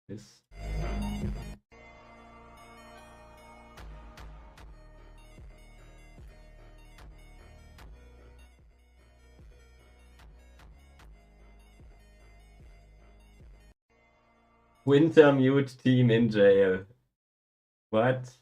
This. Winter mute team in jail. What?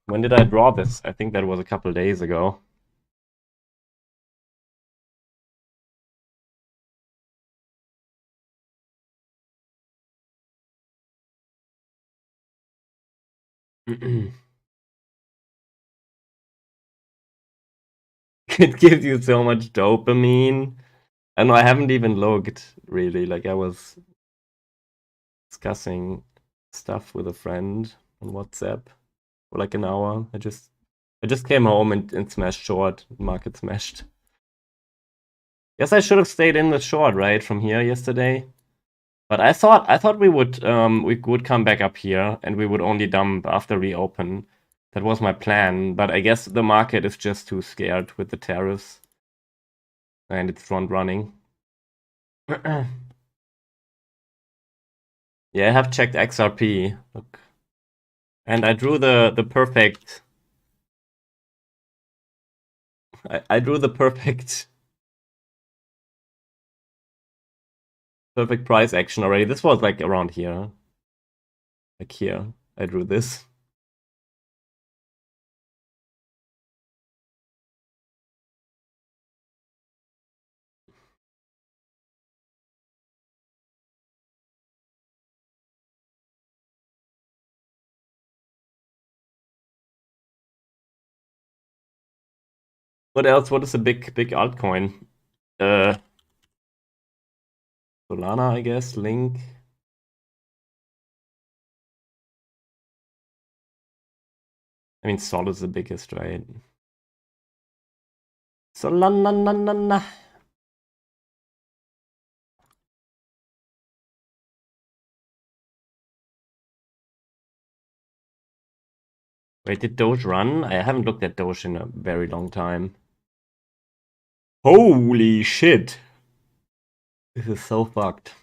When did I draw this? I think that was a couple days ago. It gives you so much dopamine. I know I haven't even looked really. Like I was discussing stuff with a friend on WhatsApp for like an hour. I just came home and smashed short. Market smashed. Yes, I should have stayed in the short, right, from here yesterday. But I thought we would come back up here and we would only dump after reopen. That was my plan, but I guess the market is just too scared with the tariffs and it's front running. Yeah, I have checked XRP. Look. And I drew the perfect I drew the perfect price action already. This was like around here. Like here. I drew this. What else? What is a big altcoin? Uh Solana, I guess. Link. I mean Sol is the biggest, right? Solana. Wait, did Doge run? I haven't looked at Doge in a very long time. Holy shit. This is so fucked.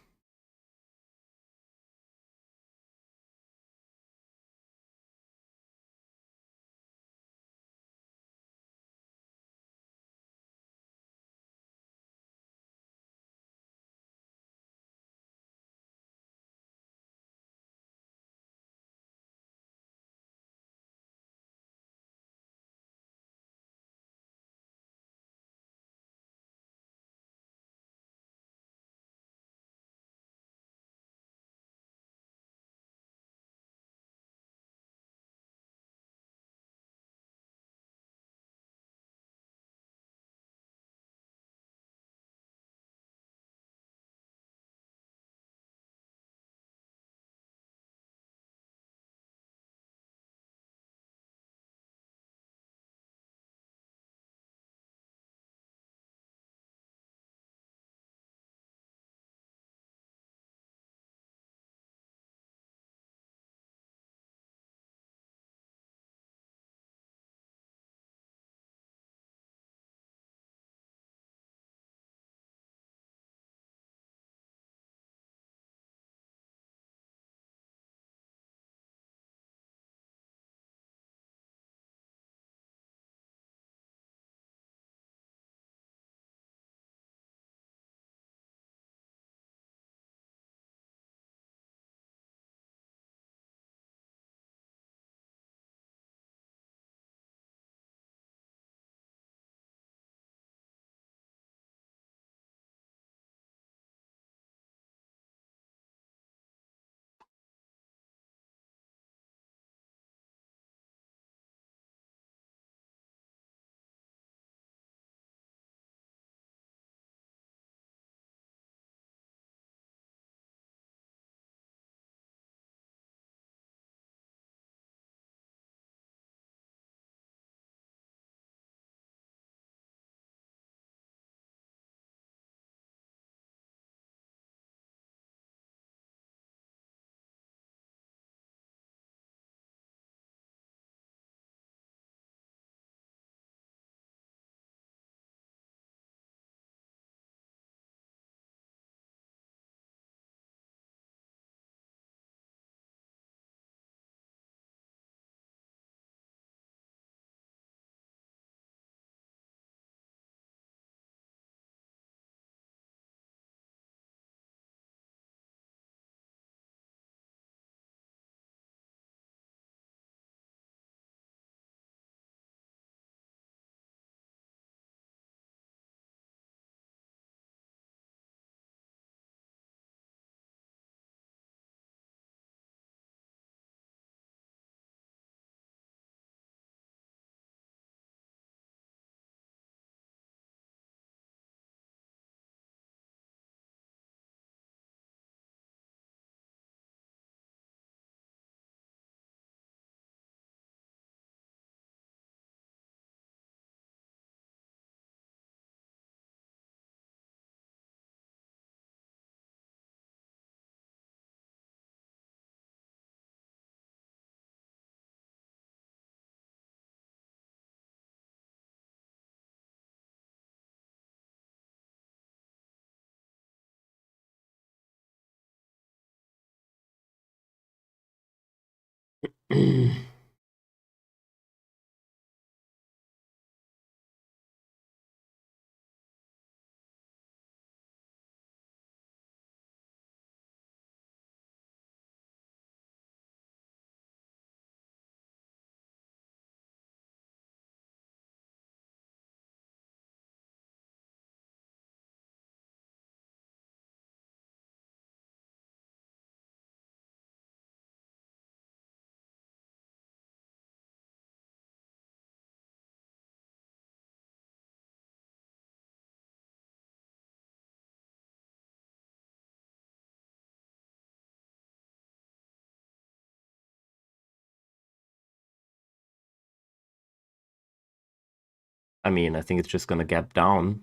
I mean, I think it's just gonna gap down.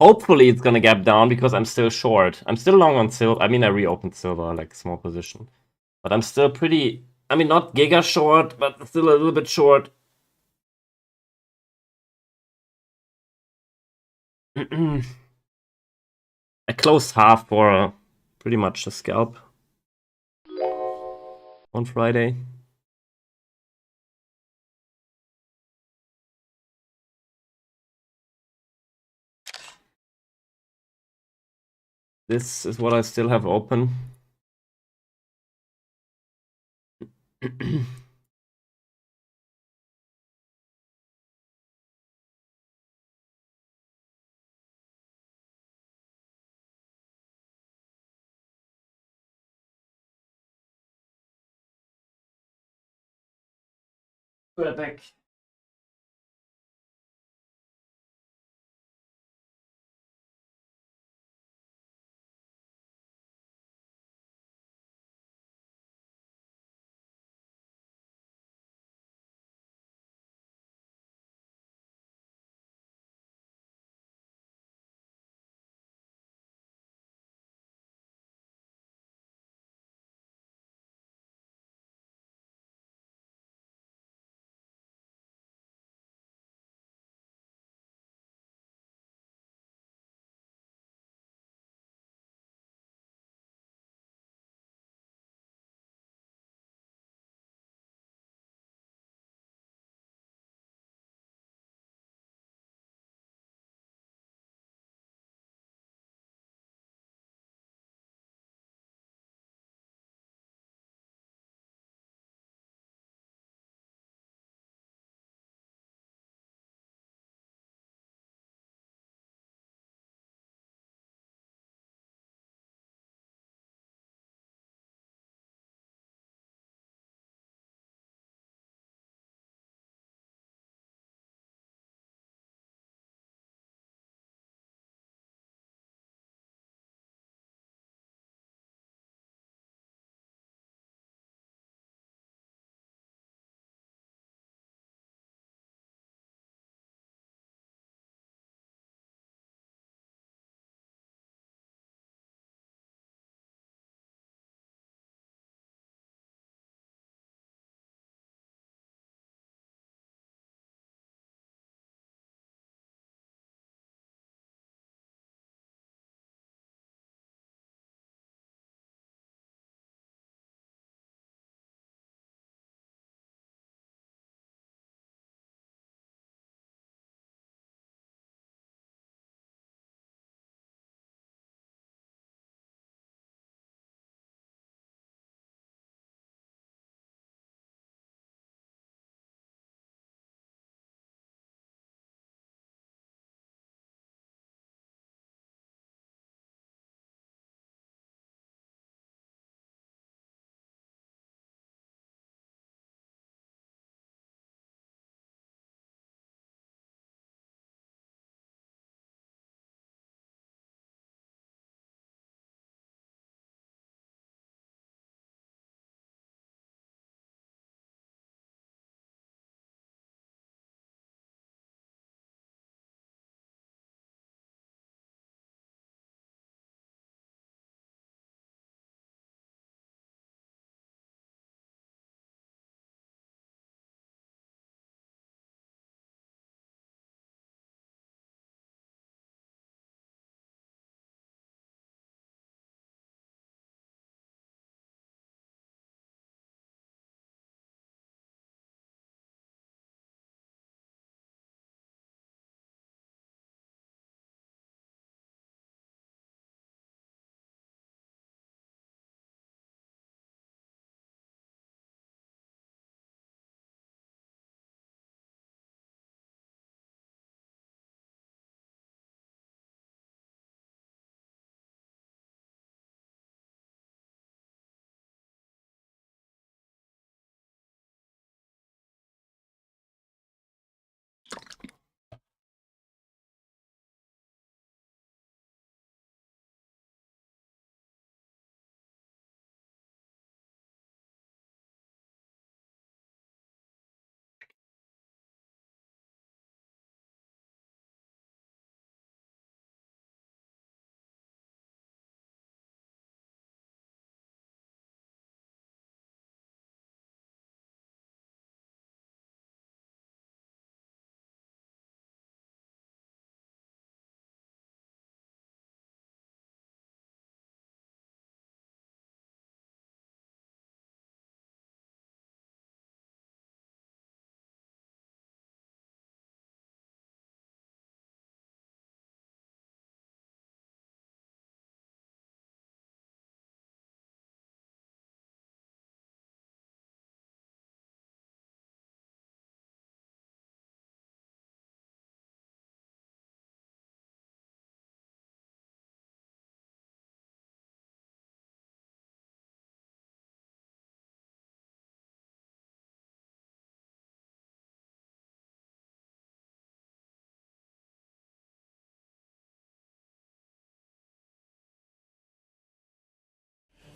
Hopefully it's gonna gap down because I'm still short. I'm still long on silver. I mean, I reopened silver, like small position. But I'm still pretty, I mean, not giga short, but still a little bit short. I closed half for pretty much a scalp on Friday. This is what I still have open. Put it back.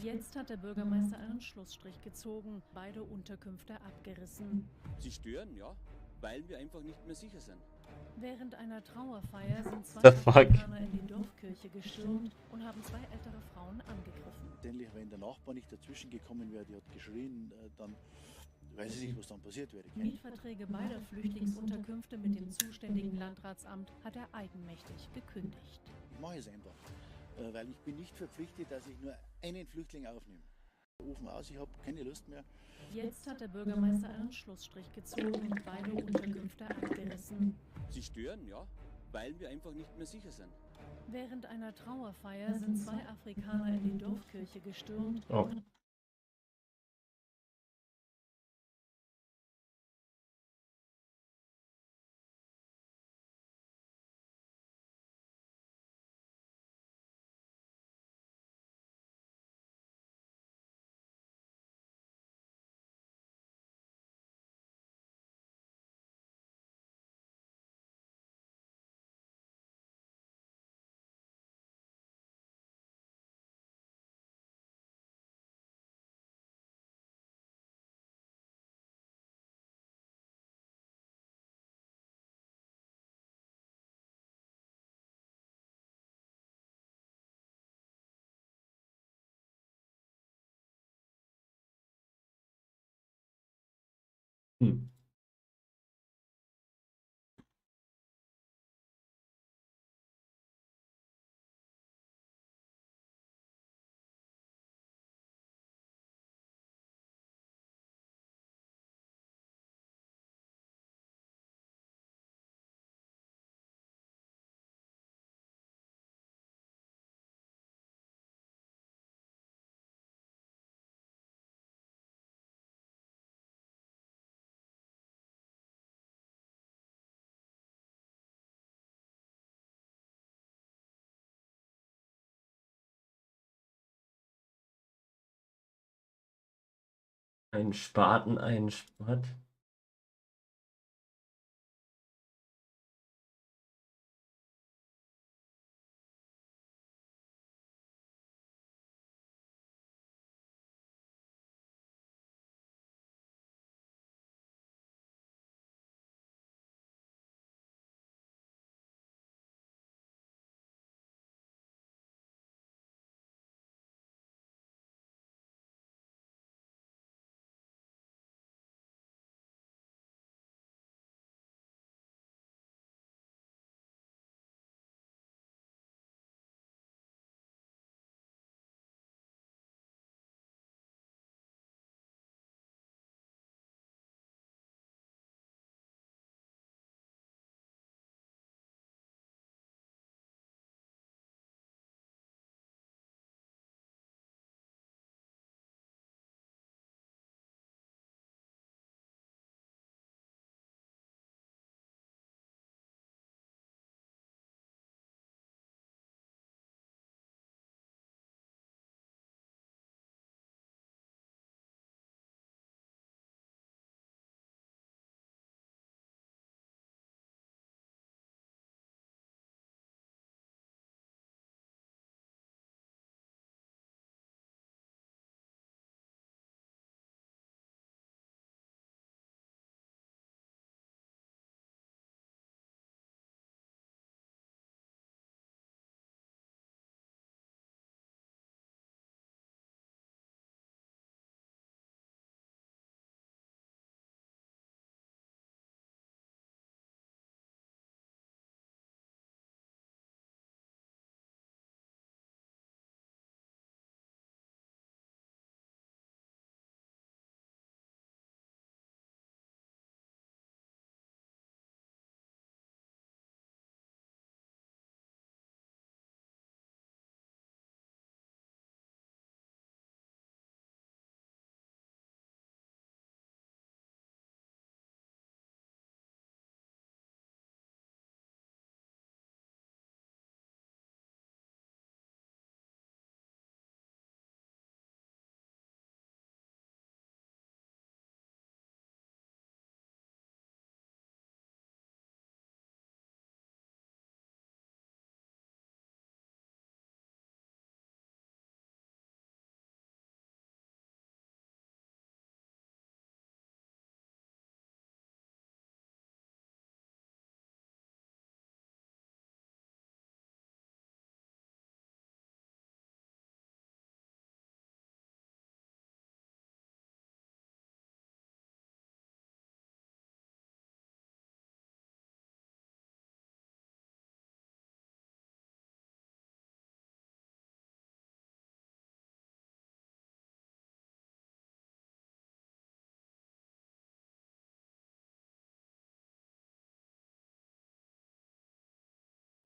Jetzt hat der Bürgermeister einen Schlussstrich gezogen, beide Unterkünfte abgerissen. Sie stören, ja, weil wir einfach nicht mehr sicher sind. Während einer Trauerfeier sind zwei The fuck? Afrikaner in die Dorfkirche gestürmt und haben zwei ältere Frauen angegriffen. Letztendlich, wenn der Nachbar nicht dazwischen gekommen wäre, die hat geschrien, dann weiß ich nicht, was dann passiert wäre. Mietverträge beider Flüchtlingsunterkünfte mit dem zuständigen Landratsamt hat er eigenmächtig gekündigt. Ich mache es einfach, weil ich bin nicht verpflichtet, dass ich nur einen Flüchtling aufnehme. Ofen aus, ich habe keine Lust mehr. Jetzt hat der Bürgermeister einen Schlussstrich gezogen, beide Unterkünfte abgerissen. Sie stören, ja, weil wir einfach nicht mehr sicher sind. Während einer Trauerfeier sind zwei Afrikaner in die Dorfkirche gestürmt. Oh. Hm. Ein Spaten, ein Spat.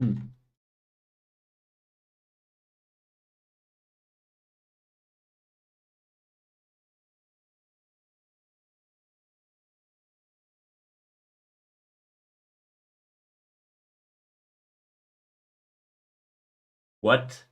Hmm. What?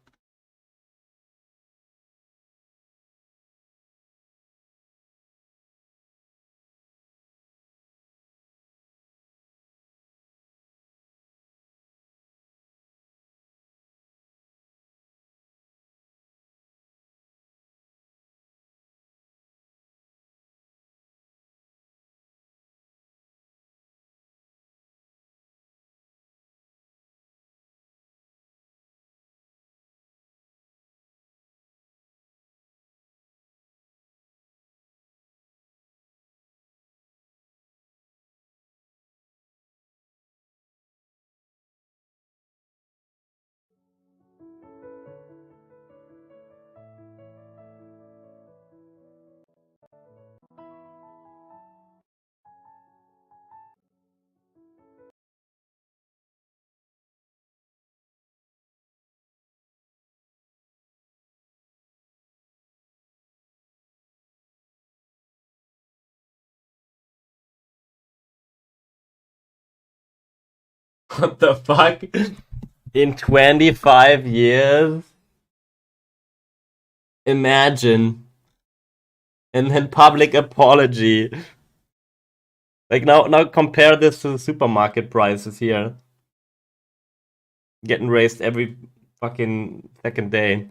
What the fuck? In 25 years? Imagine. And then public apology. Like now compare this to the supermarket prices here. Getting raised every fucking second day.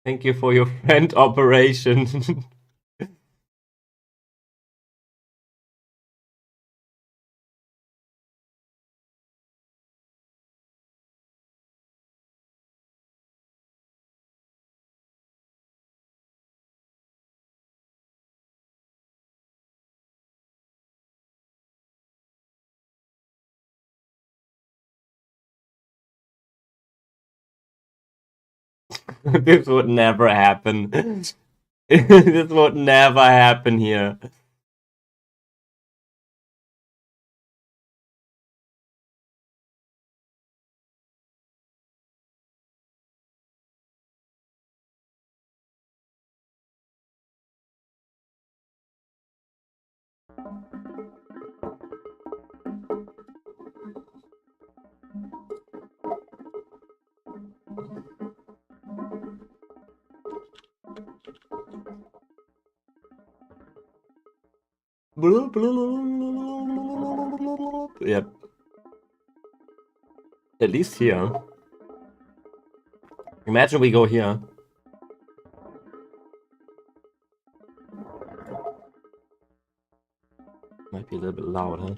Thank you for your friend operation. This would never happen. This would never happen here. Yep. At least here. Imagine we go here. Might be a little bit loud, huh?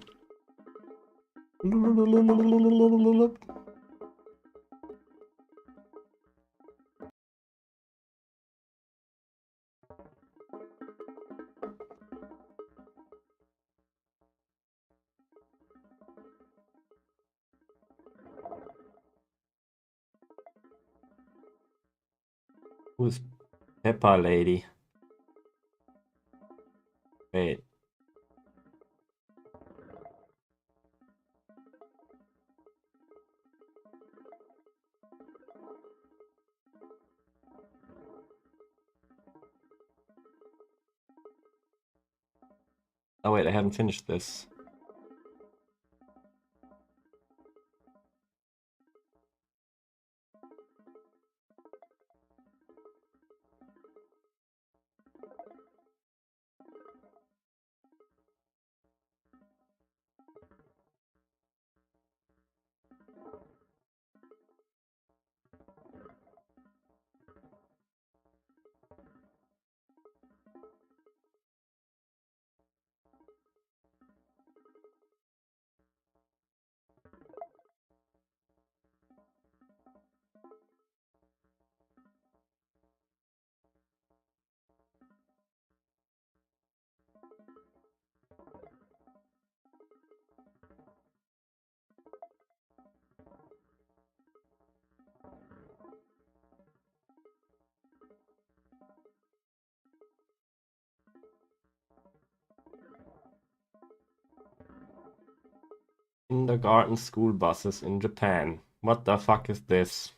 Who's Peppa Lady? Wait. Oh wait, I haven't finished this. Kindergarten school buses in Japan. What the fuck is this?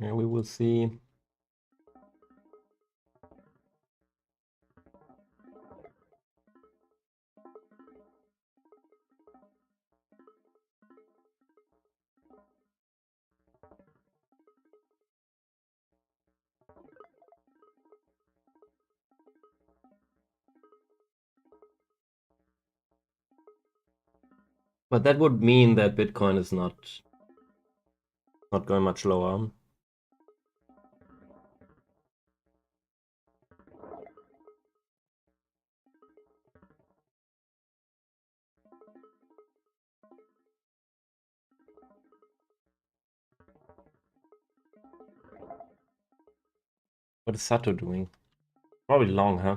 Yeah, we will see. But that would mean that Bitcoin is not going much lower. What is Sato doing? Probably long, huh?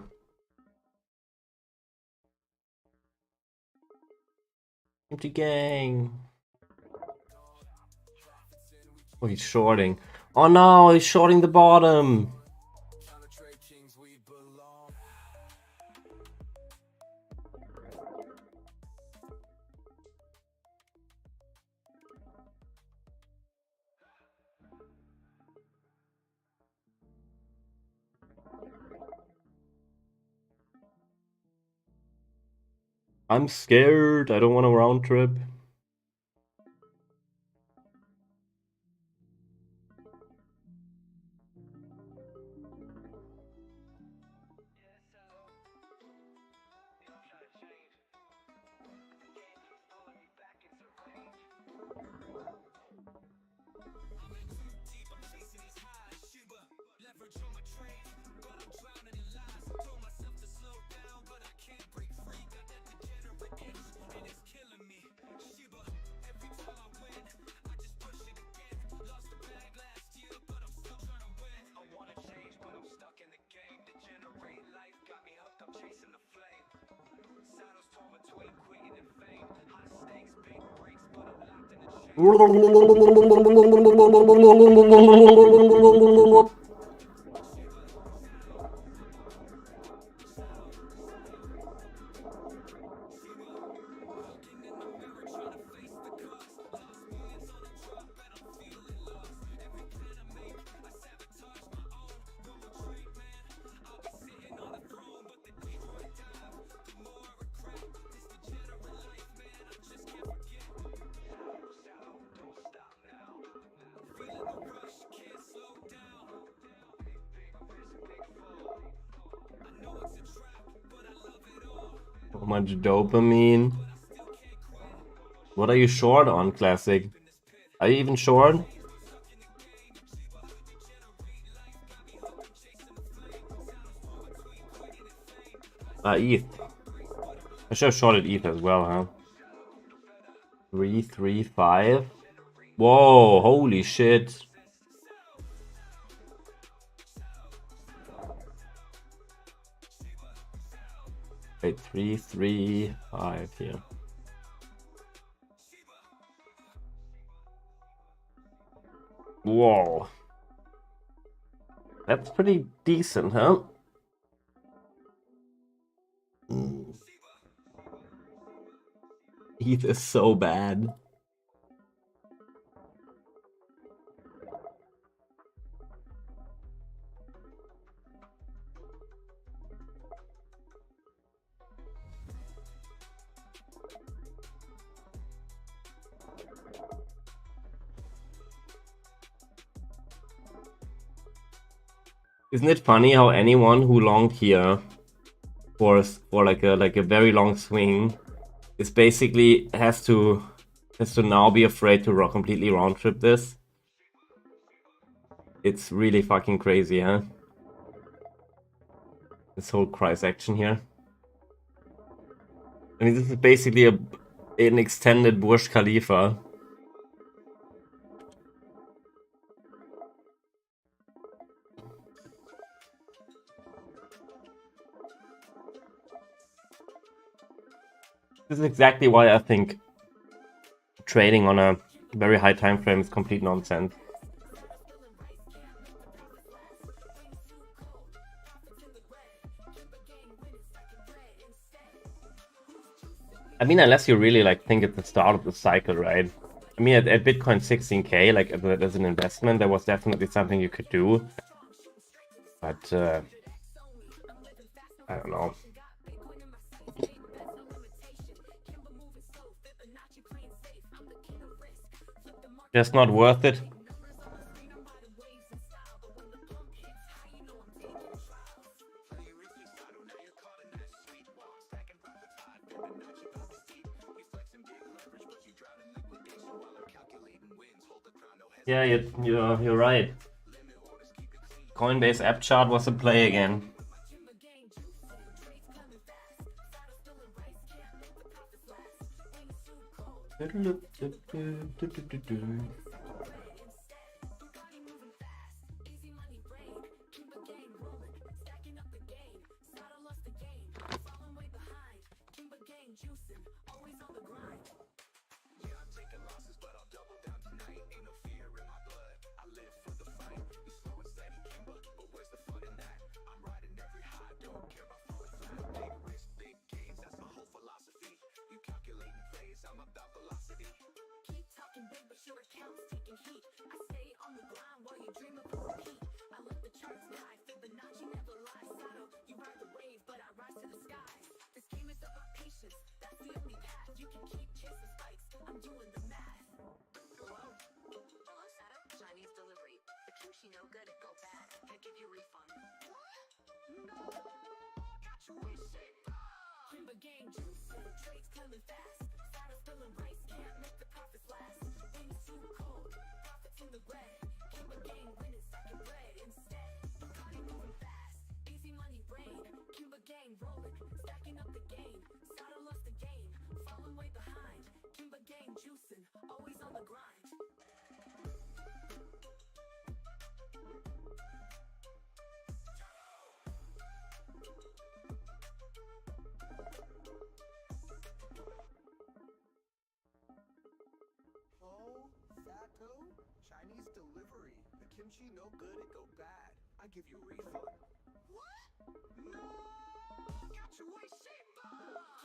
Empty gang. Oh, he's shorting. Oh no, he's shorting the bottom. I'm scared. I don't want a round trip. So much dopamine. What are you short on, Classic? Are you even short? ETH. I should have shorted ETH as well, huh? 335. Whoa, holy shit. Wait, 335 here. Whoa. That's pretty decent, huh? ETH is so bad. Isn't it funny how anyone who longed here for like a very long swing is basically has to now be afraid to completely round trip this? It's really fucking crazy, huh? This whole price action here. I mean, this is basically an extended Burj Khalifa. This is exactly why I think trading on a very high time frame is complete nonsense. I mean, unless you really like think it's the start of the cycle, right? I mean, at Bitcoin 16K, like as an investment, there was definitely something you could do. But I don't know. Just not worth it. Yeah, you're right. Coinbase app chart was a play again. Oh kimchi no good, it go bad. I give you a refund. What? No! Got your way shape.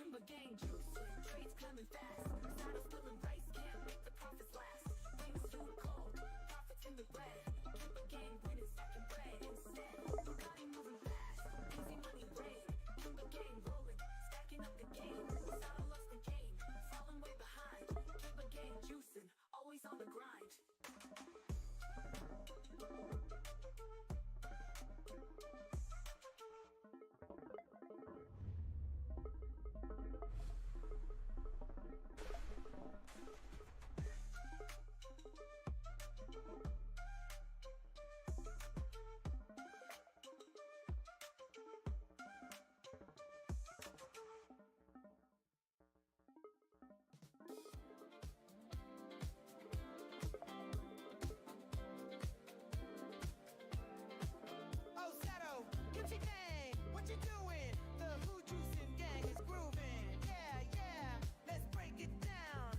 Kimber gang juice, trades coming fast. Saddle flipping rice, can't make the profits last. Things too cold, profits in the red. Kimber gang winners stacking bread instead. Money moving fast, easy money rain. Kimber gang rolling, stacking up the game. Saddle lost the game, falling way behind. Kimber gang juicing, always on the grind. Oh, Sato, kimchi gang, what you doing? The Who Juicing gang is grooving. Yeah, yeah, let's break it down.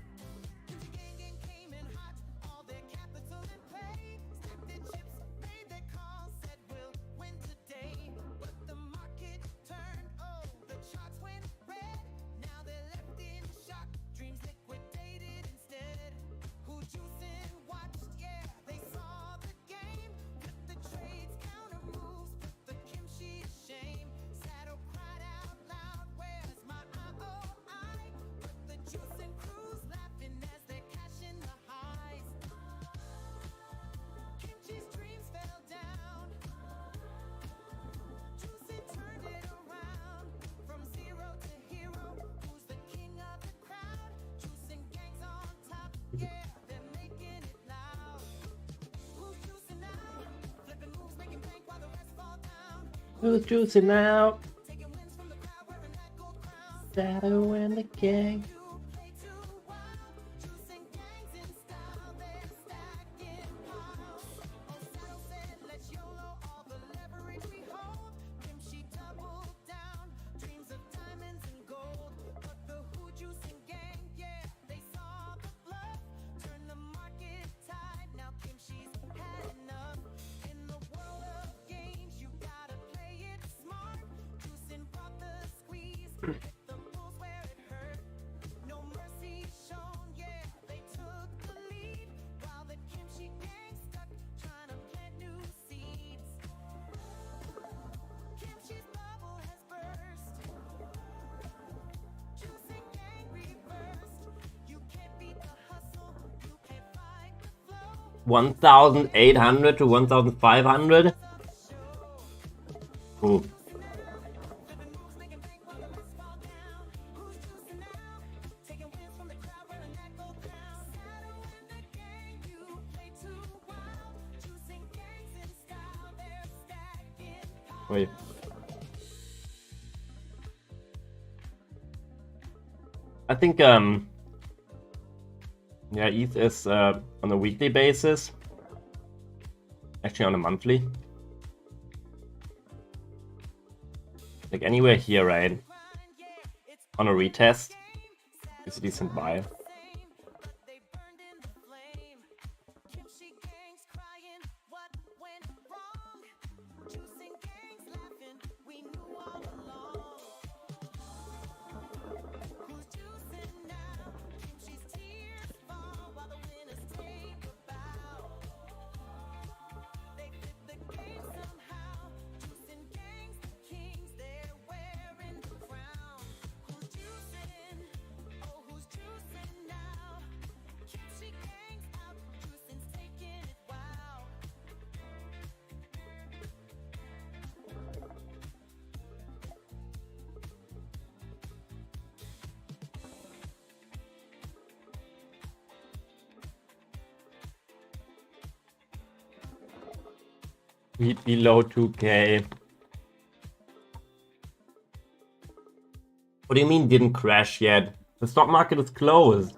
Kimchi gang came in hot, all their capital in play. Stacked their chips, made their call, said we'll win today. But the market turned, oh, the charts went red. Now they're left in shock, dreams liquidated instead. Who Juicing watched, yeah, they saw the game. Put the trades, counter moves, put the kimchi to shame. Sato cried out loud, where's my ROI? Put the juicing crews laughing as they're cashing the highs. Kimchi's dreams fell down. Juicing turned it around. From zero to hero, who's the king of the crowd? Juicing gangs on top, yeah, they're making it loud. Who's juicing now? Flipping moves, making bank while the rest fall down. Who's juicing now? Taking wins from the crowd, wearing that gold crown. Shadow and the gang. You play too wild, juicing gangs in style, they're stacking piles. Oh, Sato said, let's YOLO all the leverage we hold. Kimchi doubled down, dreams of diamonds and gold. But the Who Juicing gang, yeah, they saw the bluff. Turn the market tide, now Kimchi's had enough. In the world of games, you gotta play it smart. Juicing brought the squeeze, hit the bulls where it hurt. No mercy shown, yeah, they took the lead. While the kimchi gang stuck, trying to plant new seeds. Kimchi's bubble has burst. Juicing gang reversed. You can't beat the hustle, you can't fight the flow. 1,800 to 1,500. Ooh. Flipping moves, making bank while the rest fall down. Who's juicing now? Taking wins from the crowd, wearing that gold crown. Sato and the gang, you play too wild. Juicing gangs in style, they're stacking piles. Wait. I think yeah, ETH is on a weekly basis. Actually on a monthly. Like anywhere here, right? On a retest. It's a decent buy. But they burned in the flame. Kimchi gangs crying, what went wrong? Juicing gangs laughing, we knew all along. Who's juicing now? Kimchi's tears fall while the winners take a bow. They flip the game somehow. Juicing gangs, the kings, they're wearing the crown. Who's juicing? Oh, who's juicing now? Kimchi gangs out, juicing's taking it wow. Below 2K. What do you mean didn't crash yet? The stock market is closed.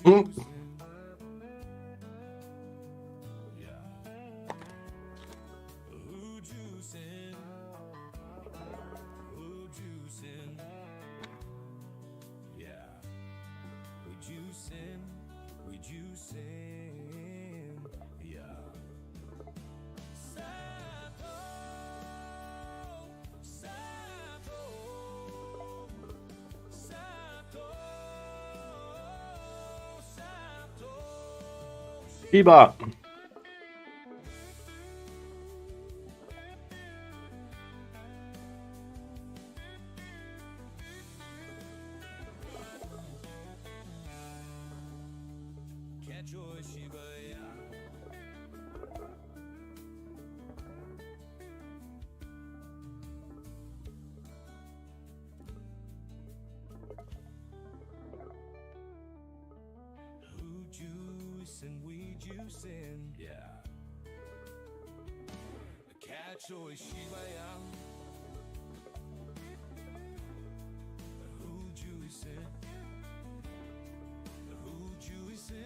Hmm. juicing, we juicing, yeah. Sato, Sato, Sato, Sato. Shiba. Joy Shiba, yeah. Who juicing, we juicing, yeah. Catch Joy Shiba, yeah. Who juicing, who juicing.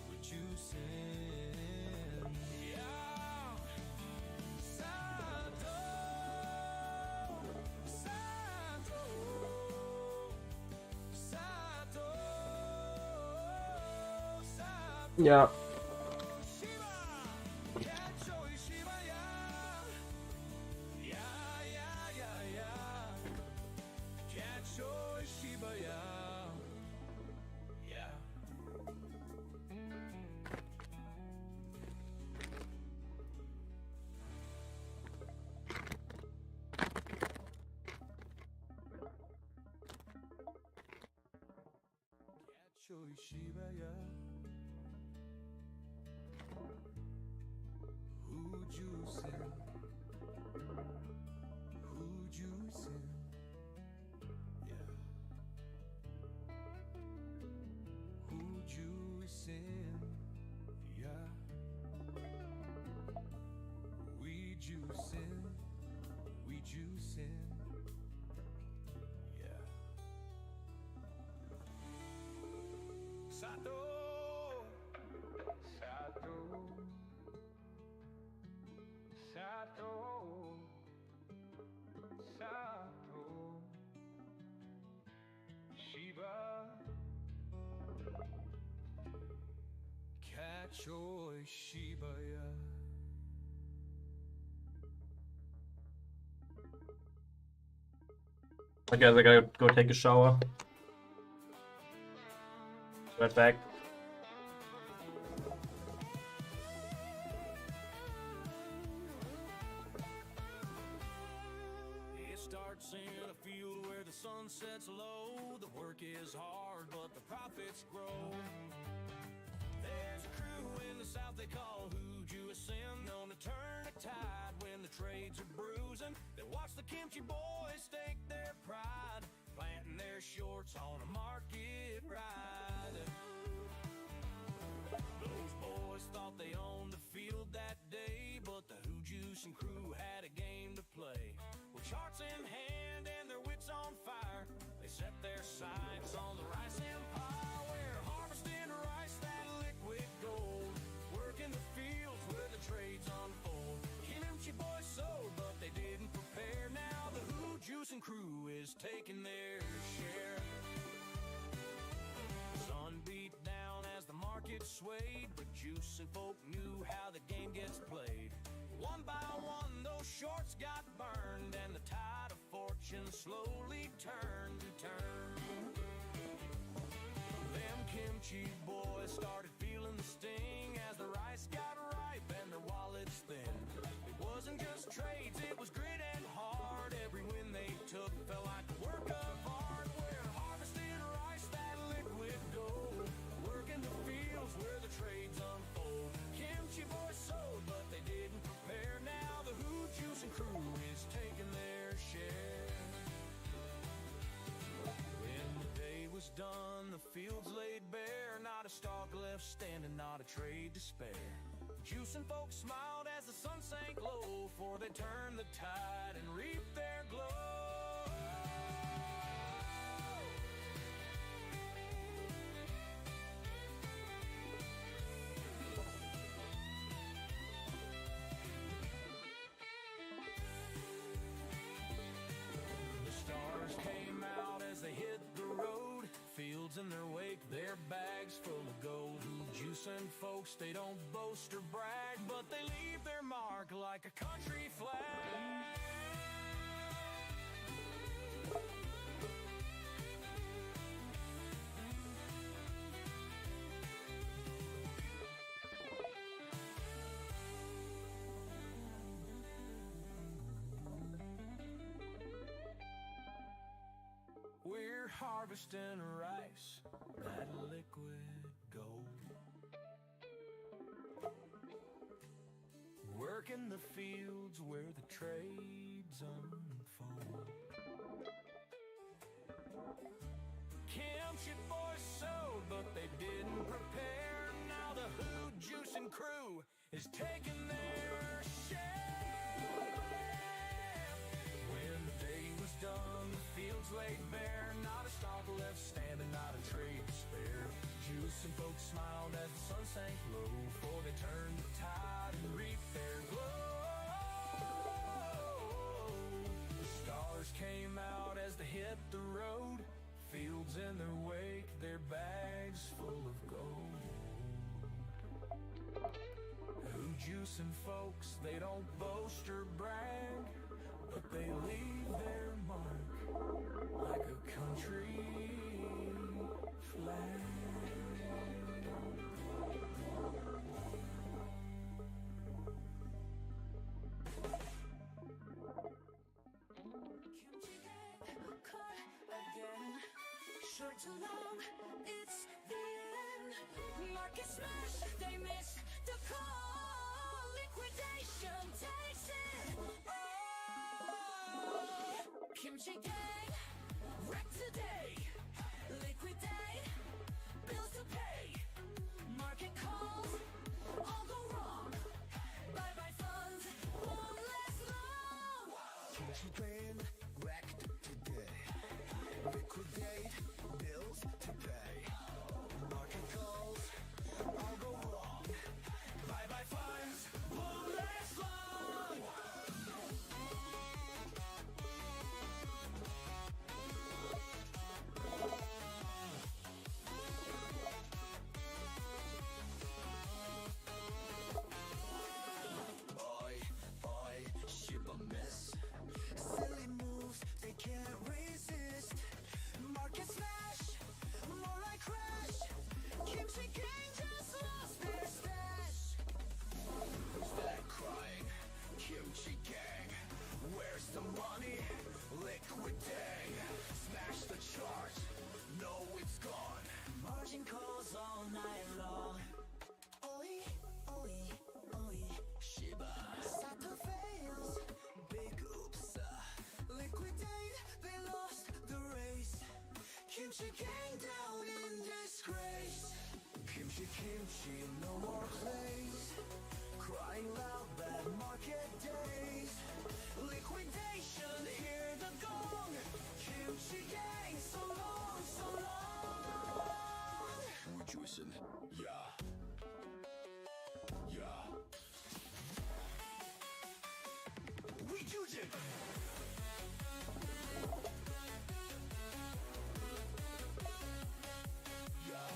We're juicing, yeah. Sato, Sato, Sato, Sato. Yeah. Shiba, catch Joy Shiba, yeah. Yeah, yeah, yeah, yeah. Catch Joy Shiba, yeah. Yeah. Joy Shiba, yeah. Who juicing? Who juicing? Yeah. Who juicing? Yeah. We juicing. We juicing. Yeah. Sato, Sato, Sato, Sato, Shiba, catch your Shiba, yeah. I guess I gotta go take a shower. Right back. It starts in a field where the sun sets low. The work is hard, but the profits grow. There's a crew in the south they call Hoojuisin, known to turn a tide when the trades are bruising. They watch the kimchi boys stake their pride, planting their shorts on a market ride. Those boys thought they owned the field that day, but the Hoojuisin crew had a game to play. With charts in hand and their wits on fire, they set their sights on the rice empire, where harvesting rice, that liquid gold, working the fields where the trades unfold. Kimchi boys sowed, but they didn't prepare. Now the Hoojuisin crew is taking their share. Sun beat down as the market swayed, but juicing folk knew how the game gets played. One by one, those shorts got burned, and the tide of fortune slowly turned to turn. Them kimchi boys started feeling the sting as the rice got ripe and their wallets thin. It wasn't just trades, it was grit and hard. Every win they took felt like a work of art, where harvesting rice, that liquid gold, working the fields where the trades unfold. Kimchi boys sowed, but they didn't prepare. Now the Hoojuisin crew is taking their share. When the day was done, the fields laid bare, not a stalk left standing, not a trade to spare. Juicing folks smiled as the sun sank low, for they turned the tide and reaped their glow. The stars juicing folks, they don't boast or brag, but they leave their mark like a country flag. We're harvesting rice, that liquid gold. Working the fields where the trades unfold. Kimchi boys sowed, but they didn't prepare. Now the Who Juicing crew is taking their share. When the day was done, the fields laid bare. Not a stalk left standing, not a trade to spare. Juicing folks smiled as the sun sank low, for they turned the tide and reaped their glow. The stars came out as they hit the road, fields in their wake, their bags full of gold. Who juicing folks, they don't boast or brag, but they leave their mark like a country flag. Kimchi gang, caught again. Short too long, it's the end. Market smash, they miss the call. Liquidation takes it all. Kimchi gang, wreck today. Liquidate, bills to pay. Market calls, all go wrong. Bye-bye funds, won't last long. Kimchi gang, wrecked today. Liquidate, bills to pay. Market calls, all go wrong. Bye-bye funds, won't last long. Oi, oi, ship a miss. Silly moves, they can't resist. Market smash, more like crash. Kimchi gang just lost their stash. Who's that crying? Kimchi gang. Where's the money? Liquidate. Smash the chart. No, it's gone. Margin calls all night long. Oi, oi, oi. Shiba. Sato fails. Big oops. Liquidate. They lost the race. Kimchi gang down in disgrace. Kimchi, kimchi, no more plays. Crying loud, bad market days. Liquidation, hear the gong. Kimchi gang, so long, so long. We're juicing, yeah. Yeah. We juicing. Yeah.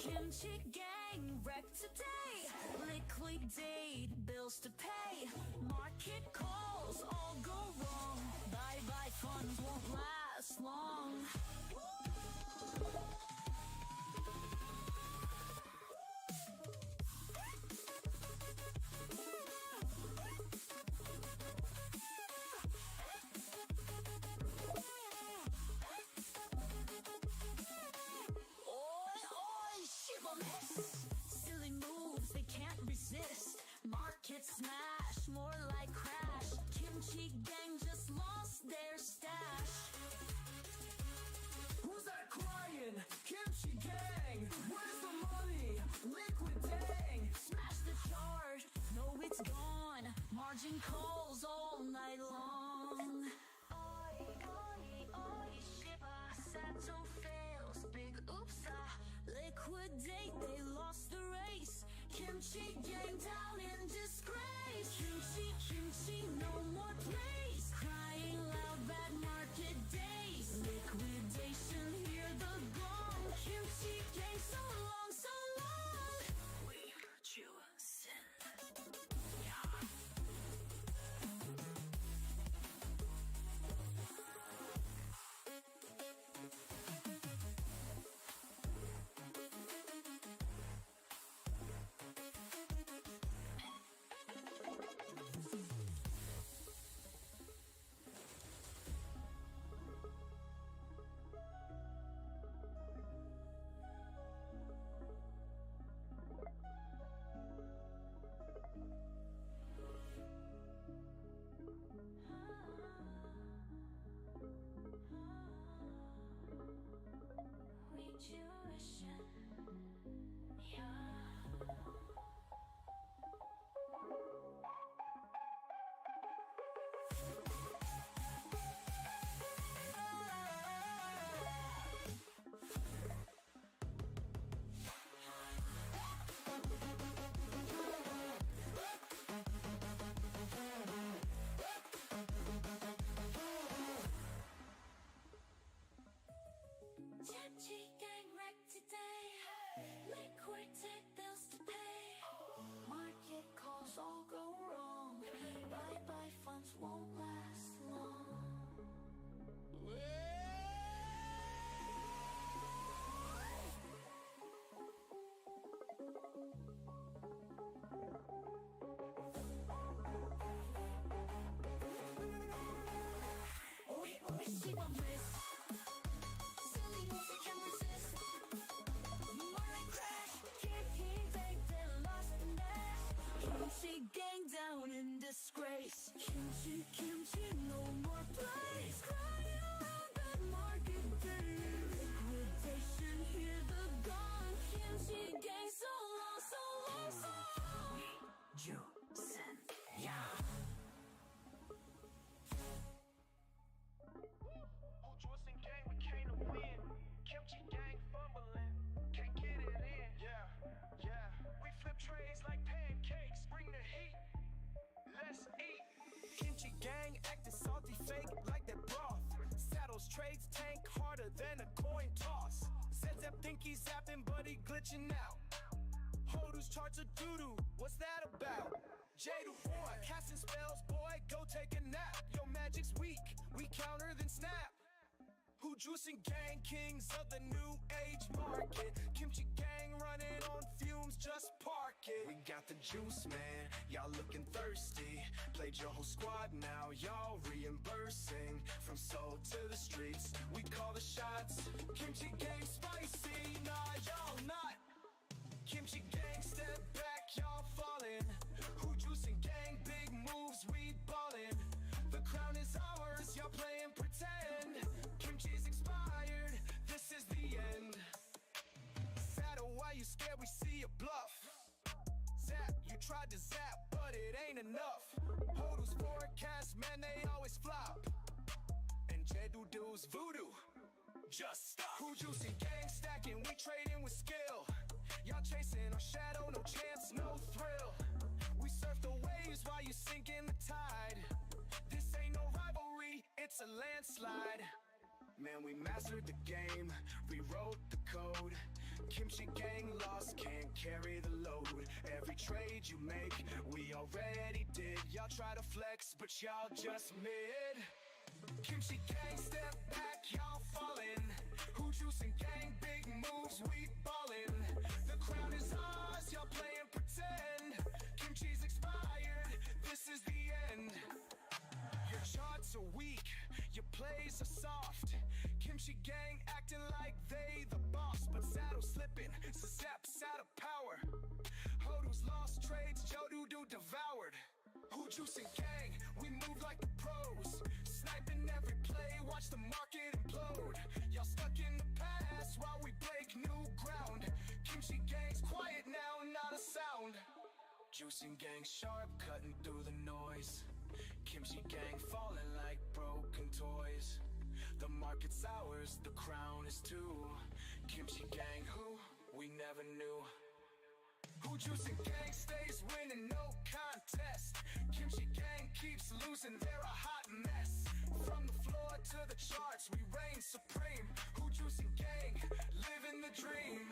Kimchi gang wreck today. Liquidate bills to pay. Market calls all go wrong. Bye-bye funds won't last long. Silly moves, they can't resist. Market smash, more like crash. Kimchi gang just lost their stash. Who's that crying? Kimchi gang! Where's the money? Liquidate! Smash the chart, no it's gone. Margin calls all night long. Oi, oi, oi, Shiba, Sato fails, big oops, liquidate, they lost the race. Kimchi gang down in disgrace. Kimchi, kimchi, no more place. Crying loud, bad market days. Liquidation, hear the gong. Kimchi gang, so long, so long. We've chosen. Rejuvenation, yeah. Kimchi gang wreck today. Liquidate bills to pay. Market calls all go wrong. Bye-bye funds won't last long. Shiba miss. Silly moves they can't resist. More like crash. Can't take their lost in dash. Kimchi gang down in disgrace. Kimchi, kimchi, no more place. Crying around bad market days. Liquidation, hear the gong. Kimchi gang, so long, so long, so long. Juicing, yeah. Juicing gang, we came to win. Kimchi gang fumbling, can't get it in. Yeah. We flip trays like pancakes. Bring the heat, let's eat. Kimchi gang acting salty, fake like that broth. Saddles, trades, tank harder than a coin toss. Zep think he's zapping, but he glitching out. Hodu's charts are doo-doo, what's that about? Jadu boy, casting spells, boy, go take a nap. Your magic's weak, we counter then snap. Who juicing gang, kings of the new age market. Kimchi gang running on fumes, just park it. We got the juice, man, y'all looking thirsty. Played your whole squad, now y'all reimbursing. From soul to the streets, we call the shots. Kimchi gang spicy, nah, y'all not. Kimchi gang, step back, y'all falling. Who juicing gang, big moves, we ballin'. The crown is ours, y'all playing pretend. Kimchi's expired, this is the end. Saddle, why you scared? We see a bluff. Zap, you tried to zap, but it ain't enough. Hodu's forecast, man, they always flop. And Jedu's voodoo, just stop. Who juicing gang stacking, we trading with skill. Y'all chasing our shadow, no chance, no thrill. We surf the waves while you sink in the tide. This ain't no rivalry, it's a landslide. Man, we mastered the game, rewrote the code. Kimchi gang lost, can't carry the load. Every trade you make, we already did. Y'all try to flex, but y'all just mid. Kimchi gang, step back, y'all falling. Who juicing gang, big moves, we ballin'. The crown is ours, y'all playing pretend. Kimchi's expired, this is the end. Your charts are weak, your plays are soft. Kimchi gang acting like they the boss, but Saddle slipping, Zap's out of power. Hodu's lost trades, Joe-Doo devoured. Who juicing gang, we move like the pros. Sniping every play, watch the market implode. Y'all stuck in the past while we break new ground. Kimchi gang's quiet now, not a sound. Juicing gang sharp, cutting through the noise. Kimchi gang falling like broken toys. The market's ours, the crown is too. Kimchi gang, who we never knew. Who juicing gang stays winning, no contest. Kimchi gang keeps losing, they're a hot mess. From the floor to the charts, we reign supreme. Who juicing gang, living the dream.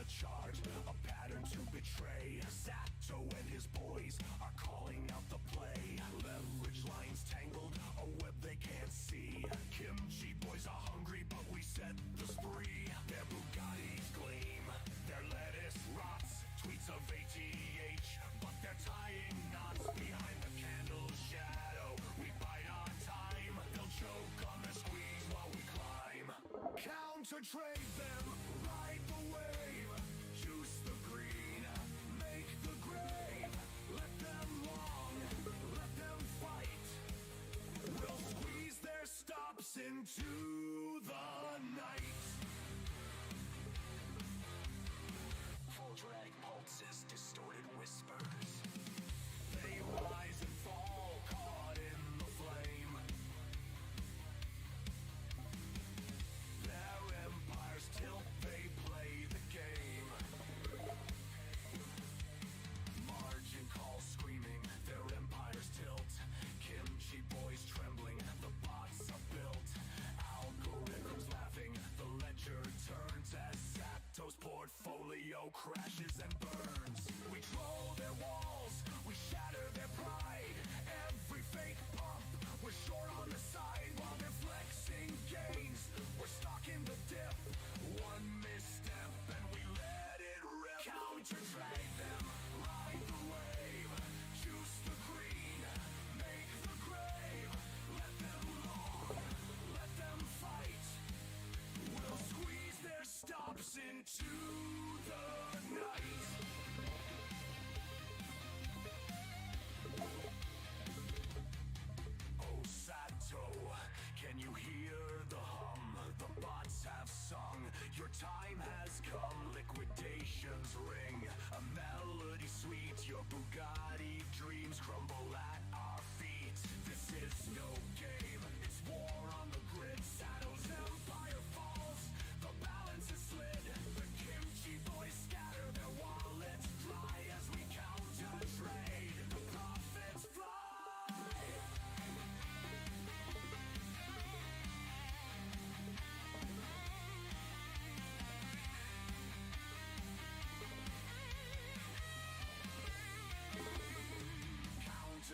Chart, a pattern to betray. Sato and his boys are calling out the play. Leverage lines tangled, a web they can't see. Kimchi boys are hungry, but we set the spree. Their Bugattis gleam, their lettuce rots. Tweets of ATH, but they're tying knots. Behind the candle's shadow, we bide our time. They'll choke on the squeeze while we climb. Counter trade them, ride the wave. Juice the green, make the grave. Let them long, let them fight. We'll squeeze their stops into the night. Full drag pulses, distorted whispers. They rise and fall, caught in the flame. Their empires tilt, they play the game. Margin calls screaming, their empires tilt. Kimchi boys trembling, the bots are built. I'll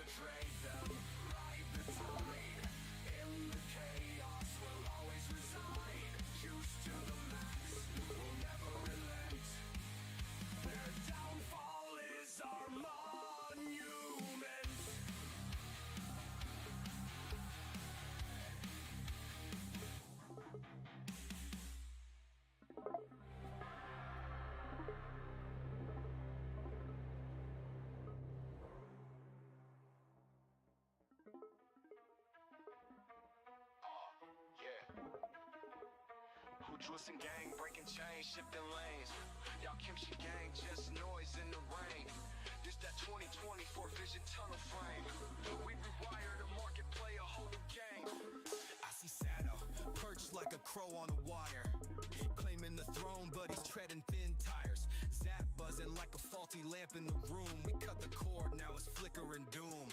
to trade them. Ride the tide. In the chaos, we'll always reside. Juice to the max, we'll never relent. Their downfall is our monument. Who Juicing gang, breaking chains, shifting lanes. Y'all kimchi gang, just noise in the rain. This that 2024 vision tunnel frame. We rewire the market, play a whole new game. I see Sato, perched like a crow on a wire. Claiming the throne, but he's treading thin tires. Zap buzzing like a faulty lamp in the room. We cut the cord, now it's flickering doom.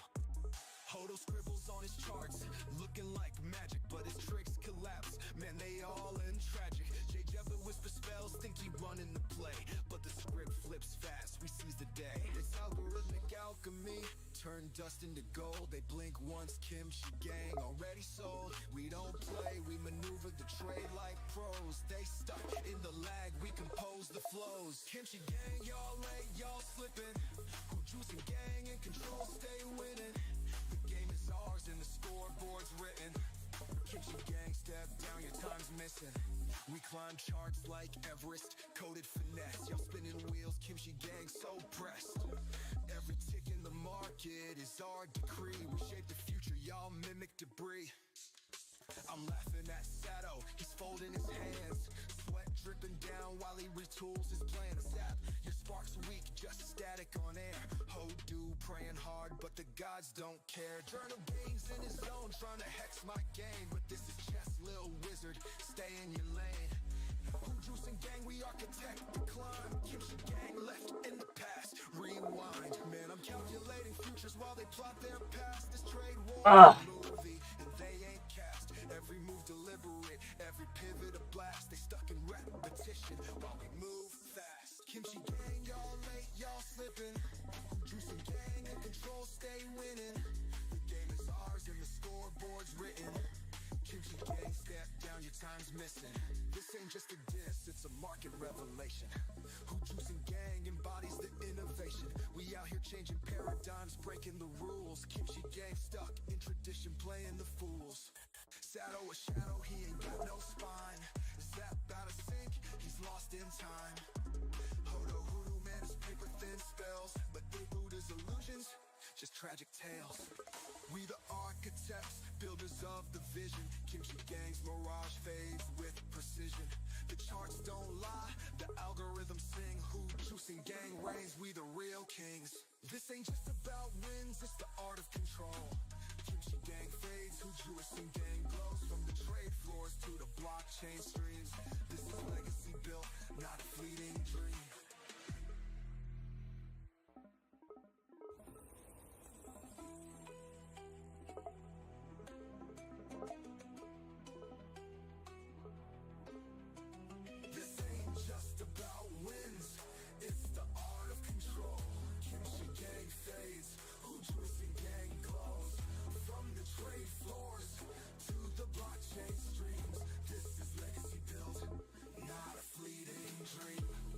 Hodo scribbles on his charts, looking like magic, but his tricks collapse. Man, they all end tragic. Jay Jebba whisper spells, think he running the play, but the script flips fast. We seize the day. It's algorithmic alchemy, turn dust into gold. They blink once, kimchi gang already sold. We don't play, we maneuver the trade like pros. They stuck in the lag, we compose the flows. Kimchi gang, y'all late, y'all slipping. Who Juicing gang in control, stay winning. The game is ours and the scoreboard's written. Kimchi gang, step down, your time's missing. We climb charts like Everest, coded finesse. Y'all spinning wheels, Kimchi gang so pressed. Every tick in the market is our decree. We shape the future, y'all mimic debris. I'm laughing at Sato, he's folding his hands. Sweat dripping down while he retools his plan. Zap, your spark's weak, just static on air. Hodu praying hard, but the gods don't care. Journal games in his zone, trying to hex my game. But this is chess, little wizard, stay in your lane. Who Juicing gang, we architect the climb. Kimchi gang left in the past, rewind. Man, I'm calculating futures while they plot their past. This trade war movie, and they ain't cast. Every move deliberate, every pivot a blast. They stuck in repetition while we move fast. Kimchi gang, y'all late, y'all slipping. Juicing gang in control, stay winning. The game is ours and the scoreboard's written. Kimchi gang, step down, your time's missing. This ain't just a diss, it's a market revelation. Who Juicing gang embodies the innovation. We out here changing paradigms, breaking the rules. Kimchi gang stuck in tradition, playing the fools. Sato a shadow, he ain't got no spine. Zap out of sync, he's lost in time. Hodo hoodoo man is paper thin spells, but they Buddha's illusions, just tragic tales. We the architects, builders of the vision. Kimchi gang's mirage fades with precision. The charts don't lie, the algorithms sing. Who Juicing gang reigns, we the real kings. This ain't just about wins, it's the art of control. Kimchi gang fades, who Juicing gang glows. From the trade floors to the blockchain streams. This is legacy built, not a fleeting dream. This ain't just about wins, it's the art of control. Kimchi gang fades, who Juicing gang glows. From the trade floors to the blockchain streams. This is legacy built, not a fleeting dream.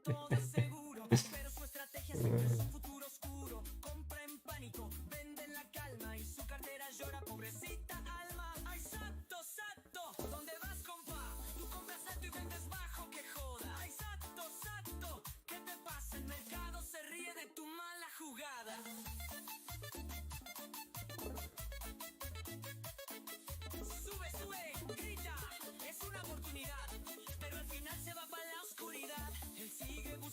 todo seguro, pero su estrategia siempre es un futuro oscuro. Compra en pánico, vende en la calma y su cartera llora, pobrecita alma. Ay, Sato, Sato, ¿dónde vas, compa? Tú compras alto y vendes bajo, que joda. Ay, Sato, Sato, ¿qué te pasa? El mercado se ríe de tu mala jugada. Sube, sube, grita, es una oportunidad, pero al final se va para la oscuridad. Él sigue buscando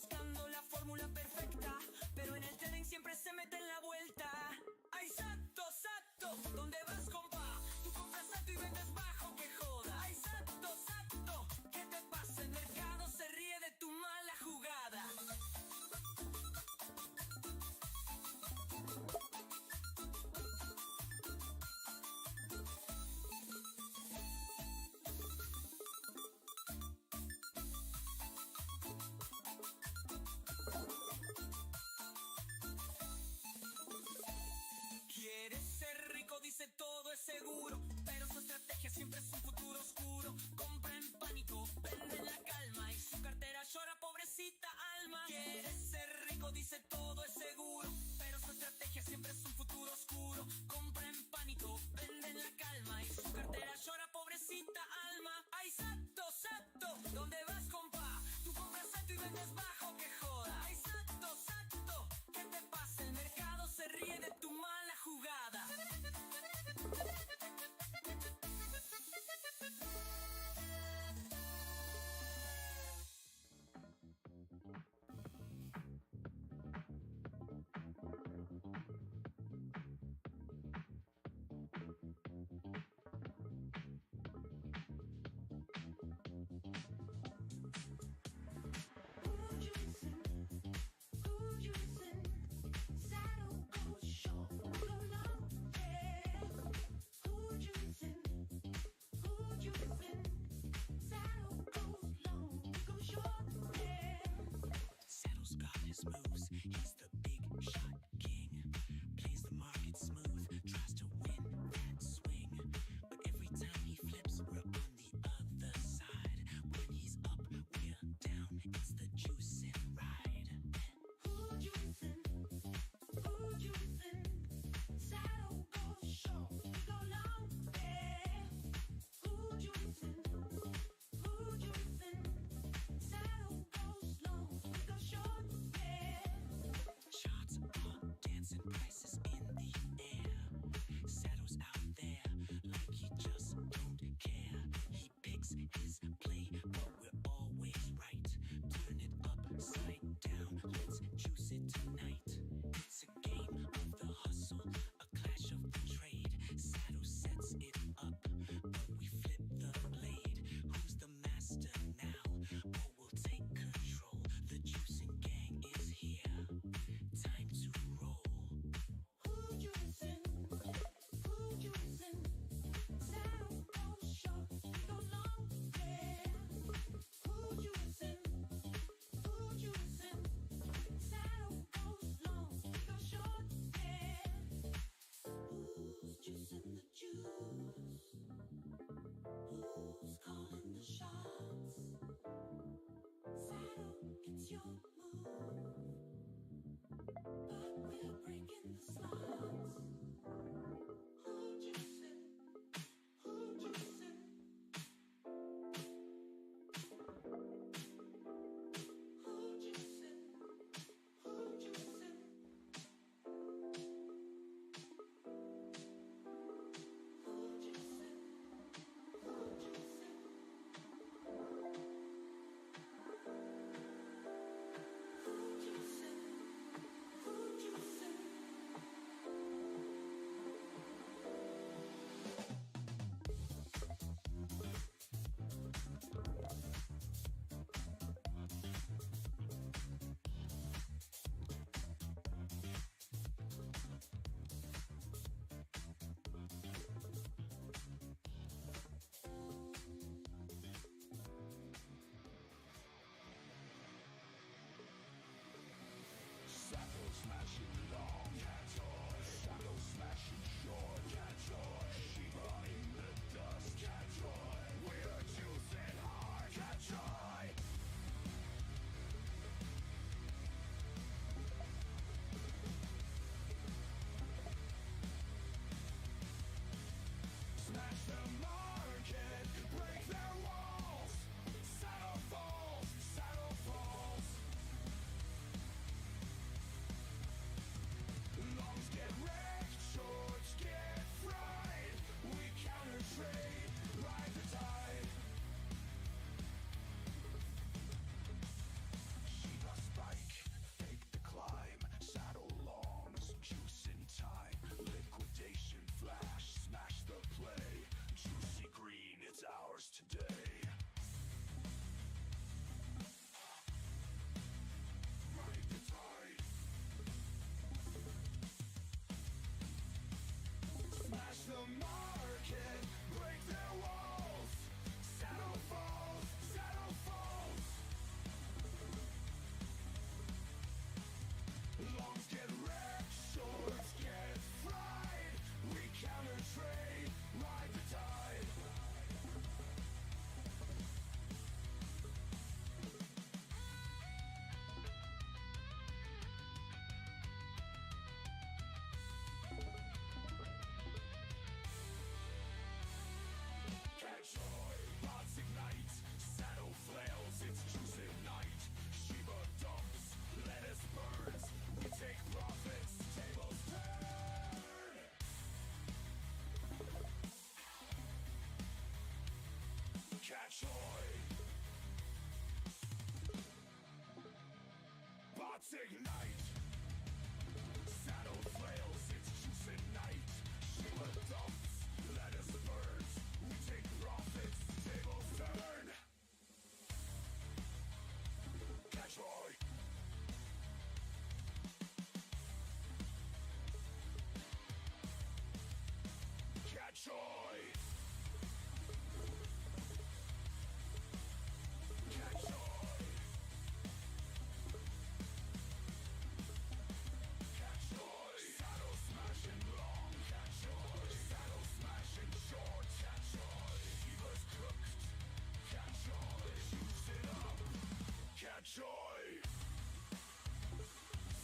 joy.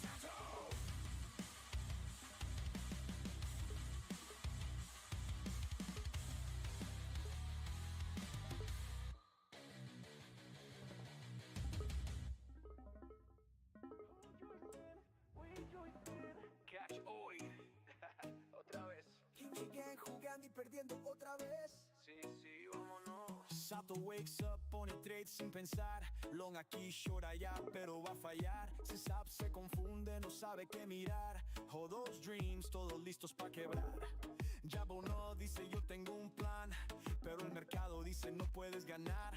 Sato. Cash hoy. Otra vez. Kimchi Gang jugando y perdiendo otra vez. Sí, sí, vámonos. Sato wakes up, pone trade sin pensar. Long aquí, short allá, pero va a fallar. Se sabe, se confunde, no sabe qué mirar. All those dreams, todos listos pa' quebrar. Jabo no dice yo tengo un plan, pero el mercado dice no puedes ganar.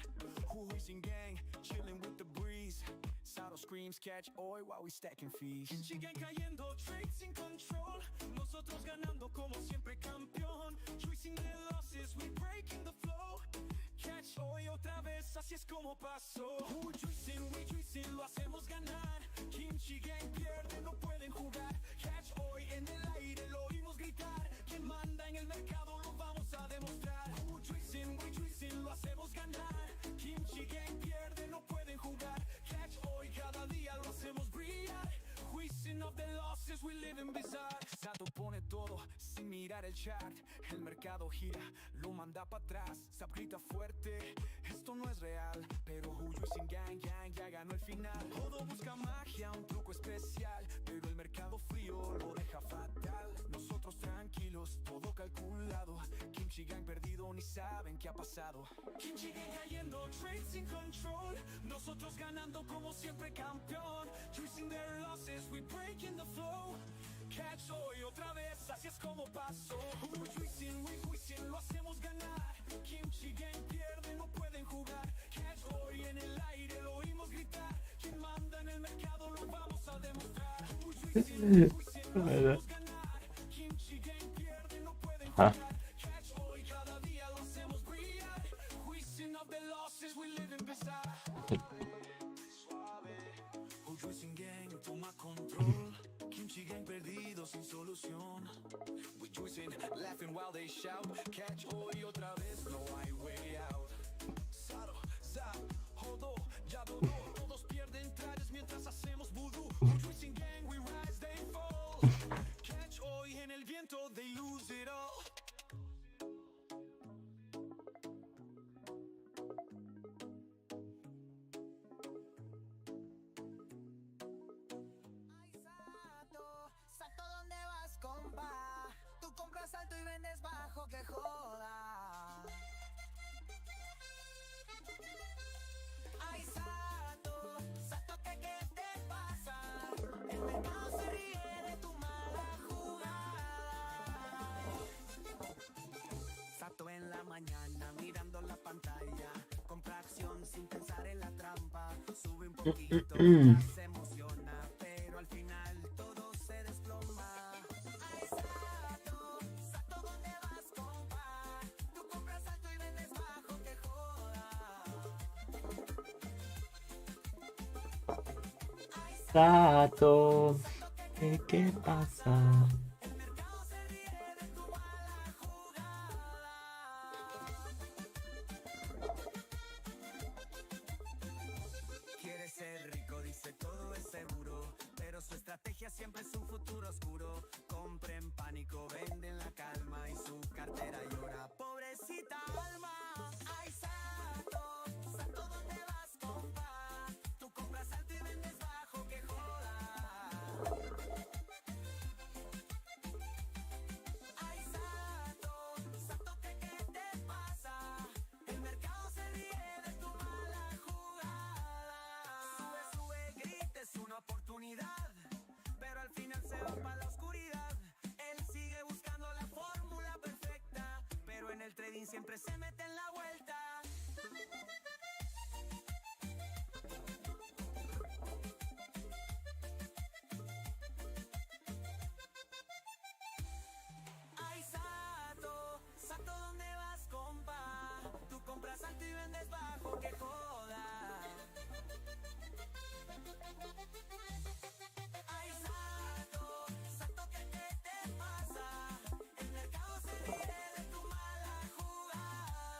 Huisin Gang, chilling with the breeze. Sato screams catch oil while we stacking fees. Kimchi Gang cayendo, trade sin control. Nosotros ganando como siempre campeón. Choosing the losses, we breaking the flow. Catch hoy otra vez, así es como pasó. We juicing, lo hacemos ganar. Kimchi Gang pierde, no pueden jugar. Catch hoy en el aire, lo oímos gritar. Quien manda en el mercado lo vamos a demostrar. We juicing, lo hacemos ganar. Kimchi Gang pierde, no pueden jugar. Catch hoy, cada día lo hacemos brillar. Juicing of the losses, we live in bizarre. Sato pone todo sin mirar el chat. El mercado gira, lo manda para atrás. Zap grita fuerte, esto no es real. Pero Huisin Gang ya ganó el final. Todo busca magia, un truco especial. Pero el mercado frío lo deja fatal. Nosotros tranquilos, todo calculado. Kimchi Gang perdido, ni saben qué ha pasado. Kimchi Gang cayendo, trade sin control. Nosotros ganando como siempre campeón. Choosing their losses, we breaking the flow. Catch hoy otra vez, así es como pasó. We juicing, lo hacemos ganar. Kimchi Gang pierde, no pueden jugar. Catch hoy en el aire, lo oímos gritar. Quien manda en el mercado lo vamos a demostrar. We juicing, lo hacemos ganar. Kimchi Gang pierde, no pueden jugar. Catch hoy, cada día lo hacemos brillar. Juicing of the losses, we live in bizarre. Suave, Huisin Gang toma control. Kimchi Gang perdido sin solución. We juicing, laughing while they shout. Catch hoy otra vez, no hay way out. Sato, zap, jodo, ya dodó. Todos pierden trajes mientras hacemos voodoo. Juicing Gang, we rise, they fall. Catch hoy en el viento, they lose it all. Ay, Sato, ¿dónde vas, compa? Tú compras alto y vendes bajo, que joda. Ay, Sato, ¿qué te pasa? El mercado se ríe de tu mala jugada. Sato en la mañana mirando la pantalla. Compra acción sin pensar en la trampa. Sube un poquito, se emociona, pero al final todo se desploma. Ay, Sato, ¿dónde vas, compa? Tú compras alto y vendes bajo, que joda. Ay, Sato, ¿qué pasa? el mercado se ríe de tu mala jugada. Quiere ser rico, dice todo es seguro, pero su estrategia siempre es un futuro oscuro. Compra en pánico, vende en la calma y su cartera llora. Pobrecita alma. Ay, Sato, ¿dónde vas, compa? Tú compras alto y vendes bajo, que joda. Ay, Sato, ¿qué te pasa? El mercado se ríe de tu mala jugada. Sube, grita, es una oportunidad, pero al final se va para la oscuridad. Él sigue buscando la fórmula perfecta, pero en el trading siempre se mete en la vuelta. Ay, Sato, ¿dónde vas, compa? Tú compras alto y vendes bajo, que joda. Ay, Sato, ¿qué te pasa? El mercado se ríe de tu mala jugada.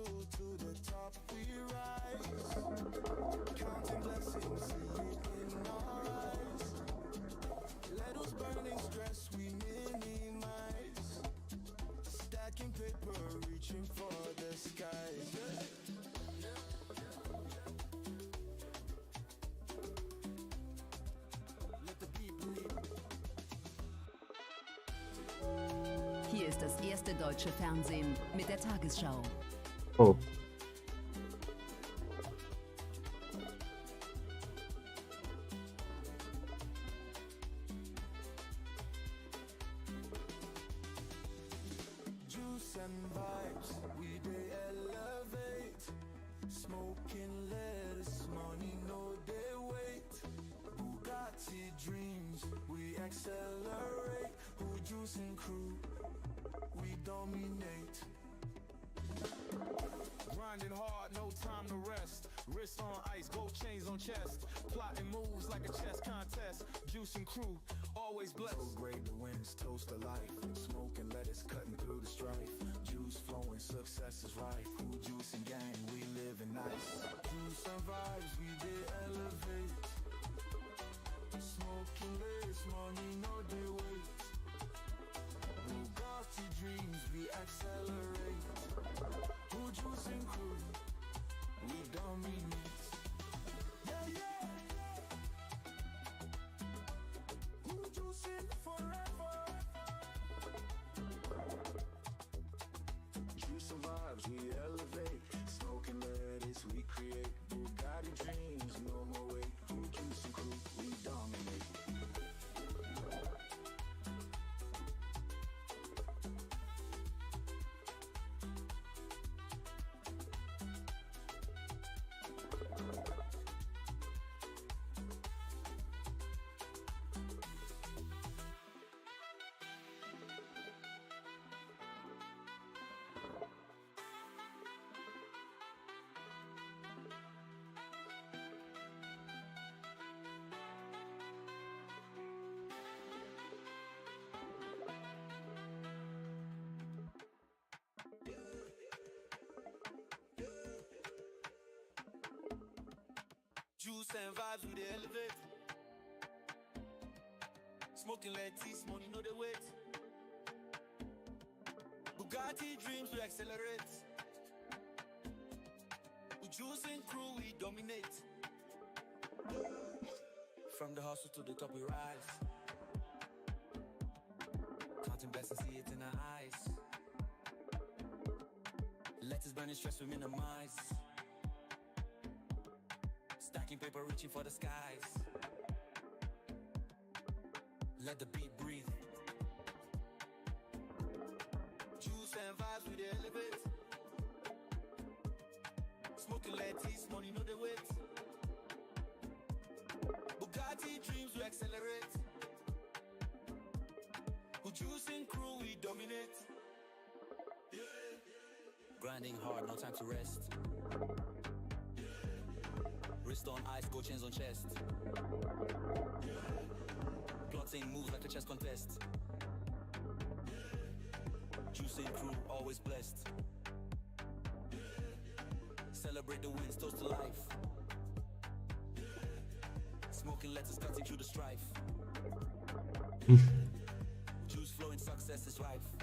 hustle to the top we rise. Counting blessings, see it in our eyes. Let us burning stress we minimize. Stacking paper, reaching for the skies. Let the people lead. Hier ist das erste deutsche Fernsehen mit der Tagesschau. Oh. Juice and vibes, we they elevate. Smoking lettuce, money no they wait. Bugatti dreams, we accelerate. Who juice and crew, we dominate. Grinding hard, no time to rest. Wrists on ice, gold chains on chest. Plotting moves like a chess contest. Juice and crew, always blessed. So great the winds, toast to life. Smoking lettuce, cutting through the strife. Juice flowing, success is rife. Who juice and gang, we living nice. Juice and vibes, we they elevate. Smoking lettuce, money no they wait. Bugatti dreams, we accelerate. Who juice and crew, we dominate. Yeah, yeah. Who juicing forever? Juice and vibes, we elevate. Smoking lettuce, we create. Bugatti dreams, no more wait. Who juice and crew, we dominate. Juice and vibes, we dey elevate. Smoking lettuce, money no dey wait. Bugatti dreams, we accelerate. We juice and crew, we dominate. From the hustle to the top, we rise. Counting blessings, see it in our eyes. Lettuce burning stress, we minimize. Stacking paper, reaching for the skies. Let the beat breathe. Juice and vibes, we dey elevate. Smoking lettuce, money no dey wait. Bugatti dreams, we accelerate. Who juice and crew, we dominate. Grinding hard, no time to rest. Wrist on ice, gold chains on chest. Plotting moves like a chess contest. Juicing crew, always blessed. Celebrate the wins, toast to life. Smoking lettuce, cutting through the strife. Juice flowing, success is rife.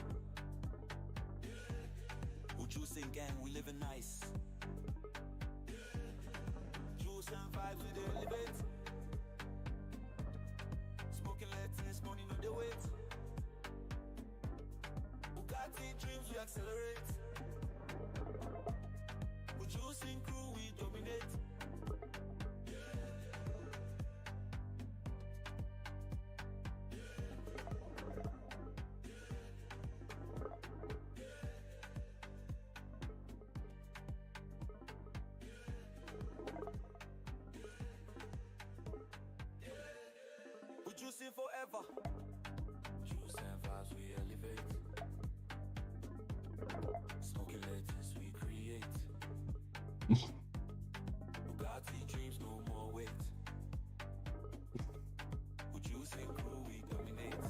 Who juicing gang, we living nice. Juice and vibes, we dey elevate. Smoking lettuce, money no dey wait. Bugatti dreams, we accelerate. We juicing crew, we dominate. We juicing forever. Juice and vibes, we elevate. Smoking lettuce, we create. Bugatti dreams, no more wait. We juicing crew, we dominate.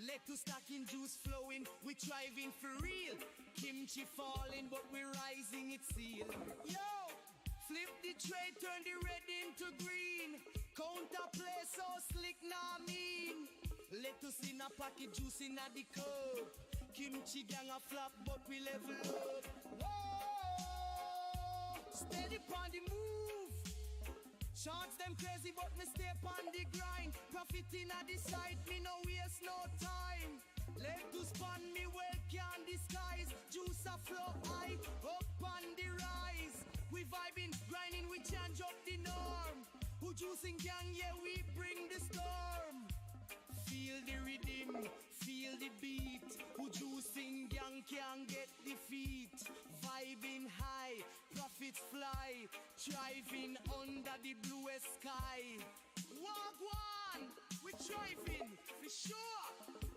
Let to stacking juice flowing, we thriving for real. Kimchi falling, but we rising its seal. Yo, flip the tray, turn the red into green. Counter play so slick, nah mean. Let us in a packet juice in a the cup. Kimchi gang a flop, but we level up. Whoa, steady on the move. Shots them crazy, but me stay on the grind. Profiting at the side, me no waste no time. Let to span me well can disguise. Juice a flow high, up on the rise. We vibing, grinding, we change up the norm. Who juicing gang, yeah, we bring the storm. Feel the rhythm, feel the beat. Who juicing gang can't get defeat. Vibing high, profits fly. Thriving under the bluest sky. Walk one, we thriving, for sure.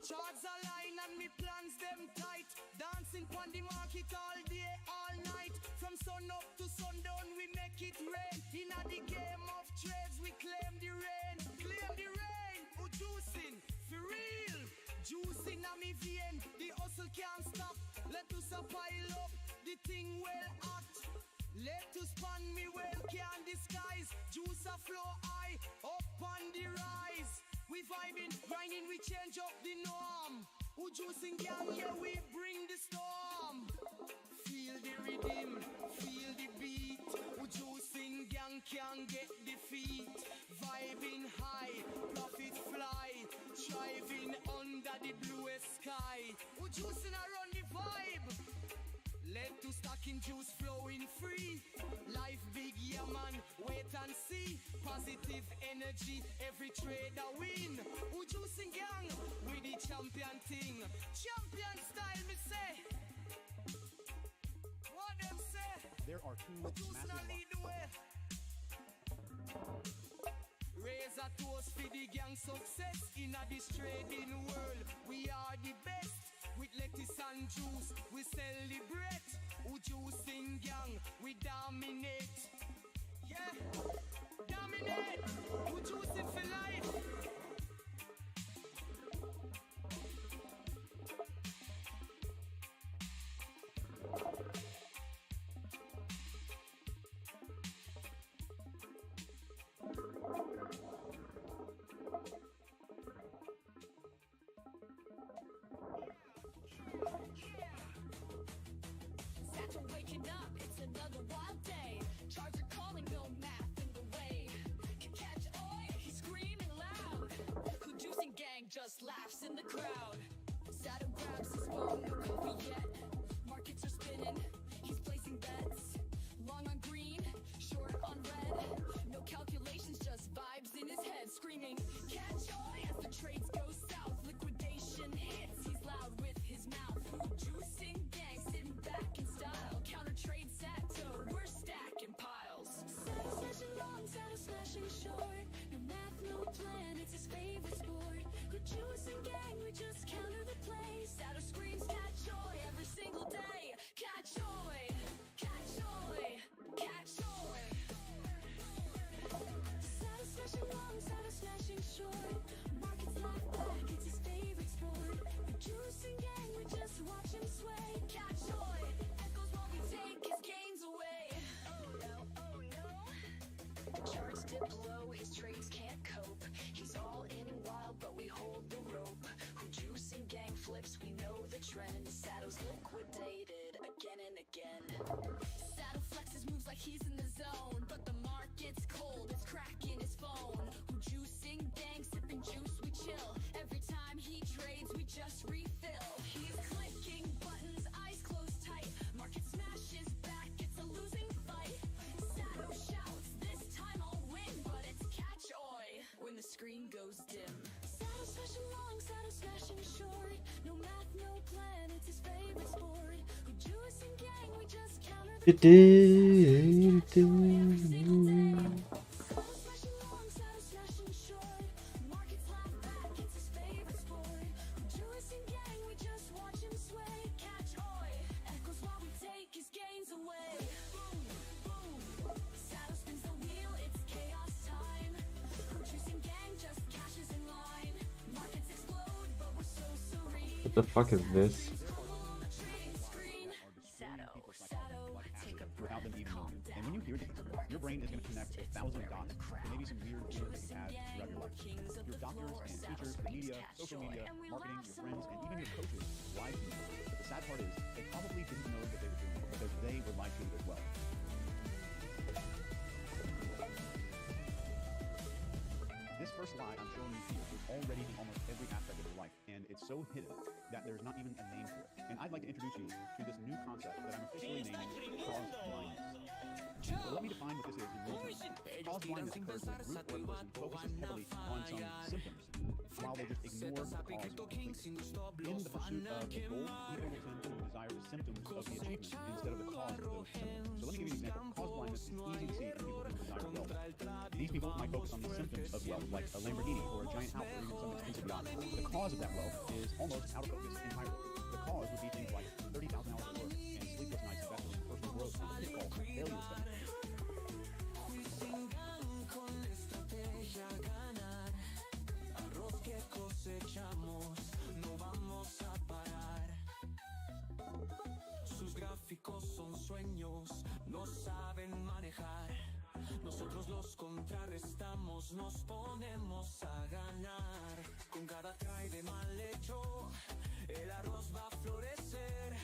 Charts align and me plans them tight. Dancing on the market all day, all night. From sun up to sundown, we make it rain. In a the game of trades, we claim the rain. Claim the rain, who juicing, for real. Juicing a me vein, the hustle can't stop. Let us a pile up, the thing well act. Let us span me well can't disguise. Juice a flow high, up on the rise. We vibing, grinding, we change up the norm. Who juicing gang, yeah, we bring the storm. Feel the rhythm, feel the beat. Who juicing gang can't get defeat. Vibing high, profits fly. Thriving under the bluest sky. Who juicing around the vibe. Let to stacking juice flowing free. Life big, yeah man, wait and see. Positive energy, every trader win. Who juicing gang, with the champion thing. Champion style, me say. What them say? There are two Who juicing a lead the way. Raise a toast for the gang success. In a this trading world, we are the best. With lettuce and juice, we celebrate. Who juicing gang, we dominate. Yeah, dominate. Who juicing for life. After waking up, it's another wild day. Charts are calling, no math in the way. Can catch oi, he's screaming loud. Who juicing gang just laughs in the crowd. Sato grabs his phone, no coffee yet. Markets are spinning, he's placing bets. Long on green, short on red. No calculations, just vibes in his head. Screaming, catch oi as the trades go south. Liquidation hits, he's loud with his mouth. Who juicing gang sitting back in style. Counter trade Sato, we're stacking piles. Sato smashing long, Sato smashing short. No math, no plan, it's his favorite sport. Who juicing gang, we just counter the play. Sato screams catch oi every single day. Catch oi, catch oi, catch oi. Sato smashing long, Sato smashing short. Markets laugh back, it's his favorite sport. Who juicing gang, we just watch him sway. Catch oi, echoes while we take his gains away. Oh no, oh no. Charts dip low, his trades can't cope. He's all in and wild, but we hold the rope. Who juicing gang flips, we know the trend. Sato's liquidated again and again. Sato flexes moves like he's in the zone, but the market's cold, it's cracking his phone. Who juicing gang sipping juice, we chill. Every time he trades, we just refill. He's clicking buttons, eyes closed tight. Market smashes back, it's a losing fight. Sato shouts, this time I'll win, but it's catch oi when the screen goes dim. Sato smashing long, Sato smashing short. No math, no plan, it's his favorite sport. Who juicing gang, we just counter the Sato smashing long, Sato smashing short. Markets laugh back, it's his favorite sport. Who juicing gang, we just watch him sway. Catch oi, echoes while we take his gains away. Boom, boom. Sato spins the wheel, it's chaos time. Who juicing gang just cashes in line. Markets explode, but we're so the fuck is this? Without them even knowing. And when you hear these, your brain is going to connect 1,000 dots to maybe some weird feelings you've had throughout your life. Your doctors and teachers, the media, social media, marketing, your friends, and even your coaches lied to you. But the sad part is, they probably didn't know that they were doing it because they were lied to as well. This first lie I'm showing you here is already in almost every aspect of your life, and it's so hidden that there's not even a name for it. And I'd like to introduce you to this new concept that I'm officially naming cause blindness. So let me define what this is in real terms. Cause blindness occurs when a group or a person focuses heavily on some symptoms, while they just ignore the cause completely. In the pursuit of a goal, people will tend to desire the symptoms of the achievement instead of the cause of those symptoms. So let me give you an example. Cause blindness is easy to see in people who desire wealth. These people might focus on the symptoms of wealth, like a Lamborghini or a giant house or even some expensive yacht. The cause of that wealth is almost out of focus entirely. The cause would be things like $30,000 at work and sleepless nights invested in personal growth, which is called failure spending. Son sueños, no saben manejar. Nosotros los contrarrestamos, nos ponemos a ganar. Con cada try de mal hecho, el arroz va a florecer.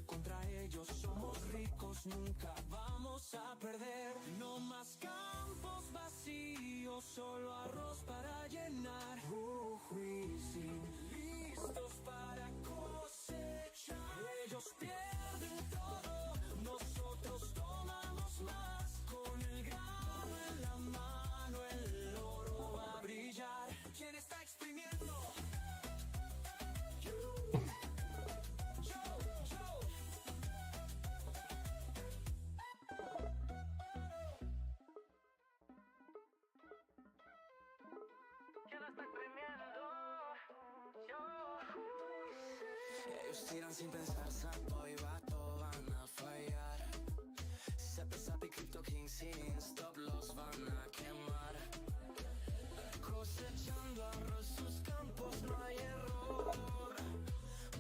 Contra ellos somos ricos, nunca vamos a perder. No más campos vacíos, solo arroz para llenar. Juicing, listos para cosechar. Ellos pierden todo, nosotros tomamos más. Con el grano en la mano, el oro va a brillar. ¿Quién está exprimiendo? Ellos tiran sin pensar, sapo y vato van a fallar. Zapesap y Crypto King sin stop los van a quemar. Cosechando arroz sus campos no hay error.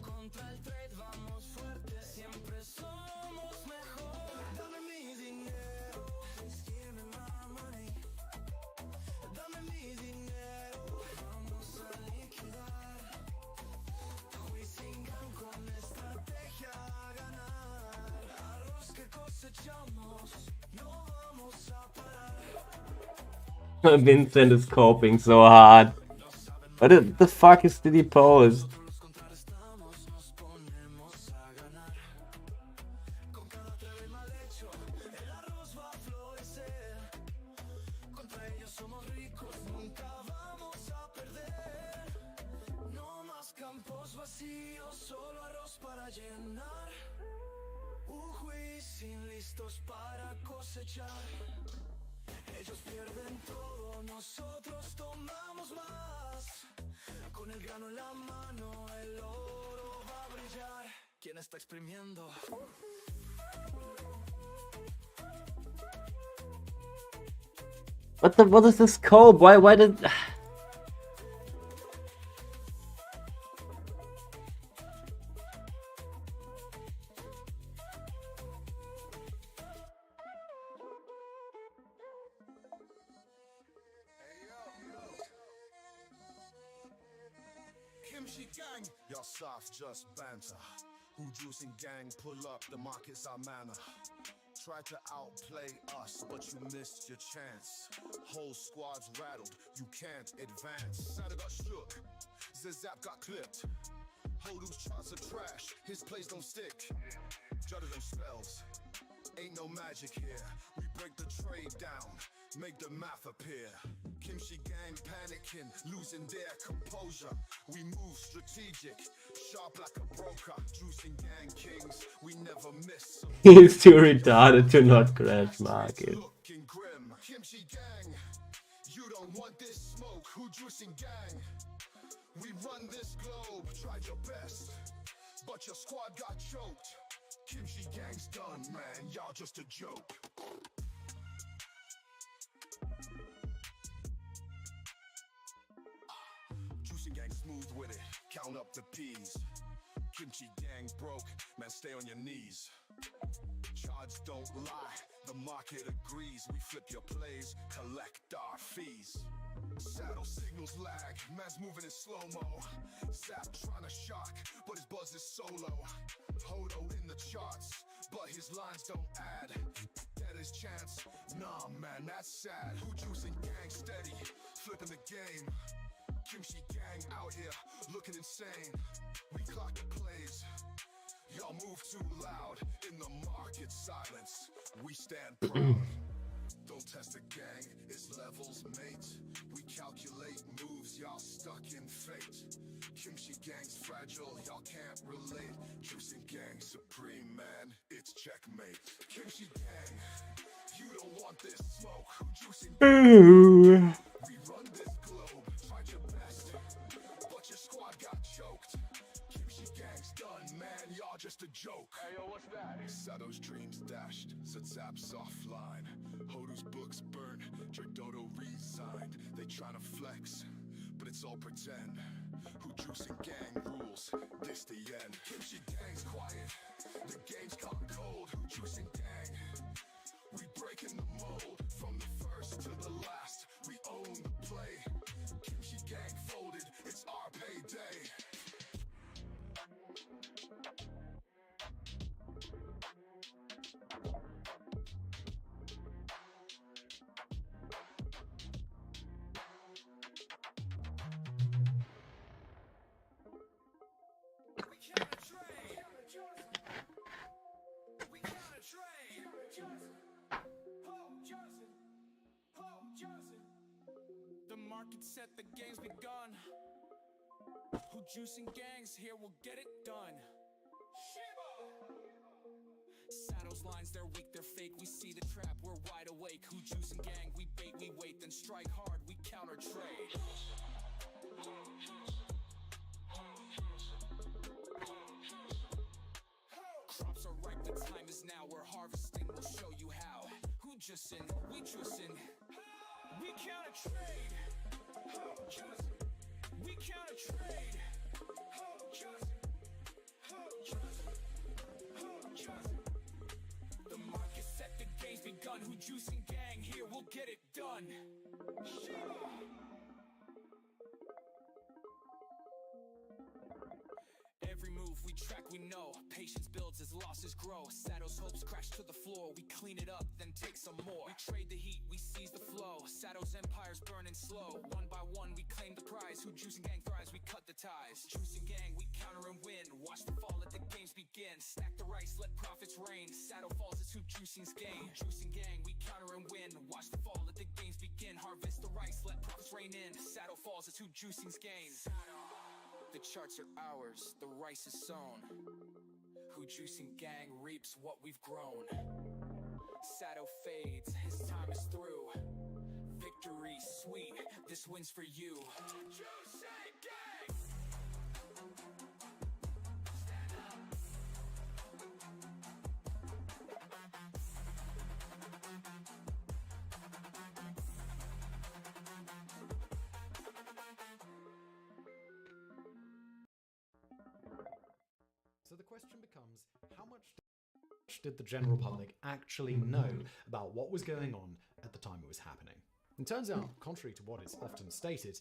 Contra el trade vamos fuertes, siempre somos mejor. Dame mi dinero, give me my money. Dame mi dinero, vamos a liquidar. Juicing con estrategia a ganar. Arroz que cosechamos, no vamos a parar. Vincent is coping so hard. What the fuck did he post? Solo arroz para llenar. Sin listos para cosechar. Ellos pierden todo, nosotros tomamos más. Con el grano en la mano, el oro va a brillar. ¿Quién está exprimiendo? What is this code? Why did... Gang, y'all soft just banter. Who juicing gang pull up, the markets are manna. Try to outplay us, but you missed your chance. Whole squad's rattled, you can't advance. Sada got shook, Zizap got clipped. Hodu's charts are trash, his plays don't stick. Judder them spells, ain't no magic here. We break the trade down, make the math appear. Kimchi gang panicking, losing their composure. We move strategic, sharp like a broker. Juicing gang kings, we never miss. He's too retarded to not crash market. Looking grim. Kimchi gang, you don't want this smoke. Who juicing gang? We run this globe, tried your best, but your squad got choked. Kimchi gang's done, man, y'all just a joke. Juicing gang smooth with it, count up the P's. Kimchi gang broke, man, stay on your knees. Charge don't lie, the market agrees. We flip your plays, collect our fees. Saddle signals lag, man's moving in slow-mo. Zap trying to shock, but his buzz is solo. Hodo in the charts, but his lines don't add. Dead his chance, nah man, that's sad. Who juicing gang steady, flipping the game. Kimchi gang out here, looking insane. We clock the plays, y'all move too loud. In the market silence, we stand proud. Don't test the gang, it's levels, mate. We calculate moves, y'all stuck in fate. Kimchi gang's fragile, y'all can't relate. Juicing gang supreme, man, it's checkmate. Kimchi gang, you don't want this smoke. Juicing gang, we run this globe. Tried your best, but your squad got choked. Kimchi gang's done, man, y'all just a joke. Hey yo, what's that? Sato's dreams dashed, Zatzap's offline. Hodu's books burned, Dodo resigned. They tryna flex, but it's all pretend. Who juicing gang rules, this the end. Kimchi gang's quiet, the game's gone cold. Who juicing gang, we breaking the mold. From the first to the last, we own the play. Kimchi gang folded, it's our payday. The market set, the game's begun. Who juicing gangs here will get it done. Saddles lines, they're weak, they're fake. We see the trap, we're wide awake. Who juicing gang, we bait, we wait, then strike hard, we counter trade. Crops are ripe, the time is now. We're harvesting, we'll show you how. Who juicing, we juicing. We counter trade. We counter trade. The market set, the game's begun. Who juicing gang here, we'll get it done. Every move we track, we know. Patience builds as losses grow. Sato's hopes crash to the floor. We clean it up, then take some more. We trade the heat, we seize the flow. Sato's empire's burning slow. One by one, we claim the prize. Who juicing gang thrives, we cut the ties. Juicing gang, we counter and win. Watch the fall, let the games begin. Stack the rice, let profits reign. Sato falls, it's who juicing's gain. Juicing gang, we counter and win. Watch the fall, let the games begin. Harvest the rice, let profits reign in. Sato falls, it's who juicing's gain. The charts are ours, the rice is sown. Who juicing gang reaps what we've grown. Sato fades, his time is through. Victory sweet, this win's for you. Juicing gang! Stand up! So the question becomes, how much did the general public actually know about what was going on at the time it was happening? It turns out, contrary to what is often stated,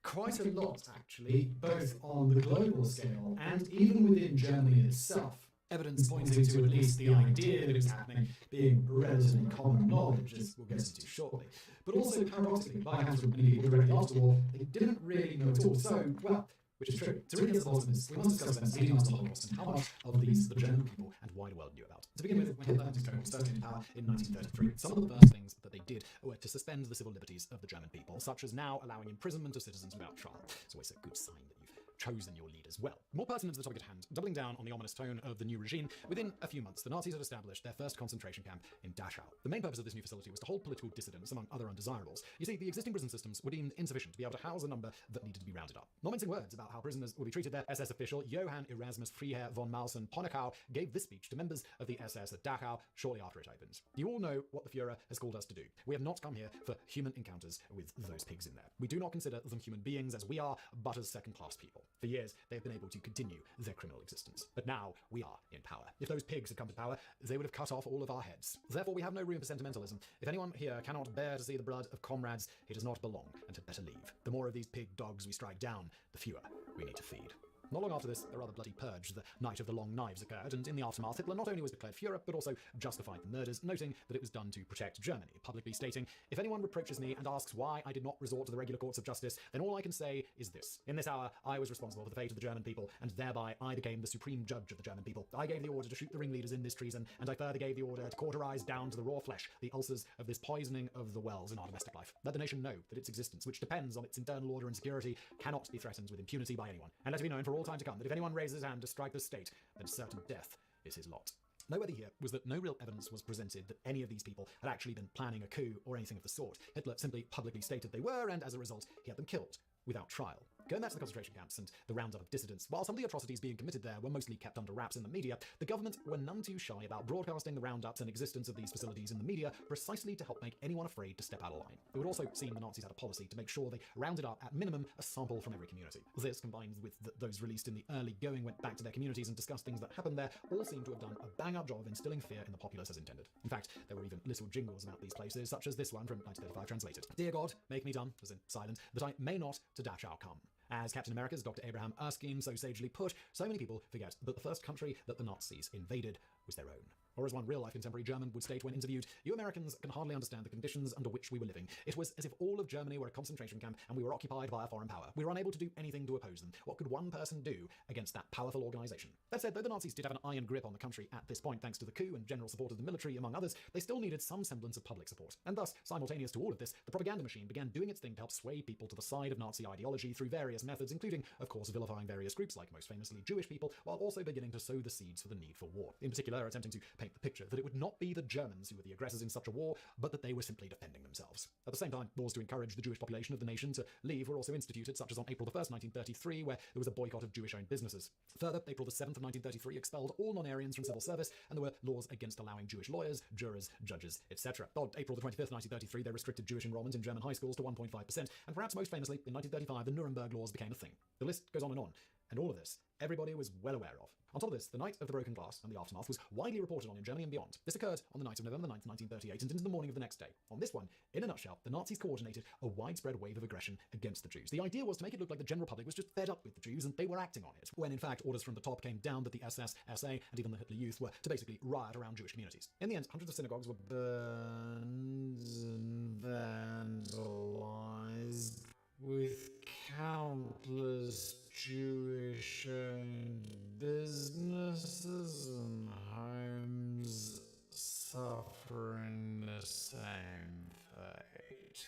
quite a lot actually, both on the global scale and even within Germany itself. Evidence pointing to at least the idea that it was happening being relatively common knowledge, as we'll get into shortly. But also, paradoxically, by accounts from many people directly after the war, they didn't really know at all. So, well, which is true. To really get to the bottom of this, we must discuss events leading up to the Holocaust and how much of these the German people and wider world knew about. To begin with, when Hitler and his co-workers first came to power in 1933, some of the first things that they did were to suspend the civil liberties of the German people, such as now allowing imprisonment of citizens without trial. It's always a good sign that you've chosen your leaders well. More pertinent to the topic at hand, doubling down on the ominous tone of the new regime, within a few months, the Nazis had established their first concentration camp in Dachau. The main purpose of this new facility was to hold political dissidents, among other undesirables. You see, the existing prison systems were deemed insufficient to be able to house a number that needed to be rounded up. Not mincing words about how prisoners would be treated there, SS official Johann Erasmus Freiherr von Mausen-Ponneckau gave this speech to members of the SS at Dachau shortly after it opened. You all know what the Fuhrer has called us to do. We have not come here for human encounters with those pigs in there. We do not consider them human beings as we are, but as second-class people. For years, they have been able to continue their criminal existence. But now we are in power. If those pigs had come to power, they would have cut off all of our heads. Therefore, we have no room for sentimentalism. If anyone here cannot bear to see the blood of comrades, he does not belong and had better leave. The more of these pig dogs we strike down, the fewer we need to feed. Not long after this, a rather bloody purge, the Night of the Long Knives, occurred, and in the aftermath, Hitler not only was declared Führer, but also justified the murders, noting that it was done to protect Germany, publicly stating, "If anyone reproaches me and asks why I did not resort to the regular courts of justice, then all I can say is this. In this hour, I was responsible for the fate of the German people, and thereby I became the supreme judge of the German people. I gave the order to shoot the ringleaders in this treason, and I further gave the order to cauterize down to the raw flesh the ulcers of this poisoning of the wells in our domestic life. Let the nation know that its existence, which depends on its internal order and security, cannot be threatened with impunity by anyone. And let it be known for all time to come that if anyone raises his hand to strike the state, then certain death is his lot." Noteworthy here was that no real evidence was presented that any of these people had actually been planning a coup or anything of the sort. Hitler simply publicly stated they were, and as a result, he had them killed without trial. Going back to the concentration camps and the roundup of dissidents, while some of the atrocities being committed there were mostly kept under wraps in the media, the government were none too shy about broadcasting the roundups and existence of these facilities in the media precisely to help make anyone afraid to step out of line. It would also seem the Nazis had a policy to make sure they rounded up, at minimum, a sample from every community. This, combined with those released in the early going went back to their communities and discussed things that happened there, all seem to have done a bang-up job of instilling fear in the populace as intended. In fact, there were even little jingles about these places, such as this one from 1935 translated. "Dear God, make me dumb," as in silent, "that I may not to dash our come." As Captain America's Dr. Abraham Erskine so sagely put, so many people forget that the first country that the Nazis invaded was their own. Or as one real-life contemporary German would state when interviewed, "You Americans can hardly understand the conditions under which we were living. It was as if all of Germany were a concentration camp and we were occupied by a foreign power. We were unable to do anything to oppose them. What could one person do against that powerful organization?" That said, though the Nazis did have an iron grip on the country at this point thanks to the coup and general support of the military, among others, they still needed some semblance of public support. And thus, simultaneous to all of this, the propaganda machine began doing its thing to help sway people to the side of Nazi ideology through various methods, including, of course, vilifying various groups, like most famously Jewish people, while also beginning to sow the seeds for the need for war. In particular, attempting to paint the picture that it would not be the Germans who were the aggressors in such a war, but that they were simply defending themselves. At the same time, laws to encourage the Jewish population of the nation to leave were also instituted, such as on April 1st, 1933, where there was a boycott of Jewish-owned businesses. Further, April 7th of 1933 expelled all non-Aryans from civil service, and there were laws against allowing Jewish lawyers, jurors, judges, etc. On April 25th, 1933, they restricted Jewish enrollment in German high schools to 1.5%, and perhaps most famously, in 1935, the Nuremberg laws became a thing. The list goes on, and all of this everybody was well aware of. On top of this, the Night of the Broken Glass and the aftermath was widely reported on in Germany and beyond. This occurred on the night of November 9th, 1938, and into the morning of the next day. On this one, in a nutshell, the Nazis coordinated a widespread wave of aggression against the Jews. The idea was to make it look like the general public was just fed up with the Jews and they were acting on it, when in fact orders from the top came down that the SS, SA, and even the Hitler Youth were to basically riot around Jewish communities. In the end, hundreds of synagogues were burned and vandalized, with countless Jewish-owned businesses and homes suffering the same fate.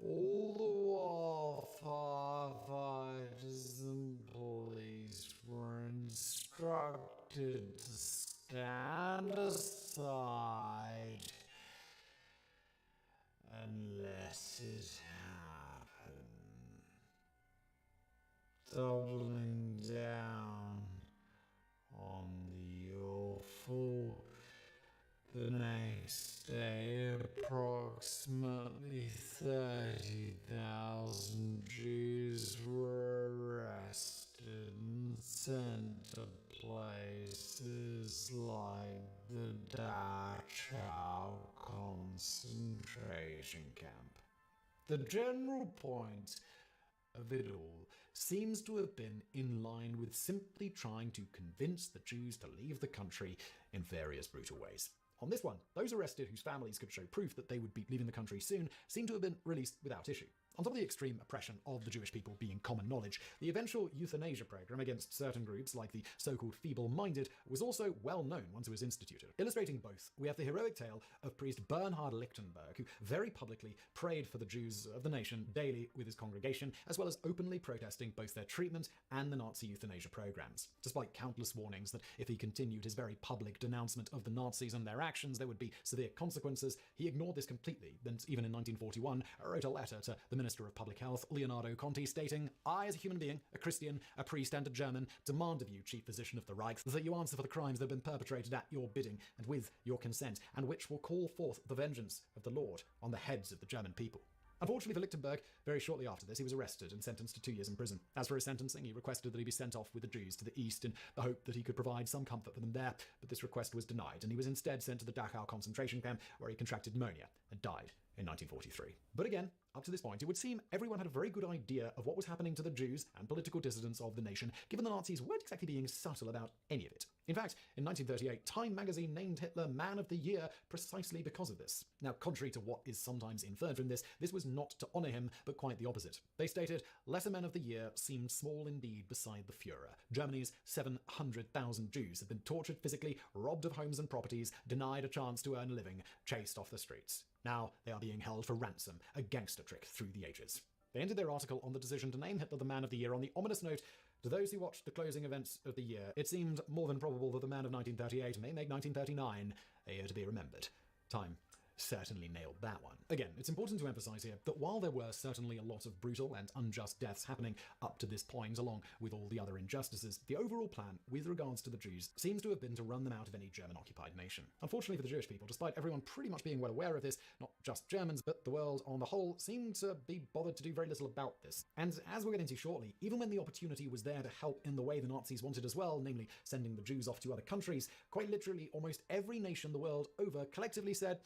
All the while, firefighters and police were instructed to stand aside and let it happen, doubling down on the awful. The next day, approximately 30,000 Jews were arrested and sent to places like the Dachau concentration camp. The general point of it all seems to have been in line with simply trying to convince the Jews to leave the country in various brutal ways. On this one, those arrested whose families could show proof that they would be leaving the country soon seem to have been released without issue. On top of the extreme oppression of the Jewish people being common knowledge, the eventual euthanasia program against certain groups like the so-called feeble-minded was also well known once it was instituted. Illustrating both, we have the heroic tale of priest Bernhard Lichtenberg, who very publicly prayed for the Jews of the nation daily with his congregation, as well as openly protesting both their treatment and the Nazi euthanasia programs. Despite countless warnings that if he continued his very public denouncement of the Nazis and their actions, there would be severe consequences, he ignored this completely, and even in 1941 wrote a letter to the Minister of Public Health, Leonardo Conti, stating, "I, as a human being, a Christian, a priest, and a German, demand of you, Chief Physician of the Reich, that you answer for the crimes that have been perpetrated at your bidding and with your consent, and which will call forth the vengeance of the Lord on the heads of the German people." Unfortunately for Lichtenberg, very shortly after this, he was arrested and sentenced to 2 years in prison. As for his sentencing, he requested that he be sent off with the Jews to the east in the hope that he could provide some comfort for them there, but this request was denied, and he was instead sent to the Dachau concentration camp, where he contracted pneumonia and died in 1943. But again, up to this point, it would seem everyone had a very good idea of what was happening to the Jews and political dissidents of the nation, given the Nazis weren't exactly being subtle about any of it. In fact, in 1938, Time magazine named Hitler Man of the Year precisely because of this. Now, contrary to what is sometimes inferred from this was not to honour him, but quite the opposite. They stated, lesser men of the year seemed small indeed beside the Führer. Germany's 700,000 Jews have been tortured physically, robbed of homes and properties, denied a chance to earn a living, chased off the streets. Now they are being held for ransom, a gangster trick through the ages. They ended their article on the decision to name Hitler the Man of the Year on the ominous note, to those who watched the closing events of the year, it seemed more than probable that the man of 1938 may make 1939 a year to be remembered. Time certainly nailed that one. Again, it's important to emphasize here that while there were certainly a lot of brutal and unjust deaths happening up to this point, along with all the other injustices, the overall plan with regards to the Jews seems to have been to run them out of any German-occupied nation. Unfortunately for the Jewish people, despite everyone pretty much being well aware of this, not just Germans, but the world on the whole seemed to be bothered to do very little about this. And as we'll get into shortly, even when the opportunity was there to help in the way the Nazis wanted as well, namely sending the Jews off to other countries, quite literally almost every nation the world over collectively said,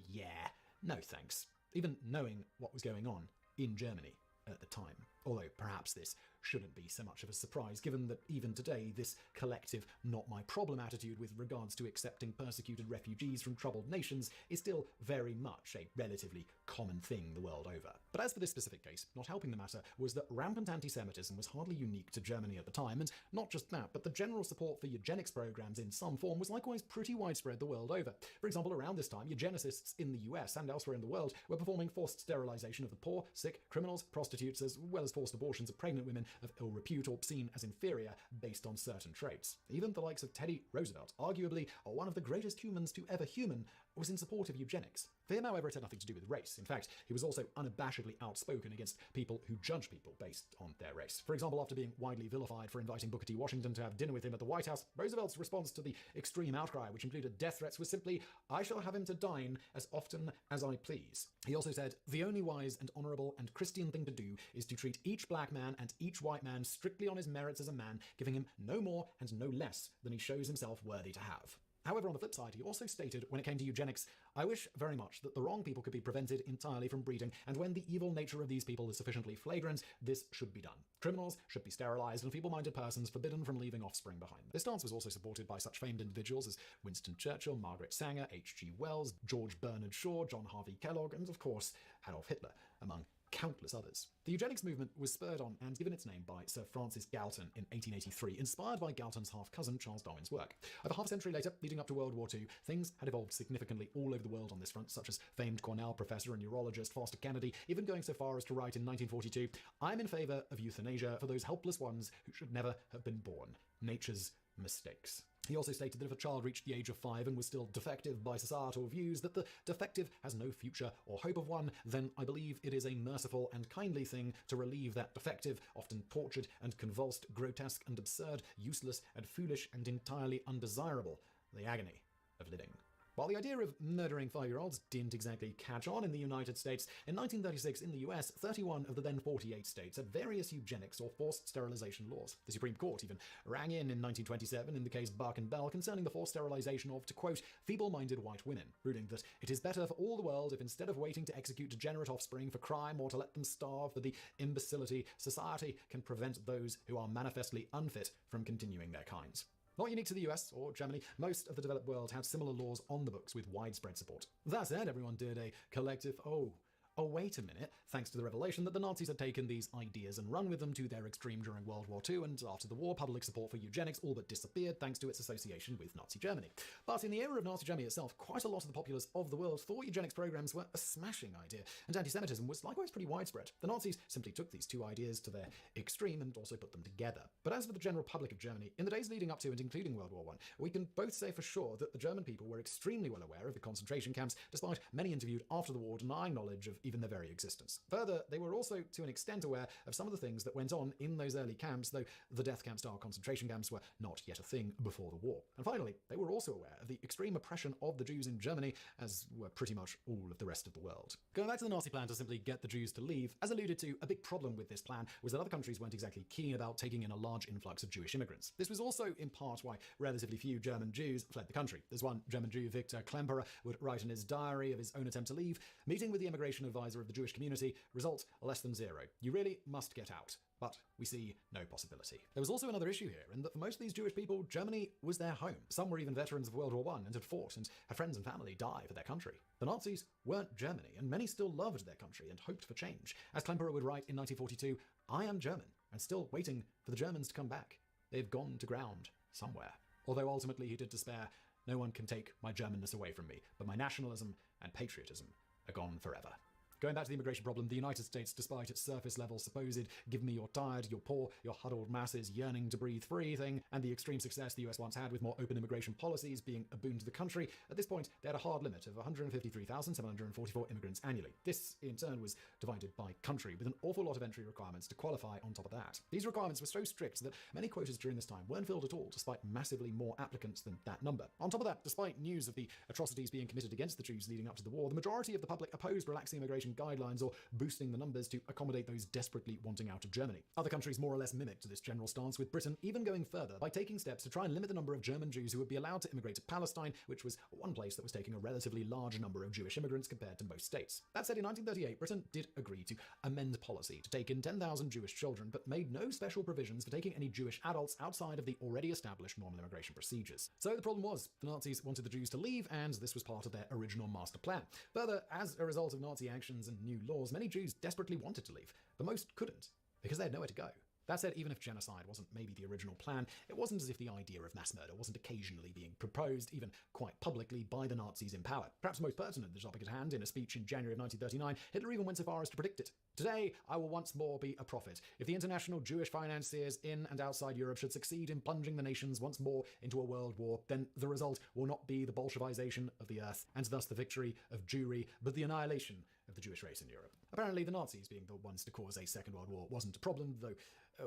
yeah, no thanks, even knowing what was going on in Germany at the time. Although perhaps this shouldn't be so much of a surprise, given that even today this collective not my problem attitude with regards to accepting persecuted refugees from troubled nations is still very much a relatively common thing the world over. But as for this specific case, not helping the matter was that rampant anti-Semitism was hardly unique to Germany at the time, and not just that, but the general support for eugenics programs in some form was likewise pretty widespread the world over. For example, around this time, eugenicists in the US and elsewhere in the world were performing forced sterilization of the poor, sick, criminals, prostitutes, as well as forced abortions of pregnant women of ill repute or seen as inferior based on certain traits. Even the likes of Teddy Roosevelt, arguably one of the greatest humans to ever human, was in support of eugenics. For him, however, it had nothing to do with race. In fact, he was also unabashedly outspoken against people who judge people based on their race. For example, after being widely vilified for inviting Booker T. Washington to have dinner with him at the White House, Roosevelt's response to the extreme outcry, which included death threats, was simply, I shall have him to dine as often as I please. He also said, the only wise and honourable and Christian thing to do is to treat each black man and each white man strictly on his merits as a man, giving him no more and no less than he shows himself worthy to have. However, on the flip side, he also stated, when it came to eugenics, I wish very much that the wrong people could be prevented entirely from breeding, and when the evil nature of these people is sufficiently flagrant, this should be done. Criminals should be sterilized, and feeble-minded persons forbidden from leaving offspring behind them. This stance was also supported by such famed individuals as Winston Churchill, Margaret Sanger, H.G. Wells, George Bernard Shaw, John Harvey Kellogg, and of course, Adolf Hitler, among countless others. The eugenics movement was spurred on and given its name by Sir Francis Galton in 1883, inspired by Galton's half-cousin Charles Darwin's work. Over half a century later, leading up to World War II, things had evolved significantly all over the world on this front, such as famed Cornell professor and neurologist Foster Kennedy, even going so far as to write in 1942, I'm in favour of euthanasia for those helpless ones who should never have been born. Nature's mistakes. He also stated that if a child reached the age of 5 and was still defective by societal views, that the defective has no future or hope of one, then I believe it is a merciful and kindly thing to relieve that defective, often tortured and convulsed, grotesque and absurd, useless and foolish and entirely undesirable, the agony of living. While the idea of murdering 5-year-olds didn't exactly catch on in the United States, in 1936 in the US, 31 of the then 48 states had various eugenics or forced sterilization laws. The Supreme Court even rang in 1927 in the case Buck and Bell concerning the forced sterilization of, to quote, feeble-minded white women, ruling that it is better for all the world if instead of waiting to execute degenerate offspring for crime or to let them starve for the imbecility, society can prevent those who are manifestly unfit from continuing their kinds. Not unique to the US or Germany, most of the developed world had similar laws on the books with widespread support. That said, everyone did a collective, oh, wait a minute, thanks to the revelation that the Nazis had taken these ideas and run with them to their extreme during World War II, and after the war, public support for eugenics all but disappeared thanks to its association with Nazi Germany. But in the era of Nazi Germany itself, quite a lot of the populace of the world thought eugenics programs were a smashing idea, and anti-Semitism was likewise pretty widespread. The Nazis simply took these two ideas to their extreme and also put them together. But as for the general public of Germany, in the days leading up to and including World War I, we can both say for sure that the German people were extremely well aware of the concentration camps, despite many interviewed after the war denying knowledge of even their very existence. Further, they were also to an extent aware of some of the things that went on in those early camps, though the death camp-style concentration camps were not yet a thing before the war. And finally, they were also aware of the extreme oppression of the Jews in Germany, as were pretty much all of the rest of the world. Going back to the Nazi plan to simply get the Jews to leave, as alluded to, a big problem with this plan was that other countries weren't exactly keen about taking in a large influx of Jewish immigrants. This was also in part why relatively few German Jews fled the country. As one German Jew, Victor Klemperer, would write in his diary of his own attempt to leave, meeting with the immigration advisor of the Jewish community, result less than zero. You really must get out. But we see no possibility. There was also another issue here, in that for most of these Jewish people, Germany was their home. Some were even veterans of World War I and had fought and had friends and family die for their country. The Nazis weren't Germany, and many still loved their country and hoped for change. As Klemperer would write in 1942, I am German, and still waiting for the Germans to come back. They've gone to ground somewhere. Although ultimately he did despair, no one can take my Germanness away from me, but my nationalism and patriotism are gone forever. Going back to the immigration problem, the United States, despite its surface level supposed give me your tired, your poor, your huddled masses yearning to breathe free thing, and the extreme success the US once had with more open immigration policies being a boon to the country, at this point they had a hard limit of 153,744 immigrants annually. This, in turn, was divided by country, with an awful lot of entry requirements to qualify on top of that. These requirements were so strict that many quotas during this time weren't filled at all, despite massively more applicants than that number. On top of that, despite news of the atrocities being committed against the Jews leading up to the war, the majority of the public opposed relaxing immigration guidelines or boosting the numbers to accommodate those desperately wanting out of Germany. Other countries more or less mimicked this general stance, with Britain even going further by taking steps to try and limit the number of German Jews who would be allowed to immigrate to Palestine, which was one place that was taking a relatively large number of Jewish immigrants compared to most states. That said, in 1938, Britain did agree to amend policy to take in 10,000 Jewish children, but made no special provisions for taking any Jewish adults outside of the already established normal immigration procedures. So the problem was, the Nazis wanted the Jews to leave, and this was part of their original master plan. Further, as a result of Nazi actions and new laws, many Jews desperately wanted to leave, but most couldn't, because they had nowhere to go. That said, even if genocide wasn't maybe the original plan, it wasn't as if the idea of mass murder wasn't occasionally being proposed, even quite publicly, by the Nazis in power. Perhaps most pertinent to the topic at hand, in a speech in January of 1939, Hitler even went so far as to predict it. Today, I will once more be a prophet. If the international Jewish financiers in and outside Europe should succeed in plunging the nations once more into a world war, then the result will not be the Bolshevization of the earth, and thus the victory of Jewry, but the annihilation of the Jewish race in Europe. Apparently, the Nazis being the ones to cause a Second World War wasn't a problem, though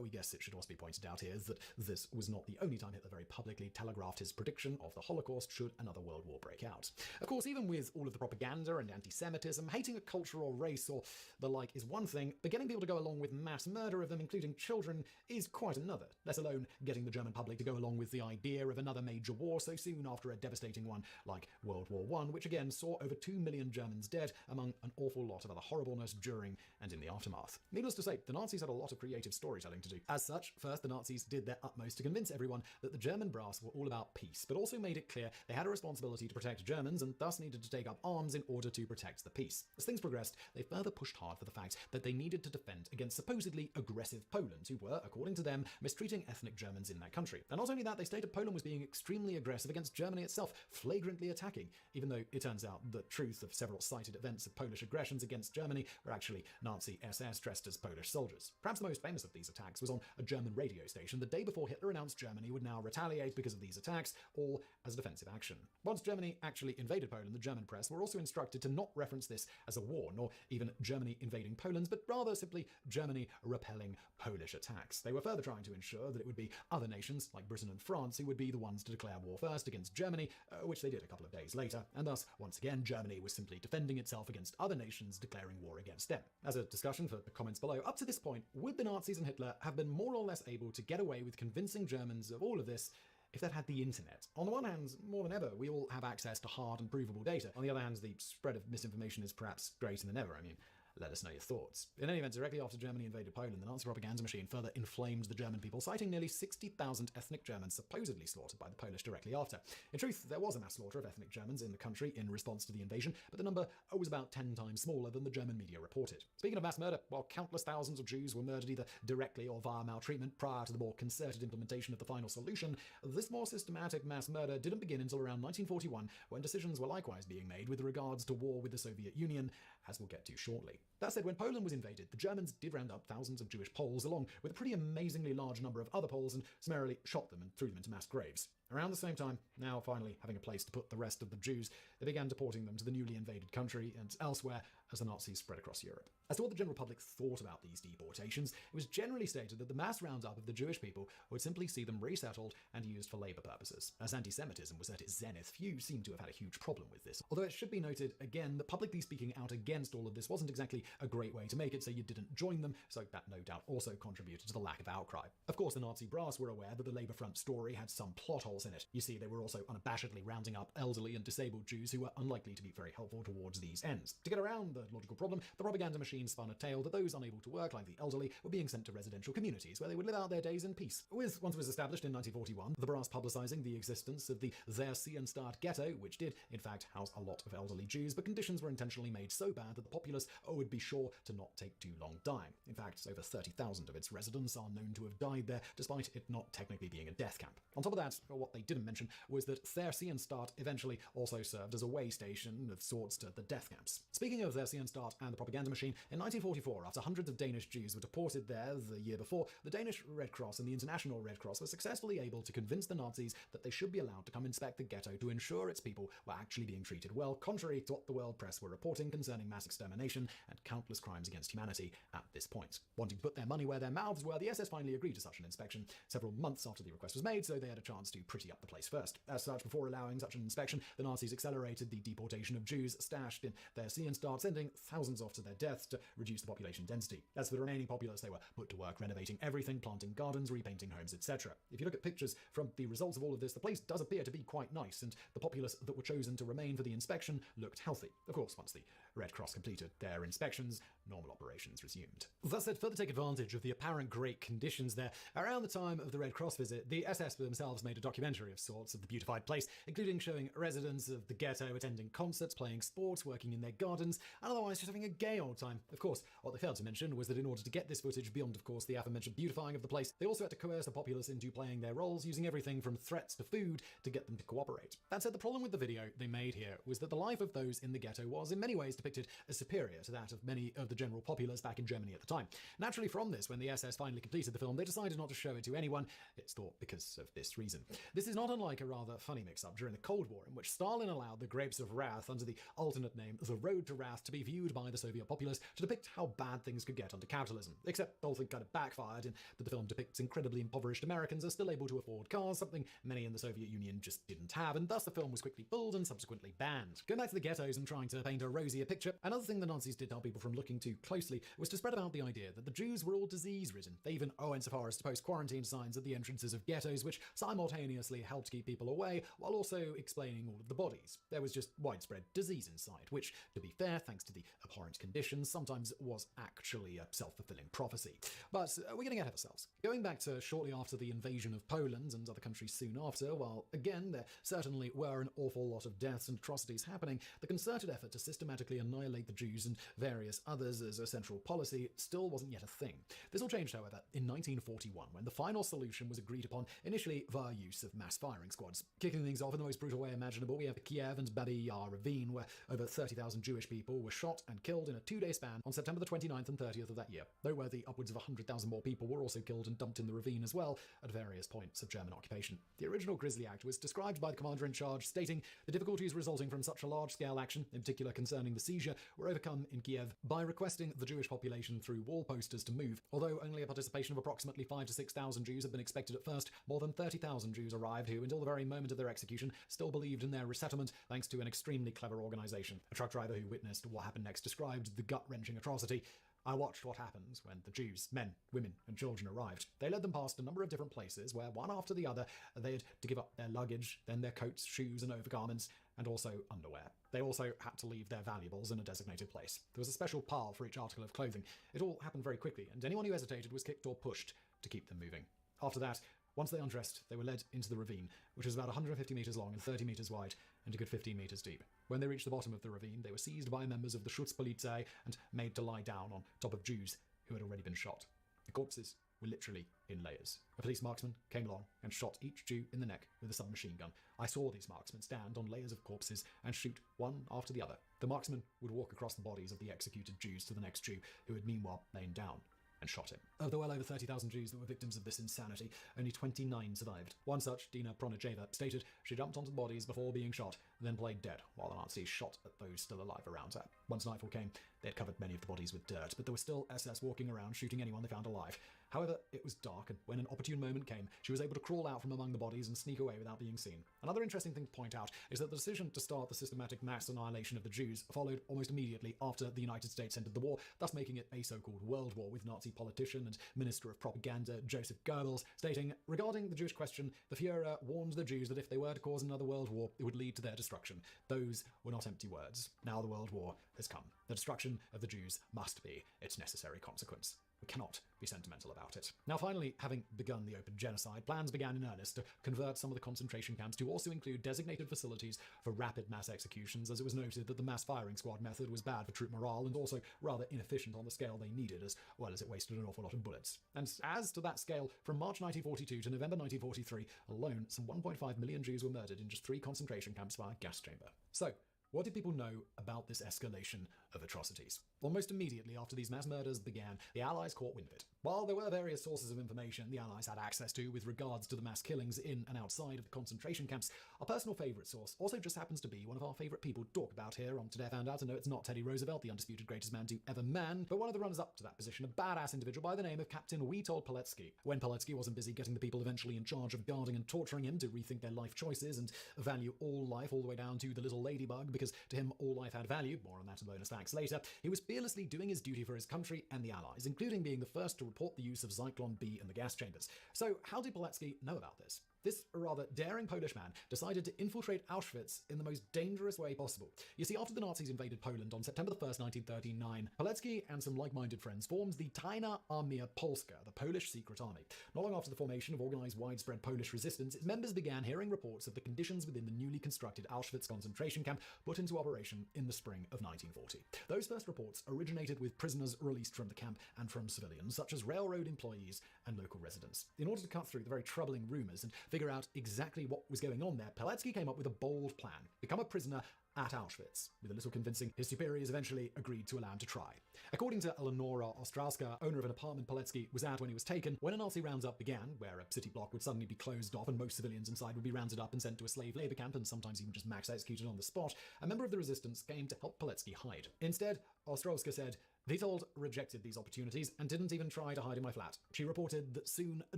we guess it should also be pointed out here that this was not the only time Hitler very publicly telegraphed his prediction of the Holocaust should another world war break out. Of course, even with all of the propaganda and anti-Semitism, hating a culture or race or the like is one thing, but getting people to go along with mass murder of them, including children, is quite another, let alone getting the German public to go along with the idea of another major war so soon after a devastating one like World War I, which again saw over 2 million Germans dead, among an awful lot of other horribleness during and in the aftermath. Needless to say, the Nazis had a lot of creative storytelling to do. As such, first the Nazis did their utmost to convince everyone that the German brass were all about peace, but also made it clear they had a responsibility to protect Germans and thus needed to take up arms in order to protect the peace. As things progressed, they further pushed hard for the fact that they needed to defend against supposedly aggressive Poland, who were, according to them, mistreating ethnic Germans in that country. And not only that, they stated Poland was being extremely aggressive against Germany itself, flagrantly attacking, even though it turns out the truth of several cited events of Polish aggressions against Germany were actually Nazi SS dressed as Polish soldiers. Perhaps the most famous of these attacks was on a German radio station the day before Hitler announced Germany would now retaliate because of these attacks, all as a defensive action. Once Germany actually invaded Poland, the German press were also instructed to not reference this as a war, nor even Germany invading Poland, but rather simply Germany repelling Polish attacks. They were further trying to ensure that it would be other nations, like Britain and France, who would be the ones to declare war first against Germany, which they did a couple of days later, and thus, once again, Germany was simply defending itself against other nations declaring war against them. As a discussion for the comments below, up to this point, would the Nazis and Hitler have been more or less able to get away with convincing Germans of all of this if they'd had the internet? On the one hand, more than ever, we all have access to hard and provable data. On the other hand, the spread of misinformation is perhaps greater than ever. I mean, let us know your thoughts. In any event, directly after Germany invaded Poland, the Nazi propaganda machine further inflamed the German people, citing nearly 60,000 ethnic Germans supposedly slaughtered by the Polish directly after. In truth, there was a mass slaughter of ethnic Germans in the country in response to the invasion, but the number was about 10 times smaller than the German media reported. Speaking of mass murder, while countless thousands of Jews were murdered either directly or via maltreatment prior to the more concerted implementation of the final solution, this more systematic mass murder didn't begin until around 1941, when decisions were likewise being made with regards to war with the Soviet Union, as we'll get to shortly. That said, when Poland was invaded, the Germans did round up thousands of Jewish Poles, along with a pretty amazingly large number of other Poles, and summarily shot them and threw them into mass graves. Around the same time, now finally having a place to put the rest of the Jews, they began deporting them to the newly invaded country and elsewhere, as the Nazis spread across Europe. As to what the general public thought about these deportations, it was generally stated that the mass roundup of the Jewish people would simply see them resettled and used for labor purposes. As anti-Semitism was at its zenith, few seem to have had a huge problem with this. Although it should be noted again that publicly speaking out against all of this wasn't exactly a great way to make it so you didn't join them, so that no doubt also contributed to the lack of outcry. Of course, the Nazi brass were aware that the Labour Front story had some plot holes in it. You see, they were also unabashedly rounding up elderly and disabled Jews who were unlikely to be very helpful towards these ends. To get around the logical problem, the propaganda machine spun a tale that those unable to work, like the elderly, were being sent to residential communities where they would live out their days in peace. Once it was established in 1941, the brass publicising the existence of the Theresienstadt ghetto, which did in fact house a lot of elderly Jews, but conditions were intentionally made so bad that the populace would be sure to not take too long dying. In fact, over 30,000 of its residents are known to have died there, despite it not technically being a death camp. On top of that, what they didn't mention was that Theresienstadt eventually also served as a way station of sorts to the death camps. Speaking of Theresienstadt and the propaganda machine, in 1944, after hundreds of Danish Jews were deported there the year before, the Danish Red Cross and the International Red Cross were successfully able to convince the Nazis that they should be allowed to come inspect the ghetto to ensure its people were actually being treated well, contrary to what the world press were reporting concerning mass extermination and countless crimes against humanity at this point. Wanting to put their money where their mouths were, the SS finally agreed to such an inspection several months after the request was made, so they had a chance to pretty up the place first. As such, before allowing such an inspection, the Nazis accelerated the deportation of Jews stashed in Theresienstadt, sending thousands off to their deaths to reduce the population density. As for the remaining populace, they were put to work renovating everything, planting gardens, repainting homes, etc. If you look at pictures from the results of all of this, the place does appear to be quite nice, and the populace that were chosen to remain for the inspection looked healthy. Of course, once the Red Cross completed their inspections, normal operations resumed. That said, further take advantage of the apparent great conditions there, around the time of the Red Cross visit, the SS themselves made a documentary of sorts of the beautified place, including showing residents of the ghetto attending concerts, playing sports, working in their gardens, and otherwise just having a gay old time. Of course, what they failed to mention was that in order to get this footage beyond, of course, the aforementioned beautifying of the place, they also had to coerce the populace into playing their roles, using everything from threats to food to get them to cooperate. That said, the problem with the video they made here was that the life of those in the ghetto was in many ways depicted as superior to that of many of the general populace back in Germany at the time. Naturally, from this, when the SS finally completed the film, they decided not to show it to anyone, it's thought because of this reason. This is not unlike a rather funny mix-up during the Cold War, in which Stalin allowed the Grapes of Wrath under the alternate name The Road to Wrath to be viewed by the Soviet populace to depict how bad things could get under capitalism. Except the whole thing kind of backfired in that the film depicts incredibly impoverished Americans are still able to afford cars, something many in the Soviet Union just didn't have, and thus the film was quickly pulled and subsequently banned. Going back to the ghettos and trying to paint a rosier picture, another thing the Nazis did tell people from looking too closely was to spread about the idea that the Jews were all disease-ridden. They even went so far as to post quarantine signs at the entrances of ghettos, which simultaneously helped keep people away, while also explaining all of the bodies. There was just widespread disease inside, which, to be fair, thanks to the abhorrent conditions, sometimes was actually a self-fulfilling prophecy. But we're getting ahead of ourselves. Going back to shortly after the invasion of Poland and other countries soon after, while again there certainly were an awful lot of deaths and atrocities happening, the concerted effort to systematically annihilate the Jews and various others as a central policy still wasn't yet a thing. This all changed, however, in 1941, when the final solution was agreed upon, initially via use of mass firing squads. Kicking things off in the most brutal way imaginable, we have Kiev and Babi Yar ravine, where over 30,000 Jewish people were shot and killed in a 2-day span on September the 29th and 30th of that year. Noteworthy, upwards of 100,000 more people were also killed and dumped in the ravine as well at various points of German occupation. The original Grisly Act was described by the commander-in-charge, stating the difficulties resulting from such a large-scale action, in particular concerning the seizure, were overcome in Kiev by requesting the Jewish population through wall posters to move. Although only a participation of approximately 5,000 to 6,000 Jews had been expected at first, more than 30,000 Jews arrived who, until the very moment of their execution, still believed in their resettlement thanks to an extremely clever organization. A truck driver who witnessed what happened next described the gut-wrenching atrocity. I watched what happens when the Jews, men, women, and children arrived. They led them past a number of different places where, one after the other, they had to give up their luggage, then their coats, shoes, and overgarments, and also underwear. They also had to leave their valuables in a designated place. There was a special pile for each article of clothing. It all happened very quickly, and anyone who hesitated was kicked or pushed to keep them moving. After that, once they undressed, they were led into the ravine, which was about 150 meters long and 30 meters wide and a good 15 meters deep. When they reached the bottom of the ravine, they were seized by members of the Schutzpolizei and made to lie down on top of Jews who had already been shot. The corpses were literally in layers. A police marksman came along and shot each Jew in the neck with a submachine gun. I saw these marksmen stand on layers of corpses and shoot one after the other. The marksman would walk across the bodies of the executed Jews to the next Jew, who had meanwhile lain down and shot him. Of the well over 30,000 Jews that were victims of this insanity, only 29 survived. One such, Dina Pronajeva, stated she jumped onto the bodies before being shot, then played dead while the Nazis shot at those still alive around her. Once nightfall came, they had covered many of the bodies with dirt, but there were still SS walking around shooting anyone they found alive. However, it was dark, and when an opportune moment came, she was able to crawl out from among the bodies and sneak away without being seen. Another interesting thing to point out is that the decision to start the systematic mass annihilation of the Jews followed almost immediately after the United States entered the war, thus making it a so-called world war, with Nazi politician and Minister of Propaganda Joseph Goebbels stating, regarding the Jewish question, the Führer warned the Jews that if they were to cause another world war, it would lead to their destruction. Those were not empty words. Now the world war has come. The destruction of the Jews must be its necessary consequence. We cannot be sentimental about it. Now, finally, having begun the open genocide, plans began in earnest to convert some of the concentration camps to also include designated facilities for rapid mass executions, as it was noted that the mass firing squad method was bad for troop morale and also rather inefficient on the scale they needed, as well as it wasted an awful lot of bullets. And as to that scale, from March 1942 to November 1943 alone, some 1.5 million Jews were murdered in just 3 concentration camps via gas chamber. So, what did people know about this escalation of atrocities? Almost immediately after these mass murders began, the Allies caught wind of it. While there were various sources of information the Allies had access to with regards to the mass killings in and outside of the concentration camps, our personal favourite source also just happens to be one of our favourite people to talk about here on Today I Found Out. I know it's not Teddy Roosevelt, the undisputed greatest man to ever man, but one of the runners-up to that position, a badass individual by the name of Captain Witold Pilecki. When Pilecki wasn't busy getting the people eventually in charge of guarding and torturing him to rethink their life choices and value all life all the way down to the little ladybug, because to him all life had value, more on that in bonus facts later, he was fearlessly doing his duty for his country and the Allies, including being the first to report the use of Zyklon B in the gas chambers. So how did Pilecki know about this? This rather daring Polish man decided to infiltrate Auschwitz in the most dangerous way possible. You see, after the Nazis invaded Poland on September 1st, 1939, Pilecki and some like-minded friends formed the Tajna Armia Polska, the Polish secret army. Not long after the formation of organized widespread Polish resistance, its members began hearing reports of the conditions within the newly constructed Auschwitz concentration camp put into operation in the spring of 1940. Those first reports originated with prisoners released from the camp and from civilians, such as railroad employees and local residents. In order to cut through the very troubling rumors and figure out exactly what was going on there, Pilecki came up with a bold plan: become a prisoner at Auschwitz. With a little convincing, his superiors eventually agreed to allow him to try. According to Eleonora Ostrowska, owner of an apartment Pilecki was at when he was taken, when a Nazi roundup began, where a city block would suddenly be closed off and most civilians inside would be rounded up and sent to a slave labor camp and sometimes even just max executed on the spot, a member of the resistance came to help Pilecki hide. Instead, Ostrowska said, Witold rejected these opportunities and didn't even try to hide in my flat. She reported that soon a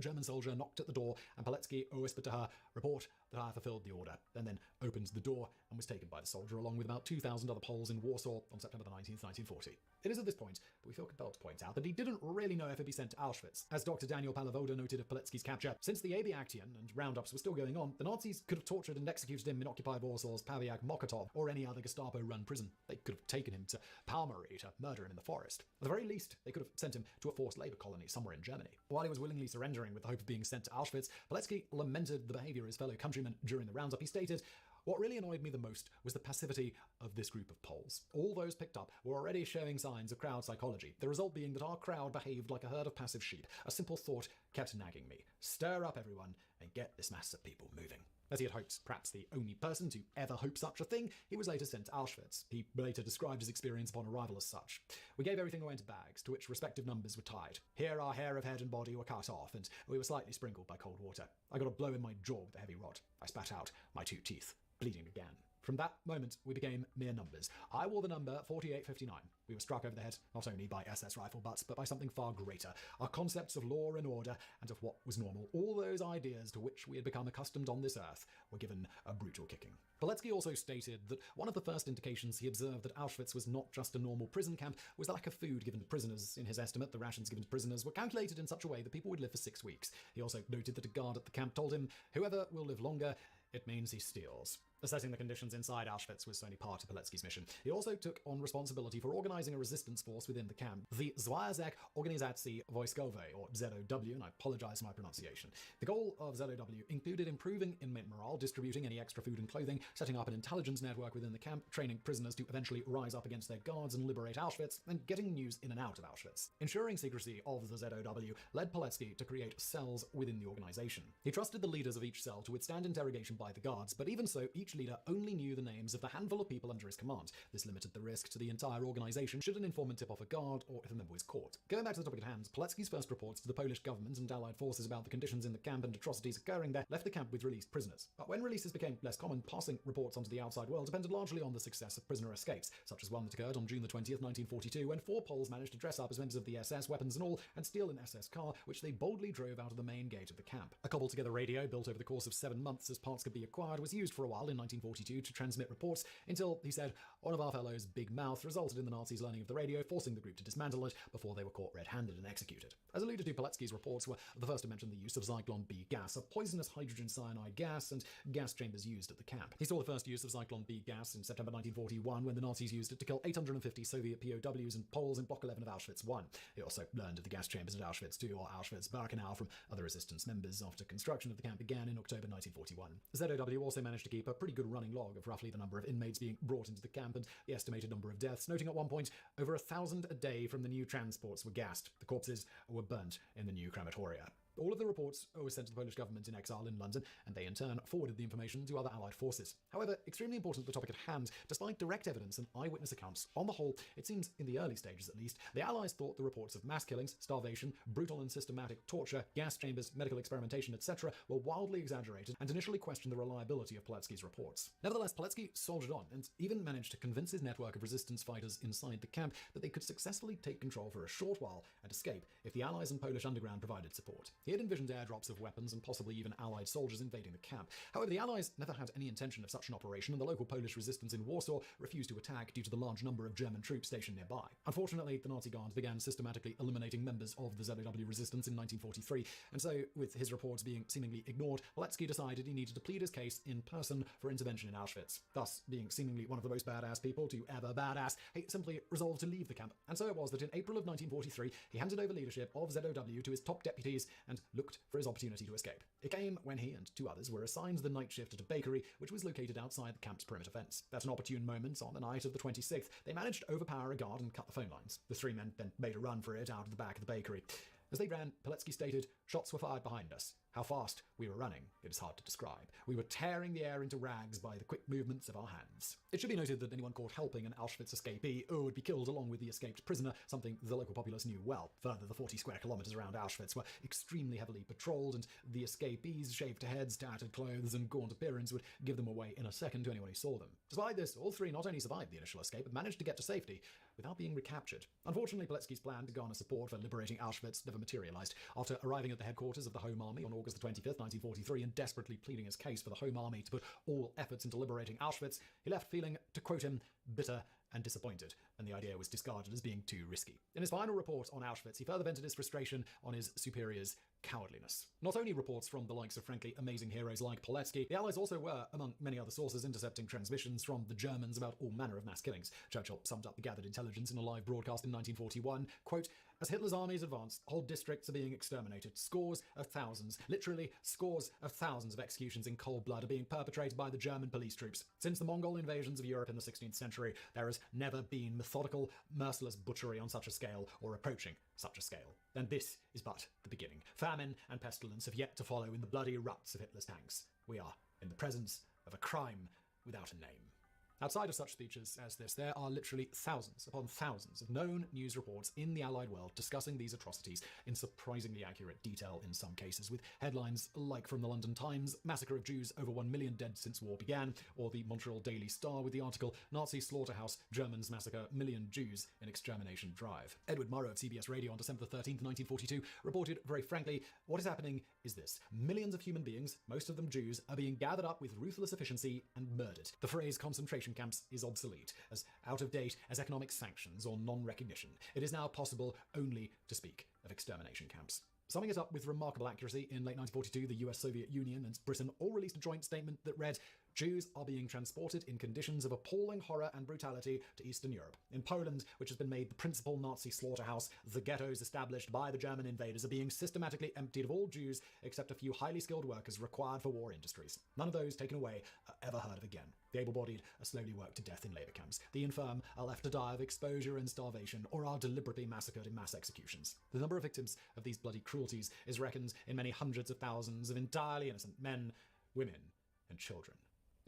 German soldier knocked at the door and Pilecki whispered to her, "Report that I fulfilled the order," and then opened the door and was taken by the soldier along with about 2,000 other Poles in Warsaw on September the 19th, 1940. It is at this point that we feel compelled to point out that he didn't really know if he'd be sent to Auschwitz. As Dr. Daniel Palawoda noted of Pilecki's capture, since the AB Action and roundups were still going on, the Nazis could have tortured and executed him in occupied Warsaw's Pawiak Mokotów or any other Gestapo-run prison. They could have taken him to Palmary to murder him in the forest. At the very least, they could have sent him to a forced labor colony somewhere in Germany. While he was willingly surrendering with the hope of being sent to Auschwitz, Pilecki lamented the behavior of his fellow countrymen during the roundup. He stated, "What really annoyed me the most was the passivity of this group of Poles. All those picked up were already showing signs of crowd psychology, the result being that our crowd behaved like a herd of passive sheep. A simple thought kept nagging me: stir up everyone and get this mass of people moving." As he had hoped, perhaps the only person to ever hope such a thing, he was later sent to Auschwitz. He later described his experience upon arrival as such: "We gave everything away into bags, to which respective numbers were tied. Here our hair of head and body were cut off, and we were slightly sprinkled by cold water. I got a blow in my jaw with a heavy rod. I spat out my 2 teeth. Bleeding began. From that moment, we became mere numbers. I wore the number 4859. We were struck over the head not only by SS rifle butts, but by something far greater: our concepts of law and order and of what was normal. All those ideas to which we had become accustomed on this earth were given a brutal kicking." Pilecki also stated that one of the first indications he observed that Auschwitz was not just a normal prison camp was the lack of food given to prisoners. In his estimate, the rations given to prisoners were calculated in such a way that people would live for 6 weeks. He also noted that a guard at the camp told him, "Whoever will live longer, it means he steals." Assessing the conditions inside Auschwitz was only part of Pilecki's mission. He also took on responsibility for organizing a resistance force within the camp, the Związek Organizacji Wojskowej, or ZOW, and I apologize for my pronunciation. The goal of ZOW included improving inmate morale, distributing any extra food and clothing, setting up an intelligence network within the camp, training prisoners to eventually rise up against their guards and liberate Auschwitz, and getting news in and out of Auschwitz. Ensuring secrecy of the ZOW led Pilecki to create cells within the organization. He trusted the leaders of each cell to withstand interrogation by the guards, but even so, each each leader only knew the names of the handful of people under his command. This limited the risk to the entire organization should an informant tip off a guard or if a member was caught. Going back to the topic at hand, Pilecki's first reports to the Polish government and allied forces about the conditions in the camp and atrocities occurring there left the camp with released prisoners. But when releases became less common, passing reports onto the outside world depended largely on the success of prisoner escapes, such as one that occurred on June the 20th, 1942, when 4 Poles managed to dress up as members of the SS, weapons and all, and steal an SS car, which they boldly drove out of the main gate of the camp. A cobbled-together radio, built over the course of 7 months as parts could be acquired, was used for a while in 1942 to transmit reports until, he said, one of our fellows' big mouth resulted in the Nazis learning of the radio, forcing the group to dismantle it before they were caught red-handed and executed. As alluded to, Pilecki's reports were the first to mention the use of Zyklon B gas, a poisonous hydrogen cyanide gas, and gas chambers used at the camp. He saw the first use of Zyklon B gas in September 1941 when the Nazis used it to kill 850 Soviet POWs and Poles in Block 11 of Auschwitz I. He also learned of the gas chambers at Auschwitz II or Auschwitz-Birkenau from other resistance members after construction of the camp began in October 1941. ZOW also managed to keep a pretty good running log of roughly the number of inmates being brought into the camp and the estimated number of deaths, noting at one point over 1,000 a day from the new transports were gassed. The corpses were burnt in the new crematoria. All of the reports were sent to the Polish government in exile in London, and they in turn forwarded the information to other Allied forces. However, extremely important to the topic at hand, despite direct evidence and eyewitness accounts, on the whole, it seems in the early stages at least, the Allies thought the reports of mass killings, starvation, brutal and systematic torture, gas chambers, medical experimentation, etc. were wildly exaggerated and initially questioned the reliability of Pilecki's reports. Nevertheless, Pilecki soldiered on and even managed to convince his network of resistance fighters inside the camp that they could successfully take control for a short while and escape if the Allies and Polish underground provided support. He had envisioned airdrops of weapons and possibly even Allied soldiers invading the camp. However, the Allies never had any intention of such an operation, and the local Polish resistance in Warsaw refused to attack due to the large number of German troops stationed nearby. Unfortunately, the Nazi Guard began systematically eliminating members of the ZOW resistance in 1943, and so, with his reports being seemingly ignored, Pilecki decided he needed to plead his case in person for intervention in Auschwitz. Thus, being seemingly one of the most badass people to ever badass, he simply resolved to leave the camp. And so it was that in April of 1943, he handed over leadership of ZOW to his top deputies and looked for his opportunity to escape. It came when he and 2 others were assigned the night shift at a bakery which was located outside the camp's perimeter fence. At an opportune moment on the night of the 26th, they managed to overpower a guard and cut the phone lines. The 3 men then made a run for it out of the back of the bakery. As they ran, Pilecki stated, "Shots were fired behind us. How fast we were running, it is hard to describe. We were tearing the air into rags by the quick movements of our hands." It should be noted that anyone caught helping an Auschwitz escapee would be killed along with the escaped prisoner, something the local populace knew well. Further, the 40 square kilometers around Auschwitz were extremely heavily patrolled, and the escapees' shaved heads, tattered clothes, and gaunt appearance would give them away in a second to anyone who saw them. Despite this, all 3 not only survived the initial escape, but managed to get to safety without being recaptured. Unfortunately, Pilecki's plan to garner support for liberating Auschwitz never materialized. After arriving at the headquarters of the Home Army on August 25th, 1943, and desperately pleading his case for the Home Army to put all efforts into liberating Auschwitz, he left feeling, to quote him, bitter and disappointed, and the idea was discarded as being too risky. In his final report on Auschwitz, he further vented his frustration on his superiors' cowardliness. Not only reports from the likes of frankly amazing heroes like Pilecki, the Allies also were, among many other sources, intercepting transmissions from the Germans about all manner of mass killings. Churchill summed up the gathered intelligence in a live broadcast in 1941, quote, "As Hitler's armies advance, whole districts are being exterminated. Scores of thousands, literally scores of thousands of executions in cold blood are being perpetrated by the German police troops. Since the Mongol invasions of Europe in the 16th century, there has never been methodical, merciless butchery on such a scale or approaching such a scale. And this is but the beginning. Famine and pestilence have yet to follow in the bloody ruts of Hitler's tanks. We are in the presence of a crime without a name." Outside of such speeches as this, there are literally thousands upon thousands of known news reports in the Allied world discussing these atrocities in surprisingly accurate detail in some cases, with headlines like from the London Times, "Massacre of Jews, over 1 million dead since war began," or the Montreal Daily Star with the article, "Nazi Slaughterhouse, Germans Massacre Million Jews in Extermination Drive." Edward Murrow of CBS Radio on December 13th, 1942, reported very frankly, "What is happening is this. Millions of human beings, most of them Jews, are being gathered up with ruthless efficiency and murdered. The phrase concentration camps is obsolete, as out of date as economic sanctions or non-recognition. It is now possible only to speak of extermination camps." Summing it up with remarkable accuracy, in late 1942, the US, Soviet Union, and Britain all released a joint statement that read, "Jews are being transported in conditions of appalling horror and brutality to Eastern Europe. In Poland, which has been made the principal Nazi slaughterhouse, the ghettos established by the German invaders are being systematically emptied of all Jews except a few highly skilled workers required for war industries. None of those taken away are ever heard of again. The able-bodied are slowly worked to death in labor camps. The infirm are left to die of exposure and starvation, or are deliberately massacred in mass executions. The number of victims of these bloody cruelties is reckoned in many hundreds of thousands of entirely innocent men, women, and children."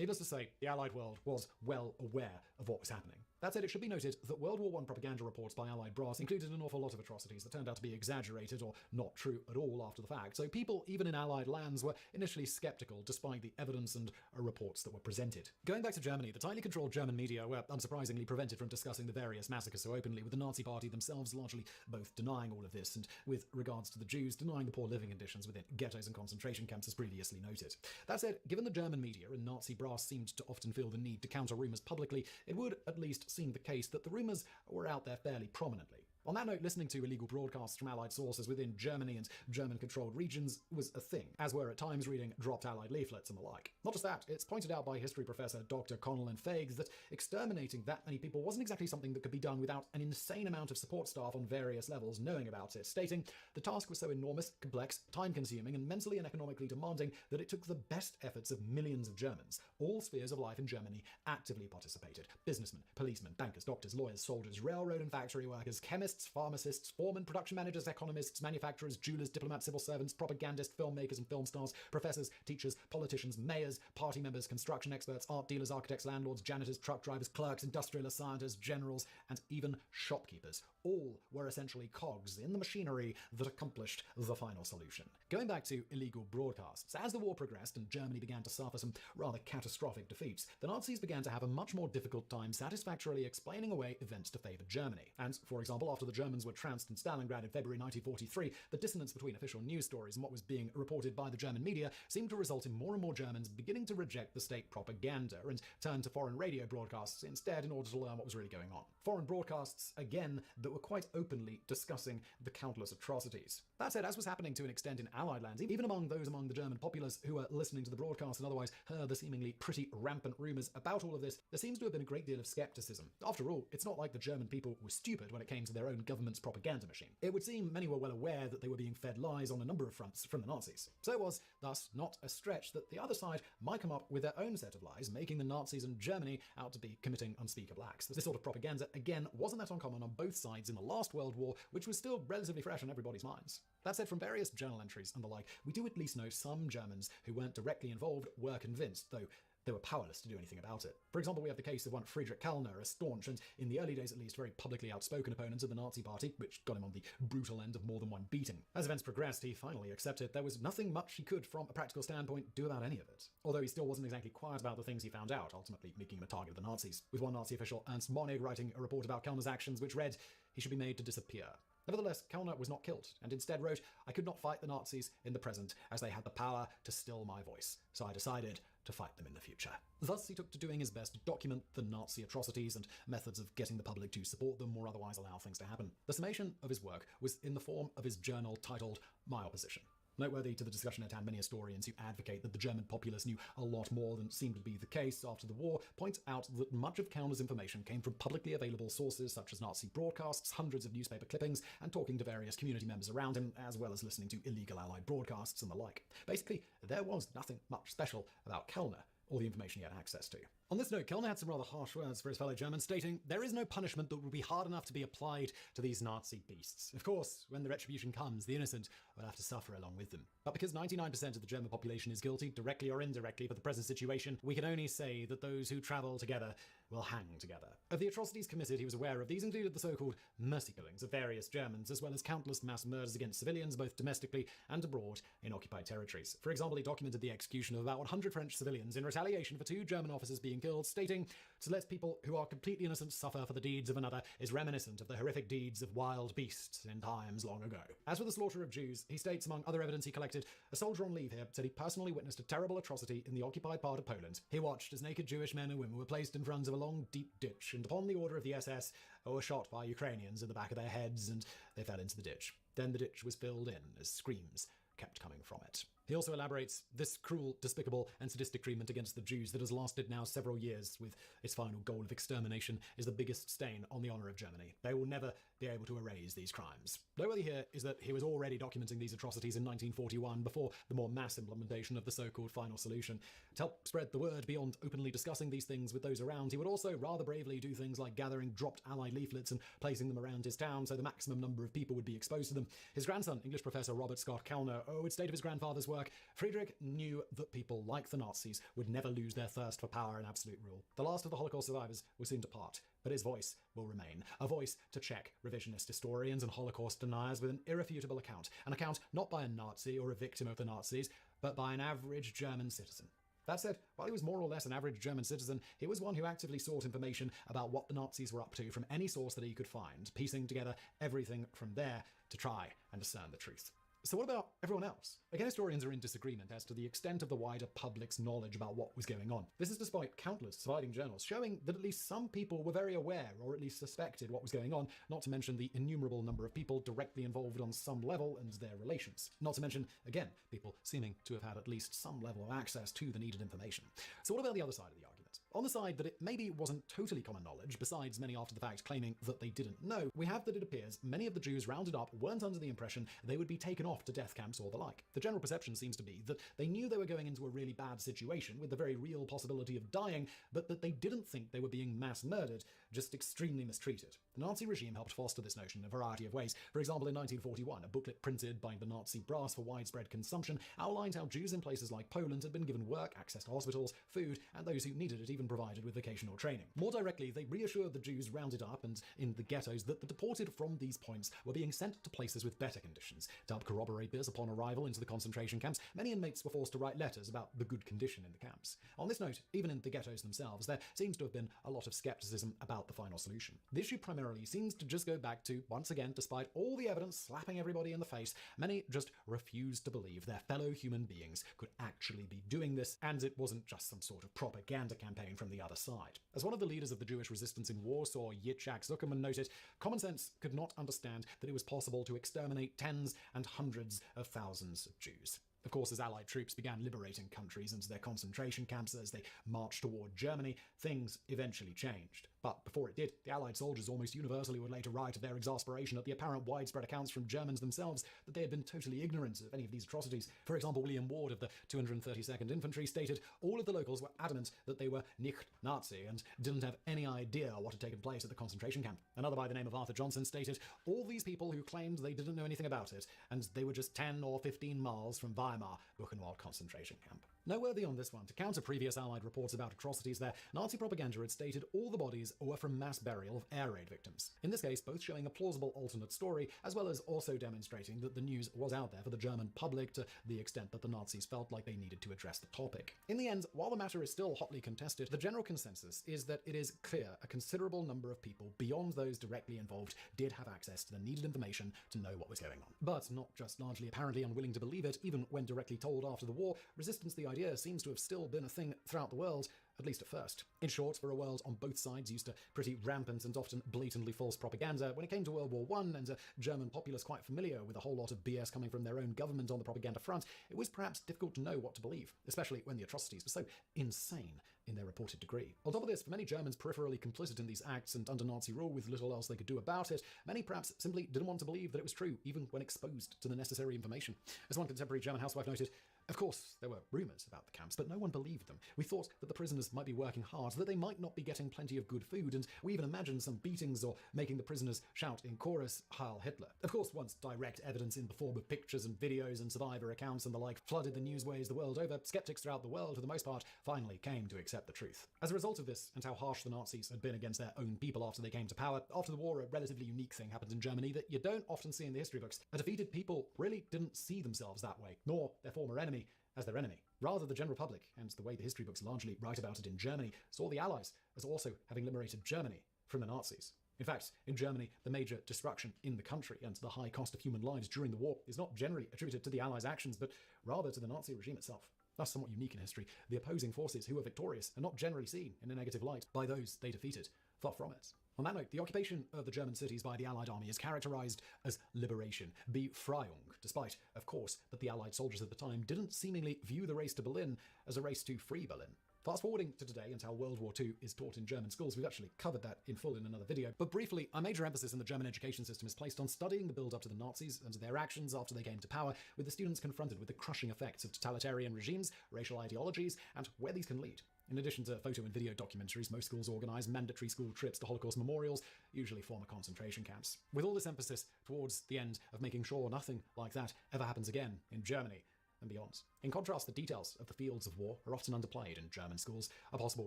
Needless to say, the Allied world was well aware of what was happening. That said, it should be noted that World War I propaganda reports by Allied brass included an awful lot of atrocities that turned out to be exaggerated or not true at all after the fact, so people, even in Allied lands, were initially skeptical despite the evidence and reports that were presented. Going back to Germany, the tightly controlled German media were unsurprisingly prevented from discussing the various massacres so openly, with the Nazi Party themselves largely both denying all of this, and with regards to the Jews, denying the poor living conditions within ghettos and concentration camps as previously noted. That said, given the German media and Nazi brass seemed to often feel the need to counter rumours publicly, it would at least seem the case that the rumours were out there fairly prominently. On that note, listening to illegal broadcasts from Allied sources within Germany and German-controlled regions was a thing, as were at times reading dropped Allied leaflets and the like. Not just that, it's pointed out by history professor Dr. Connell and Feigs that exterminating that many people wasn't exactly something that could be done without an insane amount of support staff on various levels knowing about it, stating, the task was so enormous, complex, time-consuming, and mentally and economically demanding that it took the best efforts of millions of Germans. All spheres of life in Germany actively participated. Businessmen, policemen, bankers, doctors, lawyers, soldiers, railroad and factory workers, chemists, pharmacists, foremen, production managers, economists, manufacturers, jewelers, diplomats, civil servants, propagandists, filmmakers and film stars, professors, teachers, politicians, mayors, party members, construction experts, art dealers, architects, landlords, janitors, truck drivers, clerks, industrialists, scientists, generals, and even shopkeepers. All were essentially cogs in the machinery that accomplished the final solution. Going back to illegal broadcasts, as the war progressed and Germany began to suffer some rather catastrophic defeats, the Nazis began to have a much more difficult time satisfactorily explaining away events to favour Germany. And, for example, after the Germans were trounced in Stalingrad in February 1943, the dissonance between official news stories and what was being reported by the German media seemed to result in more and more Germans beginning to reject the state propaganda and turn to foreign radio broadcasts instead in order to learn what was really going on. Foreign broadcasts, again, that were quite openly discussing the countless atrocities. That said, as was happening to an extent in Allied lands, even among those among the German populace who were listening to the broadcast and otherwise heard the seemingly pretty rampant rumours about all of this, there seems to have been a great deal of scepticism. After all, it's not like the German people were stupid when it came to their own government's propaganda machine. It would seem many were well aware that they were being fed lies on a number of fronts from the Nazis. So it was, thus, not a stretch that the other side might come up with their own set of lies, making the Nazis and Germany out to be committing unspeakable acts. This sort of propaganda, again, wasn't that uncommon on both sides in the last World War, which was still relatively fresh on everybody's minds. That said, from various journal entries and the like, we do at least know some Germans who weren't directly involved were convinced, though they were powerless to do anything about it. For example, we have the case of one Friedrich Kellner, a staunch and, in the early days at least, very publicly outspoken opponent of the Nazi Party, which got him on the brutal end of more than one beating. As events progressed, he finally accepted there was nothing much he could, from a practical standpoint, do about any of it. Although he still wasn't exactly quiet about the things he found out, ultimately making him a target of the Nazis, with one Nazi official, Ernst Monig, writing a report about Kellner's actions which read, he should be made to disappear. Nevertheless, Kellner was not killed, and instead wrote, I could not fight the Nazis in the present, as they had the power to still my voice, so I decided to fight them in the future. Thus, he took to doing his best to document the Nazi atrocities and methods of getting the public to support them or otherwise allow things to happen. The summation of his work was in the form of his journal titled My Opposition. Noteworthy to the discussion at hand, many historians who advocate that the German populace knew a lot more than seemed to be the case after the war point out that much of Kellner's information came from publicly available sources such as Nazi broadcasts, hundreds of newspaper clippings, and talking to various community members around him, as well as listening to illegal Allied broadcasts and the like. Basically, there was nothing much special about Kellner or the information he had access to. On this note, Kellner had some rather harsh words for his fellow Germans, stating, there is no punishment that would be hard enough to be applied to these Nazi beasts. Of course, when the retribution comes, the innocent will have to suffer along with them. But because 99% of the German population is guilty, directly or indirectly, for the present situation, we can only say that those who travel together will hang together. Of the atrocities committed, he was aware of. These included the so-called mercy killings of various Germans, as well as countless mass murders against civilians, both domestically and abroad in occupied territories. For example, he documented the execution of about 100 French civilians in retaliation for 2 German officers being killed, stating, to let people who are completely innocent suffer for the deeds of another is reminiscent of the horrific deeds of wild beasts in times long ago. As for the slaughter of Jews, he states, among other evidence he collected, a soldier on leave here said he personally witnessed a terrible atrocity in the occupied part of Poland. He watched as naked Jewish men and women were placed in front of a long, deep ditch, and upon the order of the SS, were shot by Ukrainians in the back of their heads, and they fell into the ditch. Then the ditch was filled in as screams kept coming from it. He also elaborates, this cruel, despicable, and sadistic treatment against the Jews that has lasted now several years, with its final goal of extermination, is the biggest stain on the honour of Germany. They will never be able to erase these crimes. Noteworthy here is that he was already documenting these atrocities in 1941 before the more mass implementation of the so-called final solution. To help spread the word beyond openly discussing these things with those around, he would also rather bravely do things like gathering dropped Allied leaflets and placing them around his town so the maximum number of people would be exposed to them. His grandson, English professor Robert Scott Kellner, would state of his grandfather's work, Friedrich knew that people like the Nazis would never lose their thirst for power and absolute rule. The last of the Holocaust survivors will soon depart, but his voice will remain. A voice to check revisionist historians and Holocaust deniers with an irrefutable account. An account not by a Nazi or a victim of the Nazis, but by an average German citizen. That said, while he was more or less an average German citizen, he was one who actively sought information about what the Nazis were up to from any source that he could find, piecing together everything from there to try and discern the truth. So what about everyone else? Again, historians are in disagreement as to the extent of the wider public's knowledge about what was going on. This is despite countless surviving journals showing that at least some people were very aware or at least suspected what was going on, not to mention the innumerable number of people directly involved on some level and their relations. Not to mention, again, people seeming to have had at least some level of access to the needed information. So what about the other side of the argument? On the side that it maybe wasn't totally common knowledge, besides many after the fact claiming that they didn't know, we have that it appears many of the Jews rounded up weren't under the impression they would be taken off to death camps or the like. The general perception seems to be that they knew they were going into a really bad situation with the very real possibility of dying, but that they didn't think they were being mass murdered, just extremely mistreated. The Nazi regime helped foster this notion in a variety of ways. For example, in 1941, a booklet printed by the Nazi brass for widespread consumption outlined how Jews in places like Poland had been given work, access to hospitals, food, and those who needed it even provided with vocational training. More directly, they reassured the Jews rounded up and in the ghettos that the deported from these points were being sent to places with better conditions. To help corroborate this, upon arrival into the concentration camps, many inmates were forced to write letters about the good condition in the camps. On this note, even in the ghettos themselves, there seems to have been a lot of skepticism about the final solution. The issue primarily seems to just go back to, once again, despite all the evidence slapping everybody in the face, many just refused to believe their fellow human beings could actually be doing this, and it wasn't just some sort of propaganda campaign from the other side. As one of the leaders of the Jewish resistance in Warsaw, Yitzhak Zuckerman, noted, common sense could not understand that it was possible to exterminate tens and hundreds of thousands of Jews. Of course, as Allied troops began liberating countries into their concentration camps as they marched toward Germany, things eventually changed. But before it did, the Allied soldiers almost universally would later write of their exasperation at the apparent widespread accounts from Germans themselves that they had been totally ignorant of any of these atrocities. For example, William Ward of the 232nd Infantry stated all of the locals were adamant that they were nicht Nazi and didn't have any idea what had taken place at the concentration camp. Another by the name of Arthur Johnson stated all these people who claimed they didn't know anything about it, and they were just 10 or 15 miles from Weimar Buchenwald concentration camp. Noteworthy on this one, to counter previous Allied reports about atrocities there, Nazi propaganda had stated all the bodies were from mass burial of air raid victims. In this case, both showing a plausible alternate story, as well as also demonstrating that the news was out there for the German public to the extent that the Nazis felt like they needed to address the topic. In the end, while the matter is still hotly contested, the general consensus is that it is clear a considerable number of people beyond those directly involved did have access to the needed information to know what was going on. But not just largely apparently unwilling to believe it, even when directly told after the war, resistance to the idea seems to have still been a thing throughout the world, at least at first. In short, for a world on both sides used to pretty rampant and often blatantly false propaganda, when it came to World War I and a German populace quite familiar with a whole lot of BS coming from their own government on the propaganda front, it was perhaps difficult to know what to believe, especially when the atrocities were so insane in their reported degree. On top of this, for many Germans peripherally complicit in these acts and under Nazi rule with little else they could do about it, many perhaps simply didn't want to believe that it was true, even when exposed to the necessary information. As one contemporary German housewife noted, of course, there were rumours about the camps, but no one believed them. We thought that the prisoners might be working hard, that they might not be getting plenty of good food, and we even imagined some beatings or making the prisoners shout in chorus, Heil Hitler. Of course, once direct evidence in the form of pictures and videos and survivor accounts and the like flooded the newsways the world over, skeptics throughout the world, for the most part, finally came to accept the truth. As a result of this, and how harsh the Nazis had been against their own people after they came to power, after the war, a relatively unique thing happened in Germany that you don't often see in the history books. A defeated people really didn't see themselves that way, nor their former enemy as their enemy. Rather, the general public, and the way the history books largely write about it in Germany, saw the Allies as also having liberated Germany from the Nazis. In fact, in Germany, the major destruction in the country and the high cost of human lives during the war is not generally attributed to the Allies' actions, but rather to the Nazi regime itself. That's somewhat unique in history. The opposing forces who were victorious are not generally seen in a negative light by those they defeated. Far from it. On that note, the occupation of the German cities by the Allied army is characterized as liberation, Befreiung, despite, of course, that the Allied soldiers at the time didn't seemingly view the race to Berlin as a race to free Berlin. Fast forwarding to today and how World War II is taught in German schools, we've actually covered that in full in another video, but briefly, a major emphasis in the German education system is placed on studying the build-up to the Nazis and their actions after they came to power, with the students confronted with the crushing effects of totalitarian regimes, racial ideologies, and where these can lead. In addition to photo and video documentaries, most schools organise mandatory school trips to Holocaust memorials, usually former concentration camps. With all this emphasis towards the end of making sure nothing like that ever happens again in Germany and beyond. In contrast, the details of the fields of war are often underplayed in German schools. A possible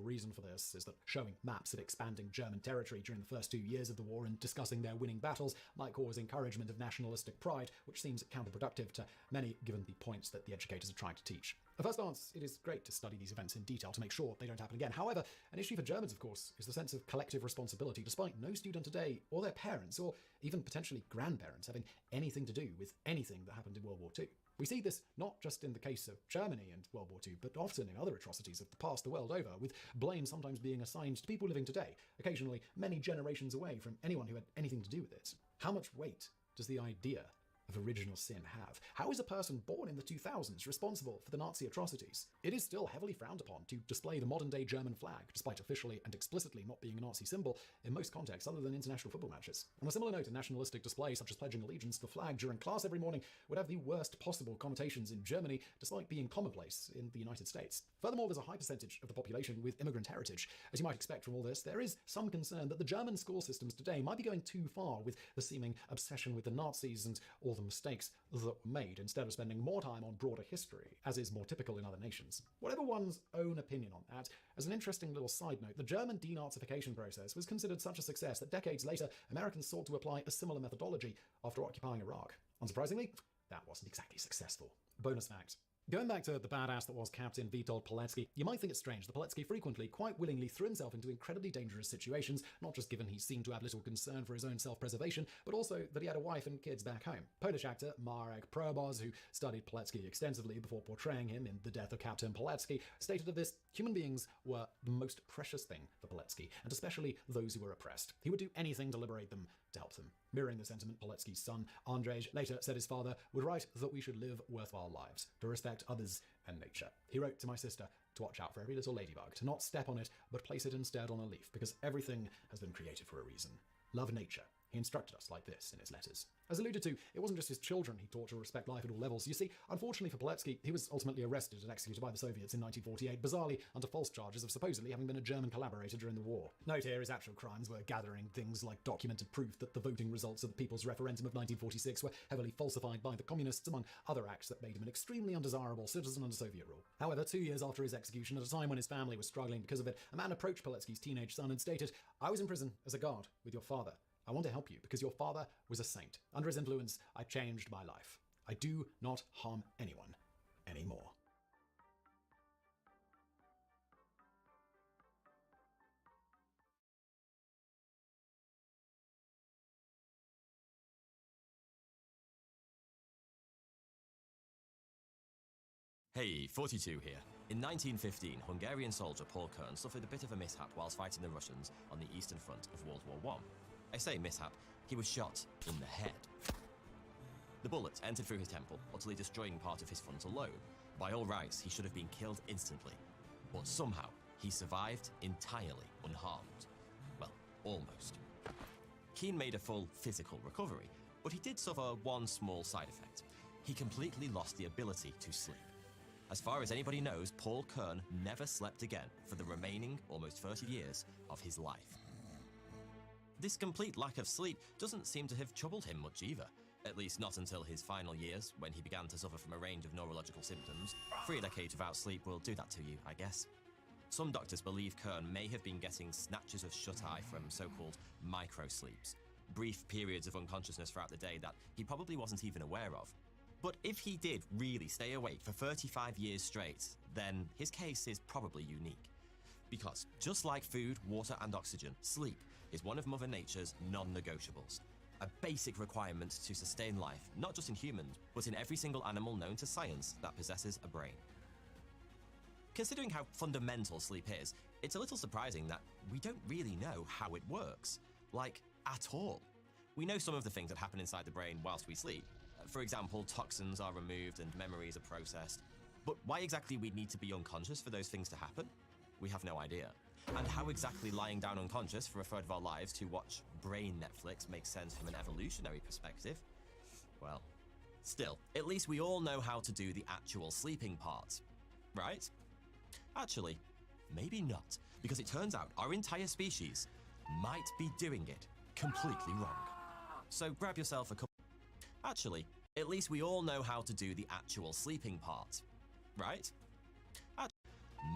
reason for this is that showing maps of expanding German territory during the first 2 years of the war and discussing their winning battles might cause encouragement of nationalistic pride, which seems counterproductive to many given the points that the educators are trying to teach. At first glance, it is great to study these events in detail to make sure they don't happen again. However, an issue for Germans, of course, is the sense of collective responsibility, despite no student today, or their parents, or even potentially grandparents, having anything to do with anything that happened in World War II. We see this not just in the case of Germany and World War II, but often in other atrocities of the past the world over, with blame sometimes being assigned to people living today, occasionally many generations away from anyone who had anything to do with it. How much weight does the idea of original sin have? How is a person born in the 2000s responsible for the Nazi atrocities? It is still heavily frowned upon to display the modern-day German flag, despite officially and explicitly not being a Nazi symbol in most contexts other than international football matches. On a similar note, a nationalistic display such as pledging allegiance to the flag during class every morning would have the worst possible connotations in Germany, despite being commonplace in the United States. Furthermore, there's a high percentage of the population with immigrant heritage. As you might expect from all this, there is some concern that the German school systems today might be going too far with the seeming obsession with the Nazis and all the mistakes that were made, instead of spending more time on broader history, as is more typical in other nations. Whatever one's own opinion on that, as an interesting little side note, the German denazification process was considered such a success that decades later, Americans sought to apply a similar methodology after occupying Iraq. Unsurprisingly, that wasn't exactly successful. Bonus fact. Going back to the badass that was Captain Witold Pilecki, you might think it's strange that Pilecki frequently, quite willingly, threw himself into incredibly dangerous situations, not just given he seemed to have little concern for his own self-preservation, but also that he had a wife and kids back home. Polish actor Marek Probos, who studied Pilecki extensively before portraying him in The Death of Captain Pilecki, stated of this, human beings were the most precious thing for Pilecki, and especially those who were oppressed. He would do anything to liberate them, to help them. Mirroring the sentiment, Pilecki's son, Andrzej, later said his father would write that we should live worthwhile lives, to respect others and nature. He wrote to my sister to watch out for every little ladybug, to not step on it, but place it instead on a leaf, because everything has been created for a reason. Love nature. He instructed us like this in his letters. As alluded to, it wasn't just his children he taught to respect life at all levels. You see, unfortunately for Pilecki, he was ultimately arrested and executed by the Soviets in 1948, bizarrely under false charges of supposedly having been a German collaborator during the war. Note here, his actual crimes were gathering things like documented proof that the voting results of the People's Referendum of 1946 were heavily falsified by the communists, among other acts that made him an extremely undesirable citizen under Soviet rule. However, 2 years after his execution, at a time when his family was struggling because of it, a man approached Pilecki's teenage son and stated, "I was in prison as a guard with your father. I want to help you because your father was a saint. Under his influence, I changed my life. I do not harm anyone anymore." Hey, 42 here. In 1915, Hungarian soldier Paul Kern suffered a bit of a mishap whilst fighting the Russians on the Eastern Front of World War I. I say mishap, he was shot in the head. The bullet entered through his temple, utterly destroying part of his frontal lobe. By all rights, he should have been killed instantly. But somehow, he survived entirely unharmed. Well, almost. Keen made a full physical recovery, but he did suffer one small side effect. He completely lost the ability to sleep. As far as anybody knows, Paul Kern never slept again for the remaining almost 30 years of his life. This complete lack of sleep doesn't seem to have troubled him much either, at least not until his final years, when he began to suffer from a range of neurological symptoms. 3 decades without sleep will do that to you, I guess. Some doctors believe Kern may have been getting snatches of shut-eye from so-called micro-sleeps, brief periods of unconsciousness throughout the day that he probably wasn't even aware of. But if he did really stay awake for 35 years straight, then his case is probably unique. Because just like food, water, and oxygen, sleep is one of Mother Nature's non-negotiables. A basic requirement to sustain life, not just in humans, but in every single animal known to science that possesses a brain. Considering how fundamental sleep is, it's a little surprising that we don't really know how it works. Like, at all. We know some of the things that happen inside the brain whilst we sleep. For example, toxins are removed and memories are processed. But why exactly we'd need to be unconscious for those things to happen? we have no idea. And how exactly lying down unconscious for a third of our lives to watch brain Netflix makes sense from an evolutionary perspective, well, still, at least we all know how to do the actual sleeping part, right? Actually, maybe not, because it turns out our entire species might be doing it completely wrong. So grab yourself a cup. Actually, at least we all know how to do the actual sleeping part, right?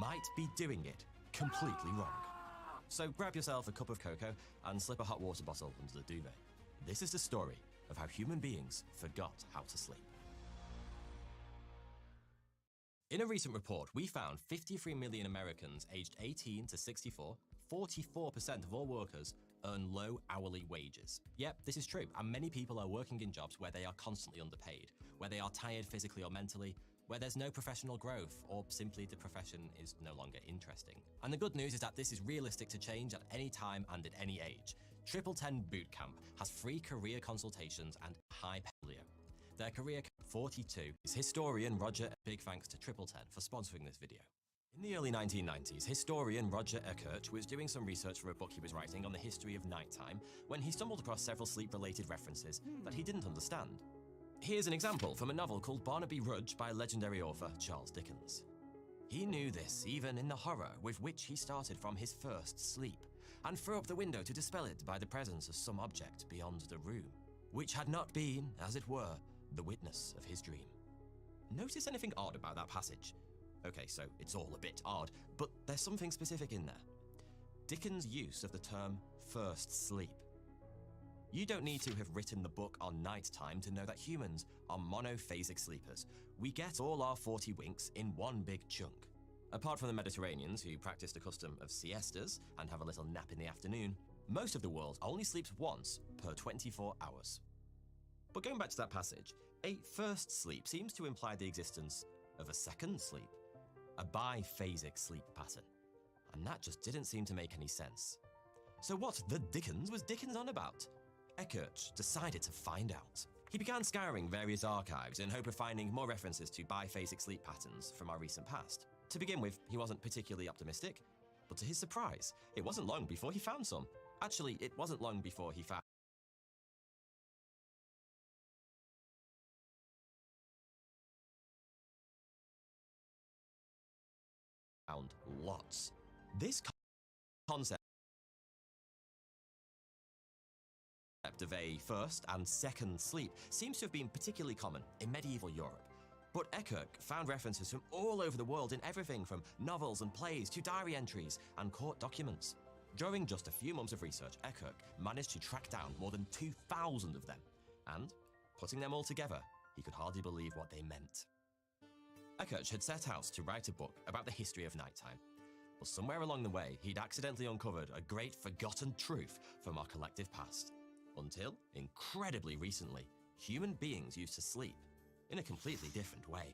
Might be doing it completely wrong. So grab yourself a cup of cocoa and slip a hot water bottle under the duvet. This is the story of how human beings forgot how to sleep. In a recent report, we found 53 million Americans aged 18 to 64, 44% of all workers, earn low hourly wages. Yep, this is true, and many people are working in jobs where they are constantly underpaid, where they are tired physically or mentally, where there's no professional growth, or simply the profession is no longer interesting. And the good news is that this is realistic to change at any time and at any age. 1010 Bootcamp has free career consultations and high polio. Their career 42 is historian Roger. Big thanks to 1010 for sponsoring this video. In the early 1990s, historian Roger Eckert was doing some research for a book he was writing on the history of nighttime when he stumbled across several sleep-related references that he didn't understand. Here's an example from a novel called Barnaby Rudge by legendary author Charles Dickens. He knew this even in the horror with which he started from his first sleep, and threw up the window to dispel it by the presence of some object beyond the room, which had not been, as it were, the witness of his dream. Notice anything odd about that passage? Okay, so it's all a bit odd, but there's something specific in there. Dickens' use of the term first sleep. You don't need to have written the book on nighttime to know that humans are monophasic sleepers. We get all our 40 winks in one big chunk. Apart from the Mediterraneans, who practice the custom of siestas and have a little nap in the afternoon, most of the world only sleeps once per 24 hours. But going back to that passage, a first sleep seems to imply the existence of a second sleep, a biphasic sleep pattern. And that just didn't seem to make any sense. So what the Dickens was Dickens on about? Eckert decided to find out. He began scouring various archives in hope of finding more references to biphasic sleep patterns from our recent past. To begin with, he wasn't particularly optimistic, but to his surprise, it wasn't long before he found some. Actually, it wasn't long before he found lots. This concept of a first and second sleep seems to have been particularly common in medieval Europe. But Eckert found references from all over the world in everything from novels and plays to diary entries and court documents. During just a few months of research, Eckert managed to track down more than 2,000 of them, and, putting them all together, he could hardly believe what they meant. Eckert had set out to write a book about the history of nighttime, but somewhere along the way, he'd accidentally uncovered a great forgotten truth from our collective past. Until, incredibly recently, human beings used to sleep in a completely different way.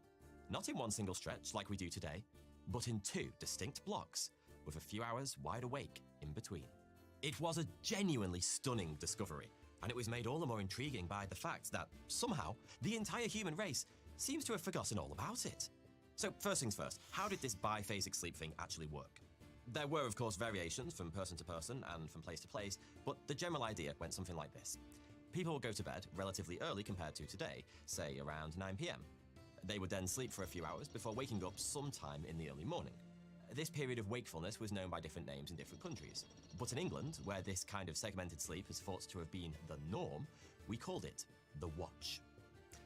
Not in one single stretch like we do today, but in two distinct blocks, with a few hours wide awake in between. It was a genuinely stunning discovery, and it was made all the more intriguing by the fact that, somehow, the entire human race seems to have forgotten all about it. So, first things first, how did this biphasic sleep thing actually work? There were, of course, variations from person to person and from place to place, but the general idea went something like this. People would go to bed relatively early compared to today, say around 9 PM. They would then sleep for a few hours before waking up sometime in the early morning. This period of wakefulness was known by different names in different countries, but in England, where this kind of segmented sleep is thought to have been the norm, we called it the watch.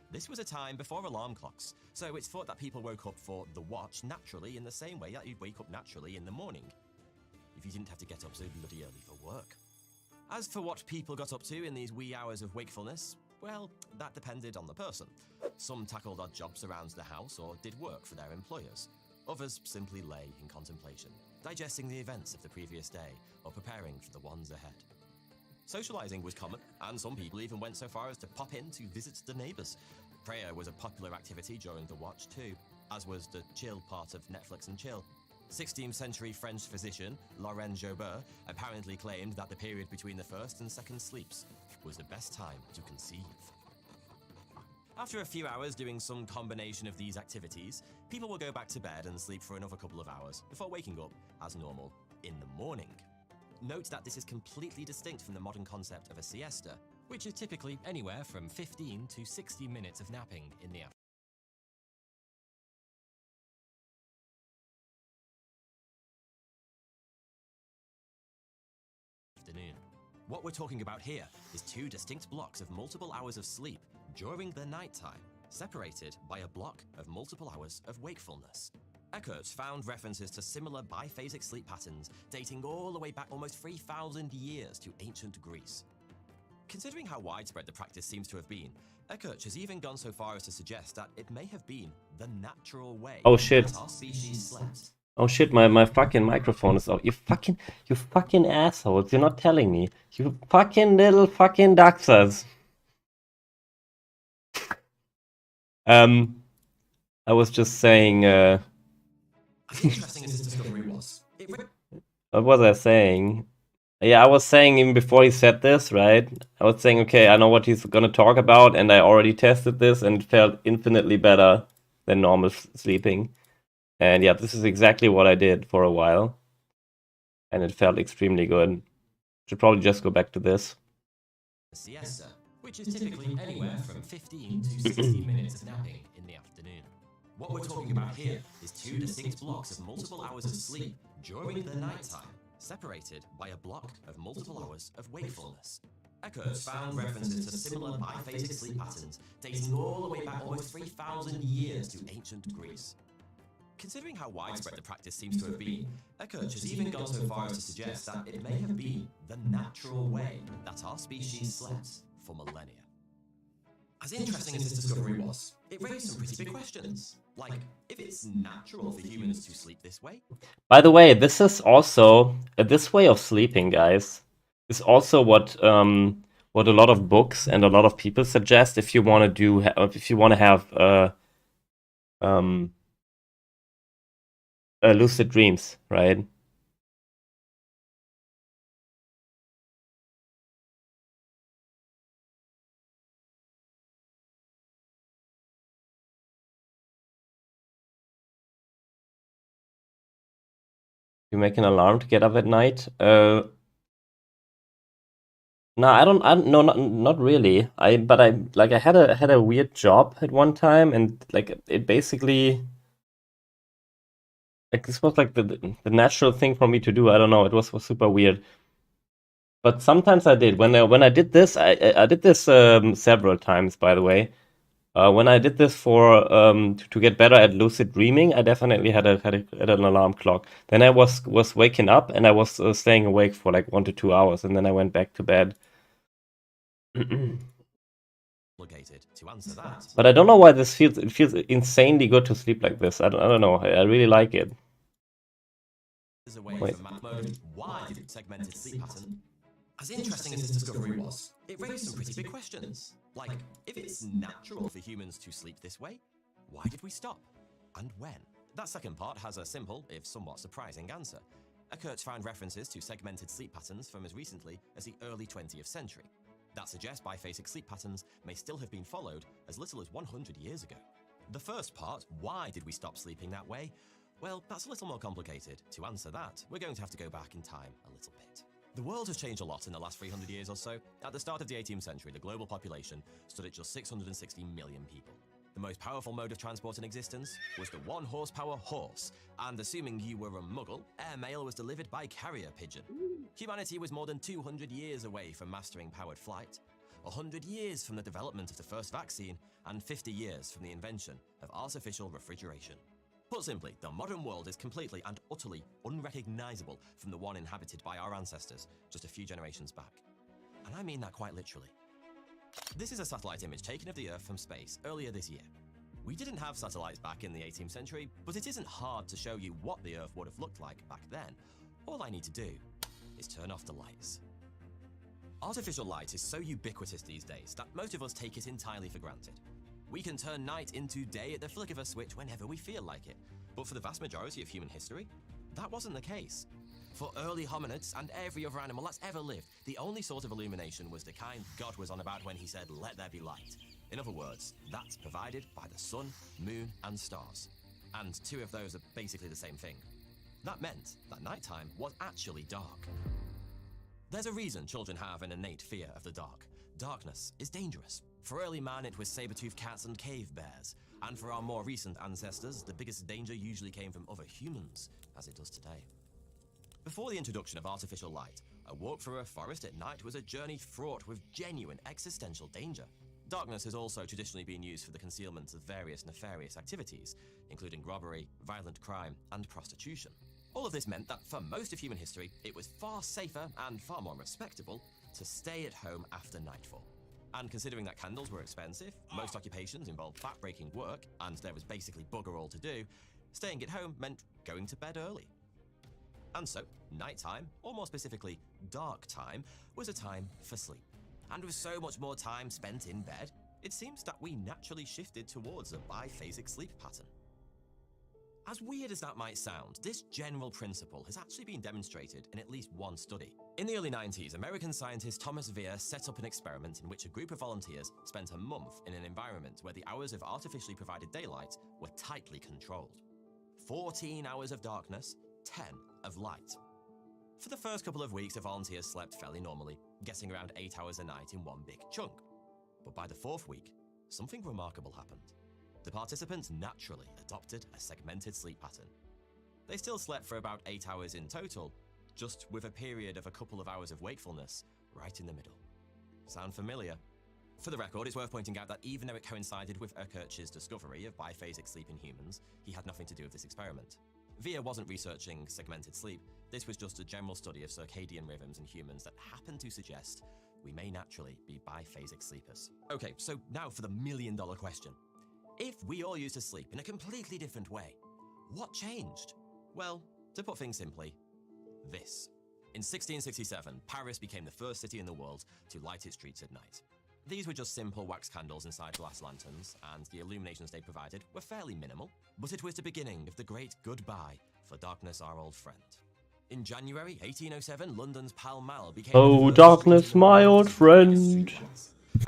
This was a time before alarm clocks, so it's thought that people woke up for the watch naturally in the same way that you'd wake up naturally in the morning, if you didn't have to get up so bloody early for work. As for what people got up to in these wee hours of wakefulness, well, that depended on the person. Some tackled odd jobs around the house or did work for their employers. Others simply lay in contemplation, digesting the events of the previous day or preparing for the ones ahead. Socializing was common, and some people even went so far as to pop in to visit the neighbors. Prayer was a popular activity during the watch too, as was the chill part of Netflix and chill. 16th century French physician Laurent Jobert apparently claimed that the period between the first and second sleeps was the best time to conceive. After a few hours doing some combination of these activities, people will go back to bed and sleep for another couple of hours before waking up as normal in the morning. Note that this is completely distinct from the modern concept of a siesta, which is typically anywhere from 15 to 60 minutes of napping in the afternoon. What we're talking about here is two distinct blocks of multiple hours of sleep during the nighttime, separated by a block of multiple hours of wakefulness. Eckert found references to similar biphasic sleep patterns dating all the way back almost 3,000 years to ancient Greece. Considering how widespread the practice seems to have been, Eckert has even gone so far as to suggest that it may have been the natural way Oh shit. that our species slept. Oh shit, my fucking microphone is out. You fucking assholes. You're not telling me. You fucking little fucking duxers. I was just saying, As interesting as this discovery was, what was I saying? Yeah, I was saying even before he said this, right? I was saying, okay, I know what he's gonna talk about, and I already tested this, and it felt infinitely better than normal sleeping. And yeah, this is exactly what I did for a while. And it felt extremely good. Should probably just go back to this. a siesta, which is typically anywhere from 15 to 60 minutes of napping in the afternoon. What we're talking about here is two distinct blocks of multiple hours of sleep during the nighttime, separated by a block of multiple hours of wakefulness. Eckert found references to similar biphasic sleep patterns dating all the way back almost 3,000 years to ancient Greece. Considering how widespread the practice seems to have been, Eckert has even gone so far as to suggest that it may have been the natural way that our species slept for millennia. As interesting as this discovery was, it raised some pretty big questions, like if it's natural for humans to sleep this way. By the way, this is also this way of sleeping, guys, is also what a lot of books and a lot of people suggest if you want to do if you want to have lucid dreams, right? You make an alarm to get up at night. No, no, not really. I had a weird job at one time, and like it basically, like this was like the natural thing for me to do. I don't know. It was super weird. But sometimes I did. When I did this, I did this several times, by the way. When I did this for to get better at lucid dreaming, I definitely had an alarm clock. Then I was waking up, and I was staying awake for like 1 to 2 hours, and then I went back to bed. To answer that. But I don't know why it feels insanely good to sleep like this. I don't know. I really like it. Wait. Why did segmented sleep pattern? As interesting as this discovery was, it raised some pretty big questions. Like, if it's natural for humans to sleep this way, why did we stop? And when? That second part has a simple, if somewhat surprising answer. Eckert found references to segmented sleep patterns from as recently as the early 20th century. That suggests biphasic sleep patterns may still have been followed as little as 100 years ago. The first part, why did we stop sleeping that way? Well, that's a little more complicated. To answer that, we're going to have to go back in time a little bit. The world has changed a lot in the last 300 years or so. At the start of the 18th century, the global population stood at just 660 million people. The most powerful mode of transport in existence was the 1-horsepower horse, and assuming you were a muggle, airmail was delivered by carrier pigeon. Humanity was more than 200 years away from mastering powered flight, 100 years from the development of the first vaccine, and 50 years from the invention of artificial refrigeration. Put simply, the modern world is completely and utterly unrecognizable from the one inhabited by our ancestors just a few generations back. And I mean that quite literally. This is a satellite image taken of the Earth from space earlier this year. We didn't have satellites back in the 18th century, but it isn't hard to show you what the Earth would have looked like back then. All I need to do is turn off the lights. Artificial light is so ubiquitous these days that most of us take it entirely for granted. We can turn night into day at the flick of a switch whenever we feel like it. But for the vast majority of human history, that wasn't the case. For early hominids and every other animal that's ever lived, the only sort of illumination was the kind God was on about when he said, "Let there be light." In other words, that's provided by the sun, moon, and stars. And two of those are basically the same thing. That meant that nighttime was actually dark. There's a reason children have an innate fear of the dark. Darkness is dangerous. For early man, it was saber-toothed cats and cave bears. And for our more recent ancestors, the biggest danger usually came from other humans, as it does today. Before the introduction of artificial light, a walk through a forest at night was a journey fraught with genuine existential danger. Darkness has also traditionally been used for the concealment of various nefarious activities, including robbery, violent crime, and prostitution. All of this meant that for most of human history, it was far safer and far more respectable to stay at home after nightfall. And considering that candles were expensive, most occupations involved fat-breaking work, and there was basically bugger all to do, staying at home meant going to bed early. And so, nighttime, or more specifically, dark time, was a time for sleep. And with so much more time spent in bed, it seems that we naturally shifted towards a biphasic sleep pattern. As weird as that might sound, this general principle has actually been demonstrated in at least one study. In the early 90s, American scientist Thomas Weir set up an experiment in which a group of volunteers spent a month in an environment where the hours of artificially provided daylight were tightly controlled. 14 hours of darkness, 10 of light. For the first couple of weeks, the volunteers slept fairly normally, getting around 8 hours a night in one big chunk. But by the fourth week, something remarkable happened. The participants naturally adopted a segmented sleep pattern. They still slept for about 8 hours in total, just with a period of a couple of hours of wakefulness right in the middle. Sound familiar? For the record, it's worth pointing out that even though it coincided with Erkirch's discovery of biphasic sleep in humans, he had nothing to do with this experiment. Weir wasn't researching segmented sleep. This was just a general study of circadian rhythms in humans that happened to suggest we may naturally be biphasic sleepers. Okay, so now for the million-dollar question. If we all used to sleep in a completely different way, what changed? Well, to put things simply, this. In 1667, Paris became the first city in the world to light its streets at night. These were just simple wax candles inside glass lanterns, and the illuminations they provided were fairly minimal, but it was the beginning of the great goodbye for darkness, our old friend. In January 1807, London's Pall Mall became Oh, darkness, my old friend.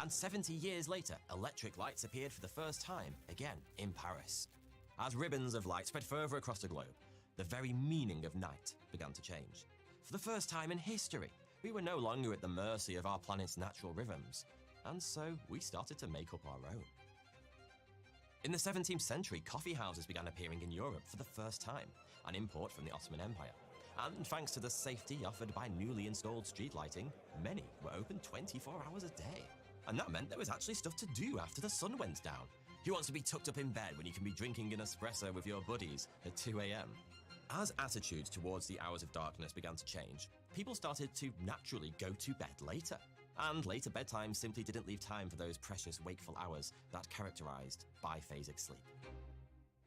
And 70 years later, electric lights appeared for the first time, again, in Paris. As ribbons of light spread further across the globe, the very meaning of night began to change. For the first time in history, we were no longer at the mercy of our planet's natural rhythms, and so we started to make up our own. In the 17th century, coffee houses began appearing in Europe for the first time, an import from the Ottoman Empire. And thanks to the safety offered by newly installed street lighting, many were open 24 hours a day. And that meant there was actually stuff to do after the sun went down. Who wants to be tucked up in bed when you can be drinking an espresso with your buddies at 2 a.m? As attitudes towards the hours of darkness began to change, people started to naturally go to bed later. And later bedtime simply didn't leave time for those precious wakeful hours that characterized biphasic sleep.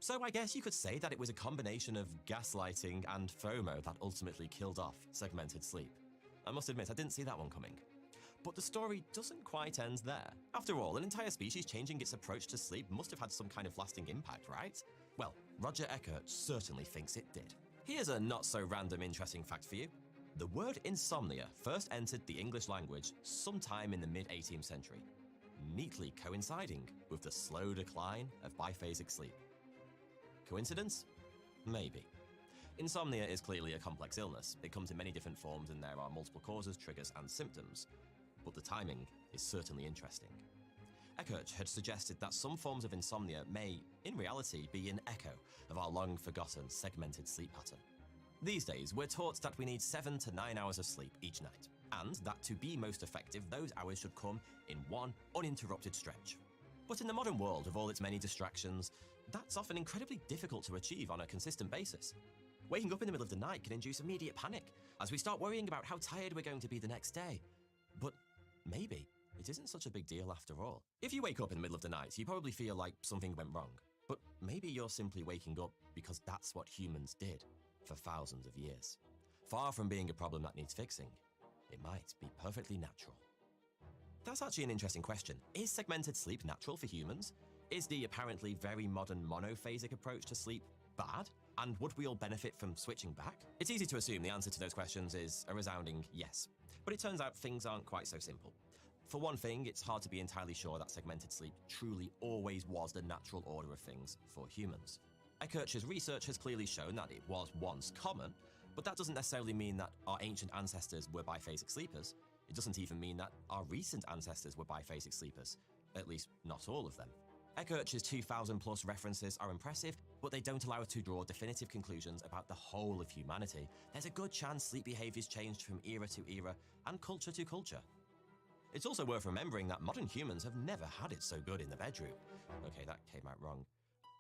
So I guess you could say that it was a combination of gaslighting and FOMO that ultimately killed off segmented sleep. I must admit, I didn't see that one coming. But the story doesn't quite end there. After all, an entire species changing its approach to sleep must have had some kind of lasting impact, right? Well, Roger Ekert certainly thinks it did. Here's a not-so-random interesting fact for you. The word insomnia first entered the English language sometime in the mid-18th century, neatly coinciding with the slow decline of biphasic sleep. Coincidence? Maybe. Insomnia is clearly a complex illness. It comes in many different forms and there are multiple causes, triggers, and symptoms. But the timing is certainly interesting. Ekert had suggested that some forms of insomnia may, in reality, be an echo of our long-forgotten segmented sleep pattern. These days, we're taught that we need 7 to 9 hours of sleep each night, and that to be most effective, those hours should come in one uninterrupted stretch. But in the modern world, with all its many distractions, that's often incredibly difficult to achieve on a consistent basis. Waking up in the middle of the night can induce immediate panic, as we start worrying about how tired we're going to be the next day. But maybe it isn't such a big deal after all. If you wake up in the middle of the night, you probably feel like something went wrong. But maybe you're simply waking up because that's what humans did for thousands of years. Far from being a problem that needs fixing, it might be perfectly natural. That's actually an interesting question. Is segmented sleep natural for humans? Is the apparently very modern monophasic approach to sleep bad? And would we all benefit from switching back? It's easy to assume the answer to those questions is a resounding yes. But it turns out things aren't quite so simple. For one thing, it's hard to be entirely sure that segmented sleep truly always was the natural order of things for humans. Eckertsch's research has clearly shown that it was once common, but that doesn't necessarily mean that our ancient ancestors were biphasic sleepers. It doesn't even mean that our recent ancestors were biphasic sleepers, at least not all of them. Eckertsch's 2,000 plus references are impressive, but they don't allow us to draw definitive conclusions about the whole of humanity. There's a good chance sleep behaviors changed from era to era and culture to culture. It's also worth remembering that modern humans have never had it so good in the bedroom. Okay, that came out wrong.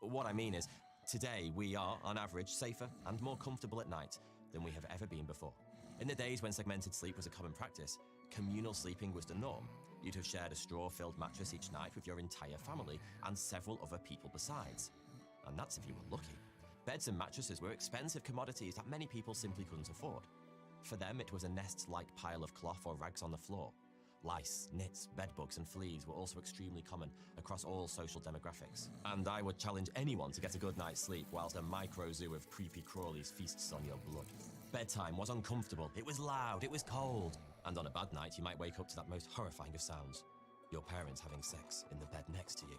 What I mean is, today we are, on average, safer and more comfortable at night than we have ever been before. In the days when segmented sleep was a common practice, communal sleeping was the norm. You'd have shared a straw-filled mattress each night with your entire family and several other people besides. And that's if you were lucky. Beds and mattresses were expensive commodities that many people simply couldn't afford. For them, it was a nest-like pile of cloth or rags on the floor. Lice, nits, bedbugs and fleas were also extremely common across all social demographics. And I would challenge anyone to get a good night's sleep whilst a micro-zoo of creepy crawlies feasts on your blood. Bedtime was uncomfortable, it was loud, it was cold. And on a bad night, you might wake up to that most horrifying of sounds: your parents having sex in the bed next to you.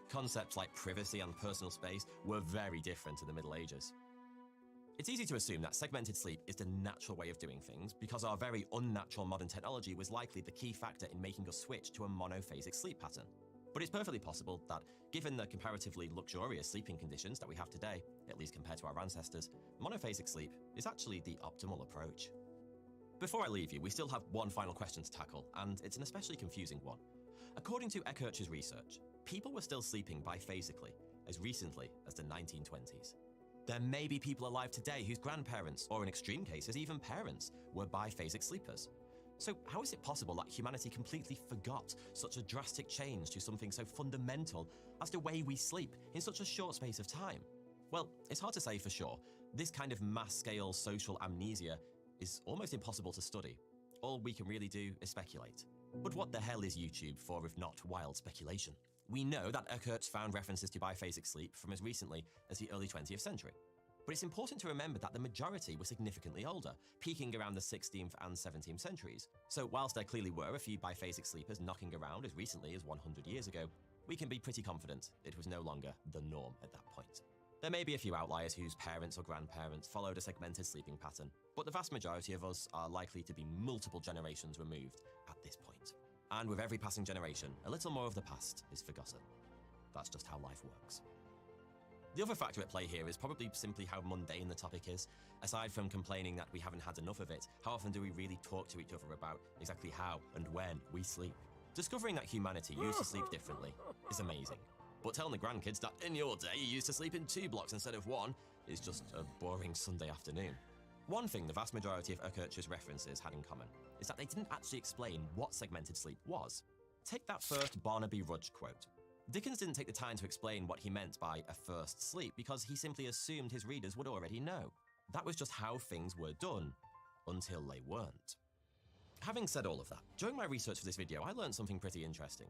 Concepts like privacy and personal space were very different in the Middle Ages. It's easy to assume that segmented sleep is the natural way of doing things because our very unnatural modern technology was likely the key factor in making us switch to a monophasic sleep pattern. But it's perfectly possible that, given the comparatively luxurious sleeping conditions that we have today, at least compared to our ancestors, monophasic sleep is actually the optimal approach. Before I leave you, we still have one final question to tackle, and it's an especially confusing one. According to Eckertsch's research, people were still sleeping biphasically as recently as the 1920s. There may be people alive today whose grandparents, or in extreme cases even parents, were biphasic sleepers. So how is it possible that humanity completely forgot such a drastic change to something so fundamental as the way we sleep in such a short space of time? Well, it's hard to say for sure. This kind of mass-scale social amnesia is almost impossible to study. All we can really do is speculate. But what the hell is YouTube for if not wild speculation? We know that Eckertsch found references to biphasic sleep from as recently as the early 20th century. But it's important to remember that the majority were significantly older, peaking around the 16th and 17th centuries. So whilst there clearly were a few biphasic sleepers knocking around as recently as 100 years ago, we can be pretty confident it was no longer the norm at that point. There may be a few outliers whose parents or grandparents followed a segmented sleeping pattern, but the vast majority of us are likely to be multiple generations removed at this point. And with every passing generation, a little more of the past is forgotten. That's just how life works. The other factor at play here is probably simply how mundane the topic is. Aside from complaining that we haven't had enough of it, how often do we really talk to each other about exactly how and when we sleep? Discovering that humanity used to sleep differently is amazing. But telling the grandkids that in your day you used to sleep in 2 blocks instead of 1 is just a boring Sunday afternoon. One thing the vast majority of Eckertsch's references had in common is that they didn't actually explain what segmented sleep was. Take that first Barnaby Rudge quote. Dickens didn't take the time to explain what he meant by a first sleep because he simply assumed his readers would already know. That was just how things were done, until they weren't. Having said all of that, during my research for this video, I learned something pretty interesting.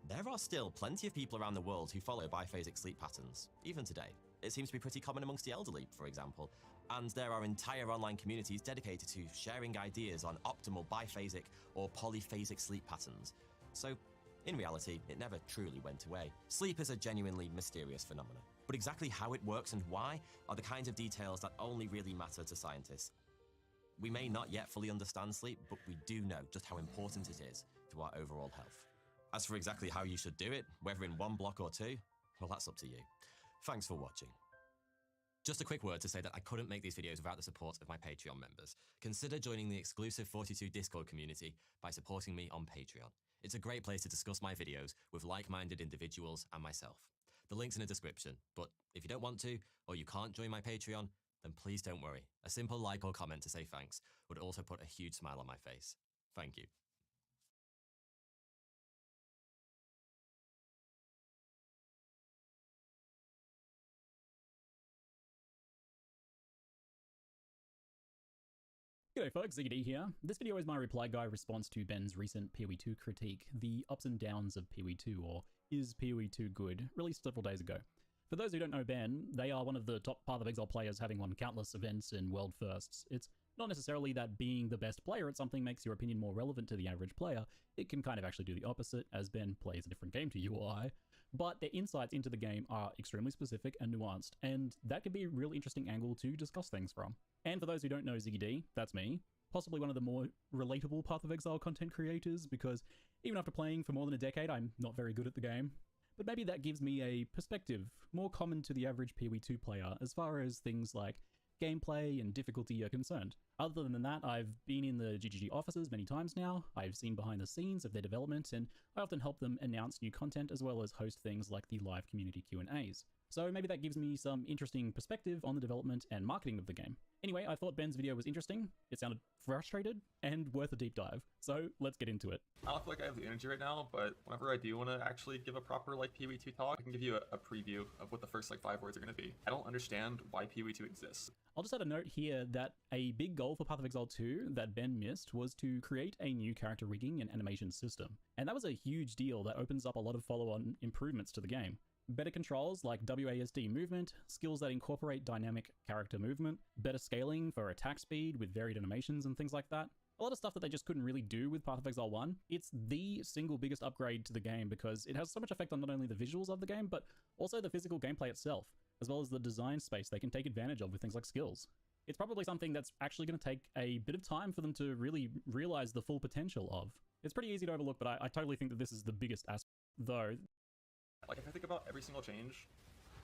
There are still plenty of people around the world who follow biphasic sleep patterns, even today. It seems to be pretty common amongst the elderly, for example, and there are entire online communities dedicated to sharing ideas on optimal biphasic or polyphasic sleep patterns. So, in reality, it never truly went away. Sleep is a genuinely mysterious phenomenon, but exactly how it works and why are the kinds of details that only really matter to scientists. We may not yet fully understand sleep, but we do know just how important it is to our overall health. As for exactly how you should do it, whether in 1 block or 2, well, that's up to you. Thanks for watching. Just a quick word to say that I couldn't make these videos without the support of my Patreon members. Consider joining the exclusive 42 Discord community by supporting me on Patreon. It's a great place to discuss my videos with like-minded individuals and myself. The link's in the description, but if you don't want to, or you can't join my Patreon, then please don't worry. A simple like or comment to say thanks would also put a huge smile on my face. Thank you. G'day folks, Ziggity here. This video is my reply guide response to Ben's recent PoE 2 critique, The Ups and Downs of PoE 2, or Is PoE 2 Good?, released several days ago. For those who don't know Ben, they are one of the top Path of Exile players, having won countless events and world firsts. It's Not necessarily that being the best player at something makes your opinion more relevant to the average player. It can kind of actually do the opposite, as Ben plays a different game to you or I. But their insights into the game are extremely specific and nuanced, and that could be a really interesting angle to discuss things from. And for those who don't know Ziggy D, that's me. Possibly one of the more relatable Path of Exile content creators, because even after playing for more than a decade, I'm not very good at the game. But maybe that gives me a perspective more common to the average PoE2 player as far as things like gameplay and difficulty are concerned. Other than that, I've been in the GGG offices many times now, I've seen behind the scenes of their development, and I often help them announce new content as well as host things like the live community Q&As. So maybe that gives me some interesting perspective on the development and marketing of the game. Anyway, I thought Ben's video was interesting, it sounded frustrated, and worth a deep dive. So let's get into it. I don't feel like I have the energy right now, but whenever I do want to actually give a proper PoE2 talk, I can give you a preview of what the first 5 words are going to be. I don't understand why PoE2 exists. I'll just add a note here that a big goal for Path of Exile 2 that Ben missed was to create a new character rigging and animation system. And that was a huge deal that opens up a lot of follow-on improvements to the game. Better controls like WASD movement, skills that incorporate dynamic character movement, better scaling for attack speed with varied animations and things like that. A lot of stuff that they just couldn't really do with Path of Exile 1. It's the single biggest upgrade to the game because it has so much effect on not only the visuals of the game, but also the physical gameplay itself, as well as the design space they can take advantage of with things like skills. It's probably something that's actually going to take a bit of time for them to really realize the full potential of. It's pretty easy to overlook, but I totally think that this is the biggest aspect, though. If I think about every single change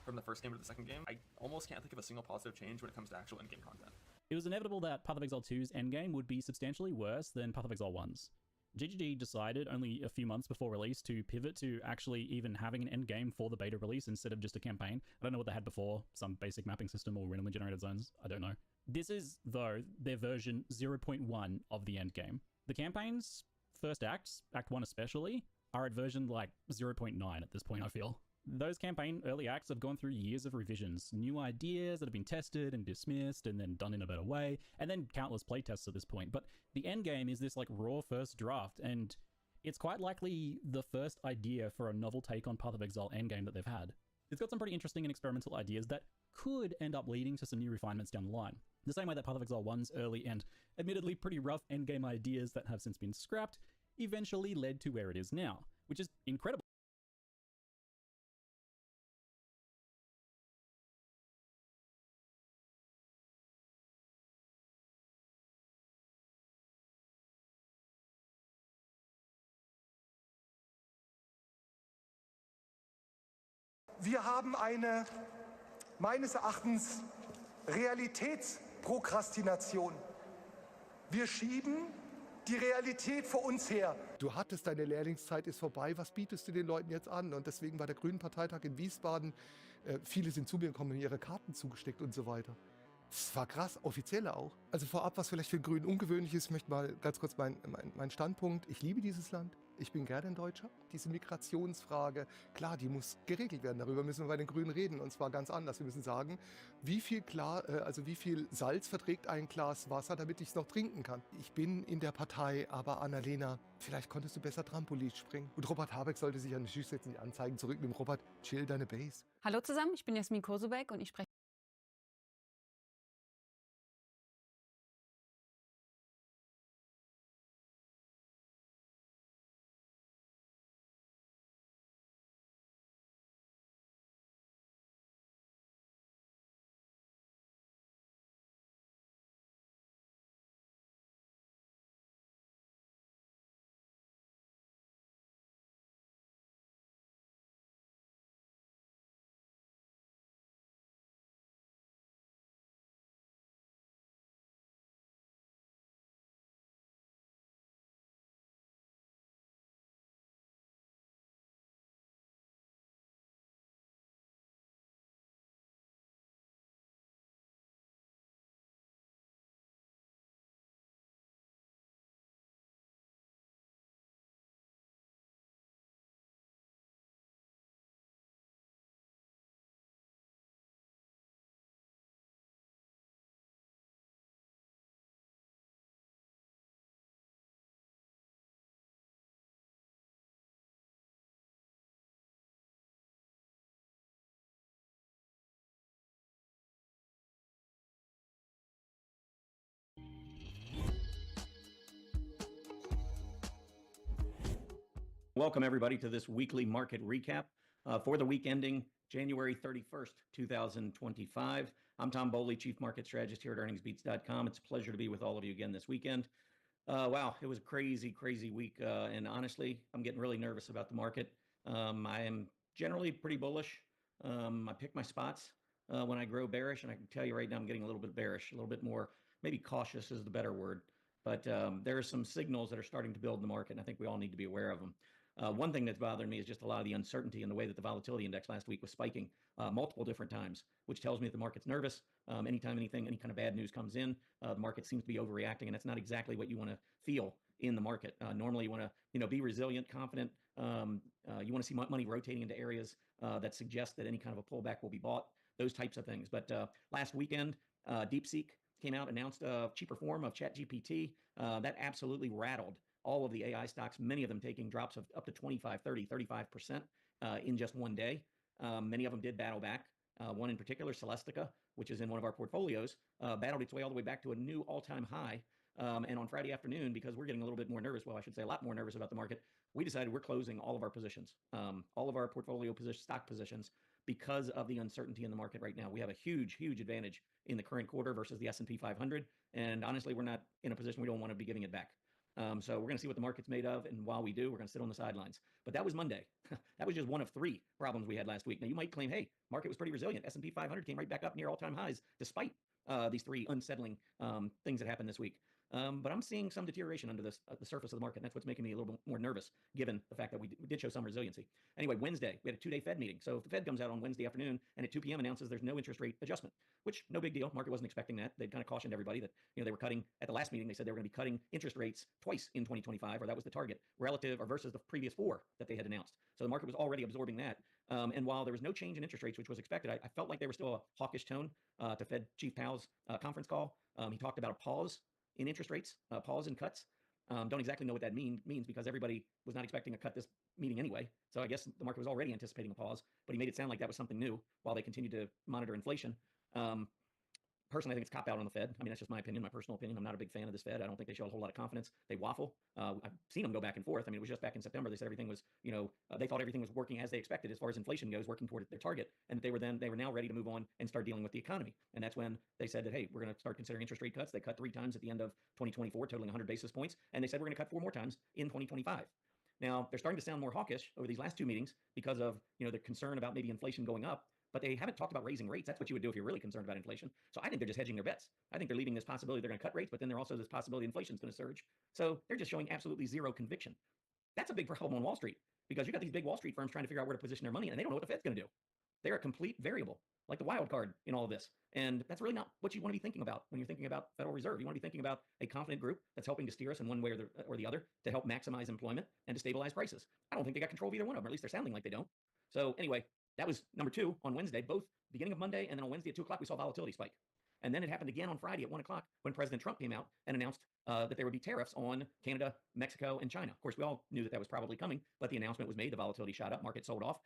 from the first game to the second game, I almost can't think of a single positive change when it comes to actual in-game content. It was inevitable that Path of Exile 2's endgame would be substantially worse than Path of Exile 1's. GGG decided only a few months before release to pivot to actually even having an endgame for the beta release instead of just a campaign. I don't know what they had before, some basic mapping system or randomly generated zones, I don't know. This is, though, their version 0.1 of the endgame. The campaign's first acts, Act 1 especially, are at version 0.9 at this point, I feel. Those campaign early acts have gone through years of revisions, new ideas that have been tested and dismissed and then done in a better way, and then countless playtests at this point. But the endgame is this raw first draft, and it's quite likely the first idea for a novel take on Path of Exile endgame that they've had. It's got some pretty interesting and experimental ideas that could end up leading to some new refinements down the line. The same way that Path of Exile 1's early and admittedly pretty rough endgame ideas that have since been scrapped eventually led to where it is now, which is incredible. Wir haben eine, meines Erachtens, Realitätsprokrastination. Wir schieben die Realität vor uns her. Du hattest, deine Lehrlingszeit ist vorbei, was bietest du den Leuten jetzt an? Und deswegen war der Grünen Parteitag in Wiesbaden, viele sind zu mir gekommen und ihre Karten zugesteckt und so weiter. Das war krass, Offizielle auch. Also vorab, was vielleicht für den Grünen ungewöhnlich ist, ich möchte mal ganz kurz meinen Standpunkt. Ich liebe dieses Land, ich bin gerne ein Deutscher. Diese Migrationsfrage, klar, die muss geregelt werden. Darüber müssen wir bei den Grünen reden und zwar ganz anders. Wir müssen sagen, wie viel Salz verträgt ein Glas Wasser, damit ich es noch trinken kann. Ich bin in der Partei, aber Annalena, vielleicht konntest du besser Trampolin springen. Und Robert Habeck sollte sich an den Tisch setzen, die Anzeigen zurücknehmen. Robert, chill deine Base. Hallo zusammen, ich bin Jasmin Kosobeck und ich spreche Welcome, everybody, to this weekly market recap for the week ending January 31st, 2025. I'm Tom Bowley, Chief Market Strategist here at earningsbeats.com. It's a pleasure to be with all of you again this weekend. Wow, it was a crazy week. And honestly, I'm getting really nervous about the market. I am generally pretty bullish. I pick my spots when I grow bearish, and I can tell you right now I'm getting a little bit bearish, a little bit more, maybe cautious is the better word. But there are some signals that are starting to build in the market, and I think we all need to be aware of them. One thing that's bothering me is just a lot of the uncertainty in the way that the volatility index last week was spiking multiple different times, which tells me that the market's nervous. Anytime any kind of bad news comes in, the market seems to be overreacting, and that's not exactly what you want to feel in the market. Normally, you want to be resilient, confident. You want to see money rotating into areas that suggest that any kind of a pullback will be bought, those types of things. But last weekend, DeepSeek came out, announced a cheaper form of ChatGPT. That absolutely rattled all of the AI stocks, many of them taking drops of up to 25, 30, 35% in just one day. Many of them did battle back. One in particular, Celestica, which is in one of our portfolios, battled its way all the way back to a new all-time high. And on Friday afternoon, because we're getting a little bit more nervous, well, I should say a lot more nervous about the market, we decided we're closing all of our positions, all of our portfolio stock positions, because of the uncertainty in the market right now. We have a huge advantage in the current quarter versus the S&P 500. And honestly, we're not in a position we don't want to be giving it back. So we're going to see what the market's made of, and while we do, we're going to sit on the sidelines. But that was Monday. That was just one of 3 problems we had last week. Now, you might claim, hey, market was pretty resilient. S&P 500 came right back up near all-time highs, despite these 3 unsettling things that happened this week. But I'm seeing some deterioration under the surface of the market, and that's what's making me a little bit more nervous, given the fact that we did show some resiliency. Anyway, Wednesday, we had a 2-day Fed meeting. So if the Fed comes out on Wednesday afternoon and at 2 p.m. announces there's no interest rate adjustment, which no big deal. Market wasn't expecting that. They'd kind of cautioned everybody that they were cutting at the last meeting. They said they were going to be cutting interest rates twice in 2025, or that was the target, relative or versus the previous 4 that they had announced. So the market was already absorbing that. And while there was no change in interest rates, which was expected, I felt like there was still a hawkish tone to Fed Chief Powell's conference call. He talked about a pause in interest rates, pause in cuts. Don't exactly know what that means because everybody was not expecting a cut this meeting anyway. So I guess the market was already anticipating a pause, but he made it sound like that was something new while they continued to monitor inflation. Personally, I think it's cop out on the Fed. I mean, that's just my opinion, my personal opinion. I'm not a big fan of this Fed. I don't think they show a whole lot of confidence. They waffle. I've seen them go back and forth. I mean, it was just back in September. They said everything was, they thought everything was working as they expected as far as inflation goes, working toward their target. And they were now ready to move on and start dealing with the economy. And that's when they said that, hey, we're going to start considering interest rate cuts. They cut 3 times at the end of 2024, totaling 100 basis points. And they said we're going to cut 4 more times in 2025. Now, they're starting to sound more hawkish over these last 2 meetings because of, the concern about maybe inflation going up. But they haven't talked about raising rates. That's what you would do if you're really concerned about inflation. So I think they're just hedging their bets. I think they're leaving this possibility they're going to cut rates, but then there's also this possibility inflation is going to surge. So they're just showing absolutely zero conviction. That's a big problem on Wall Street because you got these big Wall Street firms trying to figure out where to position their money, and they don't know what the Fed's going to do. They're a complete variable, like the wild card in all of this. And that's really not what you want to be thinking about when you're thinking about Federal Reserve. You want to be thinking about a confident group that's helping to steer us in one way or the other to help maximize employment and to stabilize prices. I don't think they got control of either one of them, or at least they're sounding like they don't. So anyway, that was number 2 on Wednesday, both beginning of Monday, and then on Wednesday at 2 o'clock, we saw volatility spike. And then it happened again on Friday at 1 o'clock when President Trump came out and announced that there would be tariffs on Canada, Mexico, and China. Of course, we all knew that was probably coming, but the announcement was made, the volatility shot up, market sold off.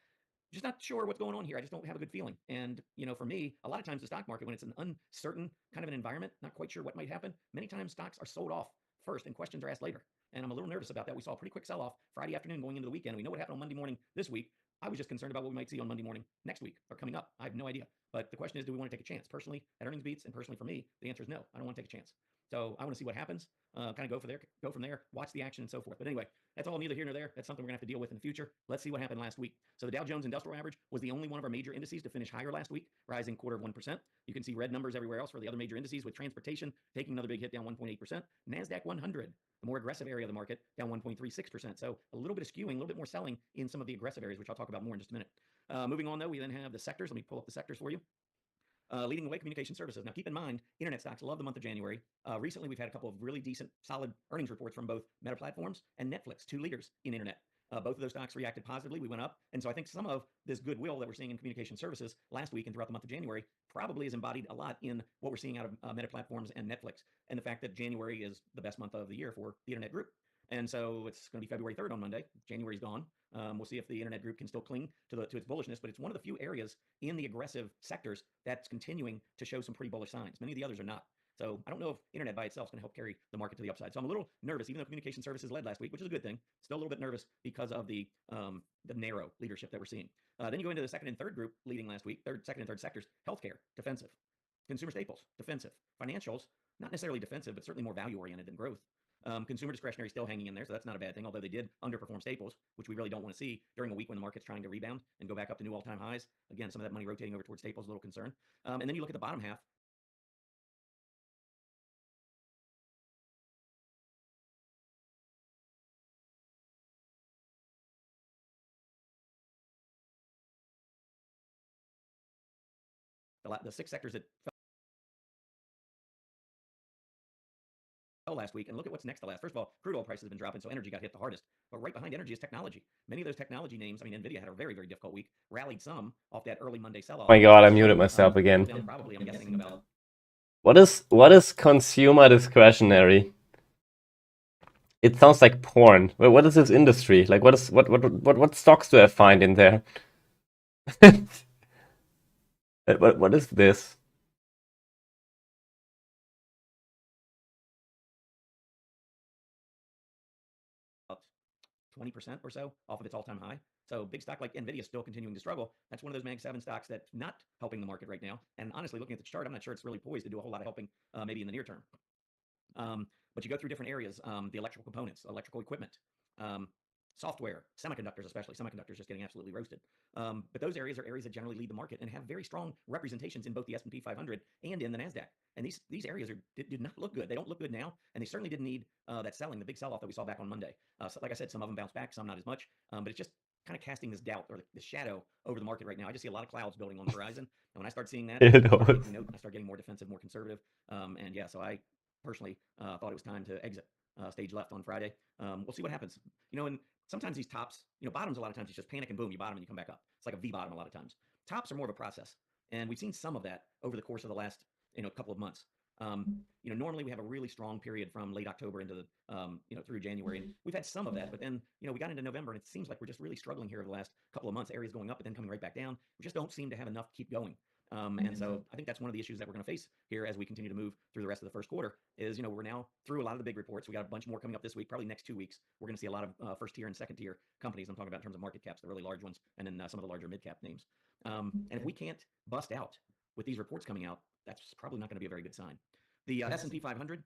Just not sure what's going on here. I just don't have a good feeling. And, for me, a lot of times the stock market, when it's an uncertain kind of an environment, not quite sure what might happen, many times stocks are sold off first and questions are asked later. And I'm a little nervous about that. We saw a pretty quick sell-off Friday afternoon going into the weekend. We know what happened on Monday morning this week. I was just concerned about what we might see on Monday morning next week or coming up. I have no idea. But the question is, do we want to take a chance? Personally, at Earnings Beats, and personally for me, the answer is no. I don't want to take a chance. So I want to see what happens, kind of go from there, watch the action and so forth. But anyway, that's all neither here nor there. That's something we're going to have to deal with in the future. Let's see what happened last week. So the Dow Jones Industrial Average was the only one of our major indices to finish higher last week, rising 0.25%. You can see red numbers everywhere else for the other major indices, with transportation taking another big hit, down 1.8%. NASDAQ 100, the more aggressive area of the market, down 1.36%. So a little bit of skewing, a little bit more selling in some of the aggressive areas, which I'll talk about more in just a minute. Moving on, though, we then have the sectors. Let me pull up the sectors for you. Leading the way, communication services. Now, keep in mind, internet stocks love the month of January. Recently, we've had a couple of really decent, solid earnings reports from both Meta Platforms and Netflix, 2 leaders in internet. Both of those stocks reacted positively. We went up. And so I think some of this goodwill that we're seeing in communication services last week and throughout the month of January probably is embodied a lot in what we're seeing out of Meta Platforms and Netflix, and the fact that January is the best month of the year for the internet group. And so it's going to be February 3rd on Monday. January's gone. We'll see if the internet group can still cling to its bullishness, but it's one of the few areas in the aggressive sectors that's continuing to show some pretty bullish signs. Many of the others are not. So I don't know if internet by itself is going to help carry the market to the upside. So I'm a little nervous, even though communication services led last week, which is a good thing. Still a little bit nervous because of the narrow leadership that we're seeing. Then you go into the second and third group leading last week. Second and third sectors: healthcare, defensive; consumer staples, defensive; financials, not necessarily defensive, but certainly more value oriented than growth. Consumer discretionary still hanging in there, so that's not a bad thing, although they did underperform staples, which we really don't want to see during a week when the market's trying to rebound and go back up to new all-time highs. Again, some of that money rotating over towards staples is a little concern. And then you look at the bottom half. The six sectors that fell last week, and look at what's next to last. First of all, crude oil prices have been dropping, so energy got hit the hardest. But right behind energy is technology. Many of those technology names, I mean, NVIDIA had a very, very difficult week, rallied some off that early Monday sell-off. Oh my god, I muted myself again. Probably, I'm guessing about. What is consumer discretionary? It sounds like porn. What is this industry? Like what stocks do I find in there? What is this? 20% or so off of its all-time high. So big stock like NVIDIA is still continuing to struggle. That's one of those Mag 7 stocks that's not helping the market right now. And honestly, looking at the chart, I'm not sure it's really poised to do a whole lot of helping maybe in the near term. But you go through different areas, the electrical components, electrical equipment, software, semiconductors especially. Semiconductors just getting absolutely roasted. But those areas are areas that generally lead the market and have very strong representations in both the S&P 500 and in the NASDAQ. And these areas did not look good. They don't look good now, and they certainly didn't need that selling, the big sell-off that we saw back on Monday. So like I said, some of them bounced back, some not as much. But it's just kind of casting this doubt or the shadow over the market right now. I just see a lot of clouds building on the horizon. And when I start seeing that, I start getting more defensive, more conservative. And yeah, so I personally thought it was time to exit stage left on Friday. We'll see what happens. You know, and sometimes these tops, bottoms a lot of times it's just panic and boom, you bottom and you come back up. It's like a V bottom a lot of times. Tops are more of a process. And we've seen some of that over the course of the last, couple of months. Normally we have a really strong period from late October into the, through January. And we've had some of that, but then, we got into November and it seems like we're just really struggling here over the last couple of months. Areas going up, but then coming right back down. We just don't seem to have enough to keep going. And so I think that's one of the issues that we're going to face here as we continue to move through the rest of the first quarter is, we're now through a lot of the big reports. We got a bunch more coming up this week, probably next 2 weeks. We're going to see a lot of first tier and second tier companies. I'm talking about in terms of market caps, the really large ones, and then some of the larger mid cap names. And if we can't bust out with these reports coming out, that's probably not going to be a very good sign. The S&P 500,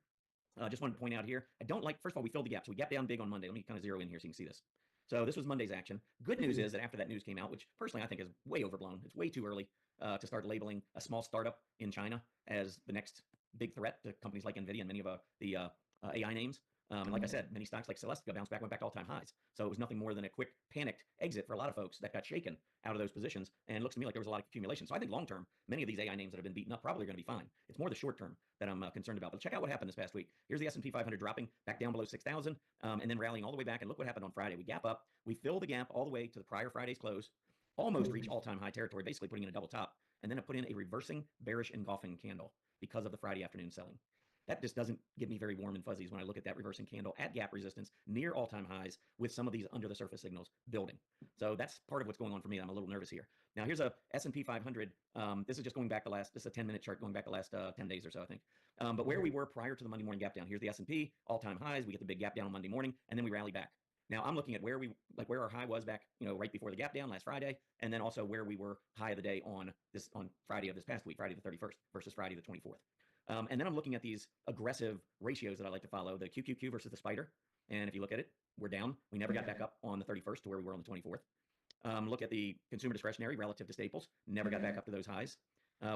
just wanted to point out here, I don't like, first of all, we filled the gap. So we gapped down big on Monday. Let me kind of zero in here so you can see this. So this was Monday's action. Good news is that after that news came out, which personally I think is way overblown, it's way too early to start labeling a small startup in China as the next big threat to companies like NVIDIA and many of the AI names. And like I said, many stocks like Celestica bounced back, went back to all-time highs. So it was nothing more than a quick panicked exit for a lot of folks that got shaken out of those positions. And it looks to me like there was a lot of accumulation. So I think long-term, many of these AI names that have been beaten up probably are going to be fine. It's more the short-term that I'm concerned about. But check out what happened this past week. Here's the S&P 500 dropping back down below 6,000 and then rallying all the way back. And look what happened on Friday. We gap up. We fill the gap all the way to the prior Friday's close, almost reach all-time high territory, basically putting in a double top. And then it put in a reversing bearish engulfing candle because of the Friday afternoon selling. That just doesn't get me very warm and fuzzies when I look at that reversing candle at gap resistance near all-time highs with some of these under the surface signals building. So that's part of what's going on for me. I'm a little nervous here. Now here's a S&P 500. This is just going back this is a 10-minute chart going back the last 10 days or so, I think. But where we were prior to the Monday morning gap down, here's the S&P, all-time highs. We get the big gap down on Monday morning, and then we rally back. Now I'm looking at where our high was back, right before the gap down last Friday, and then also where we were high of the day on Friday of this past week, Friday the 31st versus Friday the 24th. And then I'm looking at these aggressive ratios that I like to follow, the QQQ versus the spider. And if you look at it, we're down. We never got back up on the 31st to where we were on the 24th. Look at the consumer discretionary relative to staples, never got back up to those highs.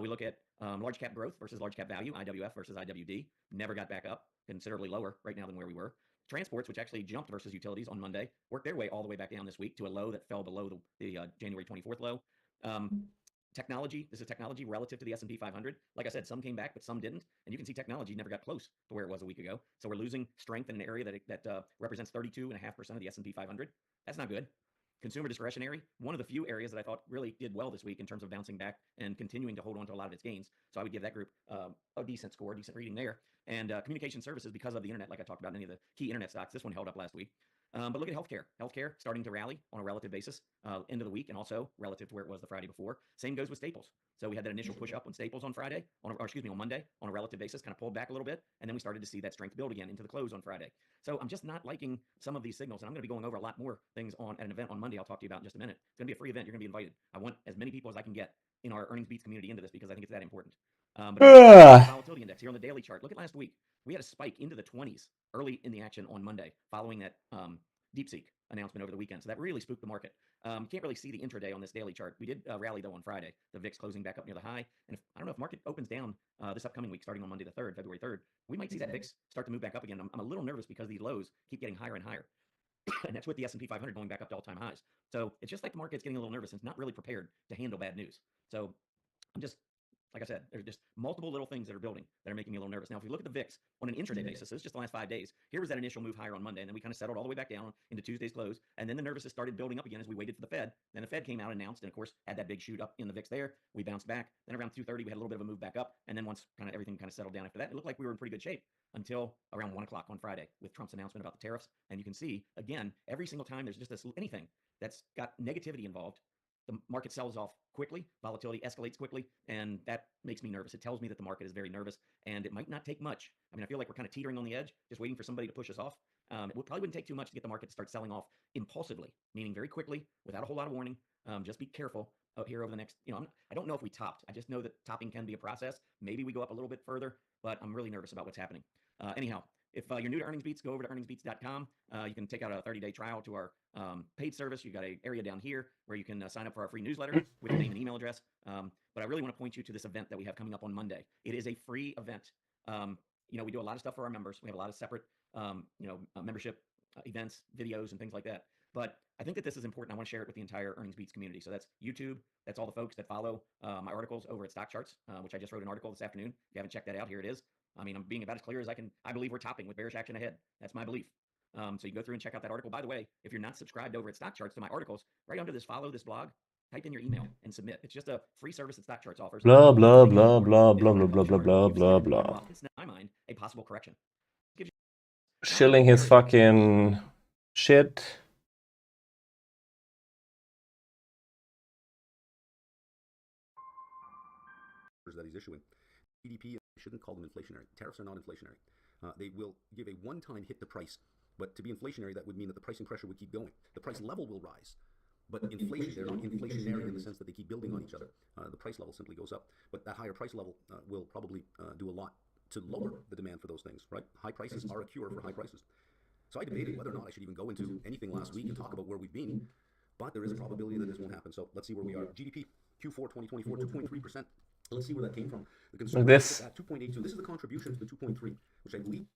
We look at large cap growth versus large cap value, IWF versus IWD, never got back up, considerably lower right now than where we were. Transports, which actually jumped versus utilities on Monday, worked their way all the way back down this week to a low that fell below the January 24th low. Technology, this is technology relative to the S&P 500. Like I said, some came back, but some didn't. And you can see technology never got close to where it was a week ago. So we're losing strength in an area that represents 32.5% of the S&P 500. That's not good. Consumer discretionary, one of the few areas that I thought really did well this week in terms of bouncing back and continuing to hold on to a lot of its gains. So I would give that group a decent score, decent reading there. And communication services, because of the internet, like I talked about, any of the key internet stocks, this one held up last week. But look at healthcare. Healthcare starting to rally on a relative basis end of the week, and also relative to where it was the Friday before. Same goes with staples. So we had that initial push up on staples on Friday, on Monday, on a relative basis, kind of pulled back a little bit, and then we started to see that strength build again into the close on Friday. So I'm just not liking some of these signals, and I'm going to be going over a lot more things at an event on Monday. I'll talk to you about in just a minute. It's going to be a free event. You're going to be invited. I want as many people as I can get in our earnings beats community into this because I think it's that important. But volatility index here on the daily chart. Look at last week. We had a spike into the 20s early in the action on Monday following that DeepSeek announcement over the weekend. So that really spooked the market. You can't really see the intraday on this daily chart. We did rally though on Friday. The VIX closing back up near the high. And I don't know if market opens down this upcoming week, starting on Monday the 3rd, February 3rd, we might see that VIX start to move back up again. I'm a little nervous because these lows keep getting higher and higher. And that's with the S&P 500 going back up to all-time highs. So it's just like the market's getting a little nervous and it's not really prepared to handle bad news. So I'm just, like I said, there's just multiple little things that are building that are making me a little nervous. Now, if we look at the VIX on an intraday basis, so it's just the last 5 days, here was that initial move higher on Monday, and then we kind of settled all the way back down into Tuesday's close, and then the nervousness started building up again as we waited for the Fed. Then the Fed came out and announced, and of course, had that big shoot up in the VIX there. We bounced back. Then around 2:30, we had a little bit of a move back up, and then once kind of everything kind of settled down after that, it looked like we were in pretty good shape until around 1 o'clock on Friday with Trump's announcement about the tariffs. And you can see, again, every single time there's just anything that's got negativity involved, the market sells off quickly, volatility escalates quickly, and that makes me nervous. It tells me that the market is very nervous, and it might not take much. I mean, I feel like we're kind of teetering on the edge, just waiting for somebody to push us off. It probably wouldn't take too much to get the market to start selling off impulsively, meaning very quickly, without a whole lot of warning. Just be careful out here over the next, I don't know if we topped. I just know that topping can be a process. Maybe we go up a little bit further, but I'm really nervous about what's happening. Anyhow, if you're new to Earnings Beats, go over to earningsbeats.com. You can take out a 30-day trial to our paid service. You've got an area down here where you can sign up for our free newsletter with your name and email address. But I really want to point you to this event that we have coming up on Monday. It is a free event. We do a lot of stuff for our members. We have a lot of separate, membership events, videos, and things like that. But I think that this is important. I want to share it with the entire Earnings Beats community. So that's YouTube. That's all the folks that follow my articles over at Stock Charts, which I just wrote an article this afternoon. If you haven't checked that out, here it is. I mean, I'm being about as clear as I can. I believe we're topping with bearish action ahead. That's my belief. So you go through and check out that article. By the way, if you're not subscribed over at Stock Charts to my articles, right under this follow this blog, type in your email and submit. It's just a free service that Stock Charts offers. Blah blah blah blah blah blah blah blah blah blah blah. It's in my mind a possible correction. Shilling his fucking shit. That he's issuing. GDP shouldn't call them inflationary. Tariffs are not inflationary. They will give a one-time hit to price, but to be inflationary, that would mean that the pricing pressure would keep going. The price level will rise, but inflation, they're not inflationary in the sense that they keep building on each other. The price level simply goes up, but that higher price level will probably do a lot to lower the demand for those things, right? High prices are a cure for high prices. So I debated whether or not I should even go into anything last week and talk about where we've been, but there is a probability that this won't happen. So let's see where we are. GDP, Q4 2024, 2.3%. Let's see where that came from. The consumer this. At 2.82. This is the contribution to the 2.3, which I believe.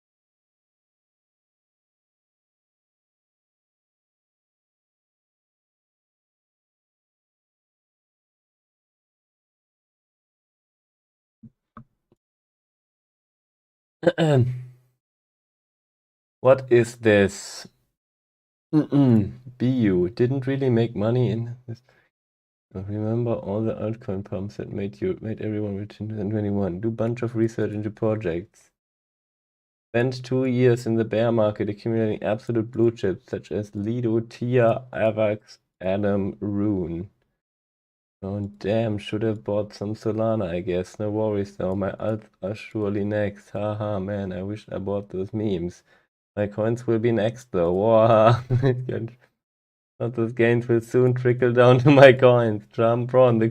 What is this? BU didn't really make money in this. Remember all the altcoin pumps that made everyone rich in 2021. Do bunch of research into projects. Spent 2 years in the bear market accumulating absolute blue chips such as Lido, Tia, Avax, Adam, Rune. Oh damn, should have bought some Solana, I guess. No worries though, my alts are surely next. Haha, man, I wish I bought those memes. My coins will be next though. Wow. Not those gains will soon trickle down to my coins. Jump on the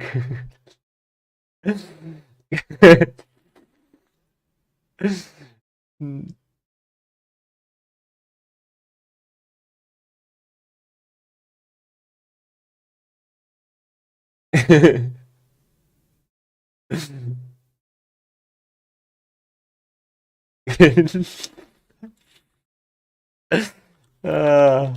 Ah.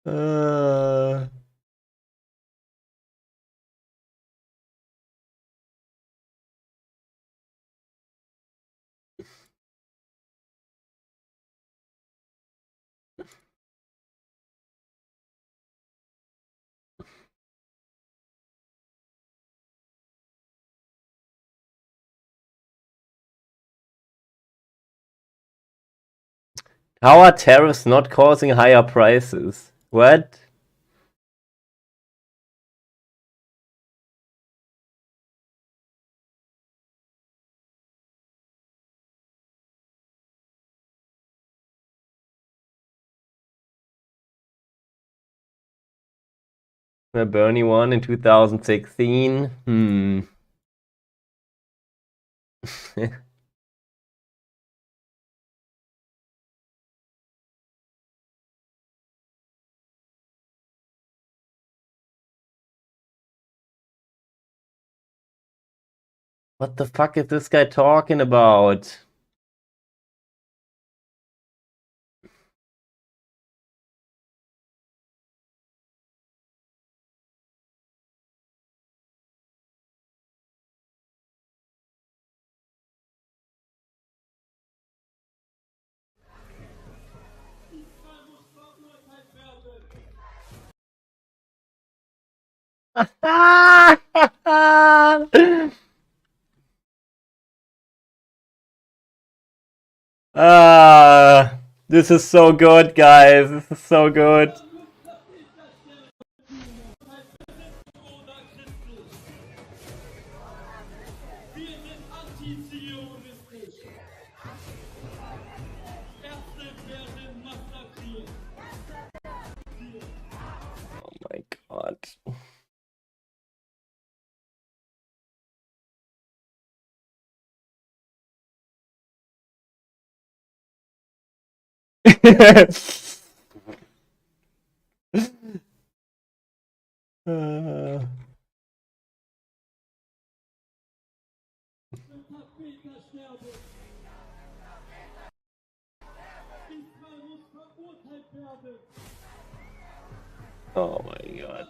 uh... How are tariffs not causing higher prices? What? The Bernie one in 2016? What the fuck is this guy talking about? This is so good, guys. This is so good. Oh my god. Oh my god.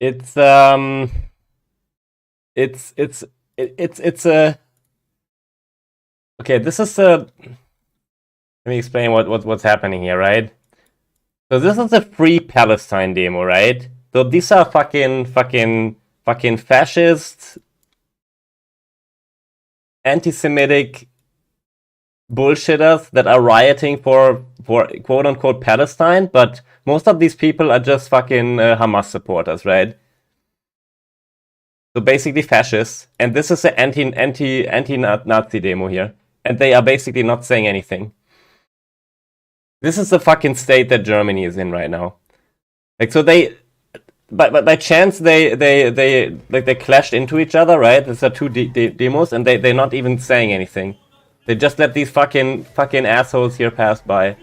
It's it's a okay. This is a. Let me explain what's happening here, right? So this is a free Palestine demo, right? So these are fucking fascist, anti-Semitic bullshitters that are rioting for quote unquote Palestine, but most of these people are just fucking Hamas supporters, right? So basically fascists, and this is an anti-Nazi demo here, and they are basically not saying anything. This is the fucking state that Germany is in right now. Like, so they, by chance they clashed into each other, right? These are two demos, and they're not even saying anything. They just let these fucking assholes here pass by.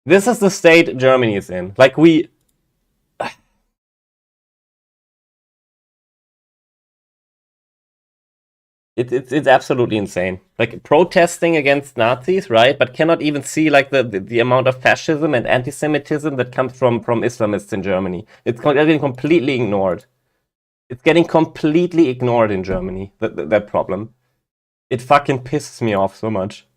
This is the state Germany is in. Like, it's absolutely insane. Like, protesting against Nazis, right? But cannot even see like the amount of fascism and anti-Semitism that comes from Islamists in Germany. It's getting completely ignored. It's getting completely ignored in Germany. That problem. It fucking pisses me off so much.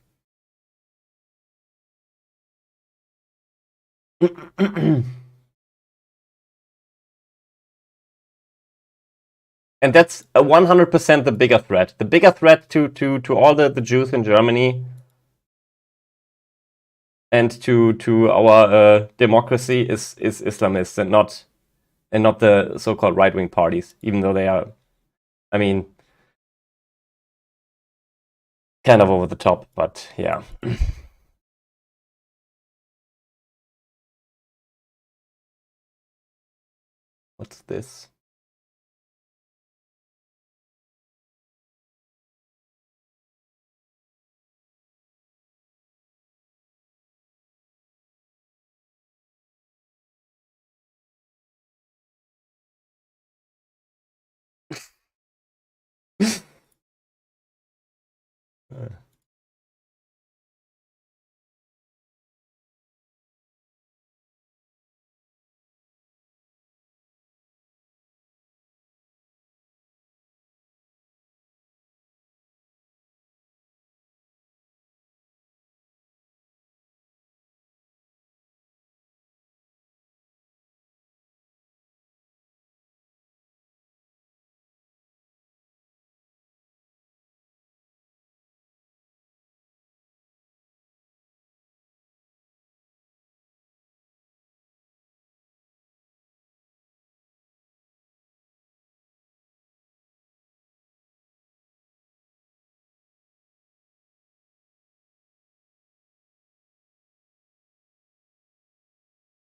And that's 100% the bigger threat. The bigger threat to all the Jews in Germany and to our democracy is Islamists and not the so-called right-wing parties, even though they are, I mean, kind of over the top, but yeah. What's this?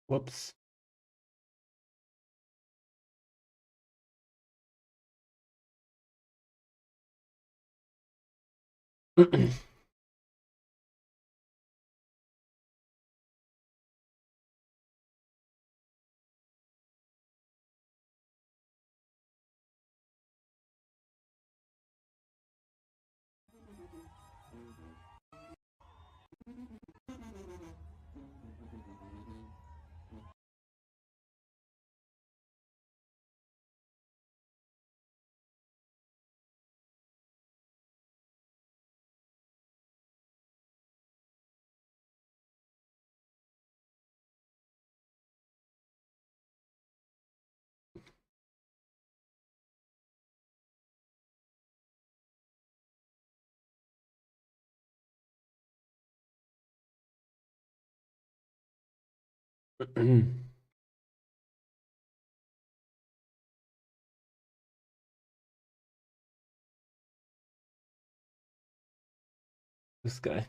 Whoops. This guy.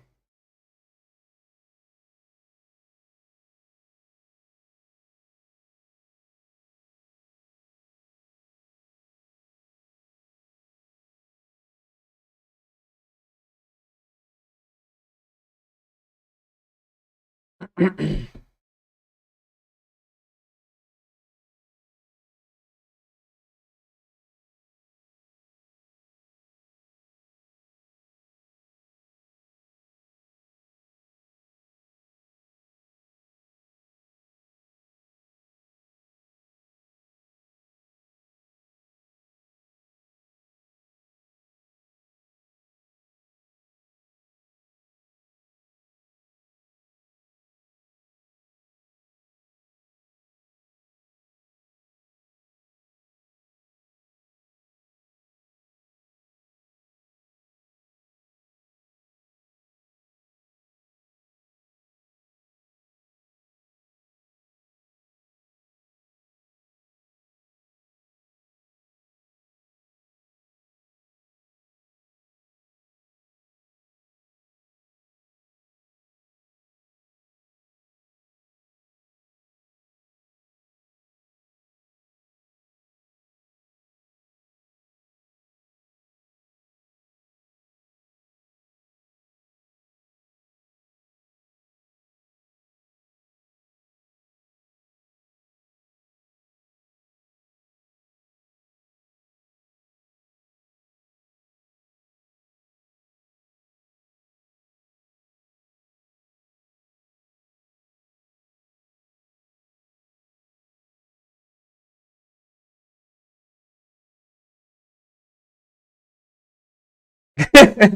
uh,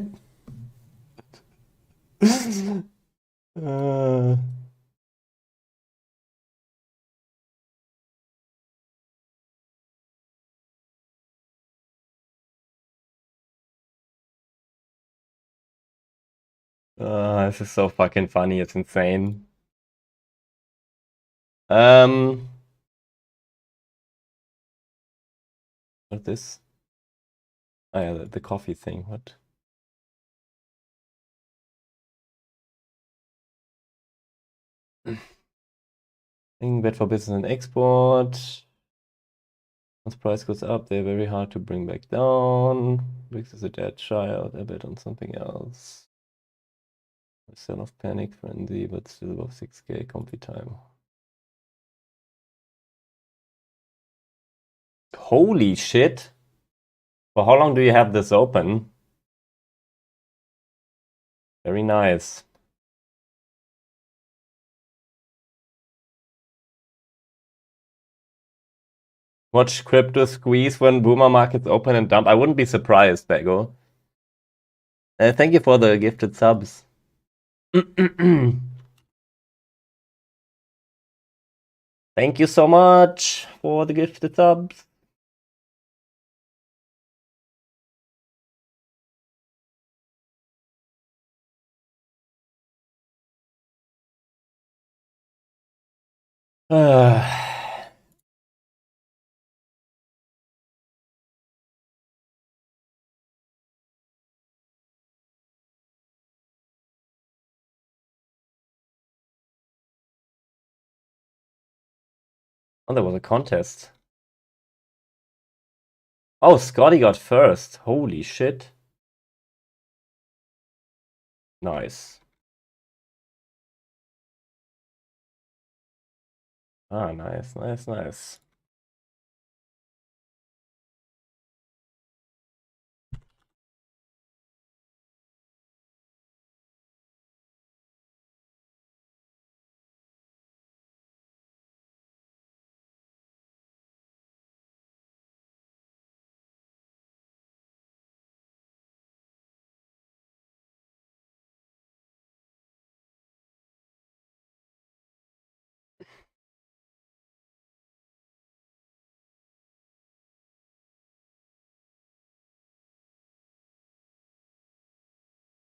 this is so fucking funny. It's insane. What's this? Oh yeah, the coffee thing. What? Thinking bad for business and export. Once price goes up, they're very hard to bring back down. Briggs is a dead child. I bet on something else. Son of panic frenzy, but still above 6k. Comfy time. Holy shit! For how long do you have this open? Very nice. Watch crypto squeeze when boomer markets open and dump. I wouldn't be surprised, Bago. Thank you for the gifted subs. Thank you so much for the gifted subs. Oh, there was a contest. Oh, Scotty got first. Holy shit. Nice. Ah, nice, nice, nice.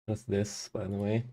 What's this, by the way?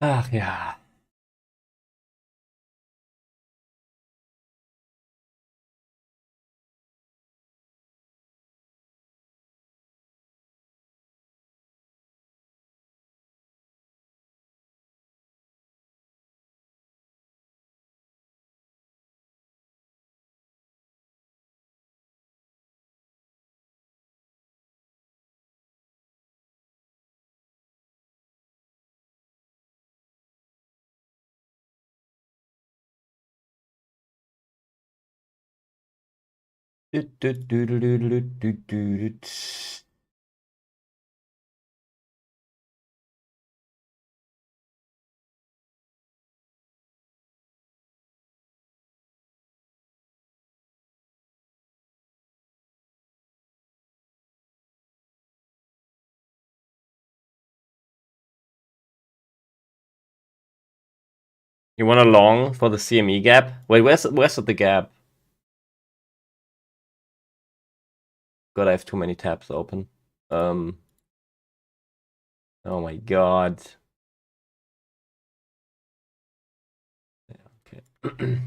Ach ja. You want a long for the CME gap? Wait, where's the gap? God, I have too many tabs open. Oh my god. Yeah, okay.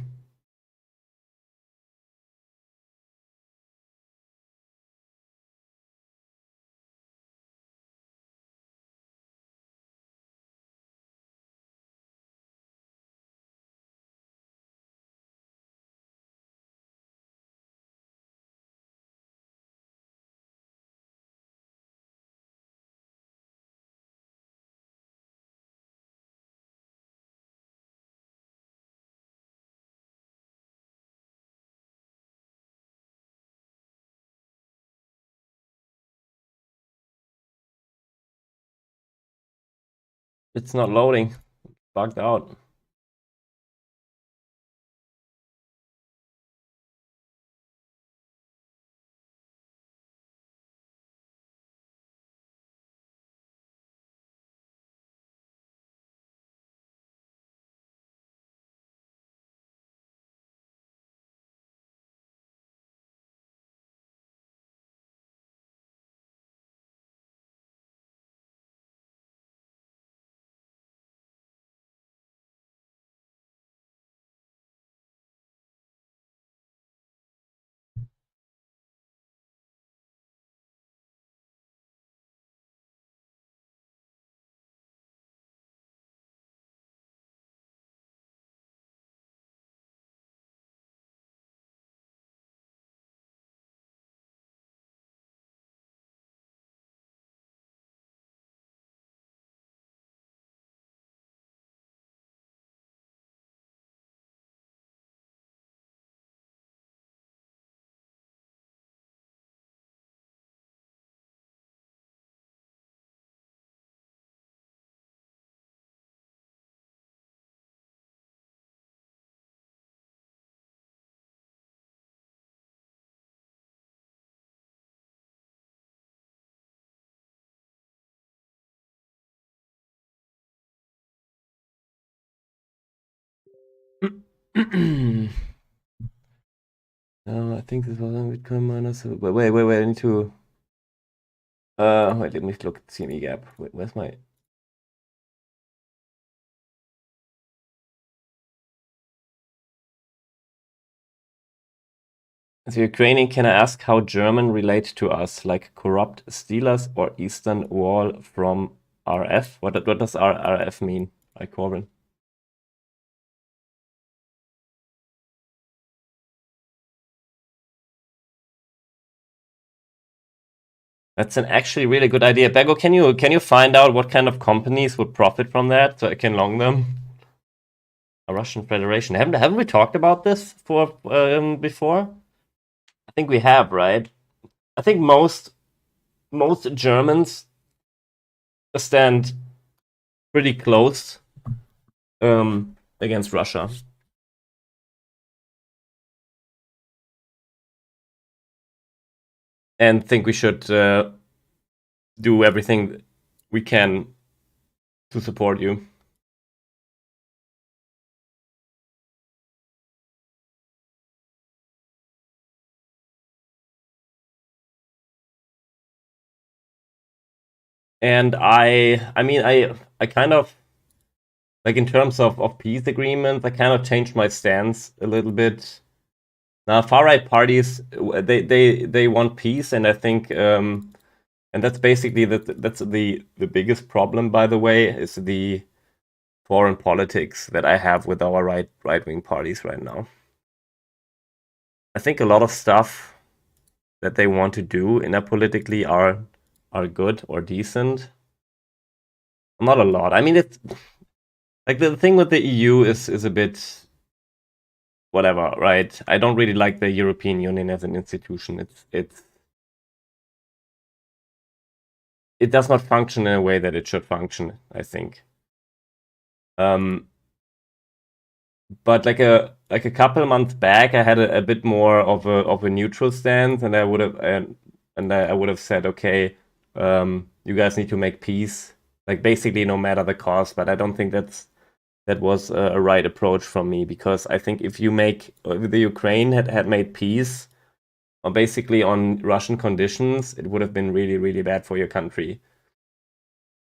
It's not loading. Bugged out. I think this was on Bitcoin minus. Wait, I need to. Wait, let me look at CME gap. Wait, where's my. As a Ukrainian, can I ask how German relate to us, like corrupt Steelers or Eastern Wall from RF? What does RF mean? Like Corbin. That's an actually really good idea. Bego, can you find out what kind of companies would profit from that so I can long them? A Russian Federation. Haven't we talked about this before? I think we have, right? I think most Germans stand pretty close against Russia. And think we should do everything we can to support you. And I kind of, like, in terms of peace agreements, I kind of changed my stance a little bit. Now, far-right parties, they want peace, and I think, and that's basically that's the biggest problem, by the way, is the foreign politics that I have with our right-wing parties right now. I think a lot of stuff that they want to do politically are good or decent. Not a lot. I mean, it's like the thing with the EU is a bit whatever, right? I don't really like the European Union as an institution. It does not function in a way that it should function, I think. But like a couple months back, I had a bit more of a neutral stance, and I would have said, okay, you guys need to make peace, like basically no matter the cost. But I don't think that was a right approach from me, because I think if the Ukraine had made peace, or basically on Russian conditions, it would have been really, really bad for your country.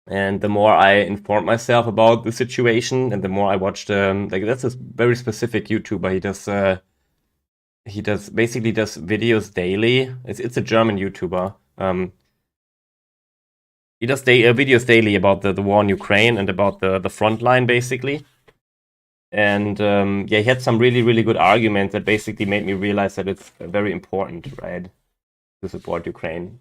And the more I informed myself about the situation, and the more I watched, like that's a very specific YouTuber. He does videos daily. It's a German YouTuber. He does videos daily about the war in Ukraine and about the front line, basically. And yeah, he had some really, really good arguments that basically made me realize that it's very important, right, to support Ukraine.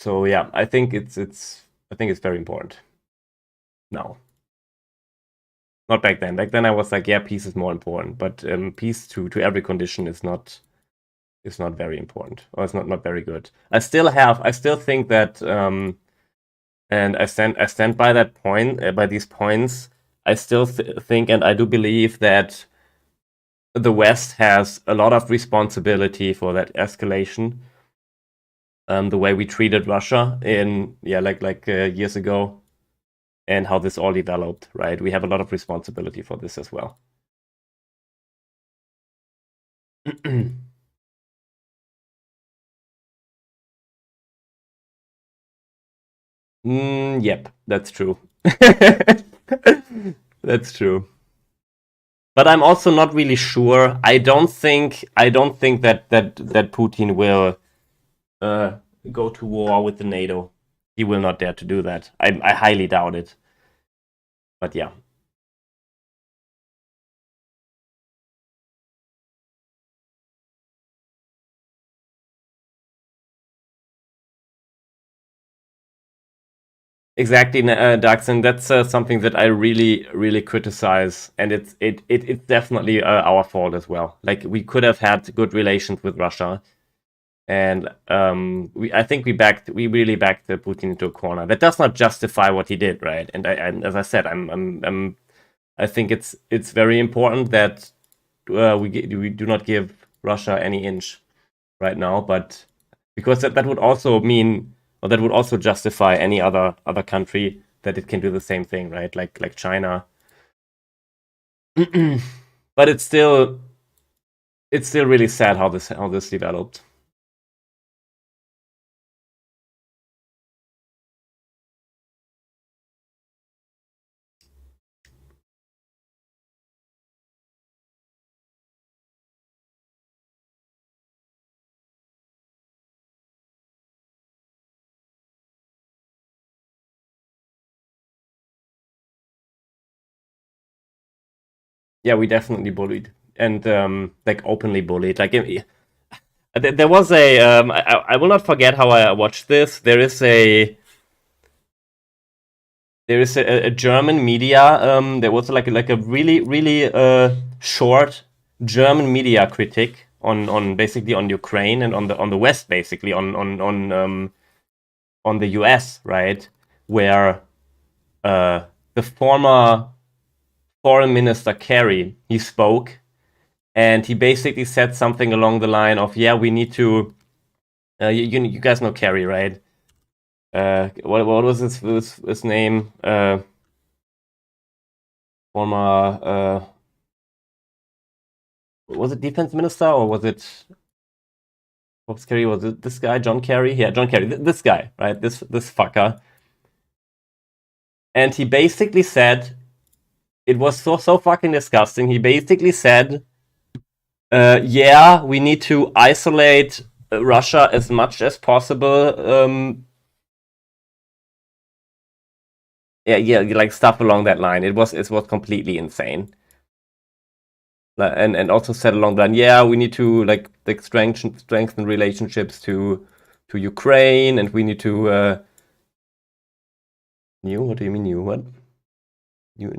So yeah, I think it's very important now. Not back then. Back then I was like, yeah, peace is more important, but peace to every condition is not very important, or it's not very good. I still think that, and I stand by that point, by these points. I still think, and I do believe that the West has a lot of responsibility for that escalation. The way we treated Russia years ago, and how this all developed, right? We have a lot of responsibility for this as well. Yep, that's true. That's true. But I'm also not really sure. I don't think that Putin will go to war with the NATO. He will not dare to do that. I highly doubt it. But yeah. Exactly, Daxon. That's something that I really, really criticize, and it's definitely our fault as well. Like, we could have had good relations with Russia, and I think we really backed Putin into a corner. That does not justify what he did, right? And as I said, I think it's very important that we do not give Russia any inch right now, but because that would also mean, or that would also justify any other country that it can do the same thing, right? Like China. But it's still really sad how this developed. Yeah, we definitely bullied, and like openly bullied. Like there was a I will not forget how I watched this. There is a German media. There was like a really, really short German media critic on basically on Ukraine and on the West, basically on the US, right, where the former Foreign Minister Kerry, he spoke, and he basically said something along the line of, yeah, we need to you guys know Kerry, right? What was his name? Former was it defense minister, or was it Kerry? Was it this guy, John Kerry? Yeah, John Kerry. This guy, right? This fucker. And he basically said, it was so fucking disgusting. He basically said, yeah, we need to isolate Russia as much as possible. Yeah, like stuff along that line. It was completely insane. And also said along that line, yeah, we need to like strengthen relationships to Ukraine, and we need to new. What do you mean new? What new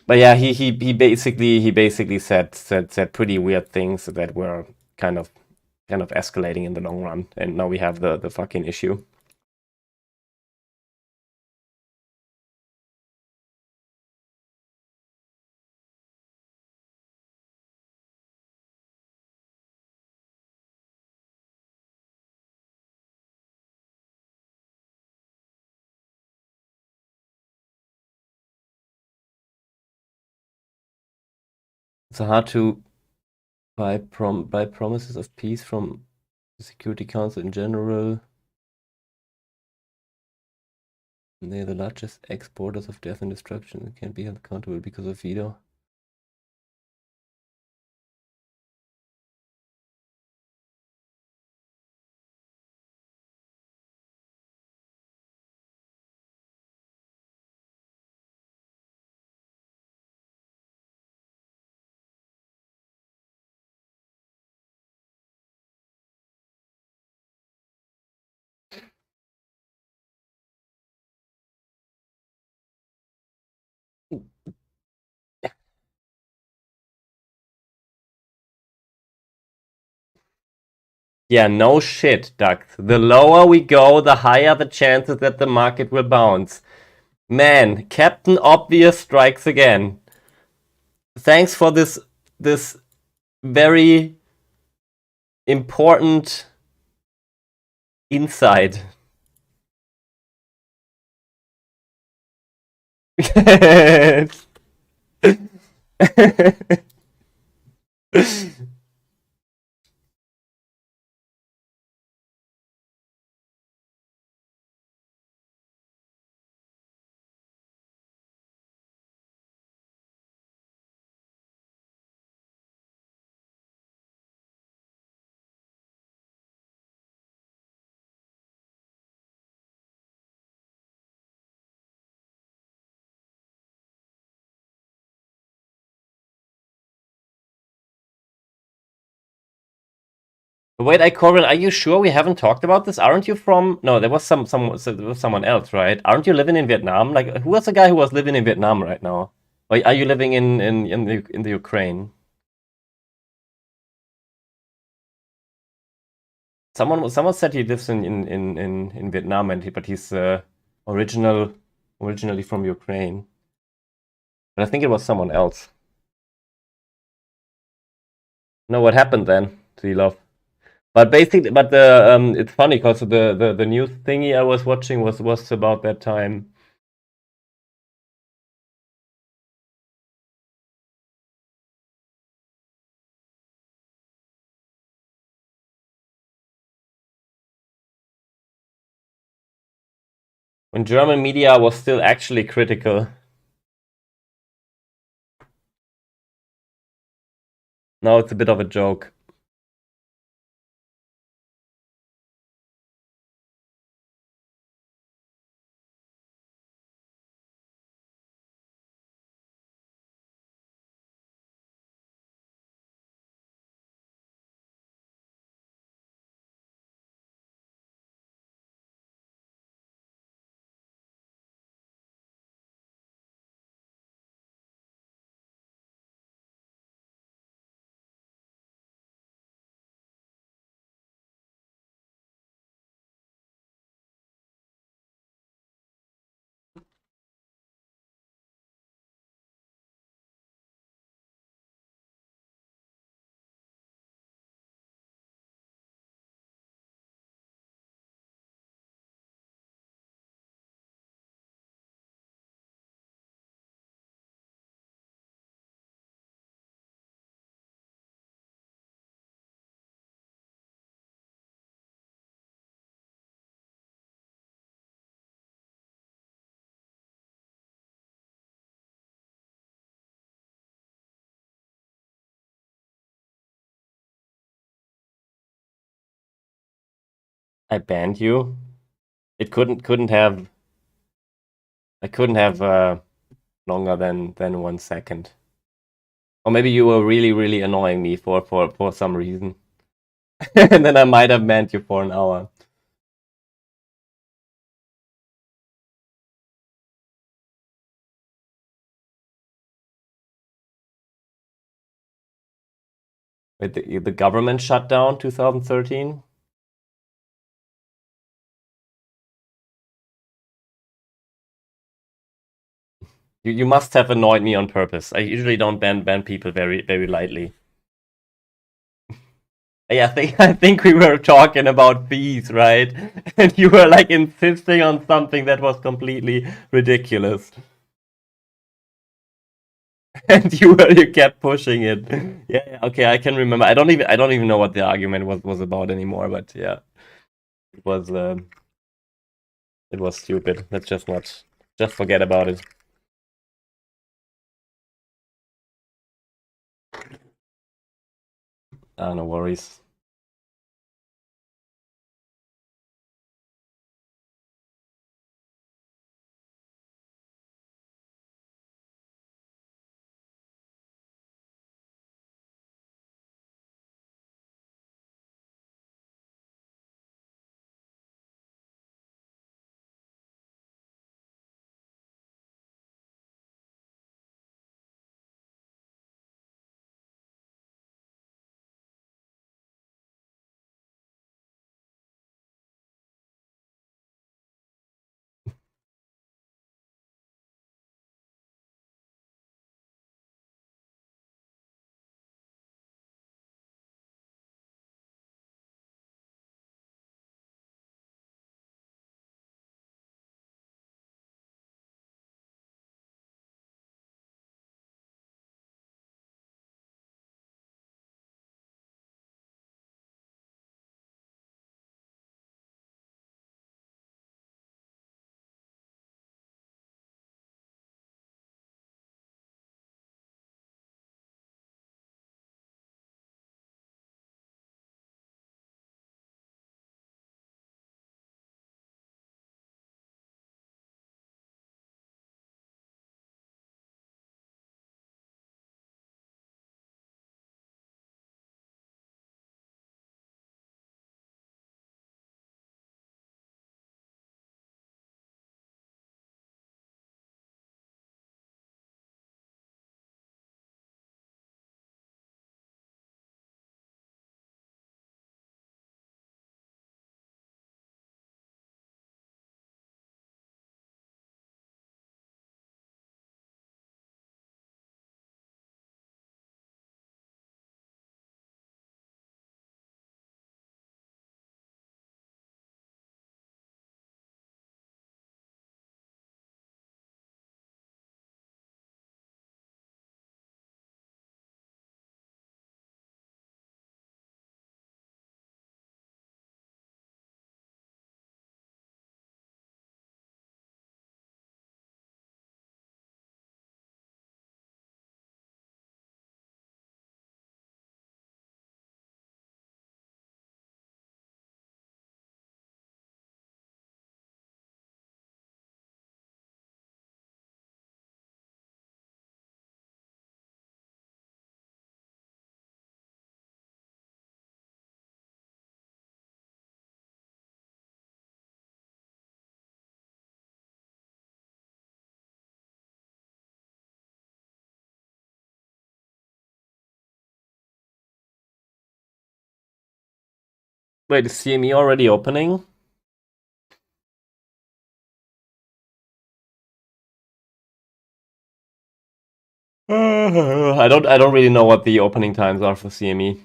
But yeah, he basically said pretty weird things that were kind of escalating in the long run, and now we have the fucking issue. It's hard to buy promises of peace from the Security Council in general. They're the largest exporters of death and destruction and can't be held accountable because of veto. Yeah, no shit, Doug. The lower we go, the higher the chances that the market will bounce. Man, Captain Obvious strikes again. Thanks for this very important insight. Wait, Corbin, are you sure we haven't talked about this? Aren't you from? No, there was someone else, right? Aren't you living in Vietnam? Like, who was the guy who was living in Vietnam right now? Or are you living in the Ukraine? Someone said he lives in Vietnam, but he's originally from Ukraine. But I think it was someone else. No, what happened then, Love? But basically, it's funny because the news thingy I was watching was about that time. When German media was still actually critical. Now it's a bit of a joke. I banned you. It couldn't have. I couldn't have longer than 1 second. Or maybe you were really annoying me for some reason. And then I might have banned you for an hour. Wait, the government shut down 2013? You must have annoyed me on purpose. I usually don't ban people very lightly. Yeah, I think we were talking about fees, right? And you were like insisting on something that was completely ridiculous. And you kept pushing it. Yeah, okay, I can remember. I don't even know what the argument was about anymore, but yeah. It was stupid. Let's just forget about it. No worries. Wait, is CME already opening? I don't really know what the opening times are for CME.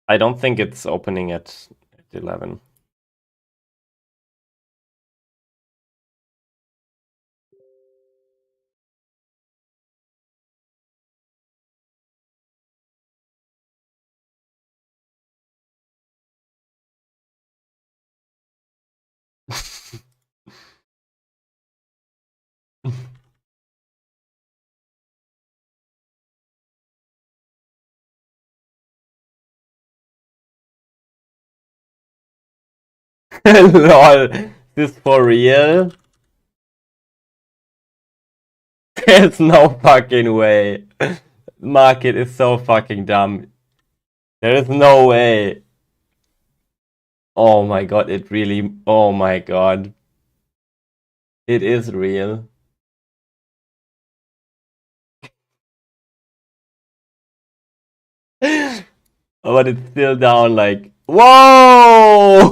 I don't think it's opening at 11. Lol, this for real? There's no fucking way. Market is so fucking dumb. There is no way. Oh my god, it really. Oh my god. It is real. But it's still down like, whoa!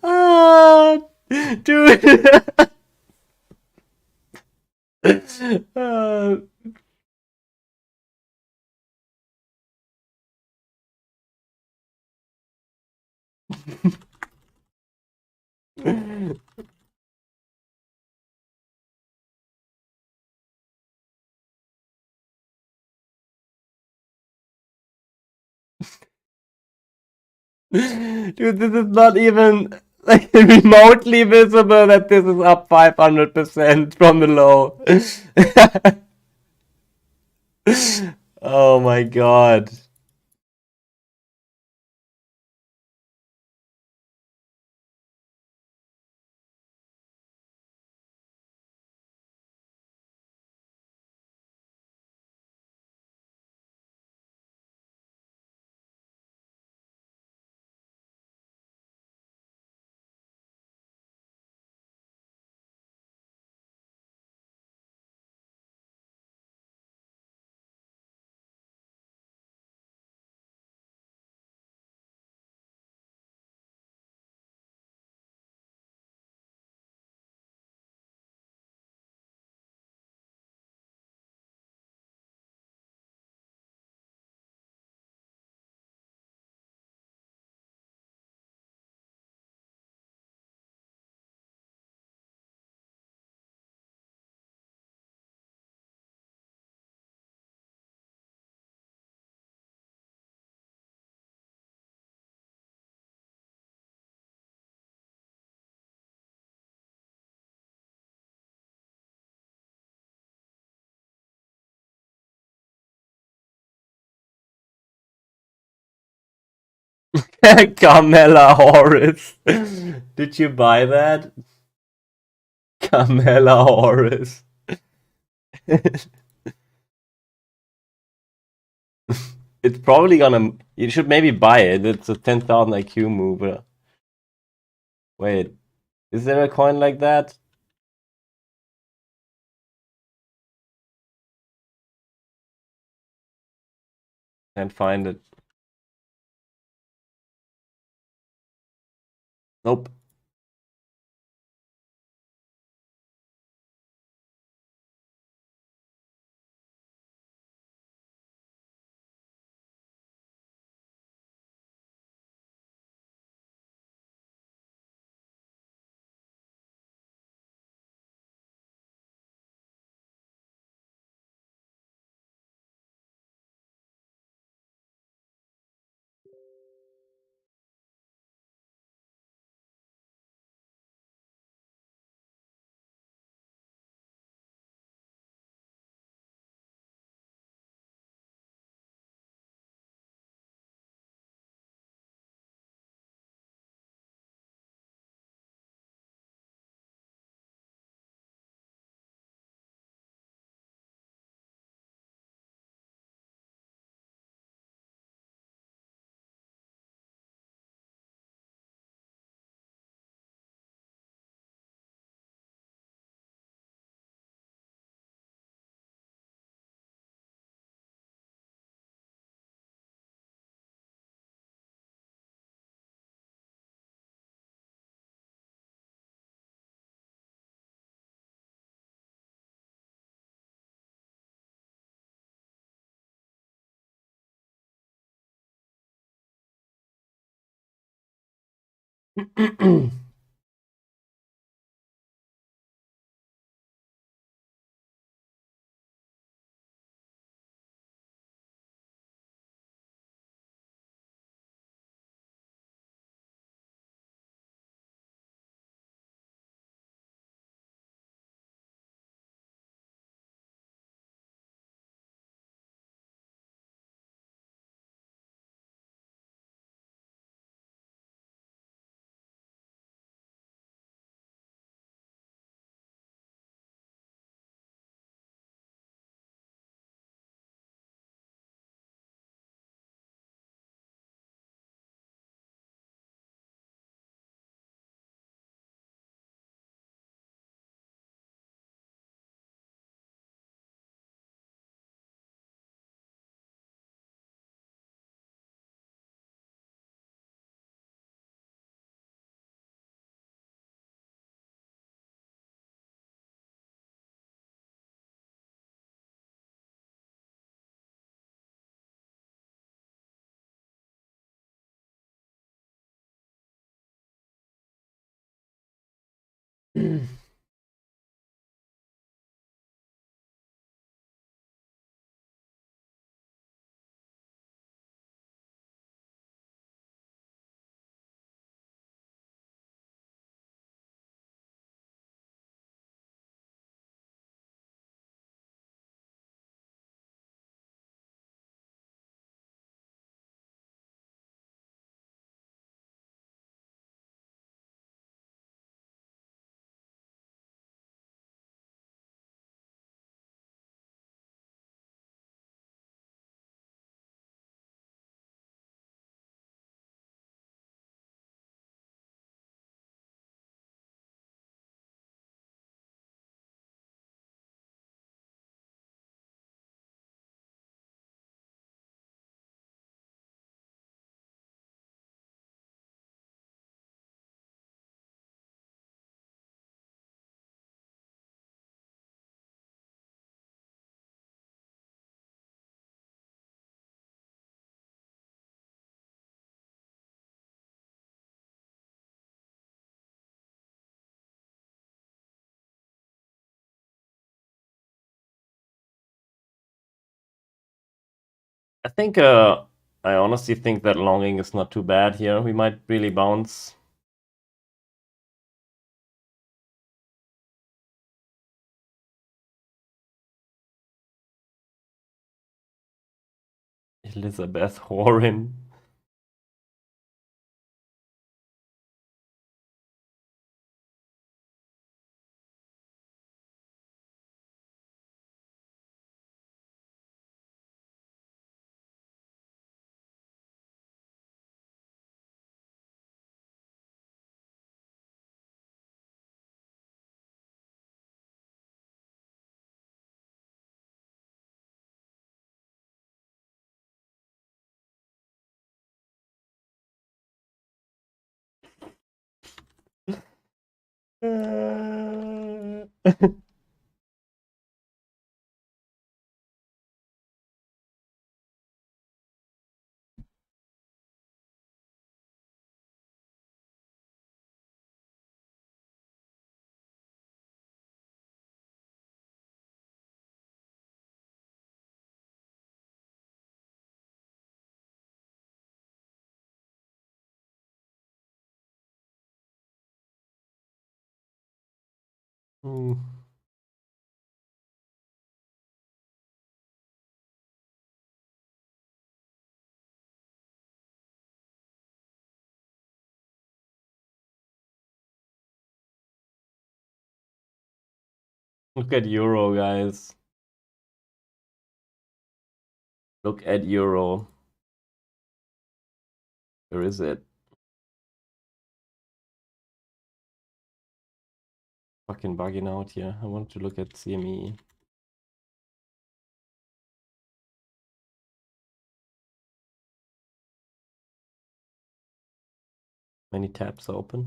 Ah, dude. Ah. Dude, this is not even like remotely visible that this is up 500% from the low. Oh my god. Carmela Horus. Did you buy that? Carmela Horus. It's probably gonna. You should maybe buy it. It's a 10,000 IQ mover. Wait, is there a coin like that? Can't find it. Nope. I think I honestly think that longing is not too bad here. We might really bounce. Elizabeth Warren. Hmm. Look at Euro, guys. Look at Euro. Where is it? Fucking bugging out here. I want to look at CME. Many tabs open.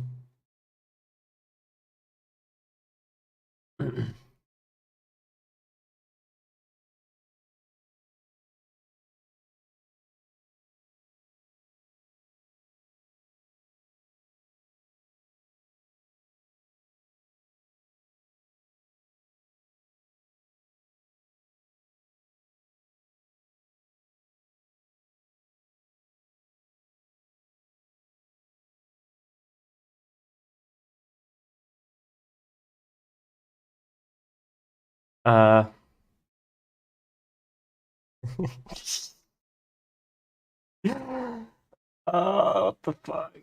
Uh Oh, what the fuck?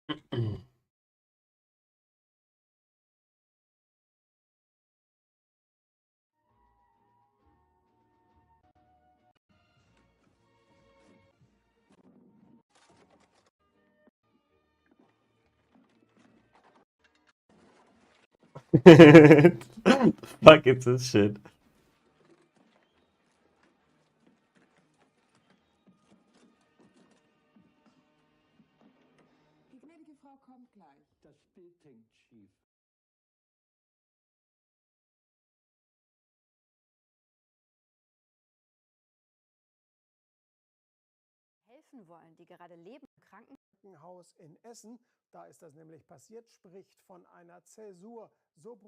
The fuck is this shit? Die gnädige Frau kommt gleich. Das Bild hängt schief. helfen wollen, die gerade leben im Krankenhaus in Essen. Da ist das nämlich passiert, spricht von einer Zäsur. So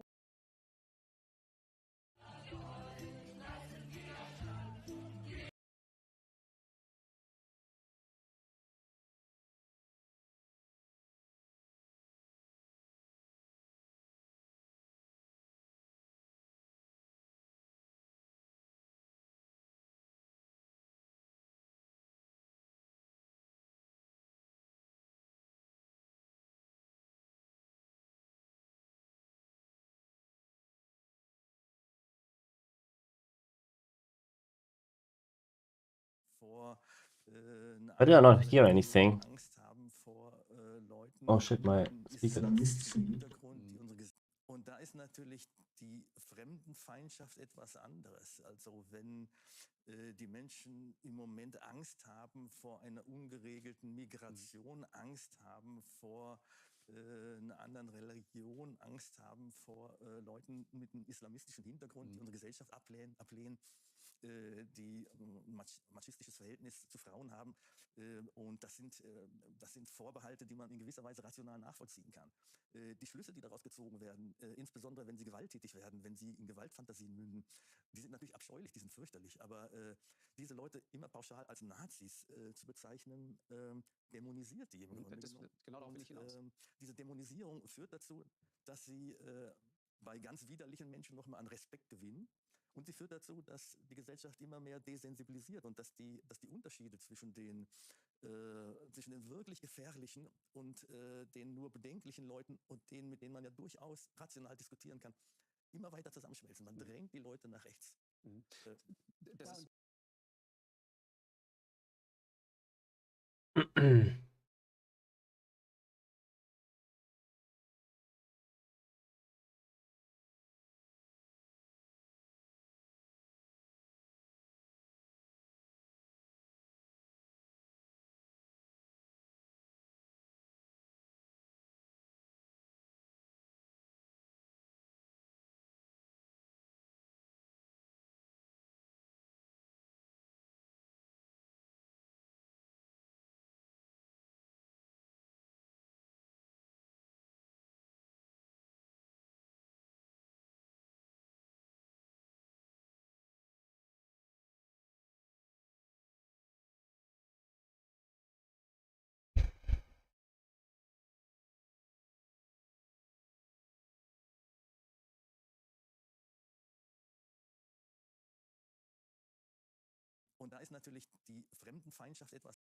I did not hear anything. Oh shit, my speaker. Und da ist natürlich die Fremdenfeindschaft etwas anderes. Also wenn die Menschen im Moment Angst haben vor einer ungeregelten Migration, Angst haben vor einer anderen Religion, Angst haben vor Leuten mit einem islamistischen Hintergrund, die unsere Gesellschaft ablehnen, die machistisches Verhältnis zu Frauen haben. Und das sind Vorbehalte, die man in gewisser Weise rational nachvollziehen kann. Die Schlüsse, die daraus gezogen werden, insbesondere wenn sie gewalttätig werden, wenn sie in Gewaltfantasien münden, die sind natürlich abscheulich, die sind fürchterlich. Aber diese Leute immer pauschal als Nazis zu bezeichnen, dämonisiert die im Grunde genommen. Genau darauf will ich hinaus. Diese Dämonisierung führt dazu, dass sie bei ganz widerlichen Menschen nochmal an Respekt gewinnen. Und sie führt dazu, dass die Gesellschaft immer mehr desensibilisiert und dass die Unterschiede zwischen den wirklich gefährlichen und den nur bedenklichen Leuten und denen, mit denen man ja durchaus rational diskutieren kann, immer weiter zusammenschmelzen. Man drängt die Leute nach rechts. Das ist Und da ist natürlich die Fremdenfeindschaft etwas.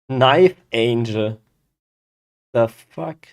Knife Angel. The fuck?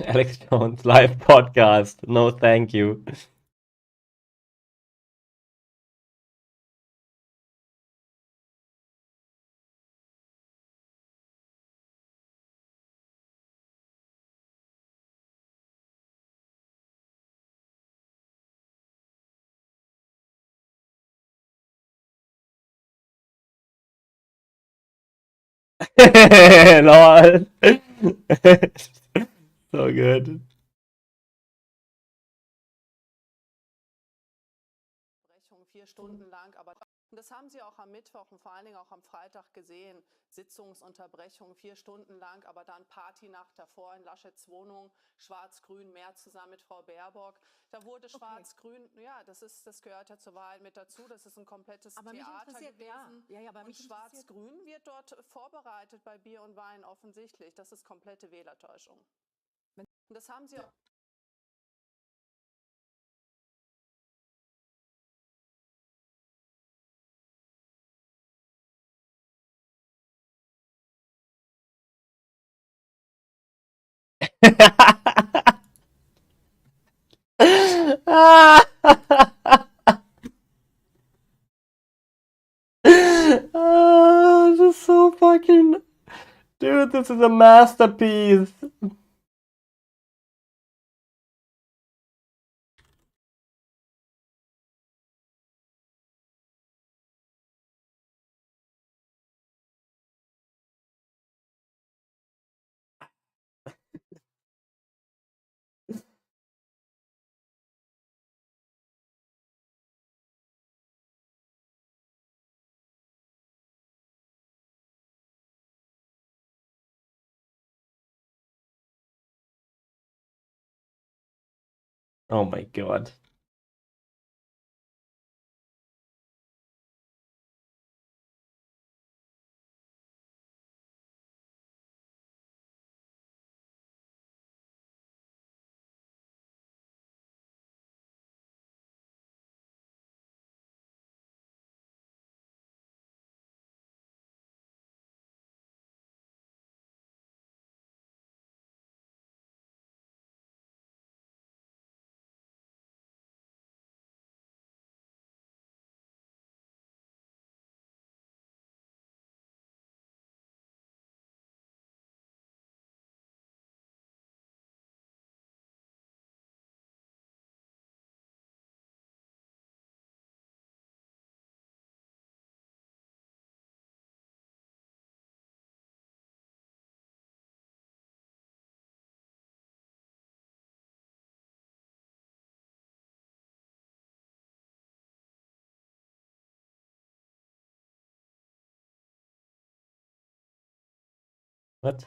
Alex Jones live podcast. No, thank you. Lol. So good. Unterbrechung 4 Stunden lang, aber das haben Sie auch am Mittwoch und vor allen Dingen auch am Freitag gesehen. Sitzungsunterbrechung 4 Stunden lang, aber dann Partynacht davor in Laschets Wohnung, Schwarz-Grün, mehr zusammen mit Frau Baerbock. Da wurde Schwarz-Grün, ja, das gehört ja zur Wahl mit dazu. Das ist ein komplettes Aber mich Theater interessiert, gewesen. ja, aber und mich interessiert- Schwarz-Grün wird dort vorbereitet bei Bier und Wein offensichtlich. Das ist komplette Wählertäuschung. Und das haben Sie auch. Ah, this is so fucking... Dude, this is a masterpiece. Oh my god. What?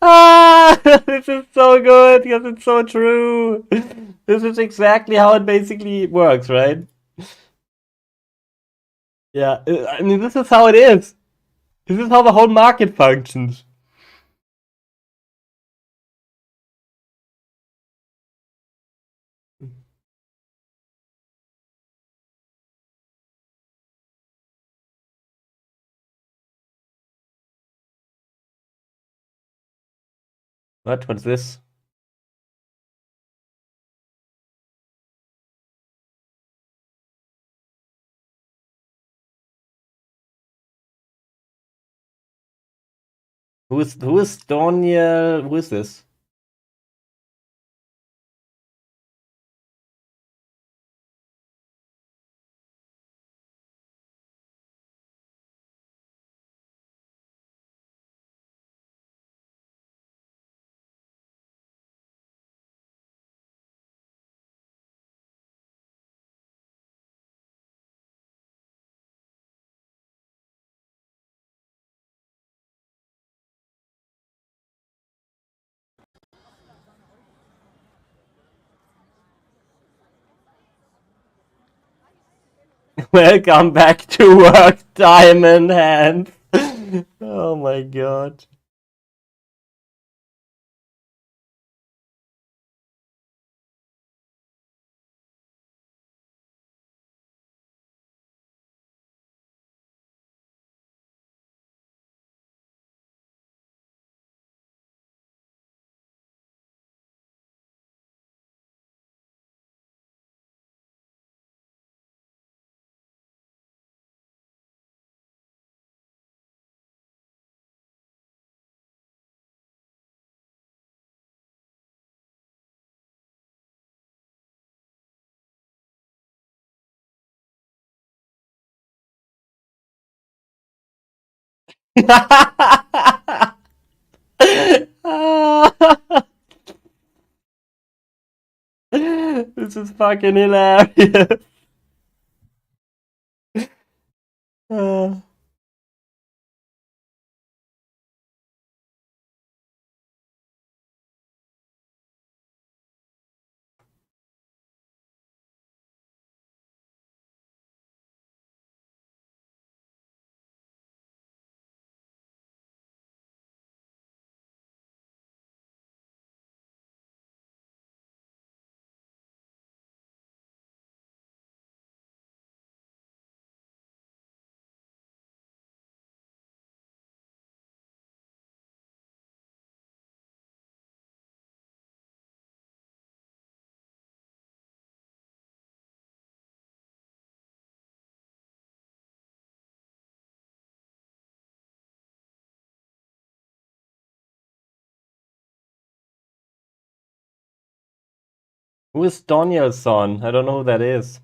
Ah, this is so good because it's so true. This is exactly how it basically works, right? Yeah, I mean, this is how it is. This is how the whole market functions. What? What's this? Who is Daniel? Who is this? Welcome back to work, Diamond Hand. Oh my god. This is fucking hilarious. Who is Danielson? I don't know who that is.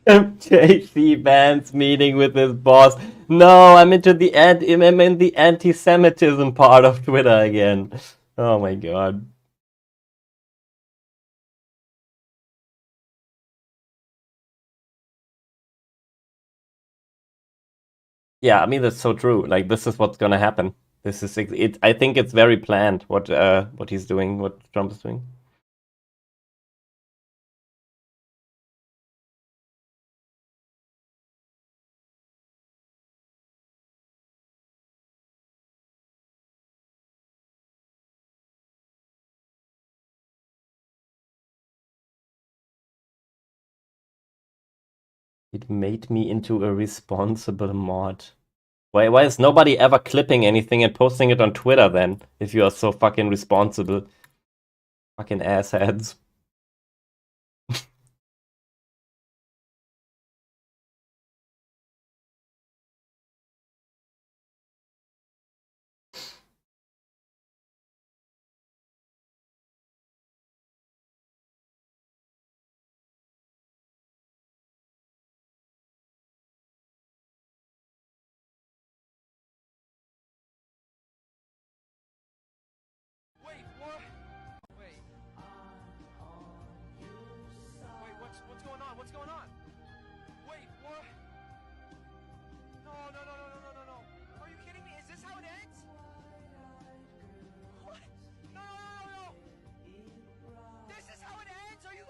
JC Vance meeting with his boss. No, I'm into the I'm in the anti-Semitism part of Twitter again. Oh my god. Yeah, I mean that's so true. Like this is what's gonna happen. This is it. I think it's very planned what he's doing, what Trump is doing. It made me into a responsible mod. Why is nobody ever clipping anything and posting it on Twitter then? If you are so fucking responsible. Fucking assheads. Wait, what? Wait. Wait, what's going on? What's going on? Wait, what? No, no, no, no, no, no, no, no. Are you kidding me? Is this how it ends? What? No, no, no, no. This is how it ends? Are you...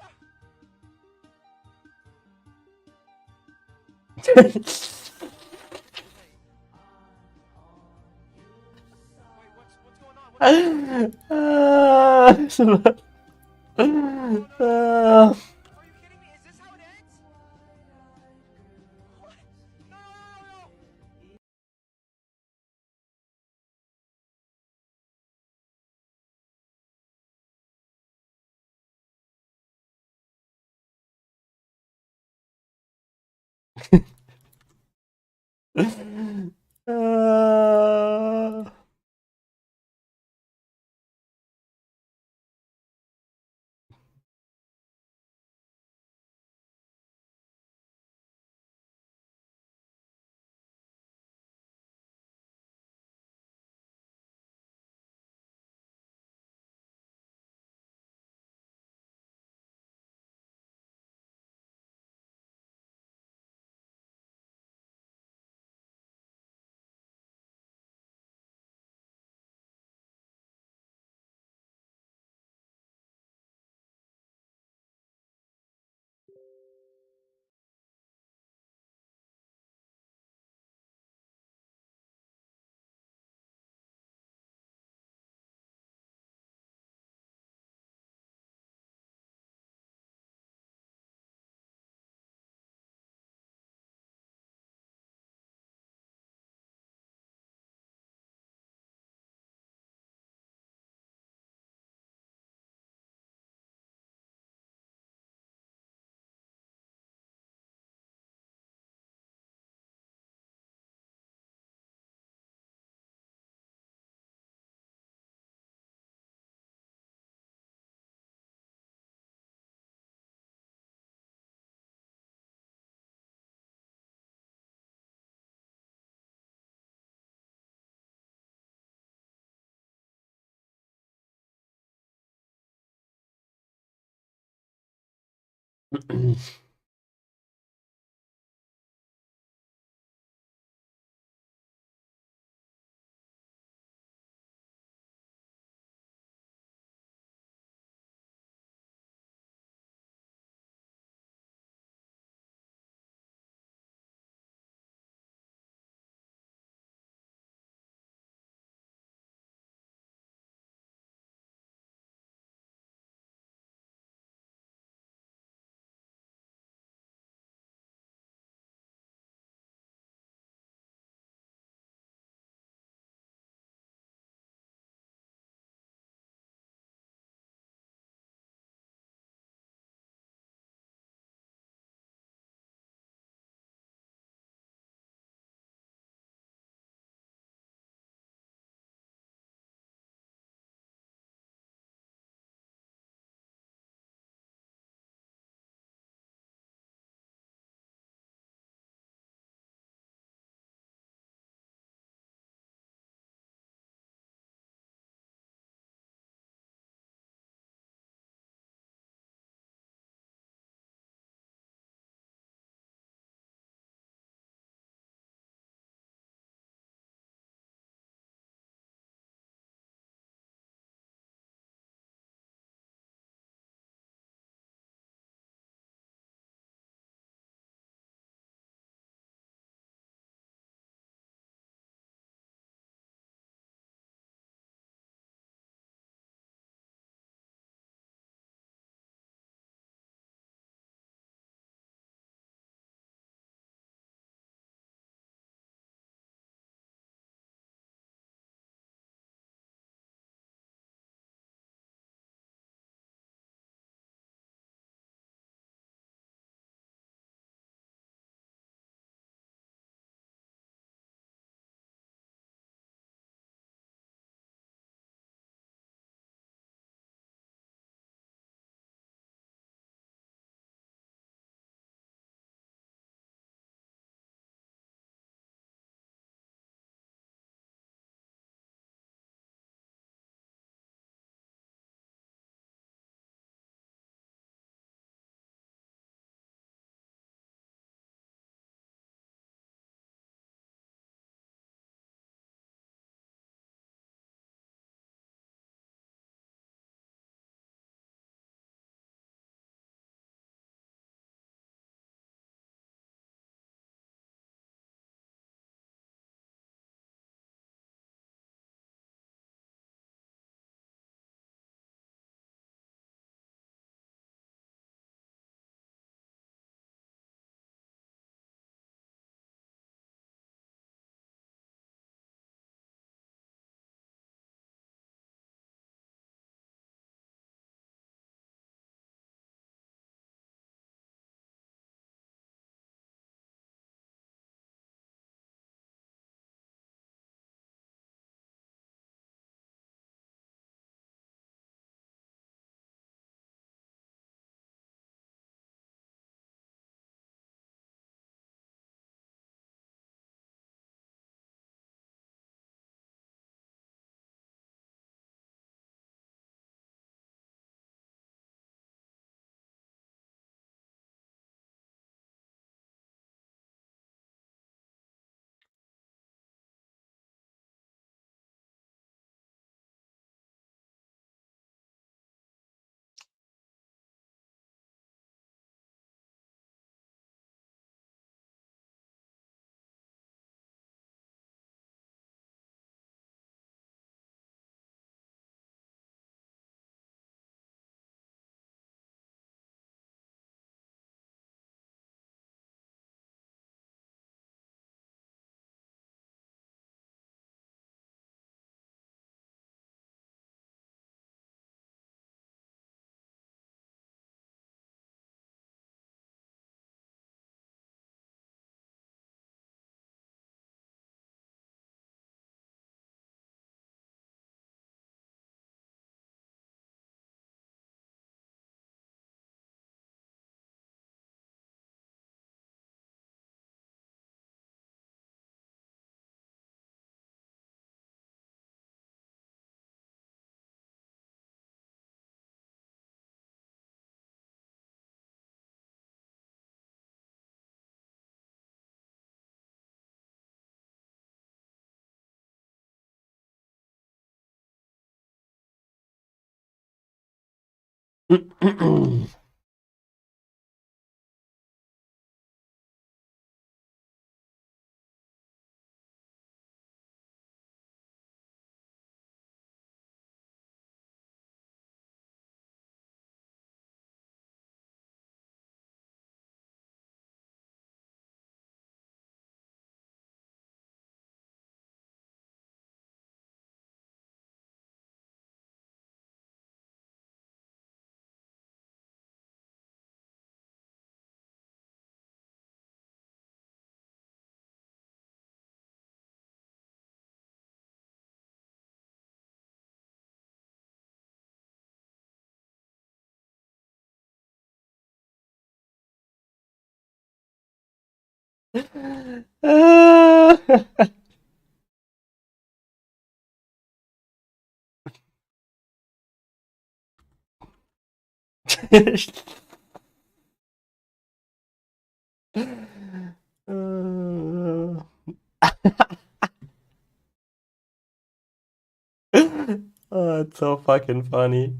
Oh, it's so fucking funny.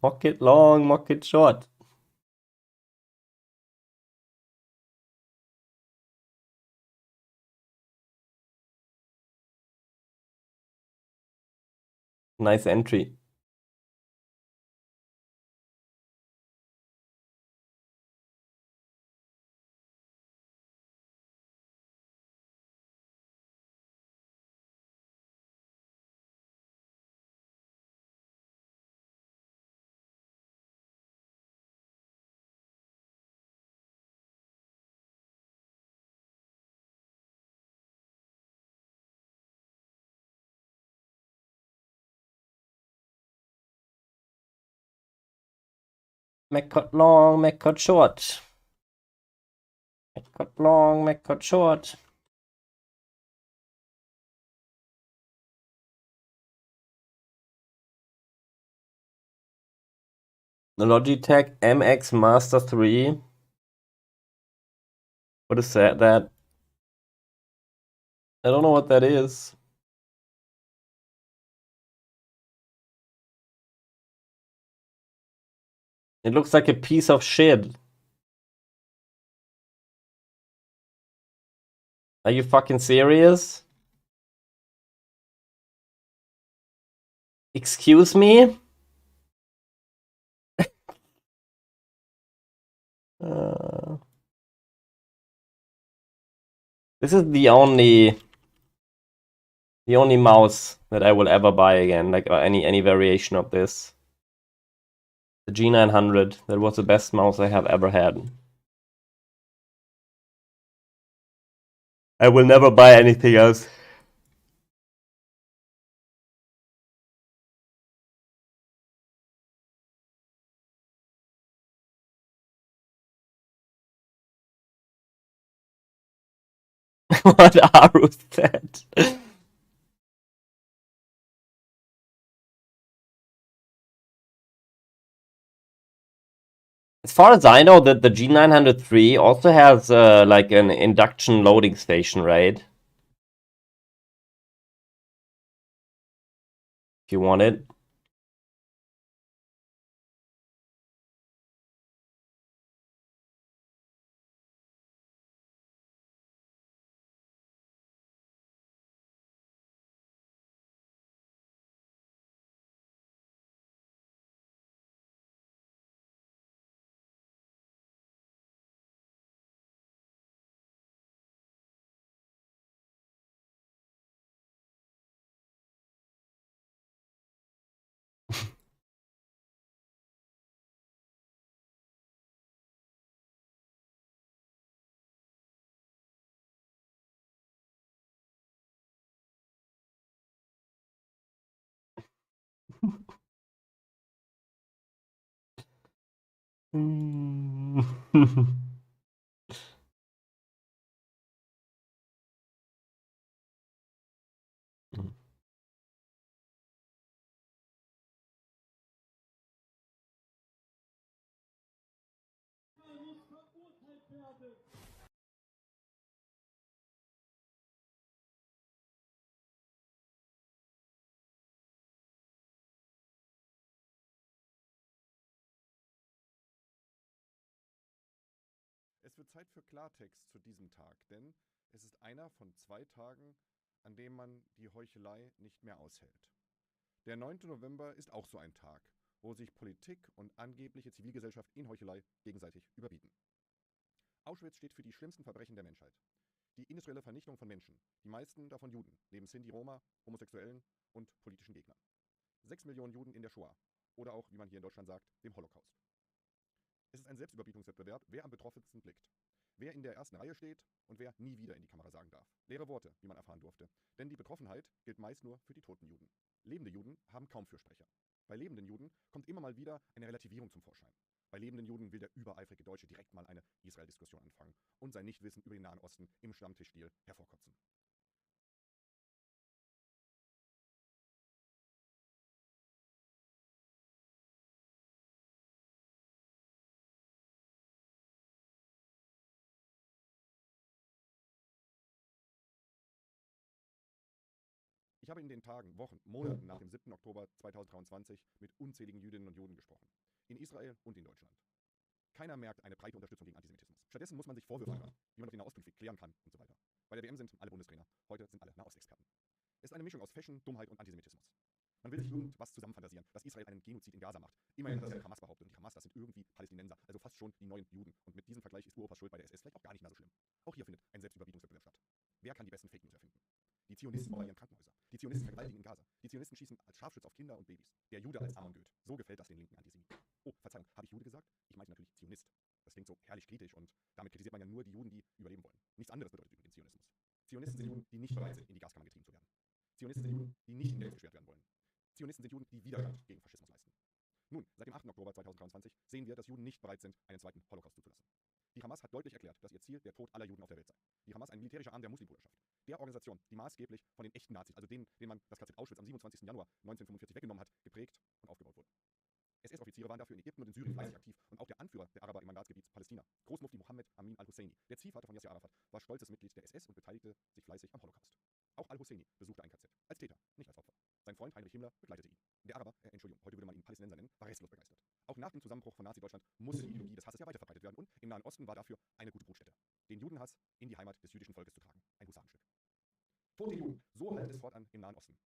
Mock it long, mock it short. Nice entry. Mac cut long, Mac cut short. Mac cut long, Mac cut short. The Logitech MX Master 3. What is that? I don't know what that is. It looks like a piece of shit. Are you fucking serious? Excuse me? This is the only mouse that I will ever buy again, like any variation of this. The G900, that was the best mouse I have ever had. I will never buy anything else. What Aru said. As far as I know, that the G903 also has like an induction loading station, right? If you want it. wird Zeit für Klartext zu diesem Tag, denn es ist einer von 2 Tagen, an dem man die Heuchelei nicht mehr aushält. Der 9. November ist auch so ein Tag, wo sich Politik und angebliche Zivilgesellschaft in Heuchelei gegenseitig überbieten. Auschwitz steht für die schlimmsten Verbrechen der Menschheit. Die industrielle Vernichtung von Menschen, die meisten davon Juden, neben Sinti, Roma, Homosexuellen und politischen Gegnern. 6 Millionen Juden in der Shoah oder auch, wie man hier in Deutschland sagt, dem Holocaust. Es ist ein Selbstüberbietungswettbewerb, wer am betroffensten blickt. Wer in der ersten Reihe steht und wer nie wieder in die Kamera sagen darf. Leere Worte, wie man erfahren durfte. Denn die Betroffenheit gilt meist nur für die toten Juden. Lebende Juden haben kaum Fürsprecher. Bei lebenden Juden kommt immer mal wieder eine Relativierung zum Vorschein. Bei lebenden Juden will der übereifrige Deutsche direkt mal eine Israel-Diskussion anfangen und sein Nichtwissen über den Nahen Osten im Stammtischstil hervorkotzen. Ich habe in den Tagen, Wochen, Monaten nach dem 7. Oktober 2023 mit unzähligen Jüdinnen und Juden gesprochen. In Israel und in Deutschland. Keiner merkt eine breite Unterstützung gegen Antisemitismus. Stattdessen muss man sich Vorwürfe anhören, wie man den Nahostkonflikt klären kann und so weiter. Bei der WM sind alle Bundestrainer, heute sind alle Nahostexperten. Es ist eine Mischung aus Fashion, Dummheit und Antisemitismus. Man will sich irgendwas zusammenfantasieren, dass Israel einen Genozid in Gaza macht. Immerhin hat das ja die Hamas behauptet. Und die Hamas, das sind irgendwie Palästinenser, also fast schon die neuen Juden. Und mit diesem Vergleich ist Uropas Schuld bei der SS vielleicht auch gar nicht mehr so schlimm. Auch hier findet ein Selbstüberbietungswettbewerb statt. Wer kann die besten Fake News erfinden? Die Zionisten bombardieren Krankenhäuser. Die Zionisten vergewaltigen in Gaza. Die Zionisten schießen als Scharfschütze auf Kinder und Babys. Der Jude als Amon Goeth. So gefällt das den linken Antisemiten. Oh, Verzeihung, habe ich Jude gesagt? Ich meinte natürlich Zionist. Das klingt so herrlich kritisch und damit kritisiert man ja nur die Juden, die überleben wollen. Nichts anderes bedeutet übrigens Zionismus. Zionisten sind Juden, die nicht bereit sind, in die Gaskammer getrieben zu werden. Zionisten sind Juden, die nicht in Geld gesperrt werden wollen. Zionisten sind Juden, die Widerstand gegen Faschismus leisten. Nun, seit dem 8. Oktober 2023 sehen wir, dass Juden nicht bereit sind, einen zweiten Holocaust zuzulassen. Die Hamas hat deutlich erklärt, dass ihr Ziel der Tod aller Juden auf der Welt sei. Die Hamas ein militärischer Arm der Muslimbruderschaft. Der Organisation, die maßgeblich von den echten Nazis, also denen man das KZ Auschwitz am 27. Januar 1945 weggenommen hat, geprägt und aufgebaut wurde. SS-Offiziere waren dafür in Ägypten und in Syrien fleißig aktiv und auch der Anführer der Araber im Mandatsgebiet Palästina, Großmufti Mohammed Amin al-Husseini, der Ziehvater von Yasser Arafat, war stolzes Mitglied der SS und beteiligte sich fleißig am Holocaust. Auch al-Husseini besuchte ein KZ, als Täter, nicht als Opfer. Sein Freund Heinrich Himmler begleitete ihn. Der Araber, Entschuldigung, heute würde man ihn Palästinenser nennen, war restlos begeistert. Auch nach dem Zusammenbruch von Nazi-Deutschland musste die Ideologie des Hasses ja weiterverbreitet werden und im Nahen Osten war dafür eine gute Brutstätte. Den Judenhass in die Heimat des jüdischen Volkes zu tragen. Ein Husarenstück. Tote Juden, so halt es fortan im Nahen Osten.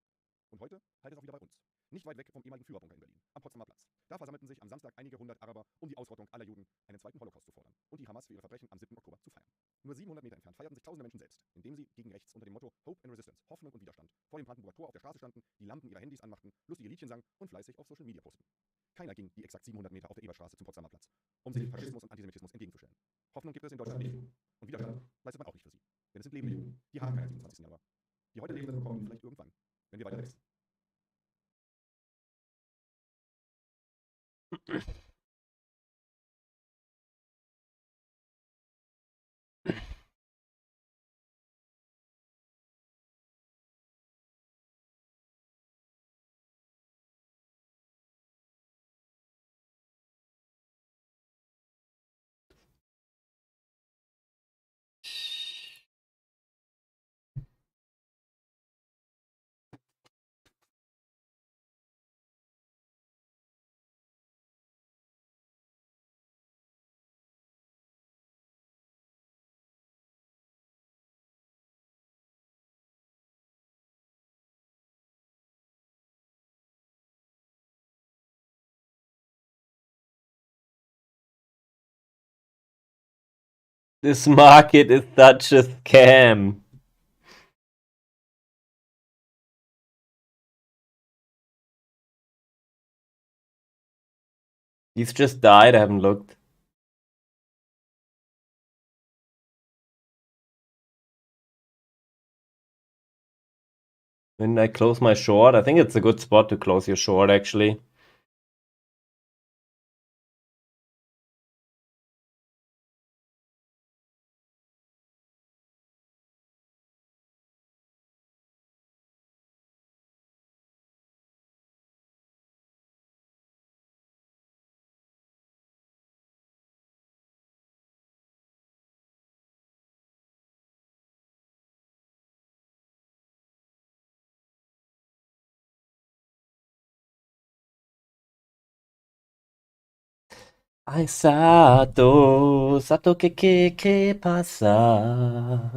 Und heute halt es auch wieder bei uns. Nicht weit weg vom ehemaligen Führerbunker in Berlin, am Potsdamer Platz. Da versammelten sich am Samstag einige hundert Araber, um die Ausrottung aller Juden, einen zweiten Holocaust zu fordern und die Hamas für ihre Verbrechen am 7. Oktober zu feiern. Nur 700 Meter entfernt feierten sich tausende Menschen selbst, indem sie gegen rechts unter dem Motto Hope and Resistance, Hoffnung und Widerstand, vor dem Brandenburger Tor auf der Straße standen, die Lampen ihrer Handys anmachten, lustige Liedchen sangen und fleißig auf Social Media posteten. Keiner ging die exakt 700 Meter auf der Eberstraße zum Potsdamer Platz, um sich Faschismus und Antisemitismus entgegenzustellen. Hoffnung gibt es in Deutschland nicht. Und Widerstand leistet man auch nicht für sie. Denn es sind lebende Juden. Die haben keinen 27. Januar. Die heute Lebenden bekommen ihn vielleicht irgendwann, wenn wir weiter wechseln. This market is such a scam. He's just died, I haven't looked. When I close my short, I think it's a good spot to close your short actually. Ay, Sato, Sato, ¿qué pasa?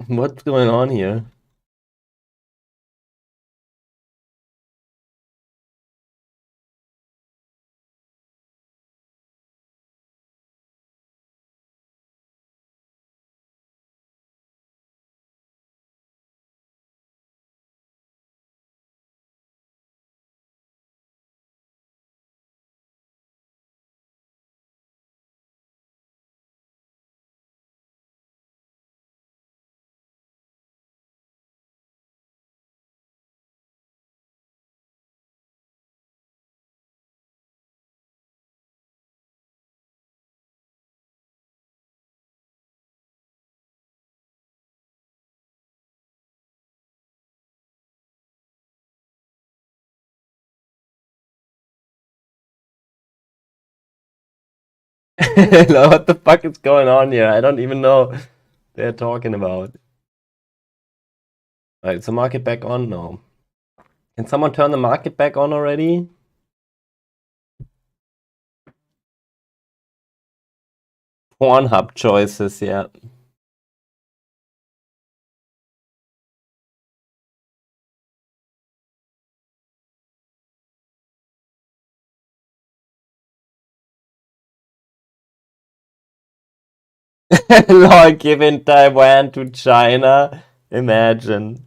What's going on here? What the fuck is going on here? I don't even know what they're talking about. Alright, is the market back on? No. Can someone turn the market back on already? Pornhub choices, yeah. Lol, giving Taiwan to China. Imagine.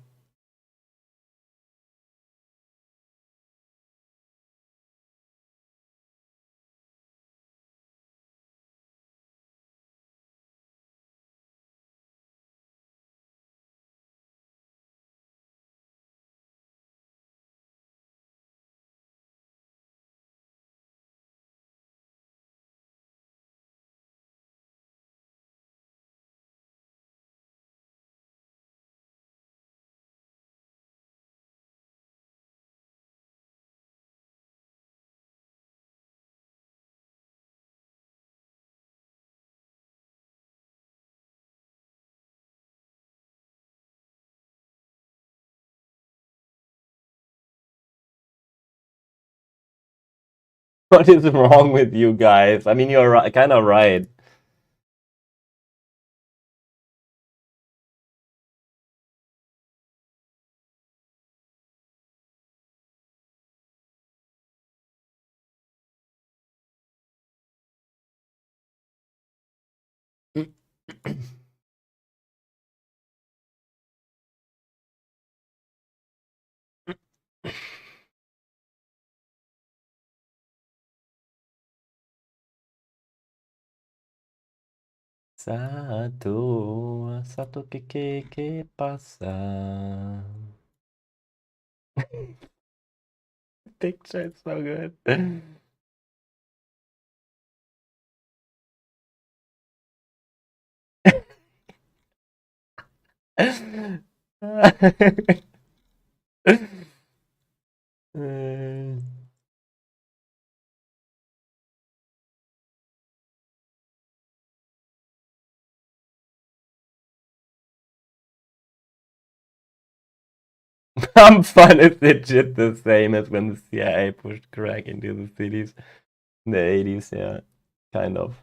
What is wrong with you guys? I mean, you're kind of right. Sato, Sato, que pasa? Picture is so good. I'm fun is legit the same as when the CIA pushed crack into the cities in the 80s, yeah. Kind of.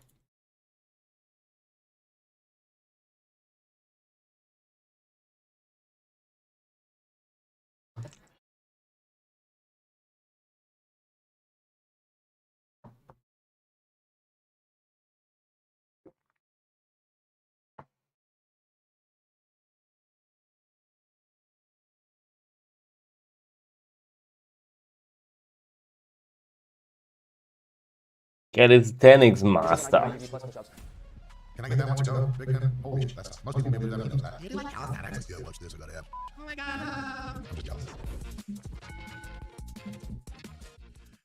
Get his 10x master. Can I get that one to go? Big pin? Holy shit, that's most people maybe don't know that. You do like calisthenics? Yeah, watch this, I gotta have. Oh my god! I'm just jealous.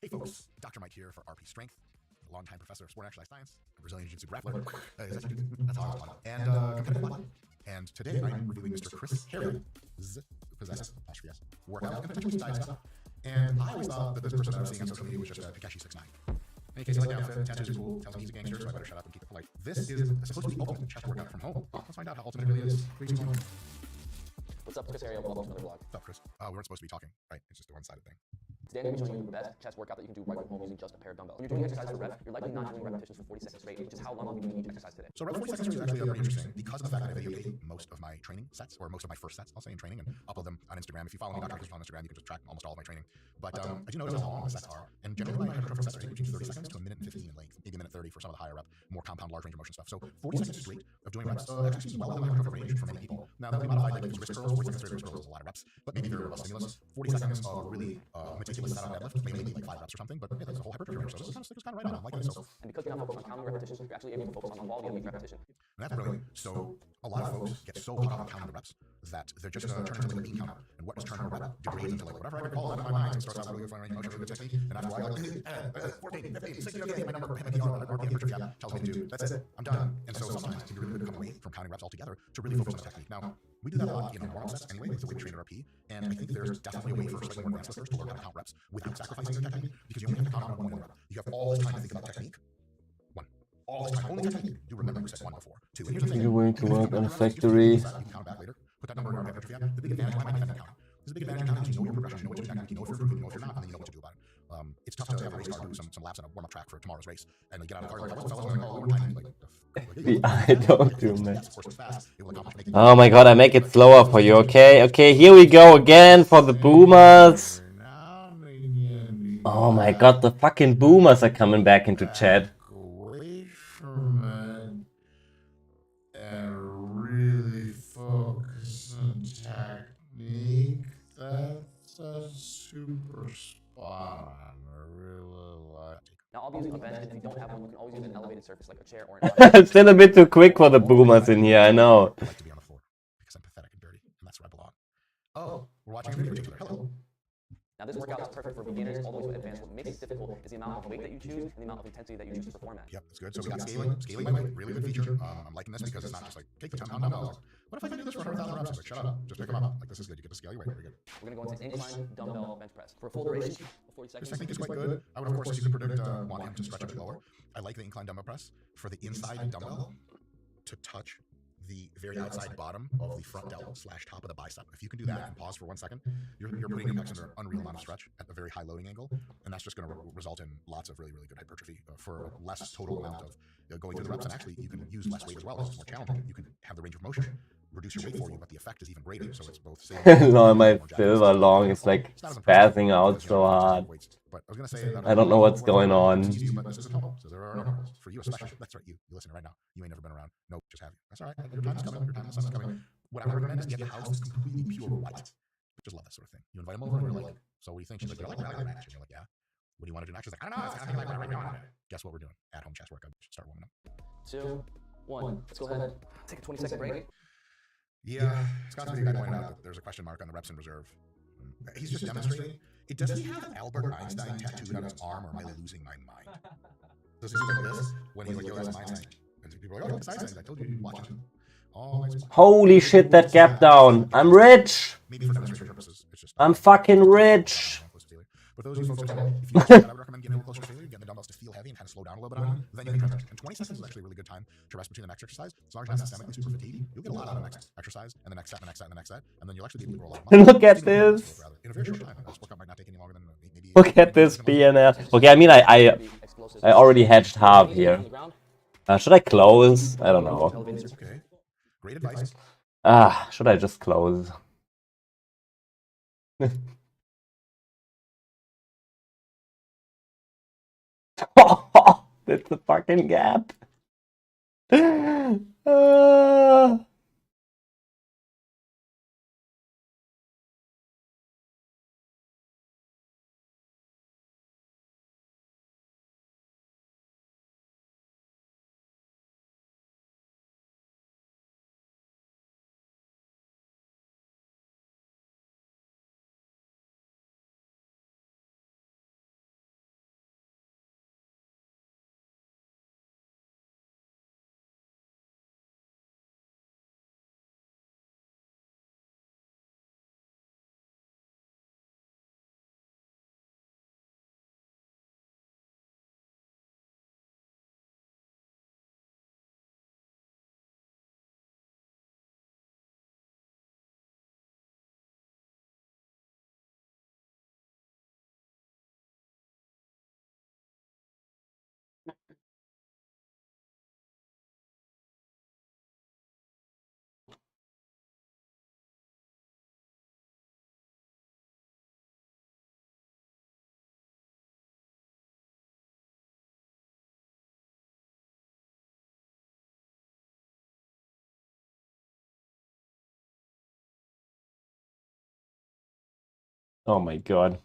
Hey folks, Dr. Mike here for RP Strength, a longtime professor of sport and exercise science, a Brazilian Jiu-Jitsu grappler. That's how I was on. And competitive body. And today I'm reviewing Mr. Chris Harry's Possess workout and potentially some diet stuff. And I always thought that this person that I was seeing on social media was just a Takeshi 69. In any case, I like the outfit, tattoos are cool, tells me he's a gangster, so I better shut up and keep it polite. This is supposed to be the ultimate chest workout from home. Let's find out how ultimate it really is. Please come on. What's up, Chris Harry? Welcome to another vlog. What's up, Chris? We weren't supposed to be talking, right? It's just a one-sided thing. Today I'm going to be showing you the best chest workout that you can do right from home using just a pair of dumbbells. When you're doing exercise for rep, you're likely not doing repetitions for 40 seconds straight, which is how long I'll be doing each exercise today. So rep 40 seconds is actually pretty interesting because of the fact that I videotape most of my training sets, or most of my first sets, I'll say, in training, and upload them on Instagram. If you follow me, Dr. Chris on Instagram, you can just track almost all of my training. But I do notice how long the sets are, and generally my hypertrophic sets are between 30 seconds to a minute and 15 in length, maybe a minute 30 for some of the higher rep, more compound large range of motion stuff. So 40 seconds straight of doing reps actually seems well within my hypertrophic range for many people. Now that we modified like wrist curls, 40 seconds straight wrist curls is a lot of reps, but maybe very robust stimulus. 40 seconds of really meticulous setup deadlift, maybe like 5 reps or something, but hey, that's a whole hypertrophy range, so this is kind of right on. I'm liking it. So, and because you're not focused on counting repetitions, you're actually able to focus on the quality of each repetition. And that's brilliant. So a lot of folks get so caught up in counting the reps that they're just turning into like a bean counter. And what does turn a rep degrades into like whatever I can call it in my mind. It starts out really good range of motion, really good technique, and after a while, like 14, 15, 16, okay, hit my number, hit my PR, whatever the hypertrophy app tells me to do. That's it. I'm done. And so sometimes it can be really good to come away from counting reps altogether to really focus on the technique. Now, we do that a lot in our warm-up sets anyway. It's the way we train at RP. And I think there's definitely a way for slightly more advanced lifters to learn how to count reps without sacrificing your technique, because you only have to count on one rep. You have all this time to think about technique. One. All this time, only technique. You remember you said one before. Two. And here's the thing. You're going to work on a factory. You can count back later. Put that number in our hypertrophy app. The big advantage, why am I defending counting? There's a big advantage in counting is you know your progression, you know what to do technique, you know if you're improving, you know if you're not, and then you know what to do about it. It's tough to have a race car do some laps on a warm-up track for tomorrow's race, and you get out of the car, like, fellas, I'm like, oh, we're tiny, like, The I don't do, man. Oh my god, I make it slower for you, okay? Okay, here we go again for the boomers. Oh my god, the fucking boomers are coming back into chat. Away from it and really focus on technique. That's a super spot. I really like it. Now I'll be using a bench, and if you don't have one, you can always use an elevated surface like a chair or an Still a bit too quick for the boomers in here, I know. I like to be on the floor because I'm pathetic and dirty, and that's where I belong. Oh, we're watching a video together. Hello. Now this workout is perfect for beginners all the way to advanced. What makes it difficult is the amount of weight that you choose and the amount of intensity that you choose to perform at. Yep, that's good. So we got scaling my weight, really good feature. I'm liking this because it's not just like take the 10 pound dumbbells. What if I can do this for 100,000 reps? Like, shut up, just pick them up. Like, this is good. You get to scale your weight. Very good. We're gonna go into incline dumbbell bench press for a full duration of 40 seconds. This technique is quite good. I would, of course, as you could predict, want him to stretch a bit lower. I like the incline dumbbell press for the inside dumbbell to touch the very outside bottom of the front delt / top of the bicep. If you can do that and pause for 1 second, you're putting your pecs under an unreal amount of stretch at a very high loading angle, and that's just going to result in lots of really, really good hypertrophy for less total amount of going through the reps. And actually, you can use less weight as well. It's more challenging. You can have the range of motion reduce your weight for you, but the effect is even greater. So it's both safe. No, my silver long is like spazzing out so hard. But I was gonna say that I don't know what's going on. But this is home, so there are no rules for you especially. That's right, you listening right now. You ain't never been around. Nope, just have you. That's all right. Your time is coming. Your time, the sun is coming. What I would recommend is get a house that's completely pure white. Just love that sort of thing. You invite them over and you're like, so what do you think? She's like, you're like rally match, and you're like, yeah. What do you want to do next? She's like, I don't know. It's kind of like right now. Guess what we're doing? At home chest workout. Start warming up. 2, 1. Let's go ahead. Take a 20-second break. Yeah, Scott's video guy pointed out that there's a question mark on the reps in reserve. He's just demonstrating. It doesn't he have Albert Einstein tattooed on his arm, or am I losing my mind? Does it look like this when he's like, yo, that's Einstein? And people are like, oh, that's Einstein. I told you, watch him. Holy shit, that gap down. I'm rich. Maybe for demonstration purposes, it's just. I'm fucking rich. But those of you folks at home, if you I would recommend getting a little closer to failure, getting the dumbbells to feel heavy and kind of slow down a little bit on them, then you can transition. And 20 seconds is actually a really good time to rest between the next exercise. As long as you're not systemically super fatigued, you'll get a lot out of the next exercise, and the next set, and the next set, and the next set, and then you'll actually be able to grow a lot of muscle. Look at this. In a very short time. This workout might not take any longer than maybe. Look at this BNL. Okay, I mean, I already hedged half here. Should I close? I don't know. Okay. Great advice. Should I just close? That's the fucking gap. Oh my god.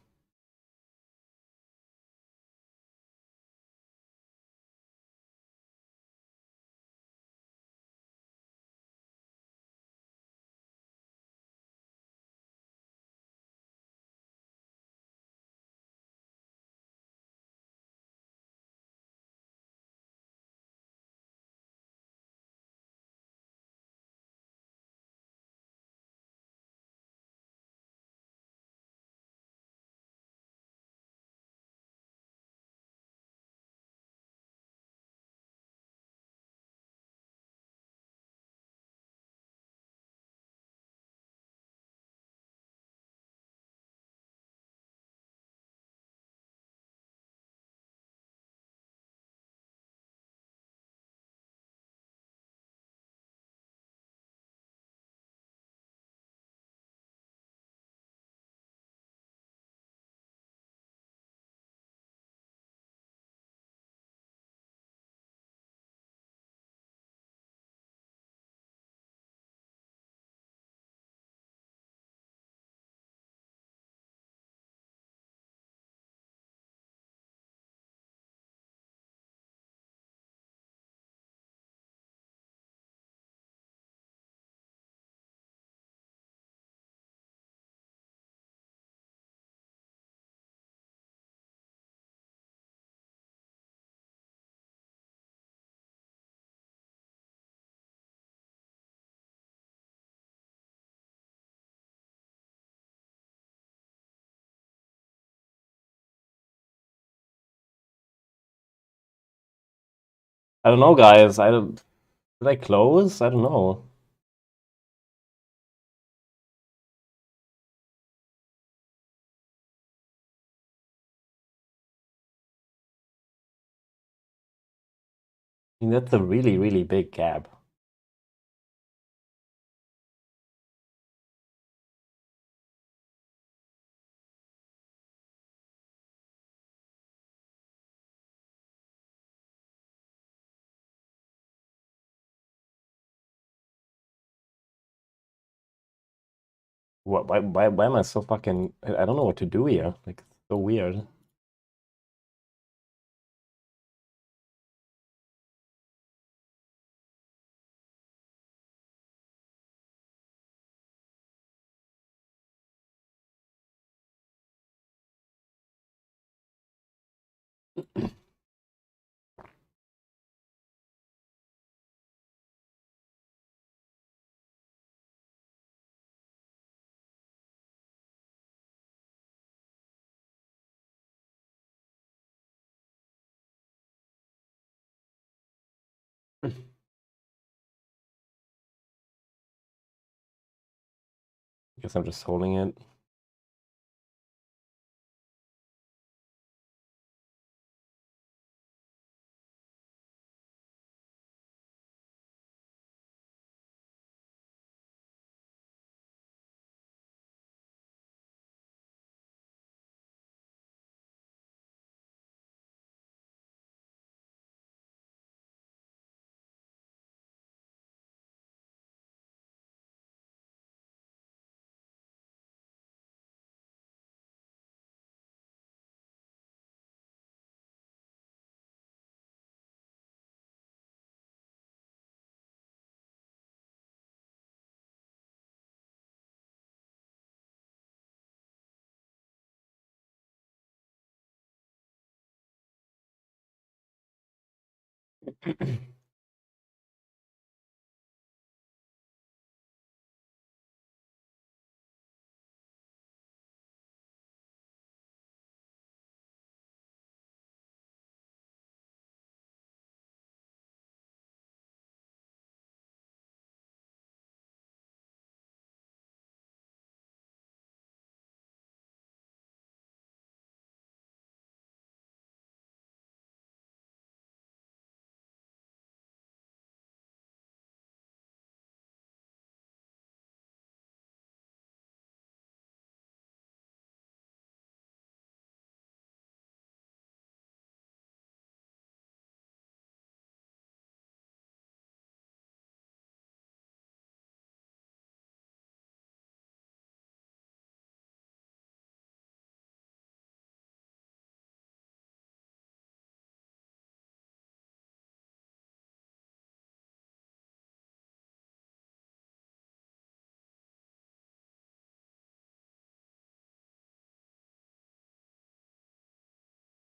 I don't know, guys. Did I close? I don't know. I mean, that's a really, really big gap. Why am I so fucking... I don't know what to do here. Like, it's so weird. Guess I'm just holding it.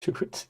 Dude.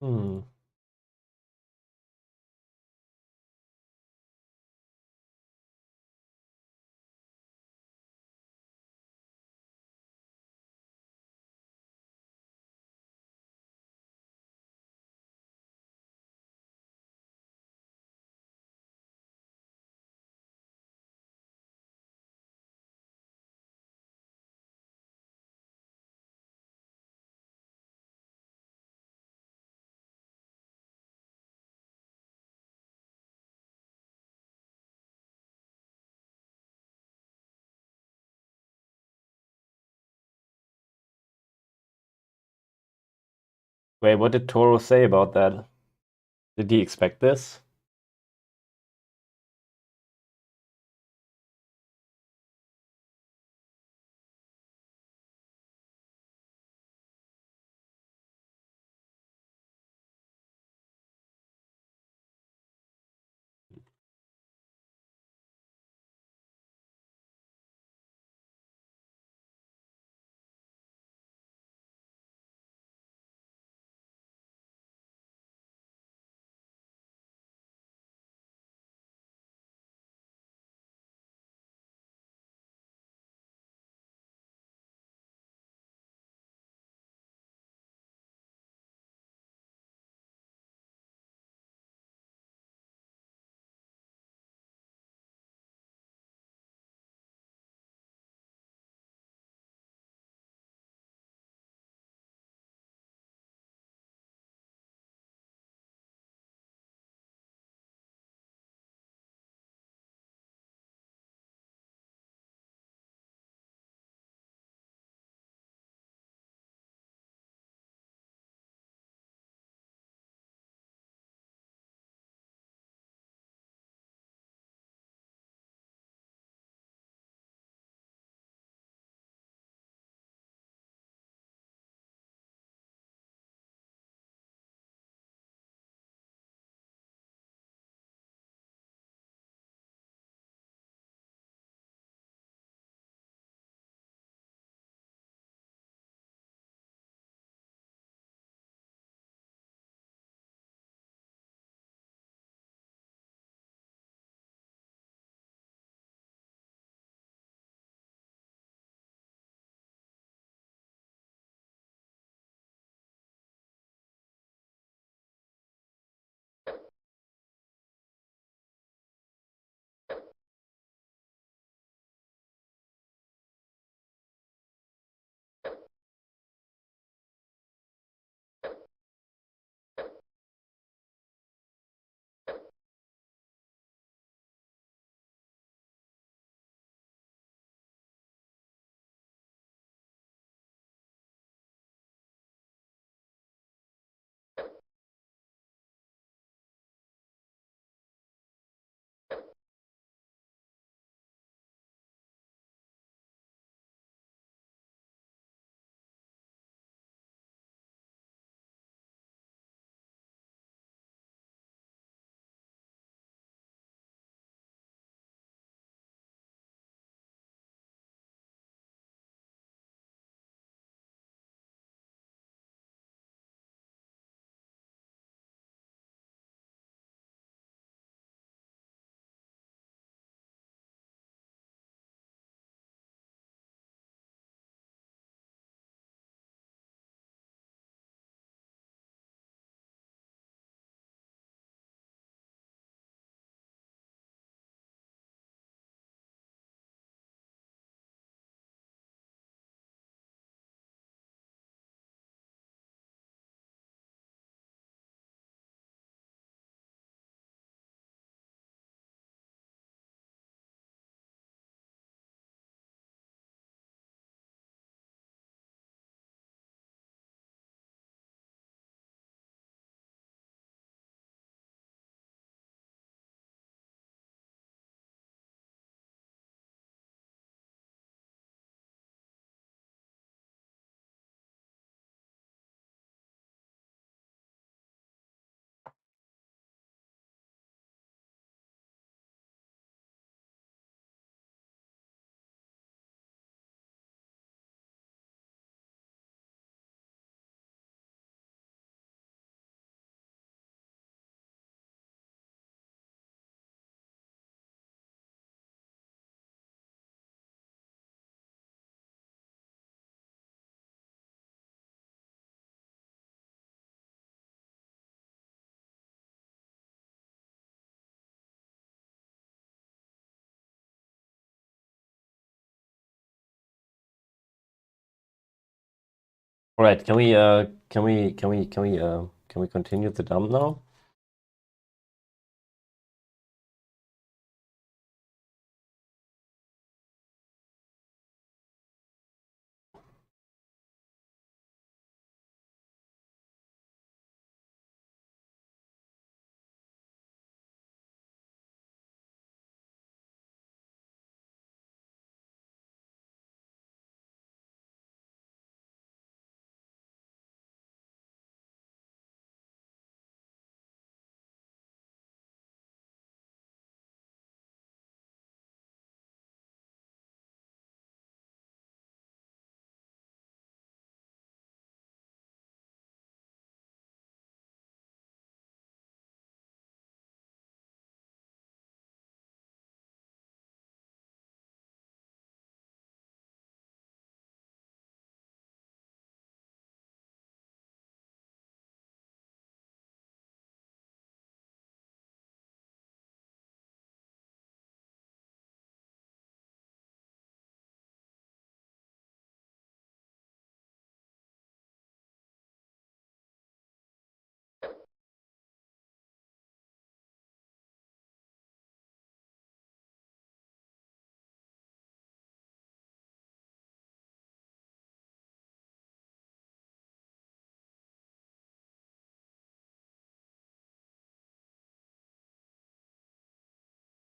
Hmm. Wait, what did Toro say about that? Did he expect this? All right, can we continue the dump now?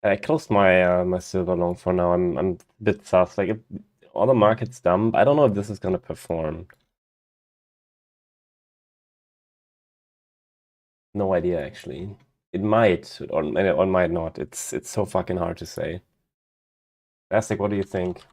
I closed my my silver long for now. I'm a bit sus. Like, if all the market's dumb, I don't know if this is gonna perform. No idea, actually. It might, or might not. It's so fucking hard to say. Basic, what do you think?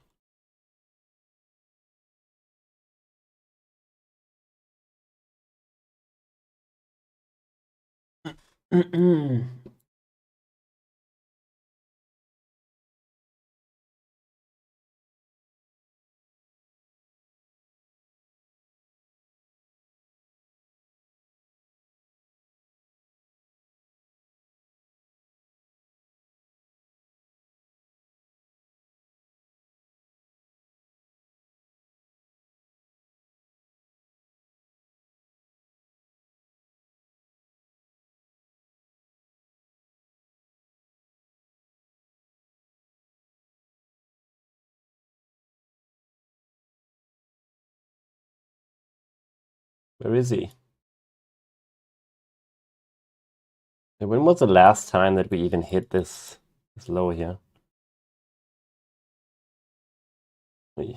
Where is he? When was the last time that we even hit this low here? Wait.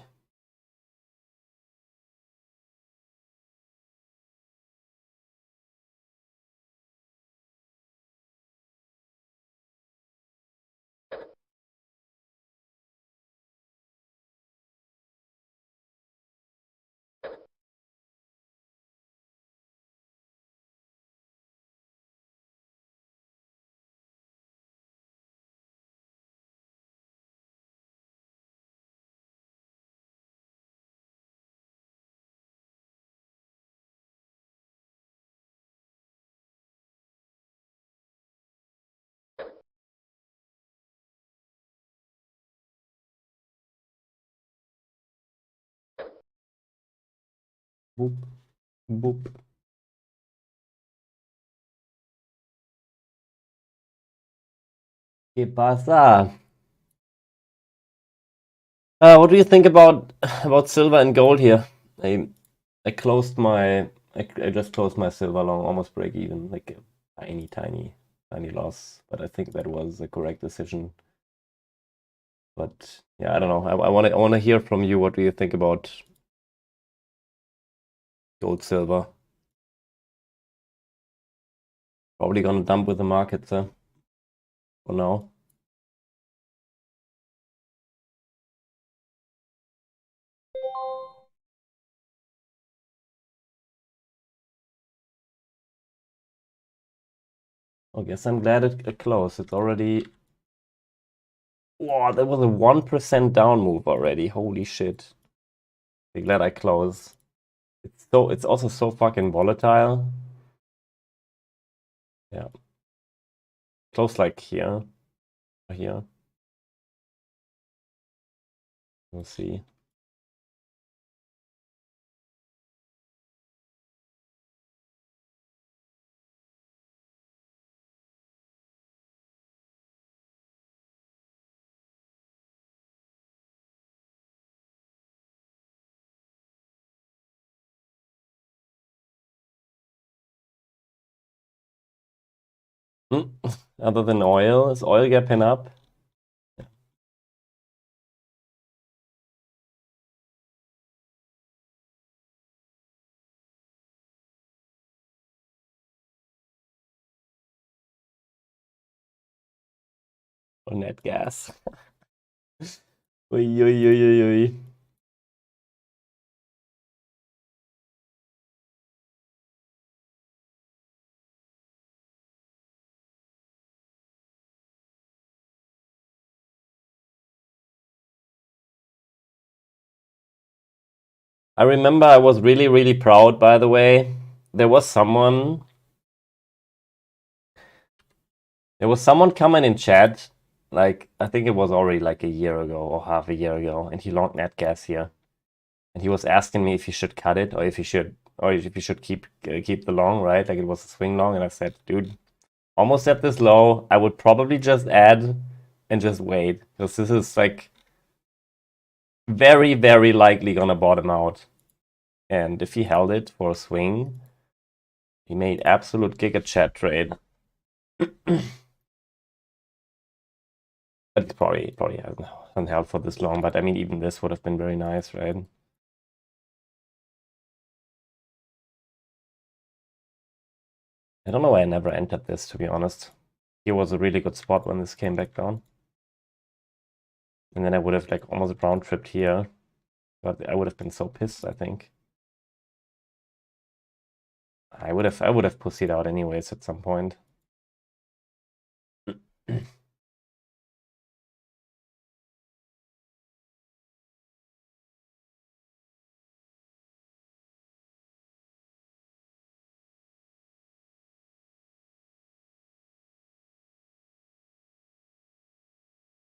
Boop. Boop. ¿Qué pasa? What do you think about silver and gold here? I closed my I just closed my silver long, almost break even, like a tiny loss, but I think that was the correct decision. But yeah, I don't know. I want to hear from you. What do you think about gold, silver? Probably gonna dump with the market, for now. I guess I'm glad it closed. It's already. Wow, that was a 1% down move already. Holy shit. I'm glad I closed. It's also so fucking volatile. Yeah. Close like here. Or here. We'll see. Other than oil, is oil gapping up? Or net gas? Ui, ui, ui, ui, ui. I remember I was really proud, by the way. There was someone coming in chat, like, I think it was already like a year ago or half a year ago, and he longed net gas here. And he was asking me if he should cut it or if he should keep the long, right? Like, it was a swing long, and I said, dude, almost at this low, I would probably just add and just wait, because this is like very likely gonna bottom out. And if he held it for a swing, he made absolute giga chat trade. But probably hasn't held for this long. But I mean, even this would have been very nice, right? I don't know why I never entered this, to be honest. Here was a really good spot when this came back down. And then I would have like almost round tripped here. But I would have been so pissed, I think. I would have pussied out anyways at some point.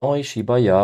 Oi, Shibaya.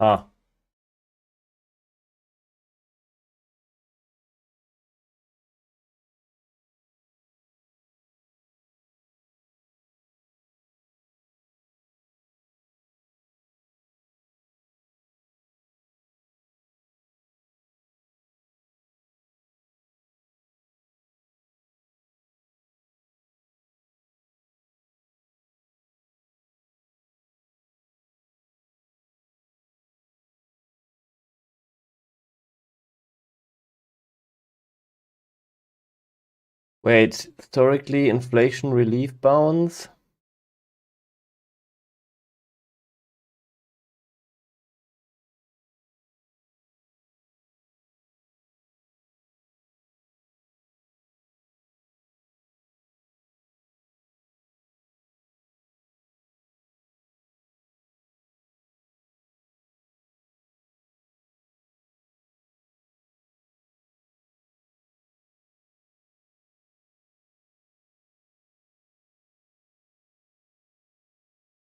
Ah. Wait, historically, inflation relief bonds?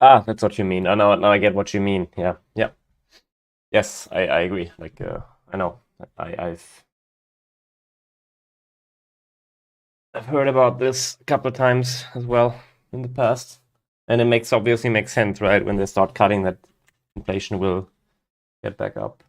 Ah, that's what you mean. I know. Now I get what you mean. Yeah. Yeah. Yes, I agree. Like, I know. I've heard about this a couple of times as well in the past, and it obviously makes sense, right? When they start cutting, that inflation will get back up.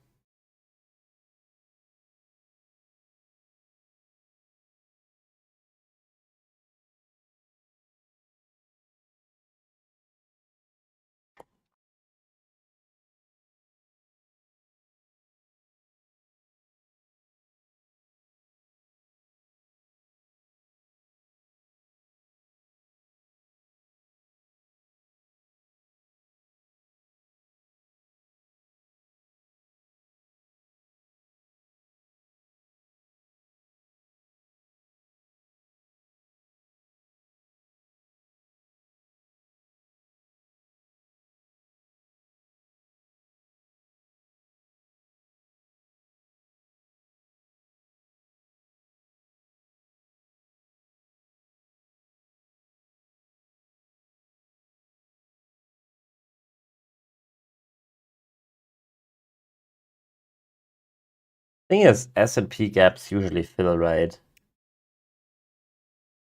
Thing is, S&P gaps usually fill, right?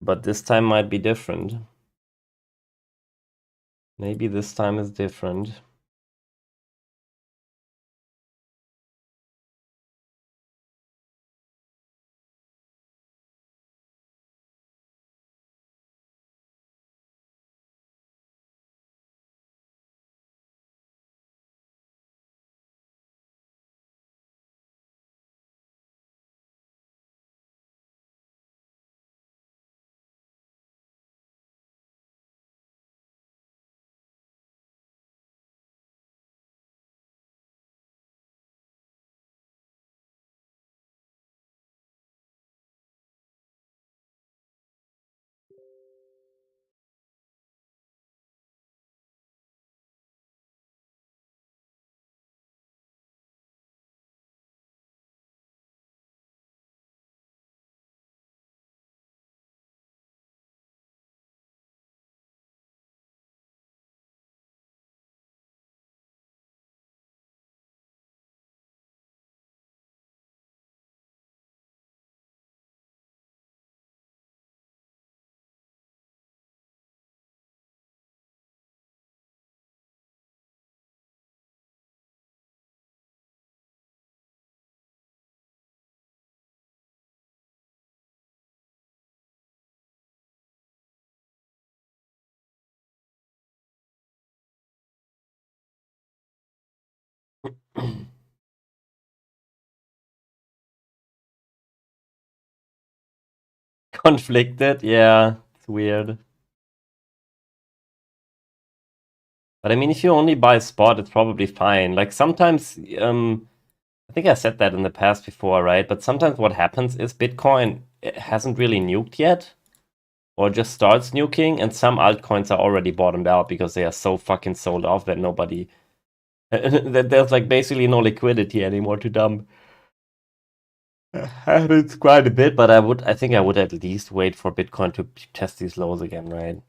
But this time might be different. Maybe this time is different. Conflicted, yeah, it's weird. But I mean, if you only buy spot, it's probably fine. Like sometimes, I think I said that in the past before, right? But sometimes what happens is Bitcoin hasn't really nuked yet, or just starts nuking, and some altcoins are already bottomed out because they are so fucking sold off that nobody, that there's like basically no liquidity anymore to dump. It's quite a bit, but I think I would at least wait for Bitcoin to test these lows again, right?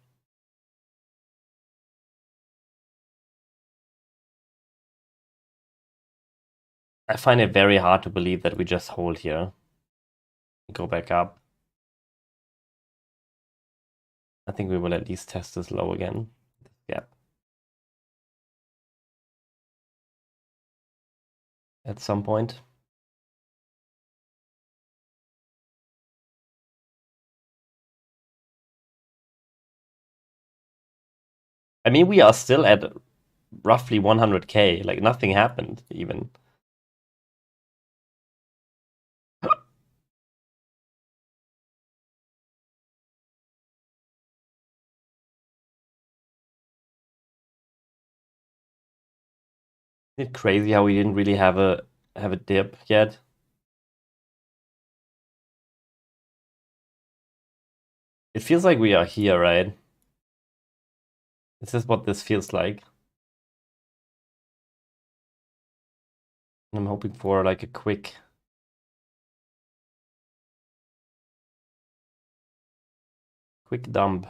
I find it very hard to believe that we just hold here, go back up. I think we will at least test this low again. Yep. At some point. I mean, we are still at roughly 100K. Like nothing happened even. Isn't it crazy how we didn't really have a dip yet? It feels like we are here, right? This is what this feels like. I'm hoping for like a quick dump.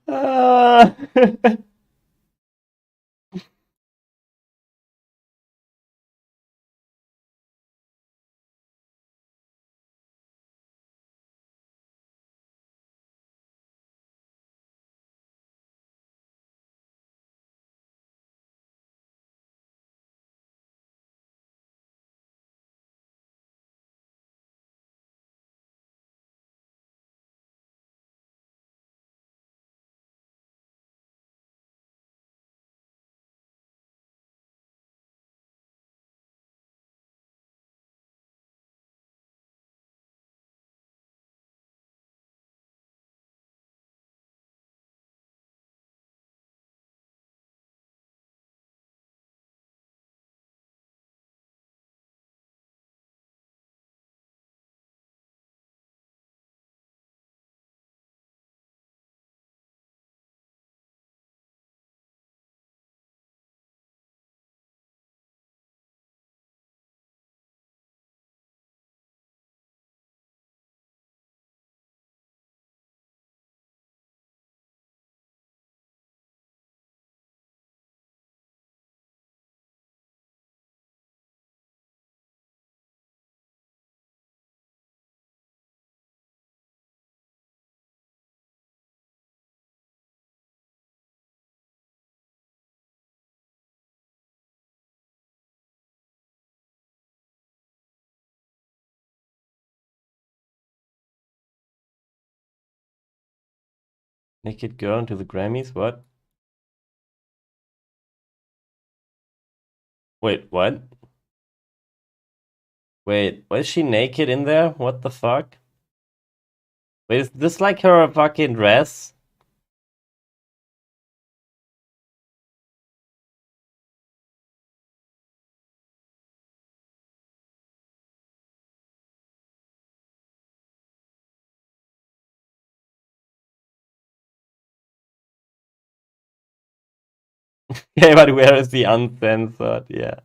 Ah. Naked girl into the Grammys? What? Wait, what? Wait, was she naked in there? What the fuck? Wait, is this like her fucking dress? Yeah, but where is the uncensored? Yeah.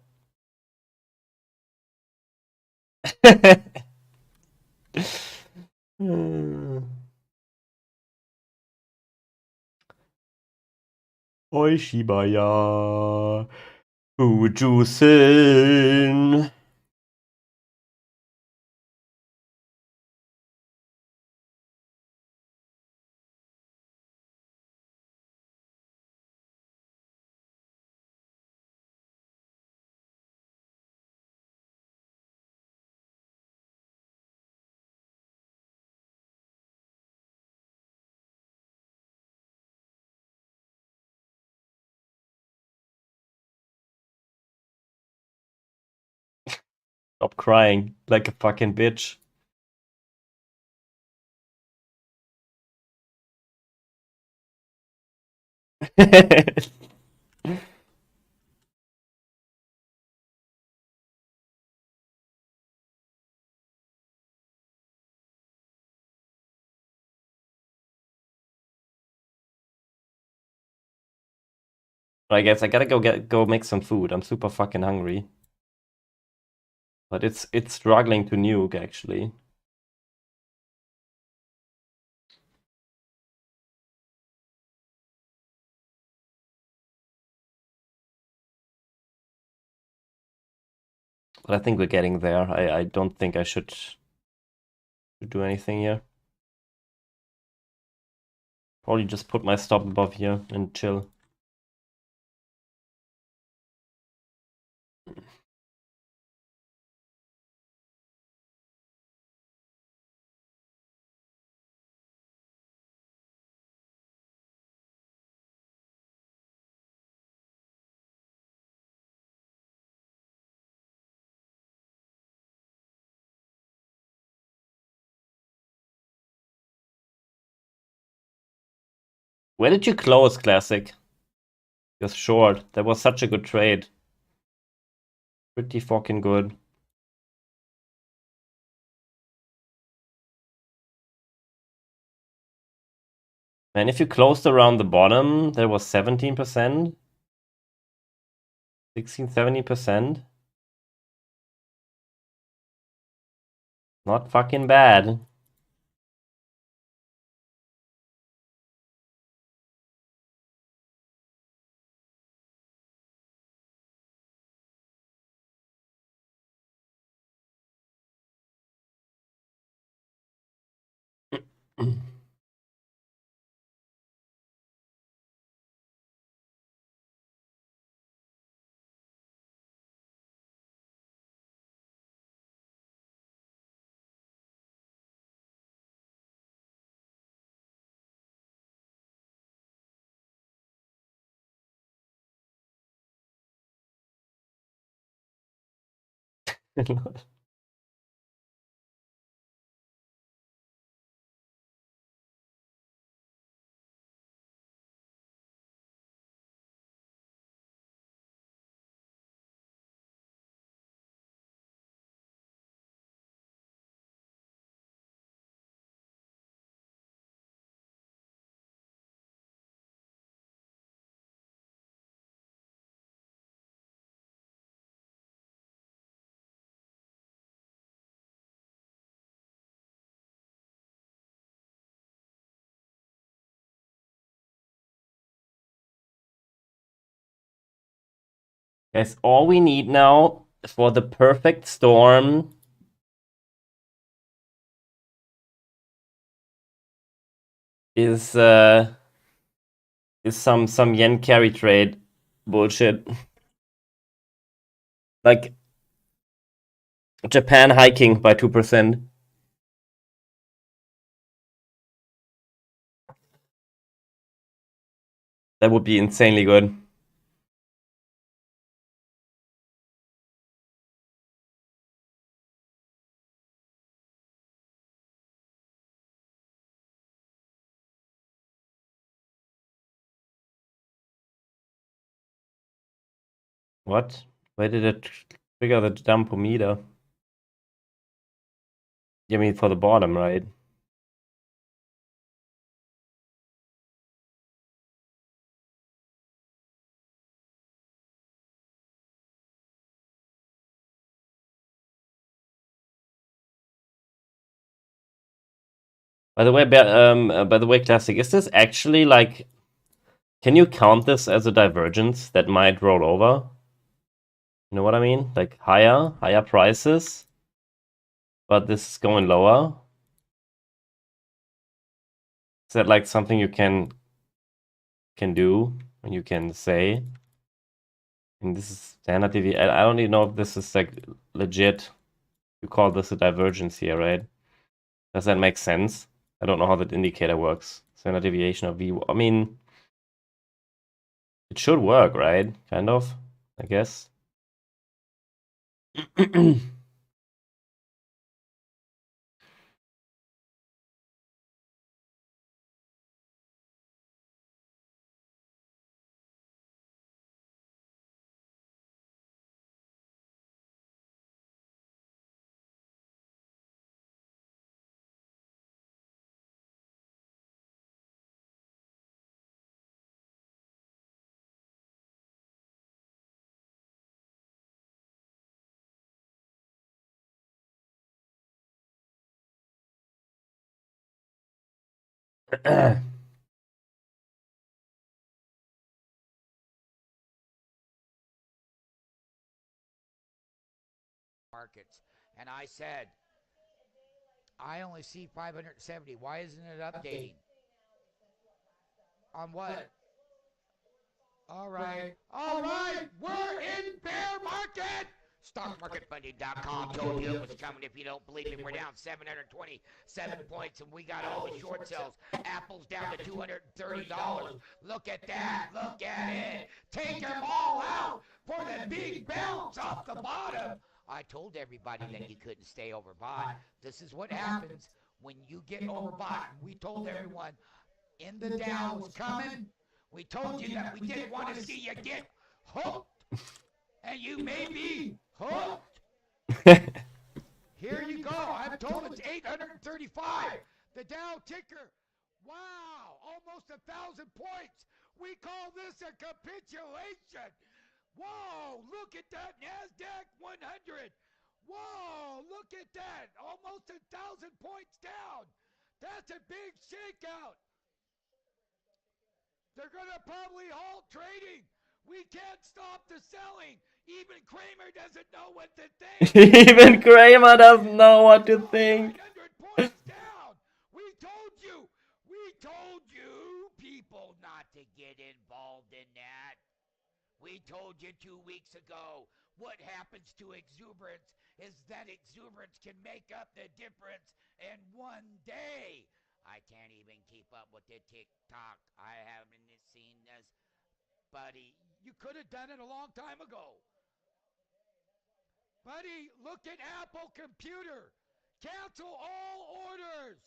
Hmm. Oi, Shibaya. Ujusin. Stop crying like a fucking bitch. I guess I gotta go make some food. I'm super fucking hungry. But it's struggling to nuke actually. But I think we're getting there. I don't think I should do anything here. Probably just put my stop above here and chill. Where did you close, Classic? You're short. That was such a good trade. Pretty fucking good. Man, if you closed around the bottom, there was 17%. 16, 70%. Not fucking bad. Guys, all we need now for the perfect storm is some yen carry trade bullshit. Like Japan hiking by 2%. That would be insanely good. What? Where did it trigger the dump meter? You mean for the bottom, right? By the way, Classic, is this actually like, can you count this as a divergence that might roll over? You know what I mean? Like higher prices, but this is going lower. Is that like something you can do and you can say? And this is standard deviation. I don't even know if this is like legit. You call this a divergence here, right? Does that make sense? I don't know how that indicator works. Standard deviation of V. I mean, it should work, right? Kind of, I guess. Markets. And I said, I only see 570. Why isn't it updating? On what? All right. All right. We're in bear market. StockMarketFunding.com told you it was coming. If you don't believe me, we're down 727 points, and we got all the short sales. Apple's down to $230. Look at that. Look at it. Take them all out for the big bounce off the bottom. I told everybody that you couldn't stay overbought. This is what happens when you get overbought. We told everyone in the Dow was coming. We told you that we didn't want to see you get hooked. And you may be hooked. Here you go. I'm told it's 835. The Dow ticker. Wow. Almost 1,000 points. We call this a capitulation. Whoa. Look at that NASDAQ 100. Whoa. Look at that. Almost 1,000 points down. That's a big shakeout. They're going to probably halt trading. We can't stop the selling. Even Kramer doesn't know what to think. Even Kramer doesn't know what to think. 900 points down. We told you ago. What happens to exuberance is that exuberance can make up the difference in one day. I can't even keep up with the TikTok. I haven't seen this. Buddy, you could have done it a long time ago. Buddy, look at Apple Computer. Cancel all orders.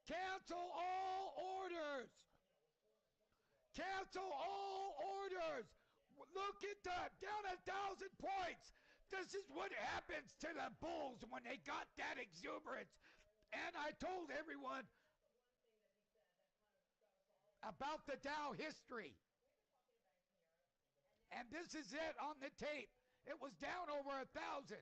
Cancel all orders. Cancel all orders. Look at that. Down 1,000 points. This is what happens to the Bulls when they got that exuberance. And I told everyone about the Dow history. And this is it on the tape. It was down over 1,000.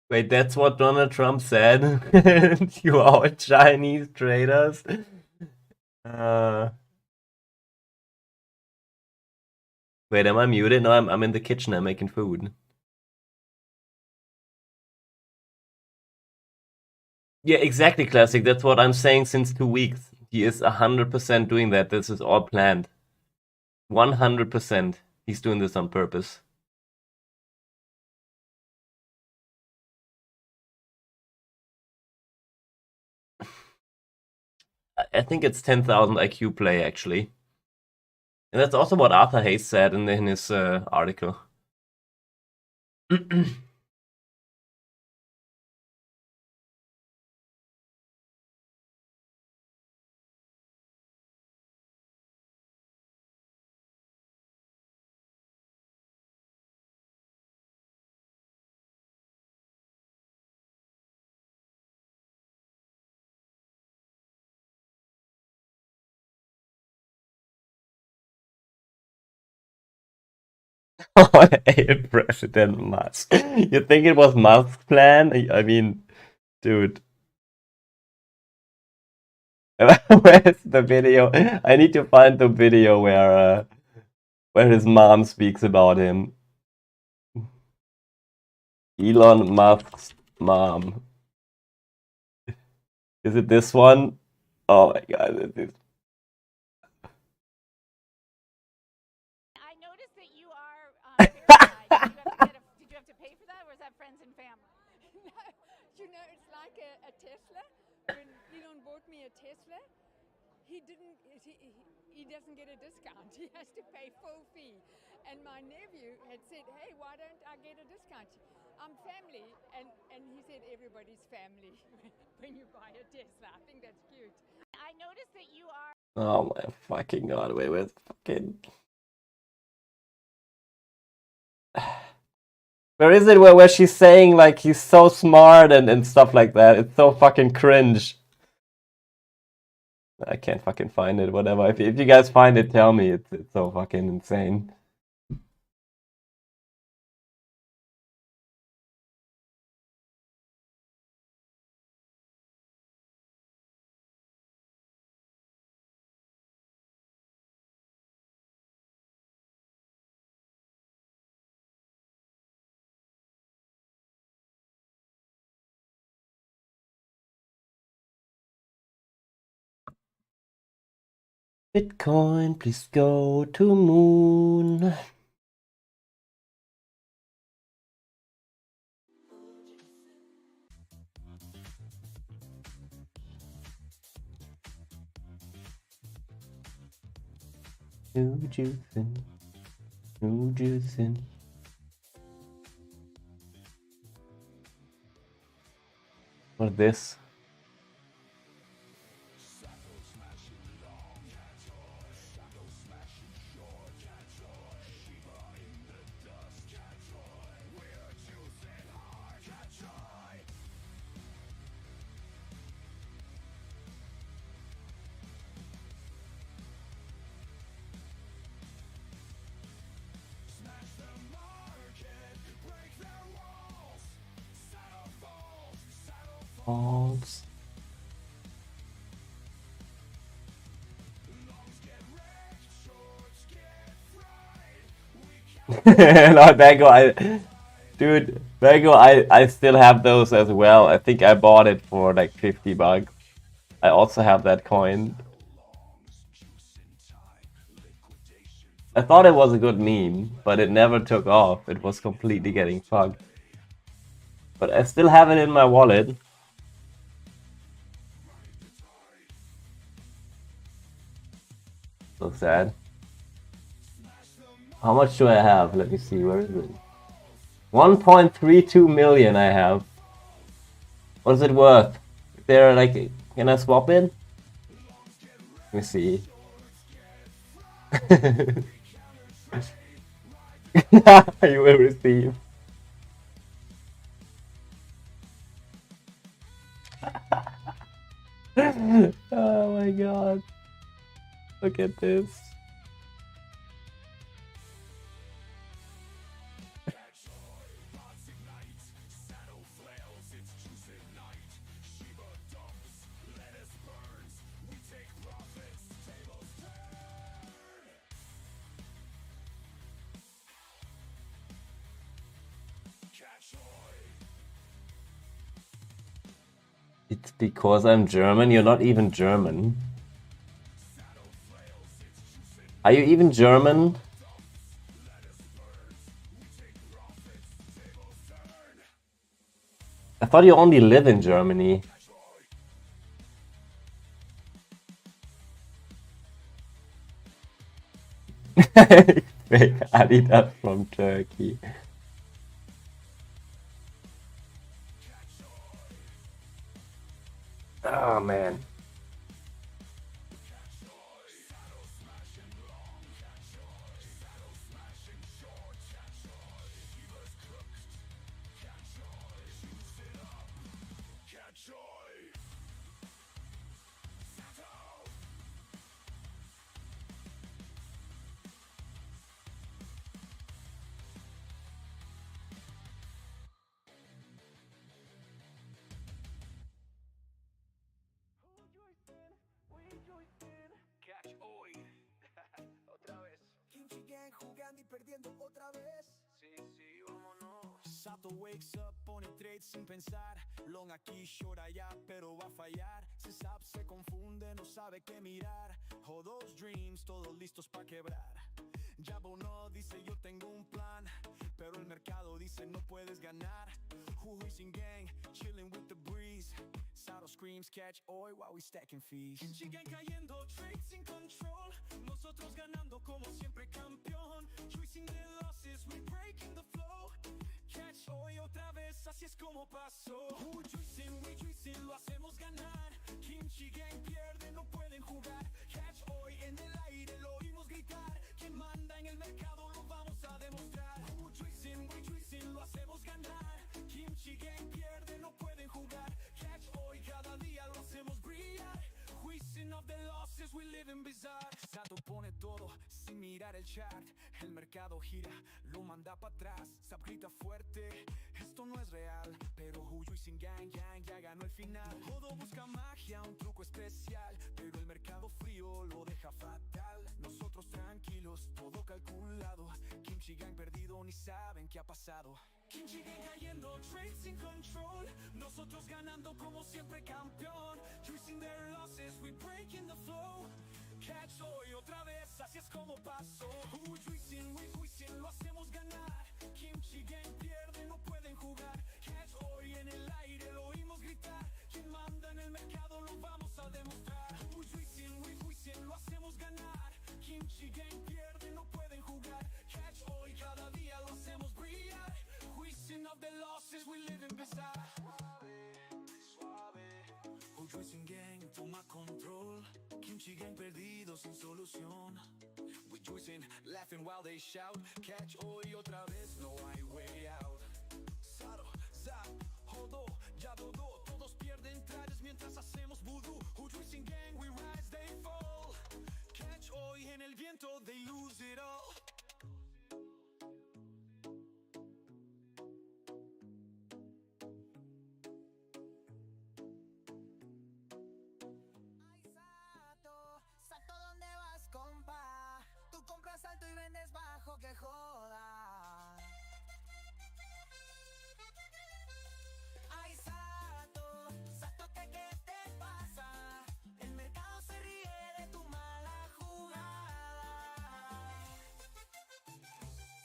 Wait, that's what Donald Trump said? You all Chinese traders? Wait, am I muted? No, I'm in the kitchen. I'm making food. Yeah, exactly, Classic. That's what I'm saying since 2 weeks. He is 100% doing that. This is all planned. 100%. He's doing this on purpose. I think it's 10,000 IQ play actually. And that's also what Arthur Hayes said in his article. Hey, President Musk. You think it was Musk's plan? I mean, dude. Where's the video? I need to find the video where his mom speaks about him. Elon Musk's mom. Is it this one? Oh my god, it is. I noticed that you are verified. Did you have to pay for that, or is that friends and family? No, you know, it's like a Tesla. When Elon bought me a Tesla, he doesn't get a discount. He has to pay full fee. And my nephew had said, hey, why don't I get a discount? I'm family. And he said, everybody's family when you buy a Tesla. I think that's cute. I noticed that you are... Oh my fucking god, wait, fucking... Where is it where she's saying like he's so smart and stuff like that? It's so fucking cringe. I can't fucking find it, whatever. If you guys find it, tell me. It's so fucking insane. Bitcoin, please go to moon. New juicing. New juicing. What is this? False. No, Bango, dude, Bango, I still have those as well. I think I bought it for like 50 bucks. I also have that coin. I thought it was a good meme, but it never took off. It was completely getting fucked. But I still have it in my wallet. So sad. How much do I have? Let me see, where is it? 1.32 million I have. What is it worth? There, like, can I swap it? Let me see. You will receive. Oh my god. Look at this. It's because I'm German. You're not even German. Are you even German? I thought you only live in Germany. Fake Adidas from Turkey. Oh man. Otra vez. Kimchi Gang jugando y perdiendo otra vez. Sí, sí, vámonos. Sato wakes up, pone trade sin pensar. Long aquí, short allá, pero va a fallar. Se sabe, se confunde, no sabe qué mirar. All those dreams, todos listos para quebrar. Jabo no dice yo tengo un plan, pero el mercado dice no puedes ganar. Huisin Gang, chilling with the breeze. Sato screams, catch oil while we stacking fees. Kimchi Gang cayendo, trade sin control. Nosotros ganando como siempre campeón. Choosing the losses, we breaking the flow. Catch hoy otra vez, así es como pasó. We juicing, lo hacemos ganar. Kimchi Gang pierde, no pueden jugar. Catch hoy en el aire, lo oímos gritar. Quien manda en el mercado lo vamos a demostrar. We juicing, lo hacemos ganar. Kimchi Gang pierde, no pueden jugar. Catch hoy, cada día lo hacemos brillar. Juicing of the losses, we live in bizarre. Sato pone todo sin mirar el chart. El mercado gira, lo manda para atrás. Sap grita fuerte, esto no es real. Pero Juicing Gang ya ganó el final. Todo busca magia, un truco especial. Pero el mercado frío lo deja fatal. Nosotros tranquilos, todo calculado. Kimchi Gang perdido, ni saben qué ha pasado. Kimchi Gang cayendo, trade sin control. Nosotros ganando como siempre campeón. Choosing their losses, we breaking the flow. Catch hoy otra vez, así es como pasó. We juicing, lo hacemos ganar. Kimchi Gang pierde, no pueden jugar. Catch hoy en el aire, lo oímos gritar. Quien manda en el mercado lo vamos a demostrar. We juicing, lo hacemos ganar. Kimchi Gang pierde, no pueden jugar. Catch hoy, cada día lo hacemos brillar. Juicing of the losses, we live in bizarre. Suave, Juicing Gang toma control. Kimchi Gang perdido sin solución. We juicing, laughing while they shout. Catch hoy otra vez, no hay way out. Sato, zap, jodo, ya dudó. Todos pierden trajes mientras hacemos voodoo. Juicing Gang, we rise, they fall. Catch hoy en el viento, they lose it all. Sato, ¿dónde vas, compa? Tú compras alto y vendes bajo, que joda. Ay, Sato, ¿qué te pasa? El mercado se ríe de tu mala jugada.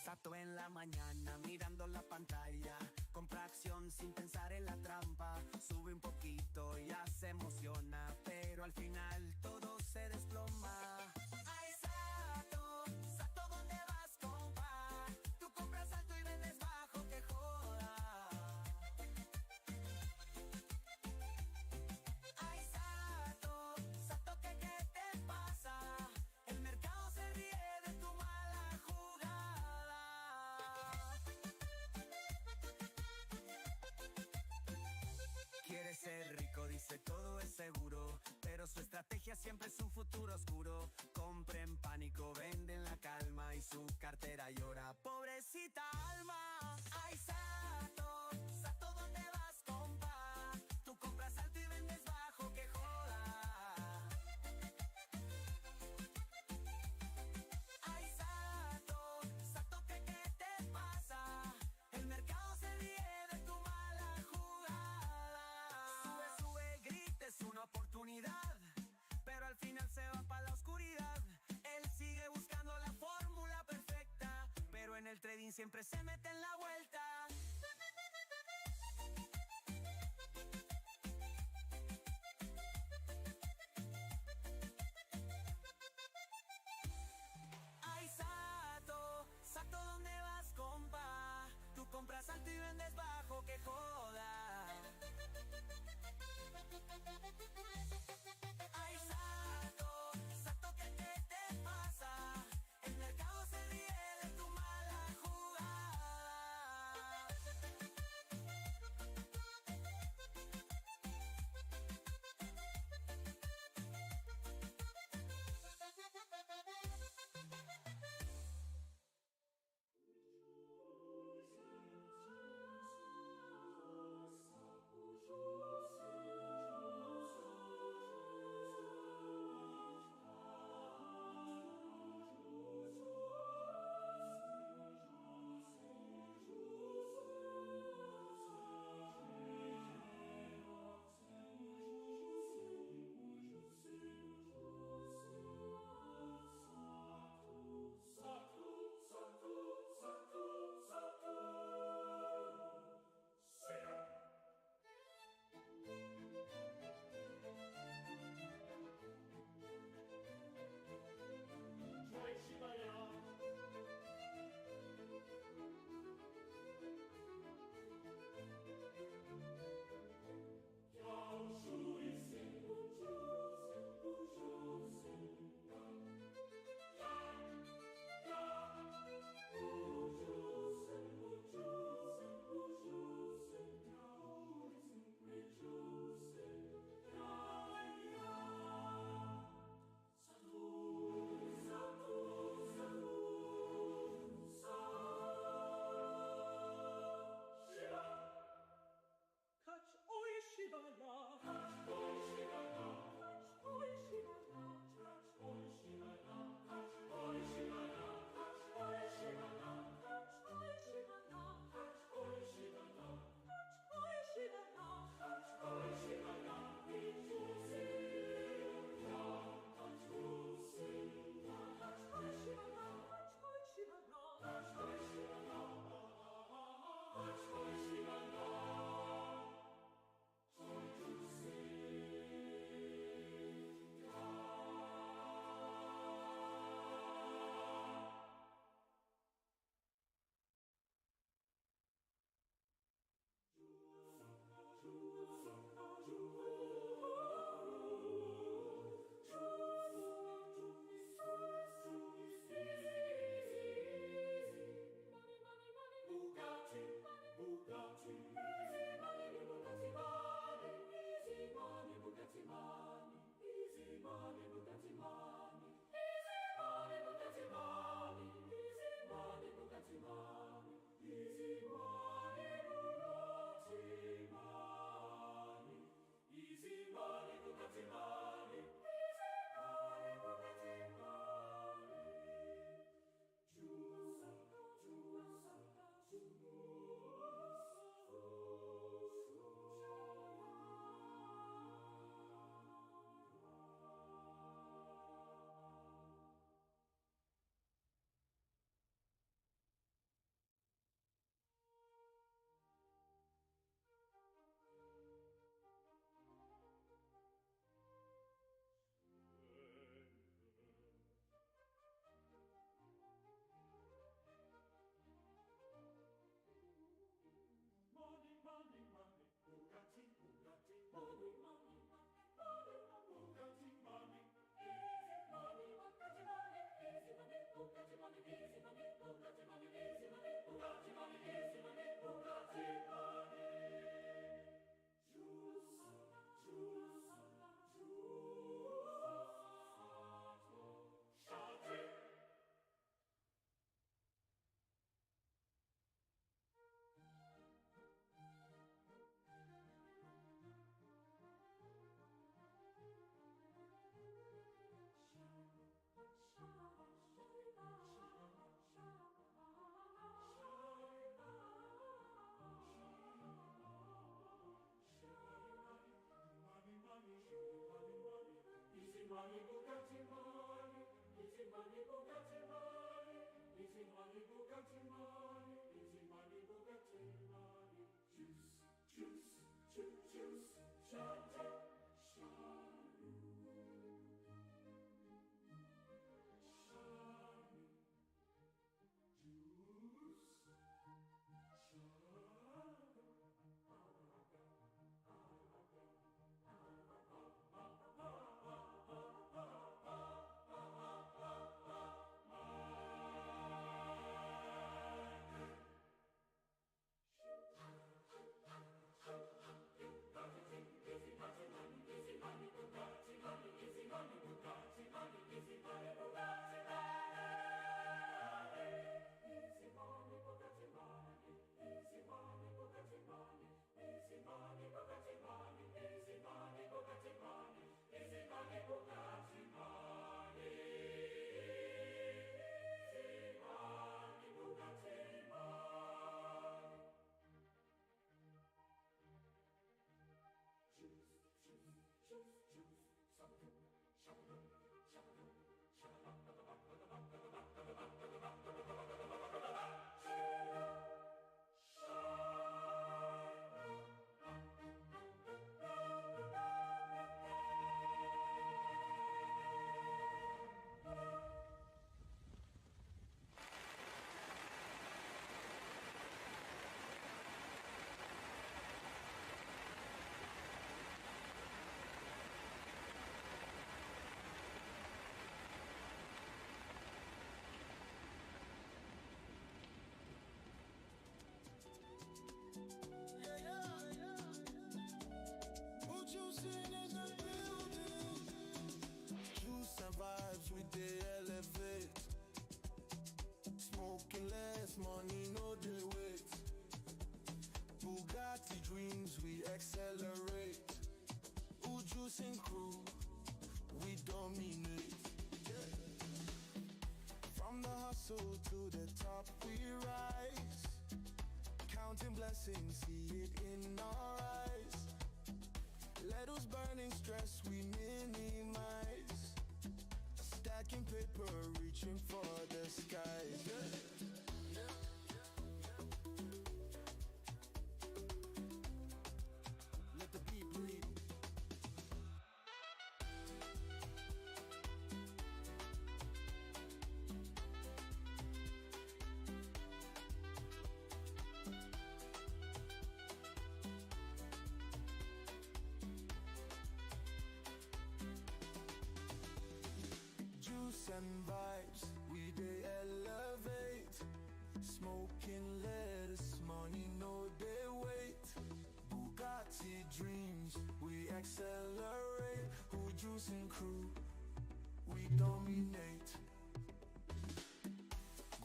Sato en la mañana mirando la pantalla. Compra acción sin pensar en la trampa. Sube un poquito, ya se emociona, pero al final todo se desploma. Ay, Sato, ¿dónde vas, compa? Tú compras alto y vendes bajo, que joda. Ay, Sato, ¿qué te pasa? El mercado se ríe de tu mala jugada. Quiere ser rico, dice todo es seguro, pero su estrategia siempre es un futuro oscuro. Compra en pánico, vende en la calma y su cartera llora. Pobrecita alma. Ay, Sato, ¿dónde vas, compa? Tú compras alto y vendes bajo, que joda. Ay, Sato, ¿qué te pasa? El mercado se ríe de tu mala jugada. Sube, grita, es una oportunidad, pero al final se va para la oscuridad. Él sigue buscando la fórmula perfecta, pero en el trading siempre se mete en la vuelta. Ay, Smoking less, money no dey wait. Bugatti dreams, we accelerate. Ujuicing crew, we dominate. From the hustle to the top, we rise. Counting blessings, see it in our eyes. Let us burning stress, we minimize. Stacking paper, reaching for the skies. Let the beat bleed. Juice and vibes, we dey elevate. Smoking lettuce, money no dey wait. Bugatti dreams, we accelerate. Who juicing crew, we dominate.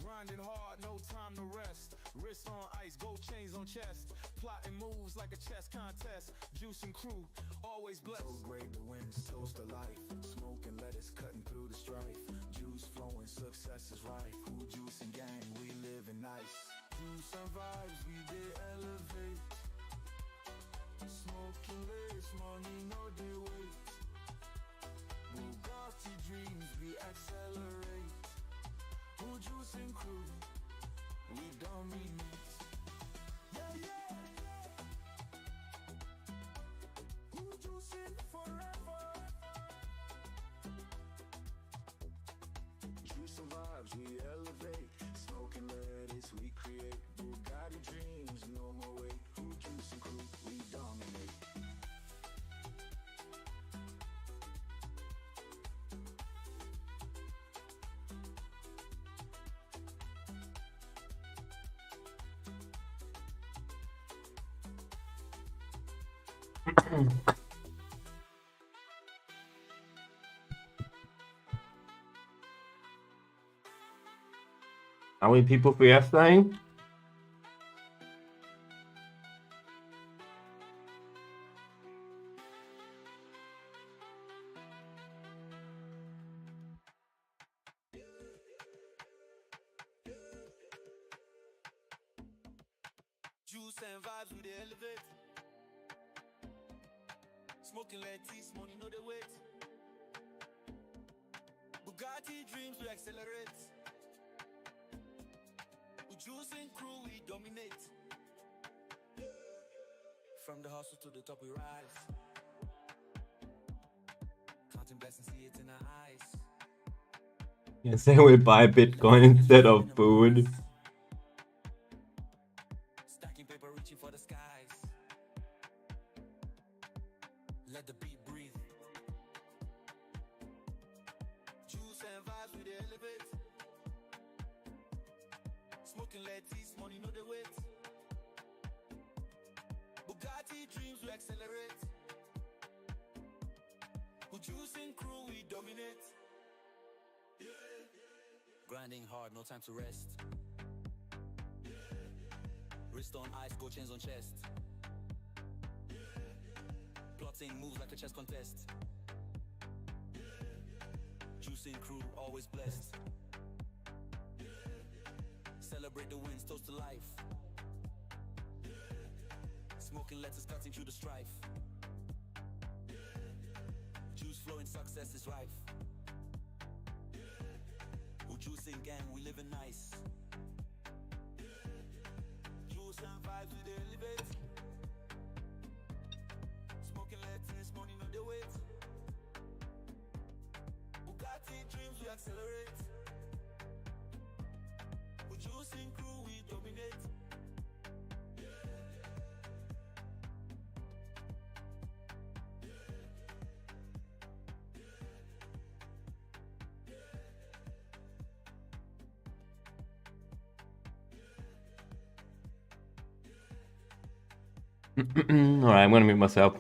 Grinding hard, no time to rest. Wrists on ice, gold chains on chest. Plotting moves like a chess contest. Juicing crew, always blessed. So great the winds, toast to life. Smoking lettuce, cutting through the strife. Juice flowing, success is rife. Who juicing gang, we living nice. Juice and vibes, we dey elevate. Smoking lace, money no dey wait. Bugatti dreams, we accelerate. Who juicing crew, we dominate. Yeah, yeah. Who juicing forever? Juice and vibes, we elevate. Smoking lettuce, we create. Bugatti dreams, no more wait. Who juicing crew, we dominate. How many people we have playing? Juice and vibes, we dey elevate. Smoking lettuce, money no dey wait. Bugatti dreams, we accelerate. Juicing crew, we dominate. From the hustle to the top, we rise. Counting blessings, see it in our eyes. Yes, they will buy Bitcoin instead of food. Stacking paper, reaching for the skies. Let the beat breathe. Juice and vibes, we the elevate. Smoking lettuce, money no the wait. Bugatti dreams, we accelerate. Who juicing crew, we dominate. Grinding hard, no time to rest. Wrist on ice, gold chains on chest. Plotting moves like a chess contest. Juicing crew, always blessed. Celebrate the wins, toast to life. Smoking letters cutting through the strife. Juice flowing, success is rife. Who juicing gang, we living nice. Juice and vibes, we the elevate. Smoking lettuce, money no the wait. Bugatti dreams, we accelerate. Who juicing crew, we dominate. Alright, I'm gonna mute myself.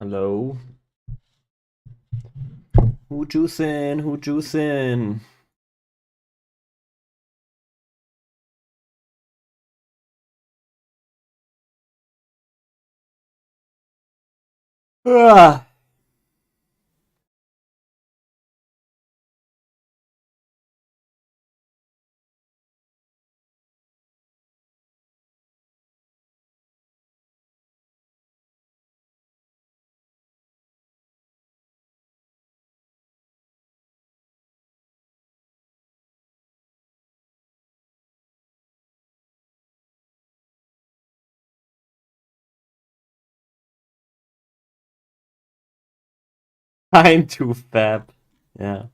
Hello. Who juicing? Who juicing? Ah. Fine to fab. Yeah.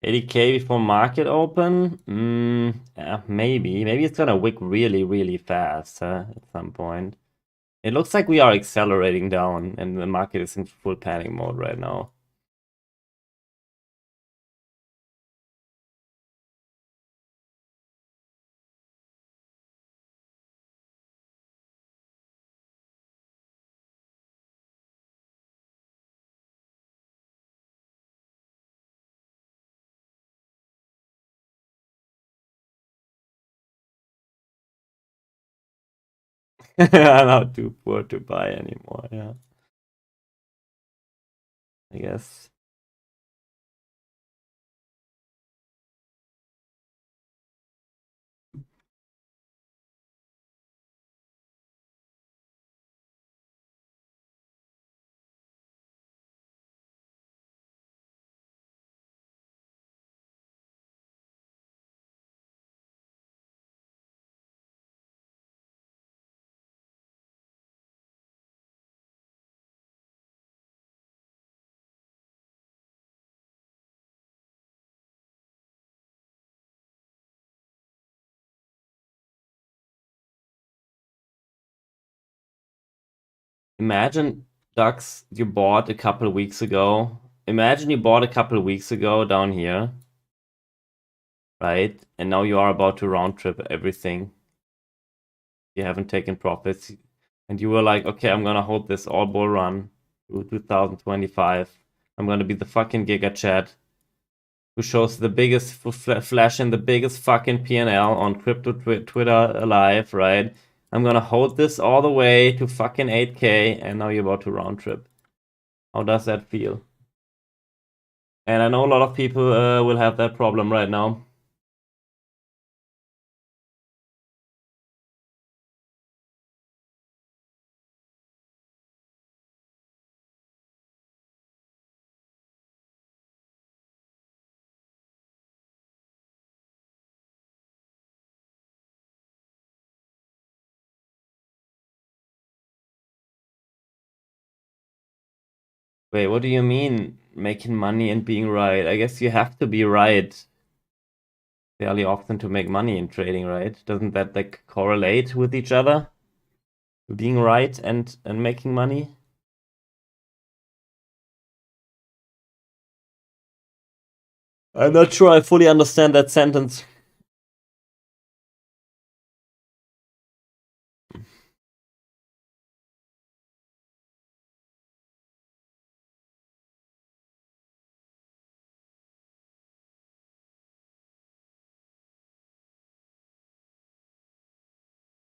$80K before market open? Yeah, maybe. Maybe it's gonna wick really, really fast at some point. It looks like we are accelerating down and the market is in full panic mode right now. I'm not too poor to buy anymore, yeah. I guess. Imagine, Dux, you bought a couple weeks ago. Imagine you bought a couple weeks ago down here, right? And now you are about to round trip everything. You haven't taken profits. And you were like, okay, I'm gonna hold this all bull run to 2025. I'm gonna be the fucking Giga Chad who shows the biggest flash and the biggest fucking PNL on crypto Twitter alive, right? I'm gonna hold this all the way to fucking 8K, and now you're about to round trip. How does that feel? And I know a lot of people will have that problem right now. Wait, what do you mean making money and being right? I guess you have to be right fairly often to make money in trading, right? Doesn't that like correlate with each other? Being right and making money? I'm not sure I fully understand that sentence.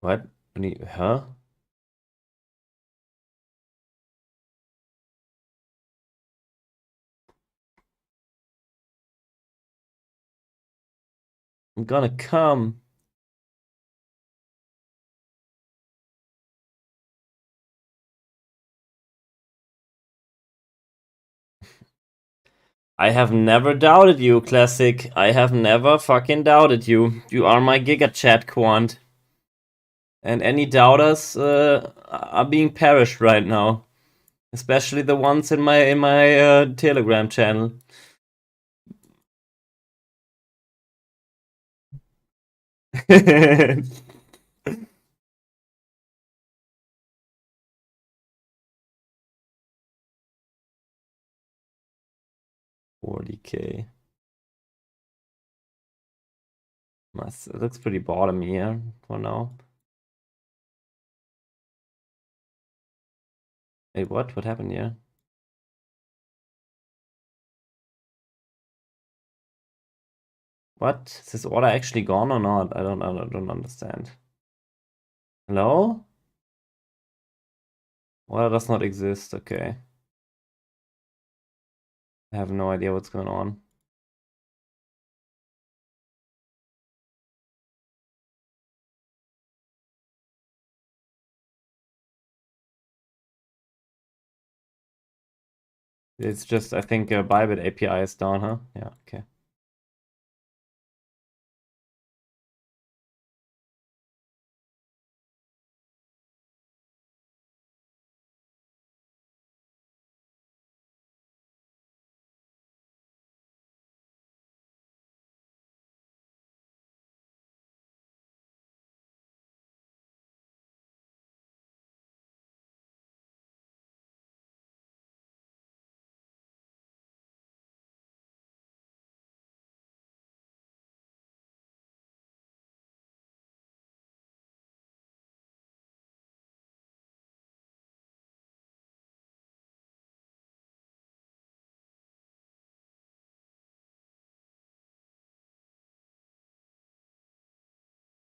What? Huh? I'm gonna come. I have never doubted you, Classic. I have never fucking doubted you. You are my Giga Chat quant. And any doubters are being perished right now. Especially the ones in my Telegram channel. $40K. It looks pretty bottomy here for now. Wait, what? What happened here? What? Is this order actually gone or not? I don't understand. Hello? Order does not exist, okay. I have no idea what's going on. It's just, I think, Bybit API is down, huh? Yeah, okay.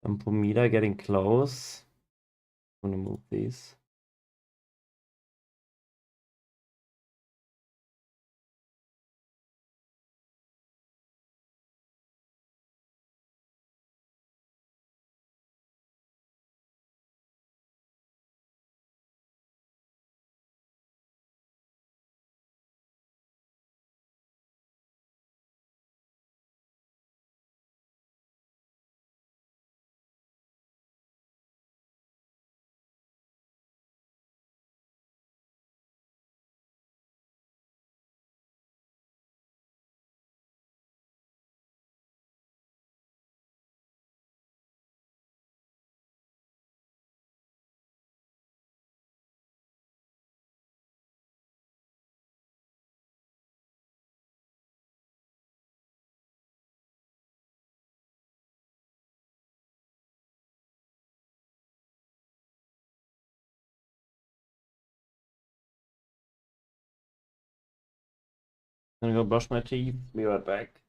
And Pomida getting close. I'm gonna move these. I'm gonna go brush my teeth. Be right back.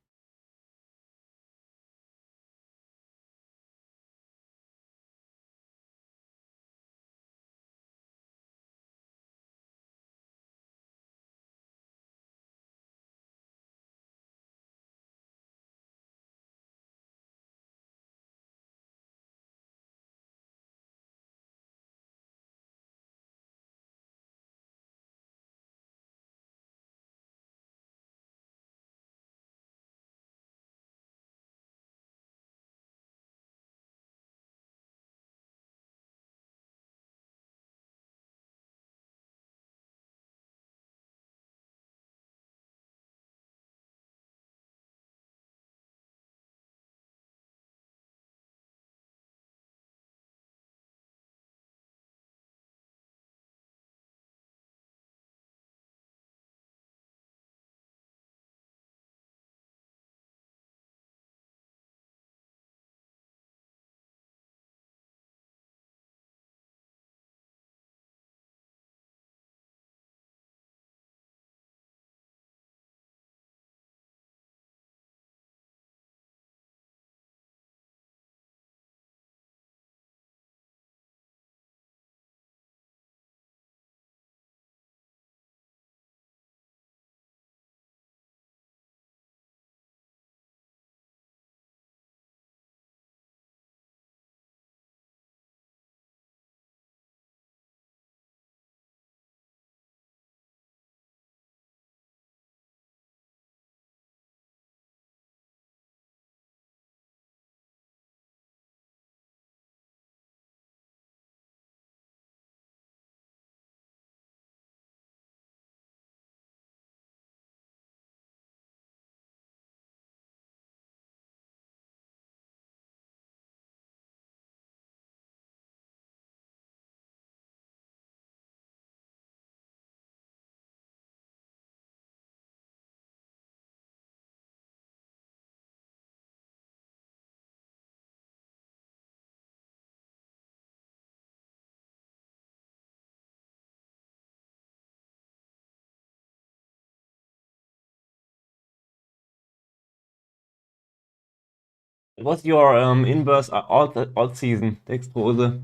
What's your inverse alt season Exposure?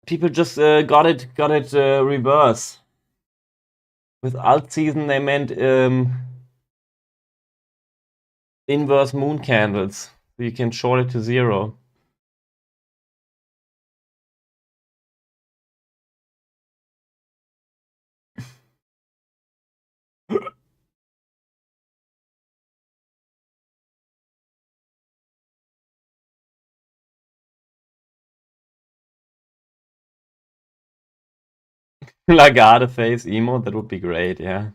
People just got it reverse. With alt season they meant inverse moon candles. So you can short it to 0. Lagarde face emote, that would be great, yeah.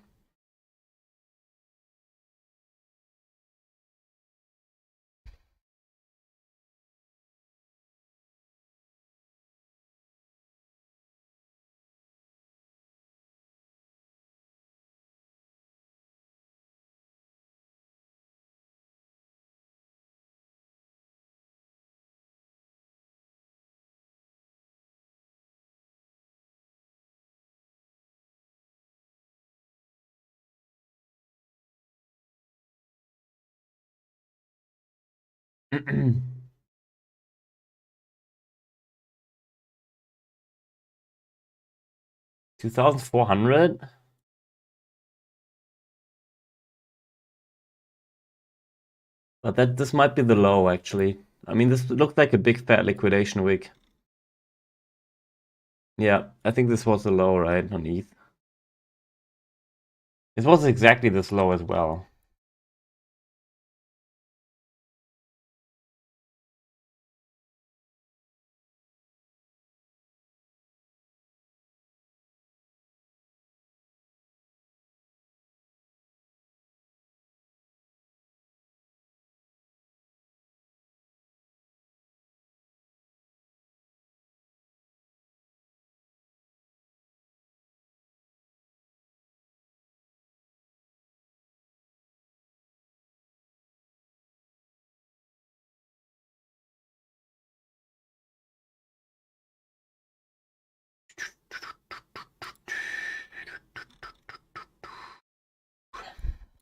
$2,400? But this might be the low, actually. I mean, this looks like a big fat liquidation week. Yeah, I think this was the low, right, on ETH. It was exactly this low as well.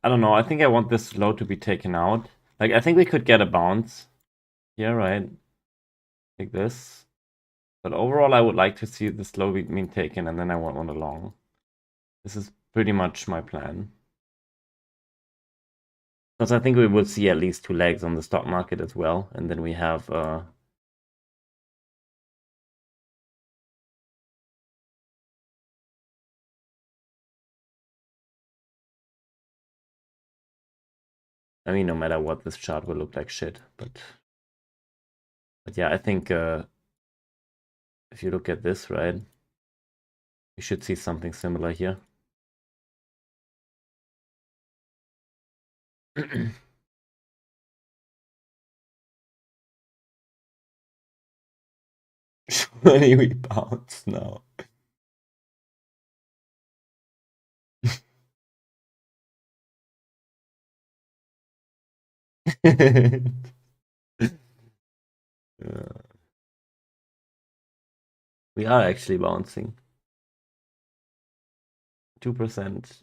I don't know. I think I want this low to be taken out. Like, I think we could get a bounce. Yeah, right. Like this. But overall, I would like to see this low being taken, and then I want one along. This is pretty much my plan. Because I think we will see at least 2 legs on the stock market as well. And then we have... I mean, no matter what, this chart will look like shit. But yeah, I think if you look at this, right, you should see something similar here. Surely we bounce now. We are actually bouncing. 2%.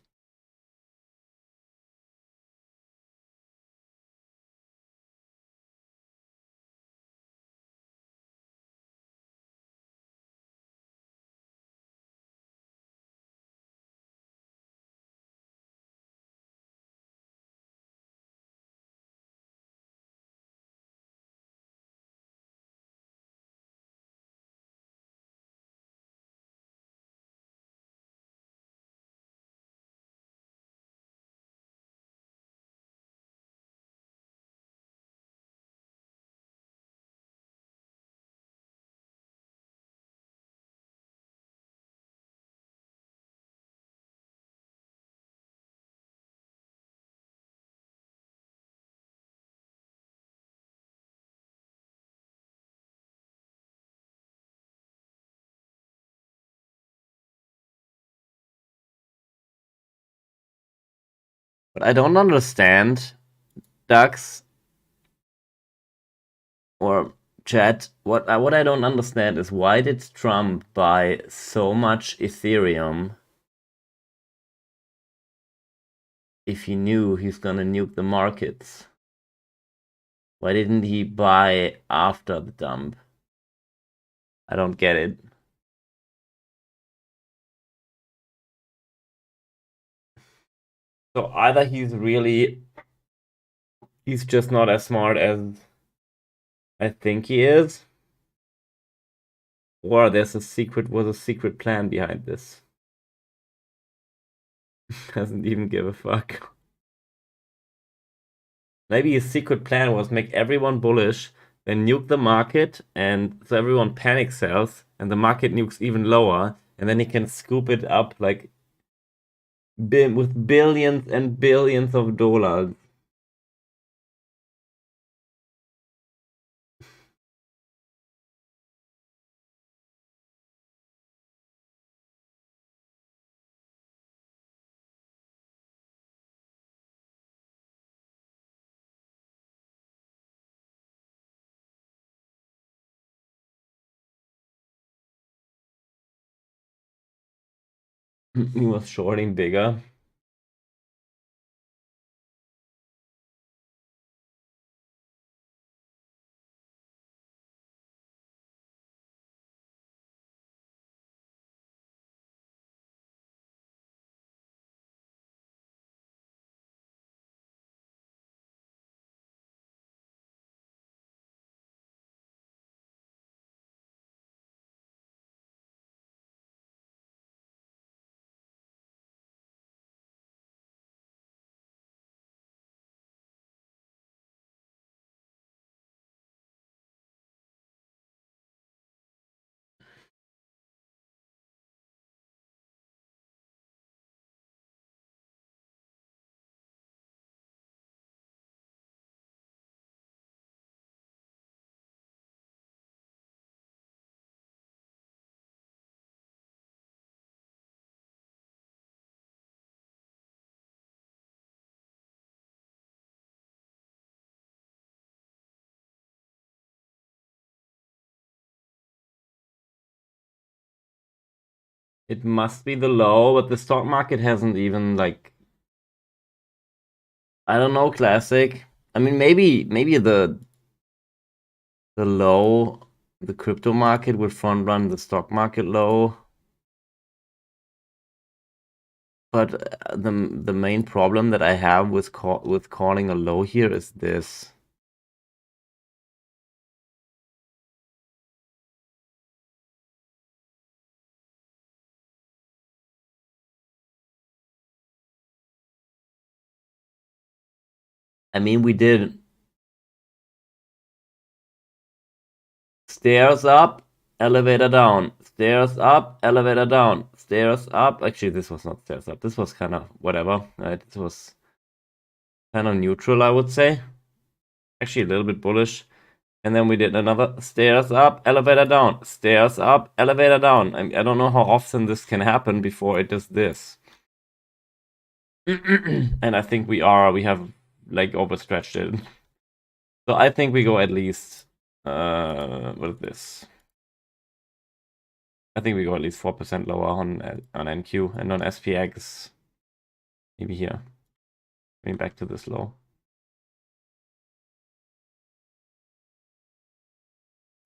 But I don't understand, Dax, or chat, what I don't understand is why did Trump buy so much Ethereum if he knew he's gonna nuke the markets? Why didn't he buy after the dump? I don't get it. So either he's just not as smart as I think he is, or was a secret plan behind this. Doesn't even give a fuck. Maybe his secret plan was make everyone bullish, then nuke the market, and so everyone panic sells, and the market nukes even lower, and then he can scoop it up like with billions and billions of dollars. He was shorting bigger. It must be the low, but the stock market hasn't even like, I don't know, classic. I mean, maybe the low, the crypto market would front run the stock market low. But the main problem that I have with calling a low here is this. I mean, we did stairs up, elevator down, stairs up, elevator down, stairs up. Actually, this was not stairs up. This was kind of whatever. This was kind of neutral, I would say. Actually, a little bit bullish. And then we did another stairs up, elevator down, stairs up, elevator down. I don't know how often this can happen before it does this. And I think we have like overstretched it. So I think we go at least, what is this? I think we go at least 4% lower on NQ, and on SPX, maybe here. Maybe back to this low.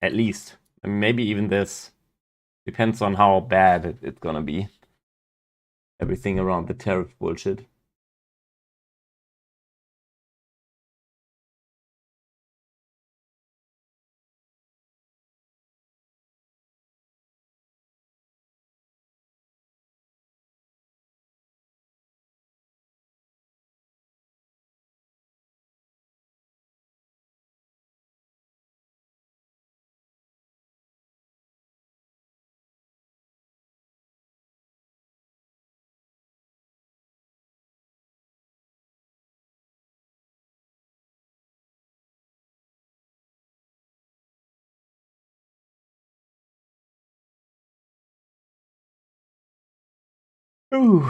At least. I mean, maybe even this. Depends on how bad it's gonna be. Everything around the tariff bullshit. Ooh.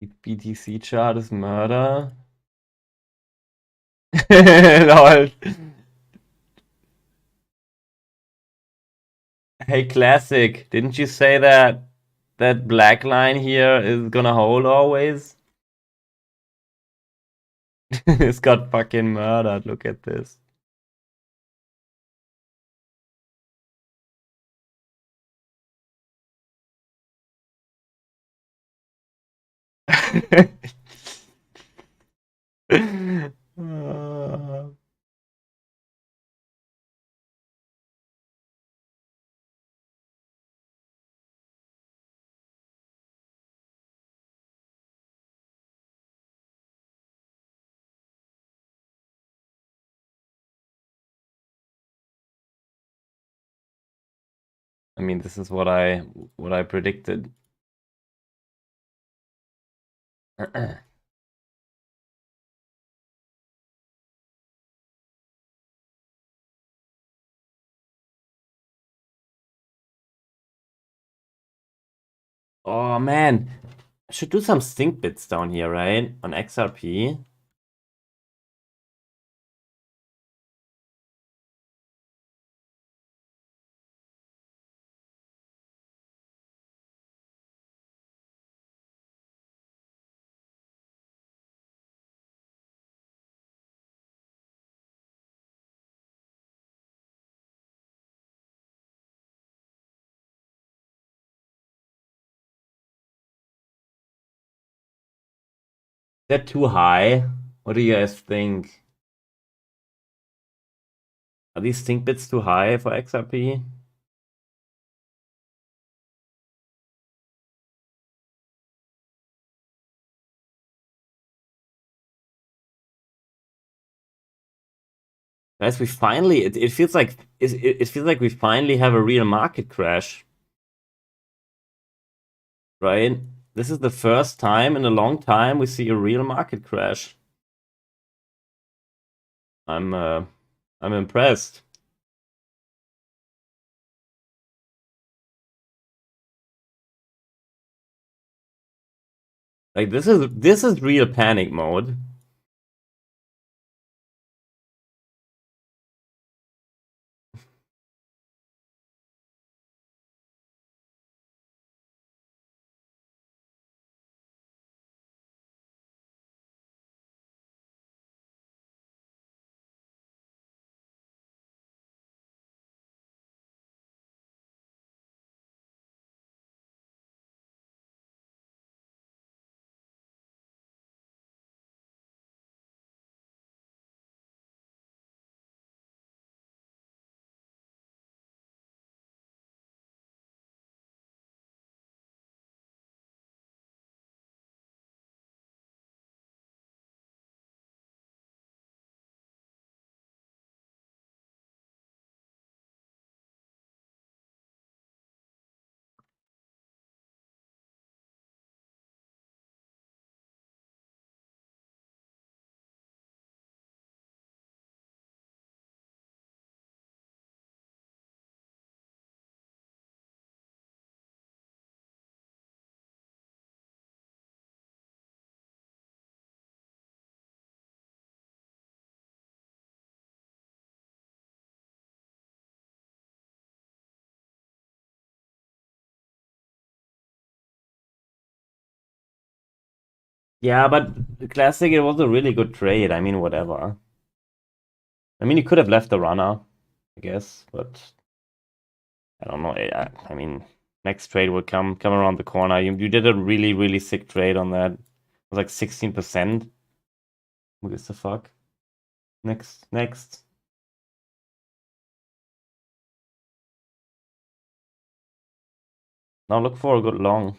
BTC chart is murder. Lol. Hey, Classic, didn't you say that that black line here is gonna hold always? It's got fucking murdered. Look at this. I mean, this is what I predicted. Oh man, I should do some stink bits down here, right? On XRP. Is that too high? What do you guys think? Are these stink bits too high for XRP? Guys, we finally it feels like it feels like we finally have a real market crash. Right? This is the first time in a long time we see a real market crash. I'm impressed. Like this is real panic mode. Yeah, but the Classic, it was a really good trade. I mean, whatever. I mean, you could have left the runner, I guess, but I don't know. I mean, next trade will come around the corner. You did a really sick trade on that. It was like 16%. Who gives a fuck? Next. Now look for a good long.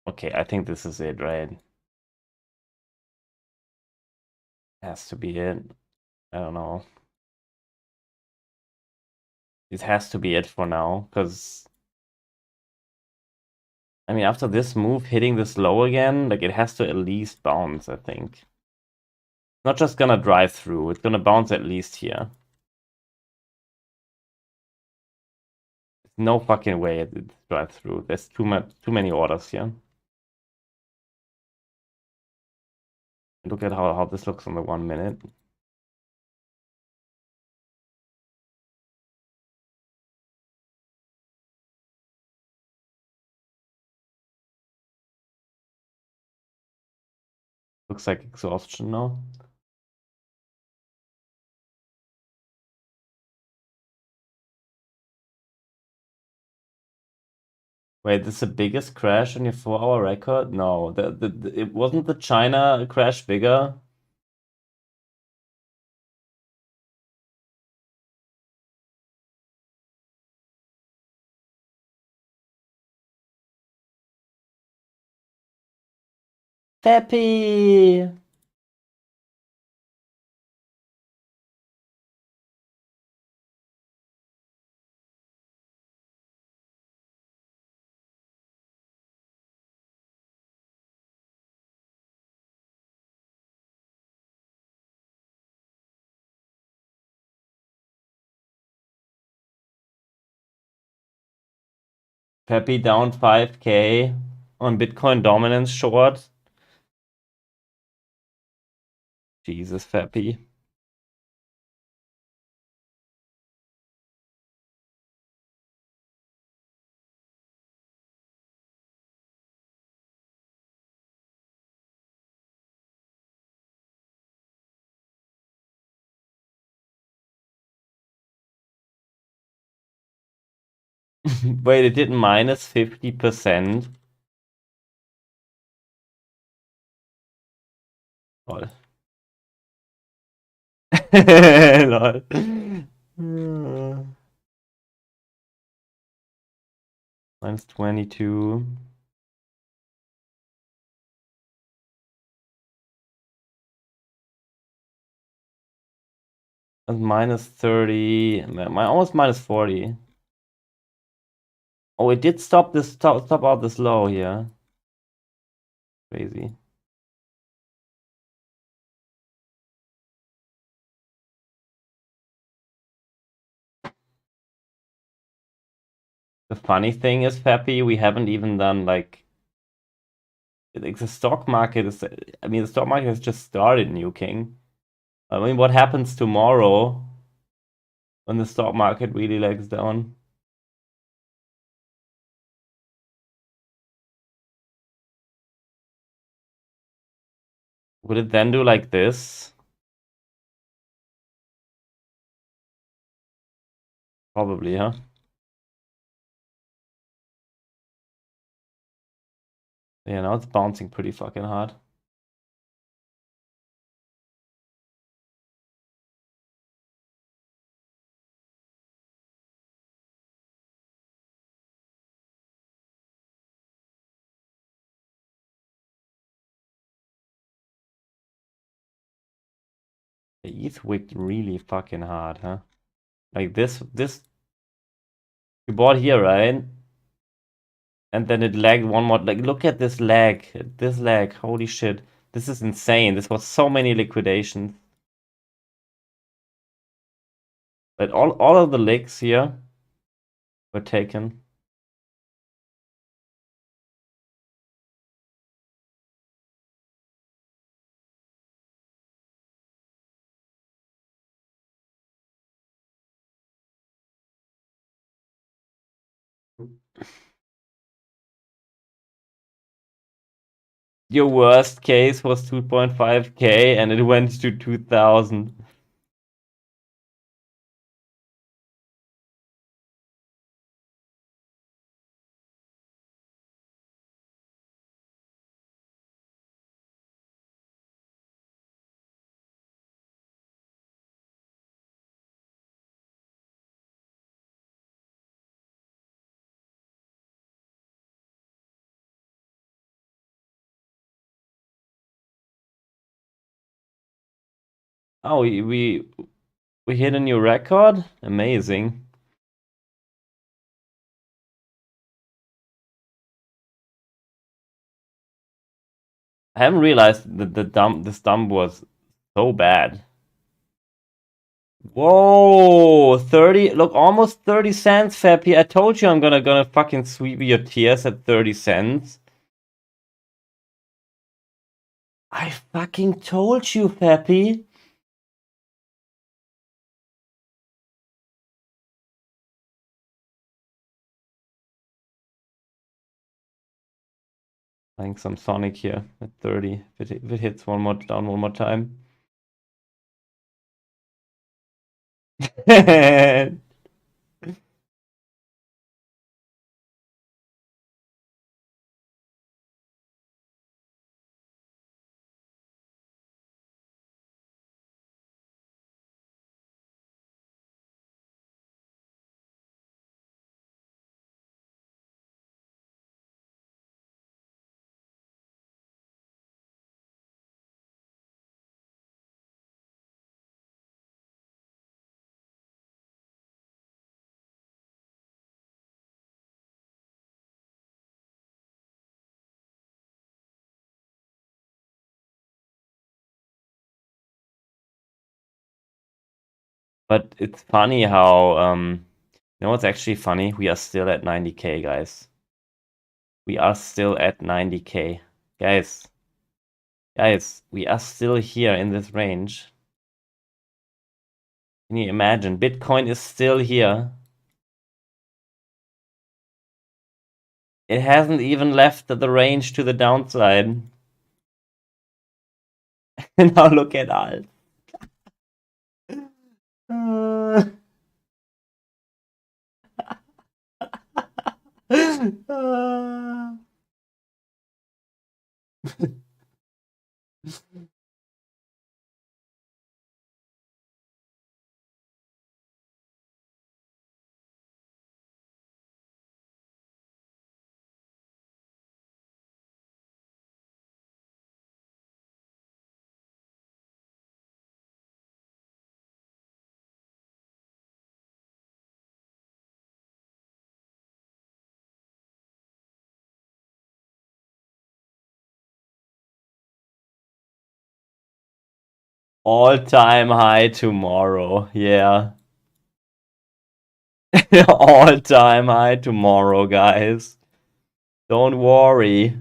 Okay, I think this is it, right? Has to be it. I don't know. It has to be it for now, because I mean, after this move, hitting this low again, like it has to at least bounce, I think. It's not just gonna drive through, it's gonna bounce at least here. No fucking way it drives through. There's too many orders here. Look at how this looks on the 1 minute. Looks like exhaustion now. Wait, this is the biggest crash on your 4-hour record? No, it wasn't the China crash bigger. Peppy! Peppy down 5K on Bitcoin dominance short. Jesus, Peppy. Wait, it did minus 50%. Lol. Lol. Minus 22. And minus 30. Almost minus 40. Oh, it did stop out this low here. Crazy. The funny thing is, Peppy, we haven't even done like the stock market is. I mean, the stock market has just started nuking. I mean, what happens tomorrow when the stock market really legs down? Would it then do like this? Probably, huh? Yeah, now it's bouncing pretty fucking hard. The ETH wicked really fucking hard, huh? Like this you bought here, right? And then it lagged one more. Like, look at this lag. This lag. Holy shit. This is insane. This was so many liquidations. But all of the licks here were taken. Your worst case was 2.5K and it went to 2,000. Oh, we hit a new record? Amazing. I haven't realized that this dump was so bad. Whoa, 30, look, almost 30 cents, Fappy. I told you I'm gonna fucking sweep your tears at 30 cents. I fucking told you, Fappy. Playing some Sonic here at 30. If it hits one more time. But it's funny how, you know what's actually funny? We are still at 90k, guys. We are still at 90k. Guys, we are still here in this range. Can you imagine? Bitcoin is still here. It hasn't even left the range to the downside. And now look at alt. All-time high tomorrow. Yeah. All-time high tomorrow, guys. Don't worry.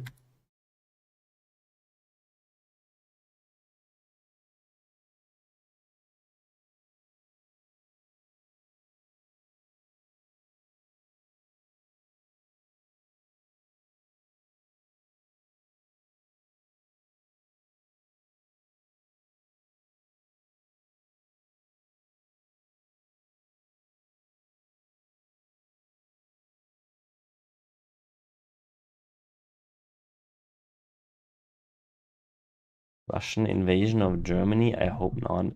Russian invasion of Germany? I hope not.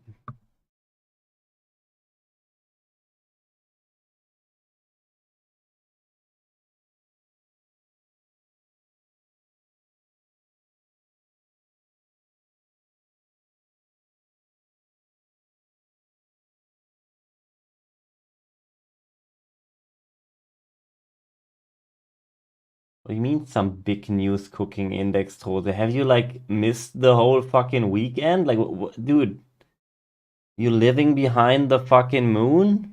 What do you mean some big news cooking index, Trose? Have you like missed the whole fucking weekend? Like, dude, you living behind the fucking moon?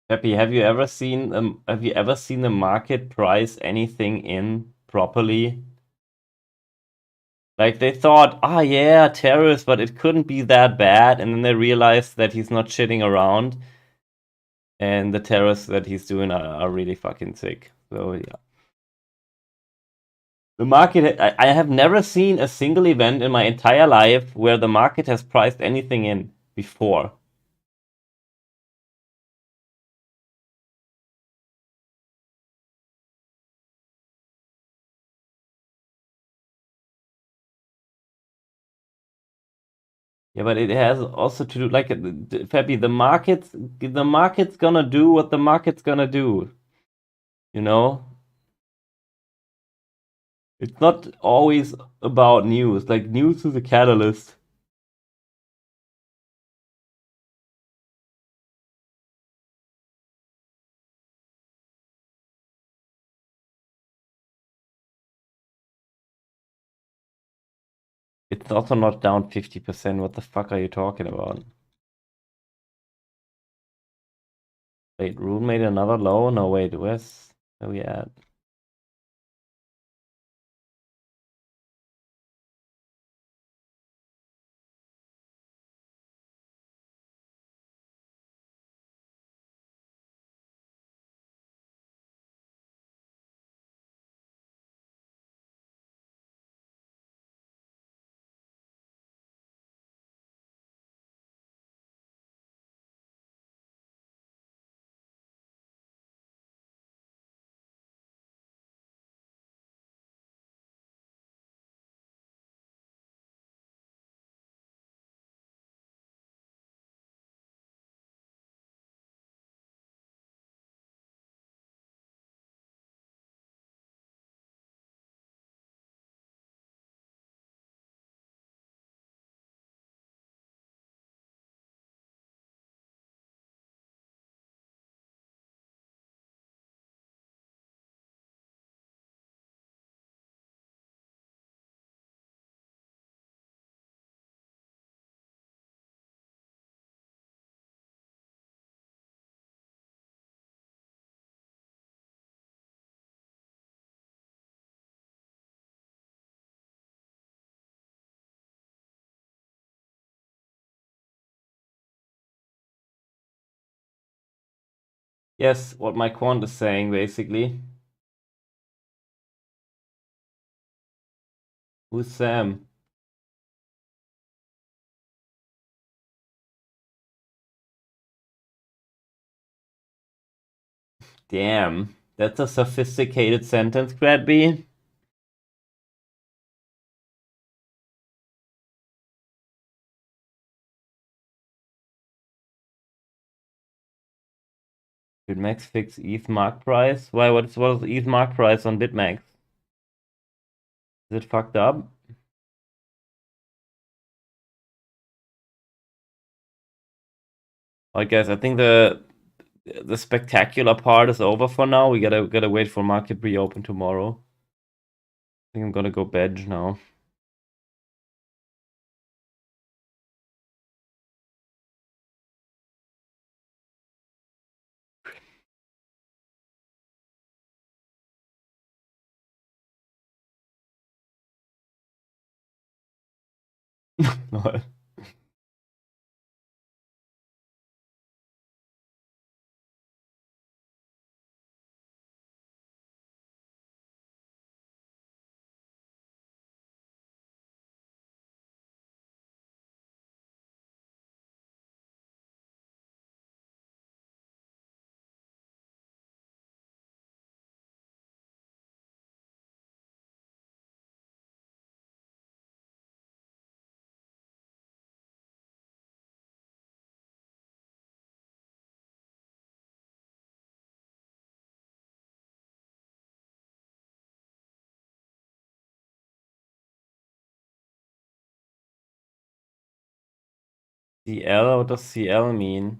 Peppy, have you ever seen the market price anything in properly? Like they thought, ah yeah, tariffs, but it couldn't be that bad, and then they realized that he's not shitting around, and the tariffs that he's doing are really fucking sick. So yeah. The market, I have never seen a single event in my entire life where the market has priced anything in before. Yeah, but it has also to do like Fabi, the market's gonna do what the market's gonna do. You know? It's not always about news. Like news is a catalyst. It's also not down 50%. What the fuck are you talking about? Wait, Rune made another low? No, wait, where we at? Yes, what my quant is saying basically. Who's Sam? Damn, that's a sophisticated sentence, Bradby. BitMax fix ETH mark price? Why? What was ETH mark price on BitMax? Is it fucked up? Alright, guys, I think the spectacular part is over for now. We gotta wait for market reopen tomorrow. I think I'm gonna go veg now. Lol. CL? What does CL mean?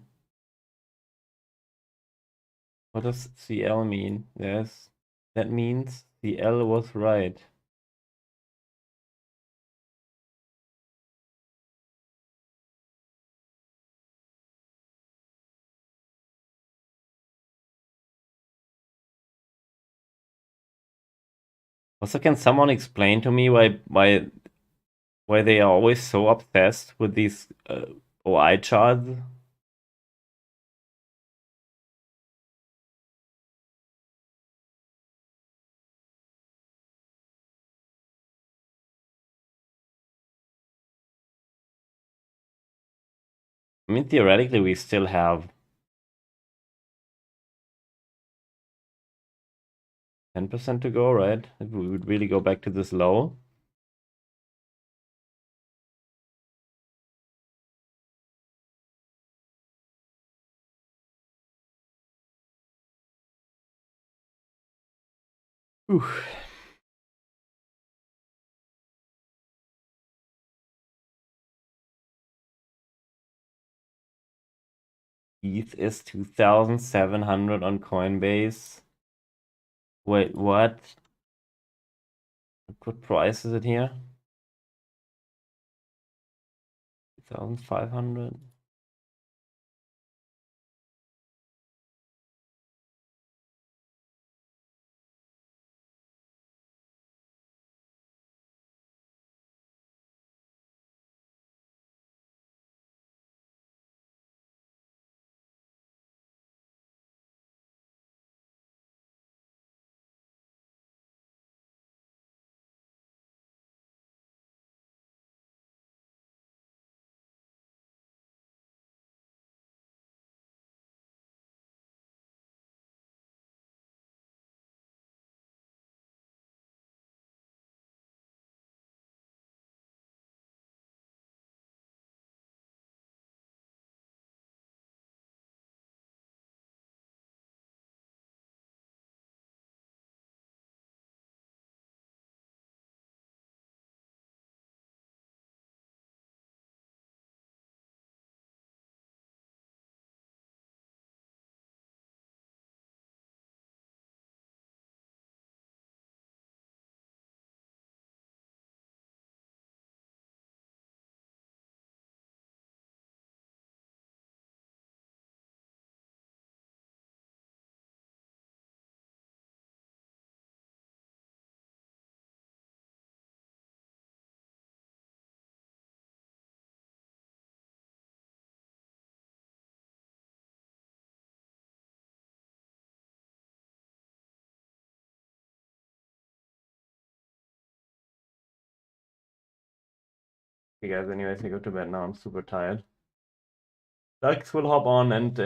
What does CL mean? Yes, that means CL was right. Also, can someone explain to me why they are always so obsessed with these OI charts? I mean, theoretically, we still have 10% to go, right? If we would really go back to this low. Oof. ETH is 2,700 on Coinbase. Wait, what? What price is it here? 2,500. Okay, guys, anyways, I go to bed now. I'm super tired. Lux will hop on and